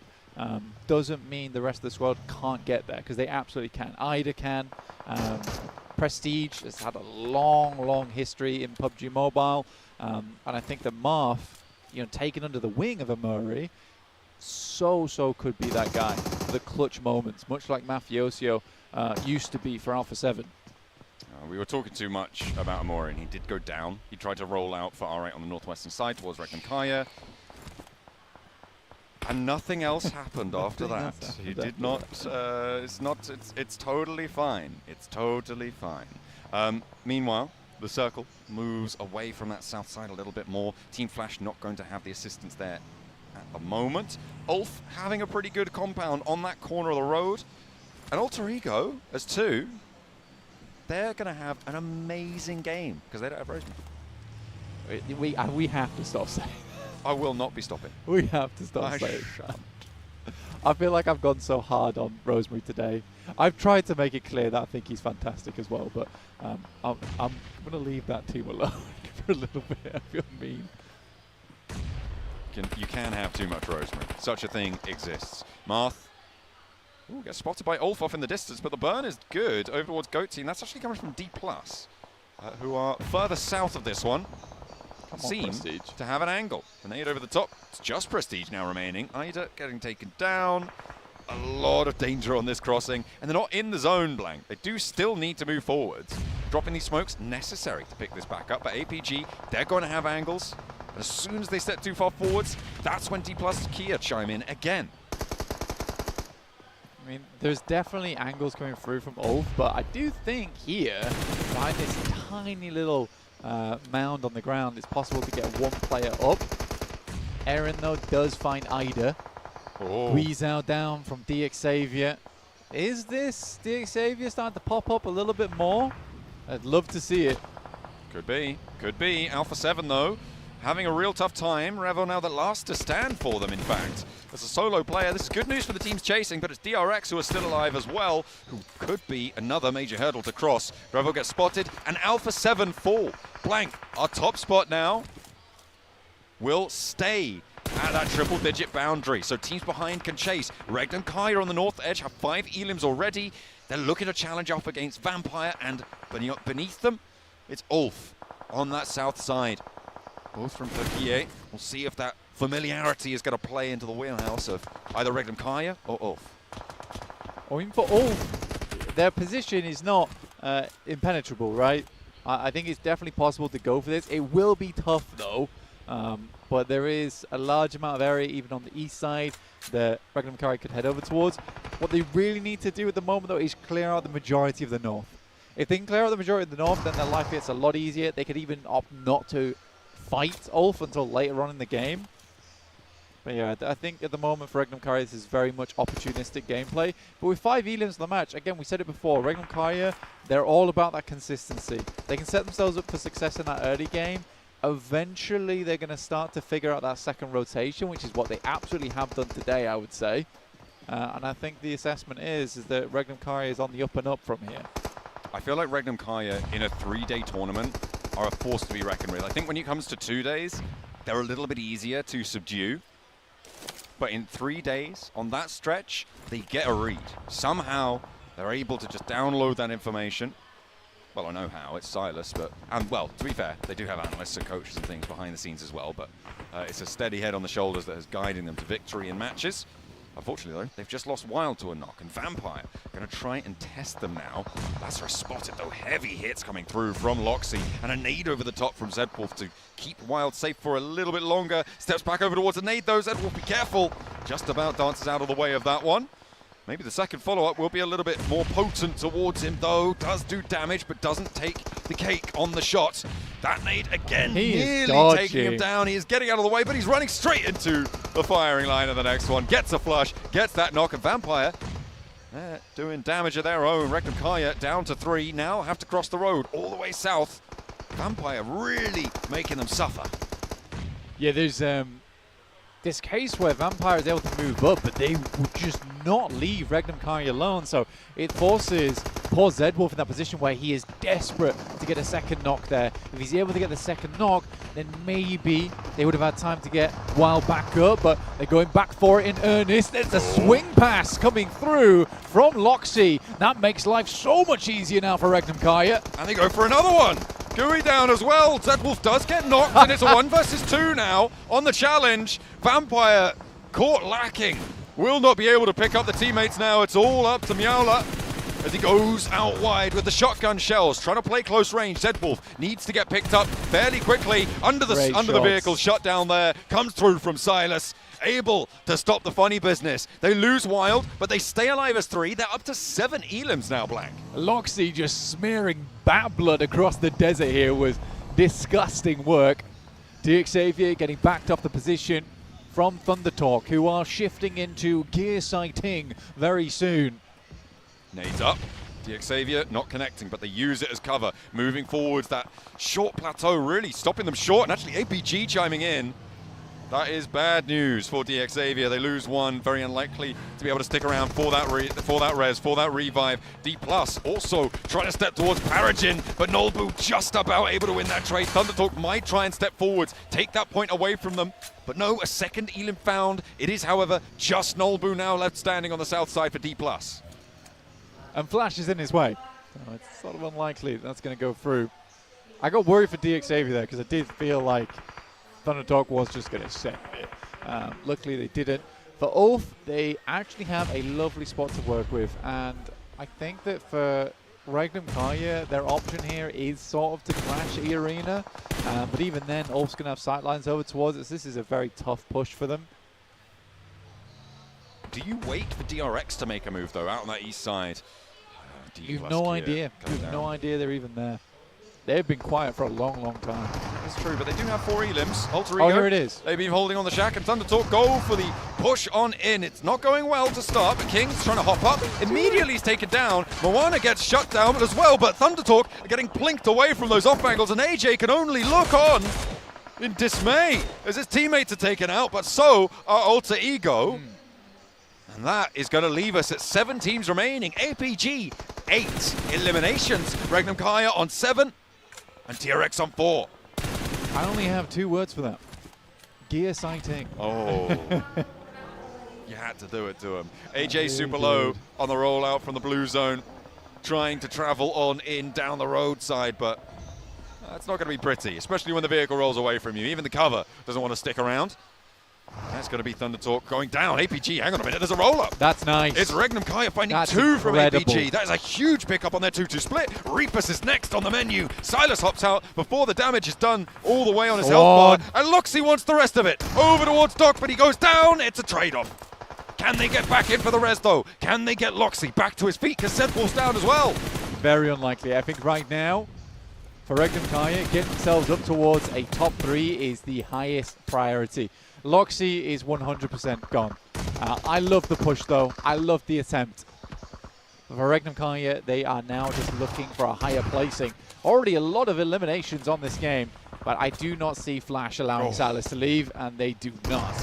doesn't mean the rest of the squad can't get there, because they absolutely can. Ida can. Prestige has had a long history in PUBG Mobile, and I think that Marth, you know, taken under the wing of Amuri, so could be that guy for the clutch moments, much like Mafioso used to be for Alpha 7. We were talking too much about Amuri, and he did go down. He tried to roll out for R8 on the northwestern side towards Regnum Kaya. And nothing else happened after that. He did not. It's totally fine. It's totally fine. Meanwhile, the circle moves away from that south side a little bit more. Team Flash not going to have the assistance there at the moment. Ulf having a pretty good compound on that corner of the road. And Alter Ego as 2. They're going to have an amazing game because they don't have Rosemary. We have to stop saying. I will not be stopping. We have to stop saying that. I feel like I've gone so hard on Rosemary today. I've tried to make it clear that I think he's fantastic as well, but I'm going to leave that team alone for a little bit. I feel mean. You can have too much Rosemary. Such a thing exists. Marth gets spotted by Ulf off in the distance, but the burn is good over towards Goat Team. That's actually coming from D+, who are further south of this one. Seem to have an angle. Grenade over the top. It's just Prestige now remaining. Ida getting taken down. A lot of danger on this crossing. And they're not in the zone, Blank. They do still need to move forwards. Dropping these smokes, necessary to pick this back up. But APG, they're going to have angles. As soon as they step too far forwards, that's when D+ Kia chime in again. I mean, there's definitely angles coming through from Ulf, but I do think here, by this tiny little mound on the ground, it's possible to get one player up. Aaron, though, does find Ida. Weezow down from DX Xavier. Is this DX Xavier starting to pop up a little bit more? I'd love to see it. Could be. Could be. Alpha 7, though, having a real tough time. Revo now the last to stand for them, in fact. As a solo player, this is good news for the teams chasing, but it's DRX who are still alive as well, who could be another major hurdle to cross. Revo gets spotted, and Alpha 7 fall. Blank, our top spot now, will stay at that triple-digit boundary. So teams behind can chase. Regnum Kaya on the north edge have 5 elims already. They're looking to challenge up against Vampire, and beneath them, it's Ulf on that south side. Both from Turkey. We'll see if that familiarity is going to play into the wheelhouse of either Regnum Kaya or Ulf. I mean, for Ulf, their position is not impenetrable, right? I think it's definitely possible to go for this. It will be tough, though. But there is a large amount of area, even on the east side, that Regnum Kaya could head over towards. What they really need to do at the moment, though, is clear out the majority of the north. If they can clear out the majority of the north, then their life gets a lot easier. They could even opt not to fight Ulf until later on in the game. But yeah, I think at the moment for Regnum Kaya, this is very much opportunistic gameplay. But with 5 elims in the match, again, we said it before, Regnum Kaya, they're all about that consistency. They can set themselves up for success in that early game. Eventually, they're going to start to figure out that second rotation, which is what they absolutely have done today, I would say. And I think the assessment is that Regnum Kaya is on the up and up from here. I feel like Regnum Kaya in a 3-day tournament are a force to be reckoned with. I think when it comes to 2 days, they're a little bit easier to subdue. But in 3 days, on that stretch, they get a read. Somehow, they're able to just download that information. Well, I know how. It's Silas, but well, to be fair, they do have analysts and coaches and things behind the scenes as well. But it's a steady head on the shoulders that is guiding them to victory in matches. Unfortunately, though, they've just lost Wild to a knock, and Vampire going to try and test them now. Lazarus spotted, though. Heavy hits coming through from Loxy, and a nade over the top from Zedwolf to keep Wild safe for a little bit longer. Steps back over towards a nade, though. Zedwolf, be careful. Just about dances out of the way of that one. Maybe the second follow-up will be a little bit more potent towards him, though. Does do damage, but doesn't take the cake on the shot. That nade again, nearly taking him down. He is getting out of the way, but he's running straight into the firing line of the next one. Gets a flush, gets that knock, and Vampire doing damage of their own. Regnum Kaya down to 3, now have to cross the road all the way south. Vampire really making them suffer. Yeah, there's this case where Vampire is able to move up, but they would just not leave Regnum Kaya alone, so it forces poor Zedwolf in that position where he is desperate to get a second knock there. If he's able to get the second knock, then maybe they would have had time to get Wild back up, but they're going back for it in earnest. There's a swing pass coming through from Loxy. That makes life so much easier now for Regnum Kaya. And they go for another one. Gooey down as well. Zedwolf does get knocked, and it's a 1 versus 2 now on the challenge. Vampire caught lacking. Will not be able to pick up the teammates now. It's all up to Miaula as he goes out wide with the shotgun shells, trying to play close range. Zedwolf needs to get picked up fairly quickly under the vehicle. Shot down there, comes through from Silas. Able to stop the funny business. They lose Wild, but they stay alive as 3. They're up to 7 elims now, Blank. Loxy just smearing bat blood across the desert here was disgusting work. DXavier getting backed off the position from Thundertalk, who are shifting into gear sighting very soon. Nades up. DXavier not connecting, but they use it as cover. Moving forwards, that short plateau really stopping them short, and actually APG chiming in. That is bad news for DXavier. They lose 1, very unlikely to be able to stick around for that revive. D+ also trying to step towards Paragin, but Nolbu just about able to win that trade. Thundertalk might try and step forwards, take that point away from them, but no, a second elim found. It is, however, just Nolbu now left standing on the south side for D+. And Flash is in his way. So it's sort of unlikely that's going to go through. I got worried for DXavier there because I did feel like Thundertalk was just going to send it. Luckily they didn't. For Ulf, they actually have a lovely spot to work with, and I think that for Regnum Kaya, their option here is sort of to crash E-Arena, but even then Ulf's going to have sightlines over towards us. This is a very tough push for them. Do you wait for DRX to make a move, though, out on that east side? You've no idea. You've no idea they're even there. They've been quiet for a long, long time. That's true, but they do have 4 elims. Alter Ego. Oh, here it is. They've been holding on the shack, and Thundertalk go for the push on in. It's not going well to start, but King's trying to hop up. Immediately he's taken down. Moana gets shut down as well, but Thundertalk are getting plinked away from those off angles, and AJ can only look on in dismay as his teammates are taken out, but so are Alter Ego. And that is going to leave us at 7 teams remaining. APG, 8 eliminations. Regnum Kaya on 7. And TRX on 4. I only have 2 words for that. Gear sighting. Oh. You had to do it to him. AJ super low on the rollout from the blue zone. Trying to travel on in down the roadside, but that's not going to be pretty, especially when the vehicle rolls away from you. Even the cover doesn't want to stick around. That's going to be Thundertalk going down. APG, hang on a minute, there's a roll-up. That's nice. It's Regnum Kaya finding That's 2 from incredible. APG. That is a huge pickup on their 2-2 split. Reapus is next on the menu. Silas hops out before the damage is done all the way on his health bar. And Loxy wants the rest of it. Over towards Doc, but he goes down. It's a trade-off. Can they get back in for the res, though? Can they get Loxy back to his feet? Because Sethwolf's down as well. Very unlikely. I think right now, for Regnum Kaya, getting themselves up towards a top 3 is the highest priority. Loxy is 100% gone. I love the push, though. I love the attempt. For Regnum Kaya, they are now just looking for a higher placing. Already a lot of eliminations on this game, but I do not see Flash allowing Silas to leave, and they do not.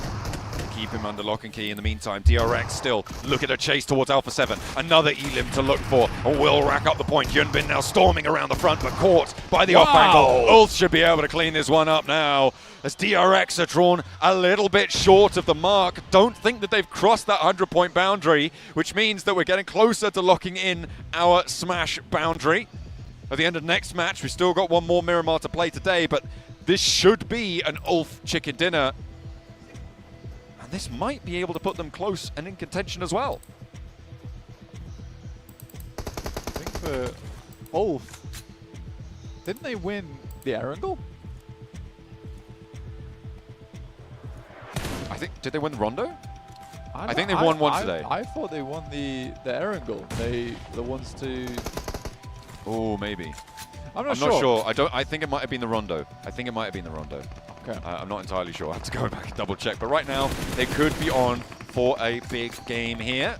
Keep him under lock and key in the meantime. DRX still looking to chase towards Alpha 7. Another elim to look for, and will rack up the point. Yunbin now storming around the front, but caught by the off angle. Ulf should be able to clean this one up now, as DRX are drawn a little bit short of the mark. Don't think that they've crossed that 100-point boundary, which means that we're getting closer to locking in our Smash boundary. at the end of next match. We've still got one more Miramar to play today, but this should be an Ulf chicken dinner. And this might be able to put them close and in contention as well. I think for Ulf, didn't they win the Erangel? I think, did they win the Rondo? I think they won one today. I thought they won the Erangel. The ones to... Oh, maybe. I'm not sure. I think it might have been the Rondo. I think it might have been the Rondo. Okay. I'm not entirely sure. I have to go back and double check. But right now, they could be on for a big game here.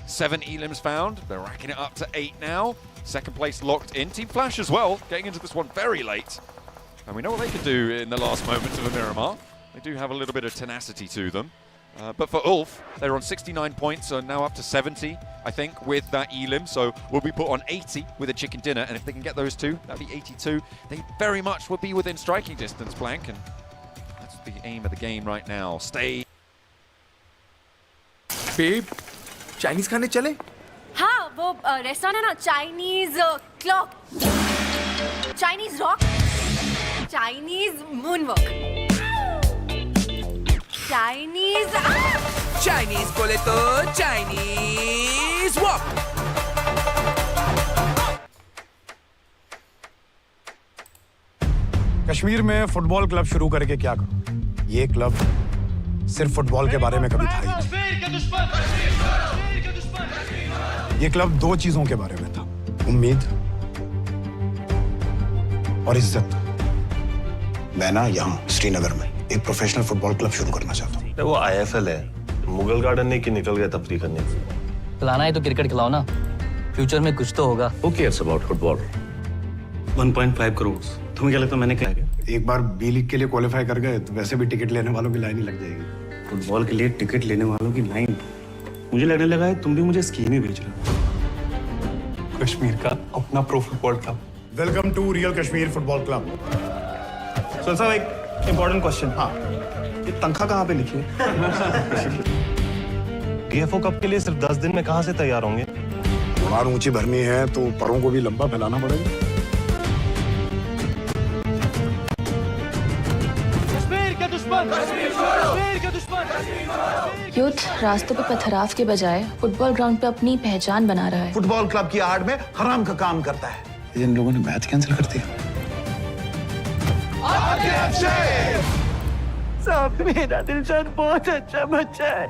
7 elims found. They're racking it up to 8 now. Second place locked in. Team Flash as well, getting into this one very late. And we know what they could do in the last moments of a Miramar. They do have a little bit of tenacity to them. But for Ulf, they're on 69 points, so now up to 70, I think, with that elim. So we'll be put on 80 with a chicken dinner, and if they can get those two, that'd be 82. They very much would be within striking distance, Blank, and that's the aim of the game right now. Stay. Babe, Chinese खाने चले? हाँ, वो restaurant है ना, Chinese clock, Chinese rock, Chinese moonwalk. Chinese बोले तो Chinese walk. Kashmir में football club शुरू करके क्या करूं? ये क्लब सिर्फ फुटबॉल के बारे में कभी था ही नहीं। ये क्लब 2 चीजों के बारे में था, उम्मीद और इज्जत। मैं ना यहाँ श्रीनगर में एक प्रोफेशनल फुटबॉल क्लब शुरू करना चाहता हूँ। वो IFL है, मुगल गार्डन नहीं कि निकल गया तफरीह करने से। खिलाना है तो क्रिकेट खिलाओ ना, फ्यूचर में कुछ तो होगा। Who cares about football? 1.5 crore. तुम्हें क्या लगता है मैंने क्या किया? एक बार बी लीग के लिए क्वालिफाई कर गए तो वैसे भी टिकट लेने वालों की लाइन ही लग जाएगी। फुटबॉल के लिए टिकट लेने वालों की लाइन? मुझे लगने लगा है तुम भी मुझे स्कीम ही भेज रहे हो। कश्मीर का अपना pro football club. Welcome to real Kashmir football club. Sir साहब एक इम्पोर्टेंट क्वेश्चन। हाँ, ये तनख्वाह कहाँ पे लिखी है? DFO कप के लिए सिर्फ 10 दिन में कहाँ से तैयार होंगे? उड़ान ऊंची भरनी है तो परों को भी लंबा फैलाना पड़ेगा। यूथ रास्तों पे पथराव के बजाय फुटबॉल ग्राउंड पे अपनी पहचान बना रहा है। फुटबॉल क्लब की आड़ में हराम का काम करता है। इन लोगों ने मैच कैंसिल कर दिया। साहब, मेरा दिलशाद बहुत अच्छा बच्चा है।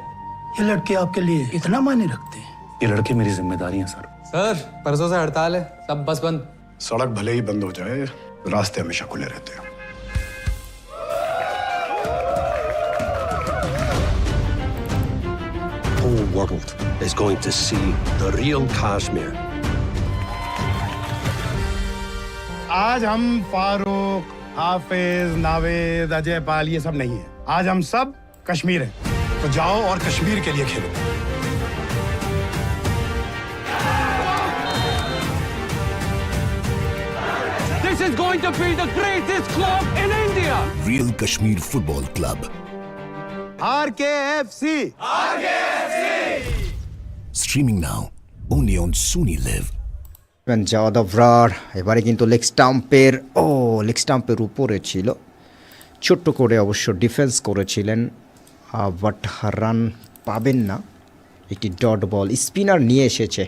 ये लड़के आपके लिए इतना मायने रखते हैं? ये लड़के मेरी जिम्मेदारी है सर। सर, परसों से हड़ताल है, सब बस बंद। सड़क भले ही बंद हो जाए, रास्ते हमेशा खुले रहते हैं। The whole world is going to see the real Kashmir. आज हम फारूक, हाफिज, नावेद, अजय पाल ये सब नहीं है। आज हम सब कश्मीर हैं। तो जाओ और कश्मीर के लिए खेलो। This is going to be the greatest club in India. Real Kashmir Football Club. RKFC. Streaming now only on Sony Live. যাওয়া দাবরার এবারে কিন্তু লেগ স্টাম্পের উপরে ছিল, ছোট্ট করে অবশ্য ডিফেন্স করেছিলেন, বাট রান পাবেন না। একটি ডট বল স্পিনার নিয়ে এসেছে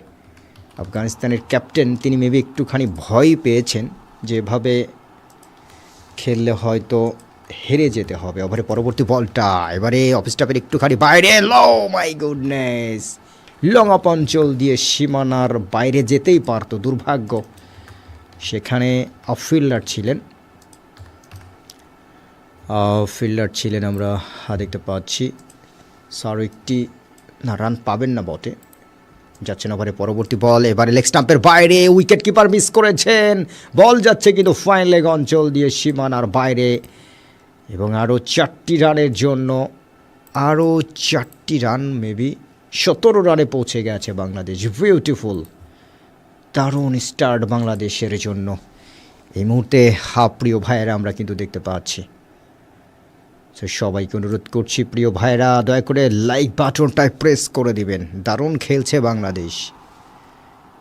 আফগানিস্তানের ক্যাপ্টেন। তিনি মেবি একটুখানি ভয় পেয়েছেন, যেভাবে খেললে হয়তো হেরে যেতে হবে। ওভারে পরবর্তী বলটা এবারে অফ স্টাম্পের একটুখানি বাইরে, লো মাই গুডনেস, লং অফ অঞ্চল দিয়ে সীমানার বাইরে যেতেই পারতো, দুর্ভাগ্য। সেখানে অফ ফিল্ডার ছিলেন আমরা দেখতে পাচ্ছি। আরও একটি না, রান পাবেন না বটে, যাচ্ছেন ওভারে পরবর্তী বল এবারে লেগ স্টাম্পের বাইরে, উইকেট কিপার মিস করেছেন। বল যাচ্ছে কিন্তু ফাইন লেগ অঞ্চল দিয়ে সীমানার বাইরে, এবং আরও 4টি রানের জন্য, আরও 4টি রান, মেবি 17 রানে পৌঁছে গেছে বাংলাদেশ। বিউটিফুল, দারুণ স্টার্ট বাংলাদেশের জন্য। এই মুহূর্তে প্রিয় ভাইয়েরা আমরা কিন্তু দেখতে পাচ্ছি। তো সবাইকে অনুরোধ করছি, প্রিয় ভাইয়েরা দয়া করে লাইক বাটনটায় প্রেস করে দিবেন। দারুণ খেলছে বাংলাদেশ।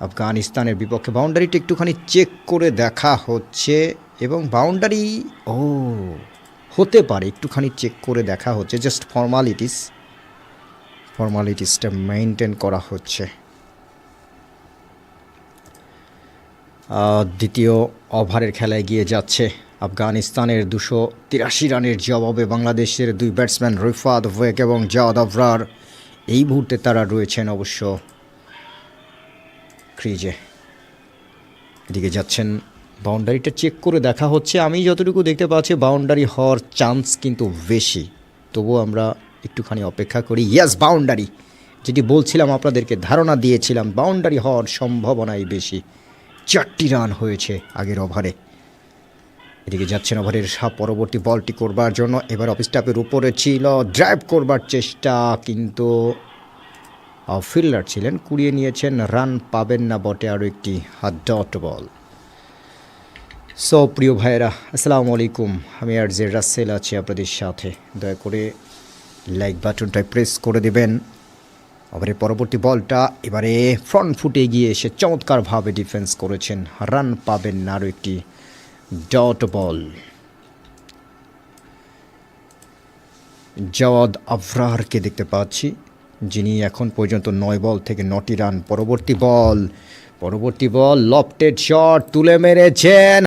আফগানিস্তানের বিপক্ষে। বাউন্ডারিটা একটুখানি চেক করে দেখা হচ্ছে এবং বাউন্ডারি হতে পারে, একটুখানি চেক করে দেখা হচ্ছে, জাস্ট ফর্মালিটিসটা মেনটেন করা হচ্ছে। দ্বিতীয় ওভারের খেলায় গিয়ে যাচ্ছে আফগানিস্তানের 283 রানের জবাবে বাংলাদেশের দুই ব্যাটসম্যান রিফাত ওয়েক এবং জাওয়াদ আবরার এই মুহূর্তে তারা রয়েছেন অবশ্য ক্রিজে। এদিকে যাচ্ছেন, বাউন্ডারিটা চেক করে দেখা হচ্ছে। আমি যতটুকু দেখতে পাচ্ছি বাউন্ডারি হওয়ার চান্স কিন্তু বেশি, তবুও আমরা একটুখানি অপেক্ষা করি। ইয়াস, বাউন্ডারি, যেটি বলছিলাম আপনাদেরকে, ধারণা দিয়েছিলাম বাউন্ডারি হওয়ার সম্ভাবনাই বেশি। 4টি রান হয়েছে আগের ওভারে। এদিকে যাচ্ছেন ওভারের পরবর্তী বলটি করবার জন্য। এবার অফ স্টাম্পের উপরে ছিল, ড্রাইভ করবার চেষ্টা, কিন্তু ফিল্ডার ছিলেন, কুড়িয়ে নিয়েছেন। রান পাবেন না বটে, আরও একটি ডট বল। সো প্রিয় ভাইয়েরা, আসসালামু আলাইকুম, আমি আর জে রাসেল আছি আপনাদের সাথে। দয়া করে লাইক বাটনটায় প্রেস করে দেবেন। ওভারের পরবর্তী বলটা এবারে ফ্রন্ট ফুটে গিয়ে এসে চমৎকারভাবে ডিফেন্স করেছেন, রান পাবেন না, আরও একটি ডট বল। জাওয়াদ আবরারকে দেখতে পাচ্ছি, যিনি এখন পর্যন্ত 9 বল থেকে 9টি রান। পরবর্তী বল লফটেড শট তুলে মেরেছেন।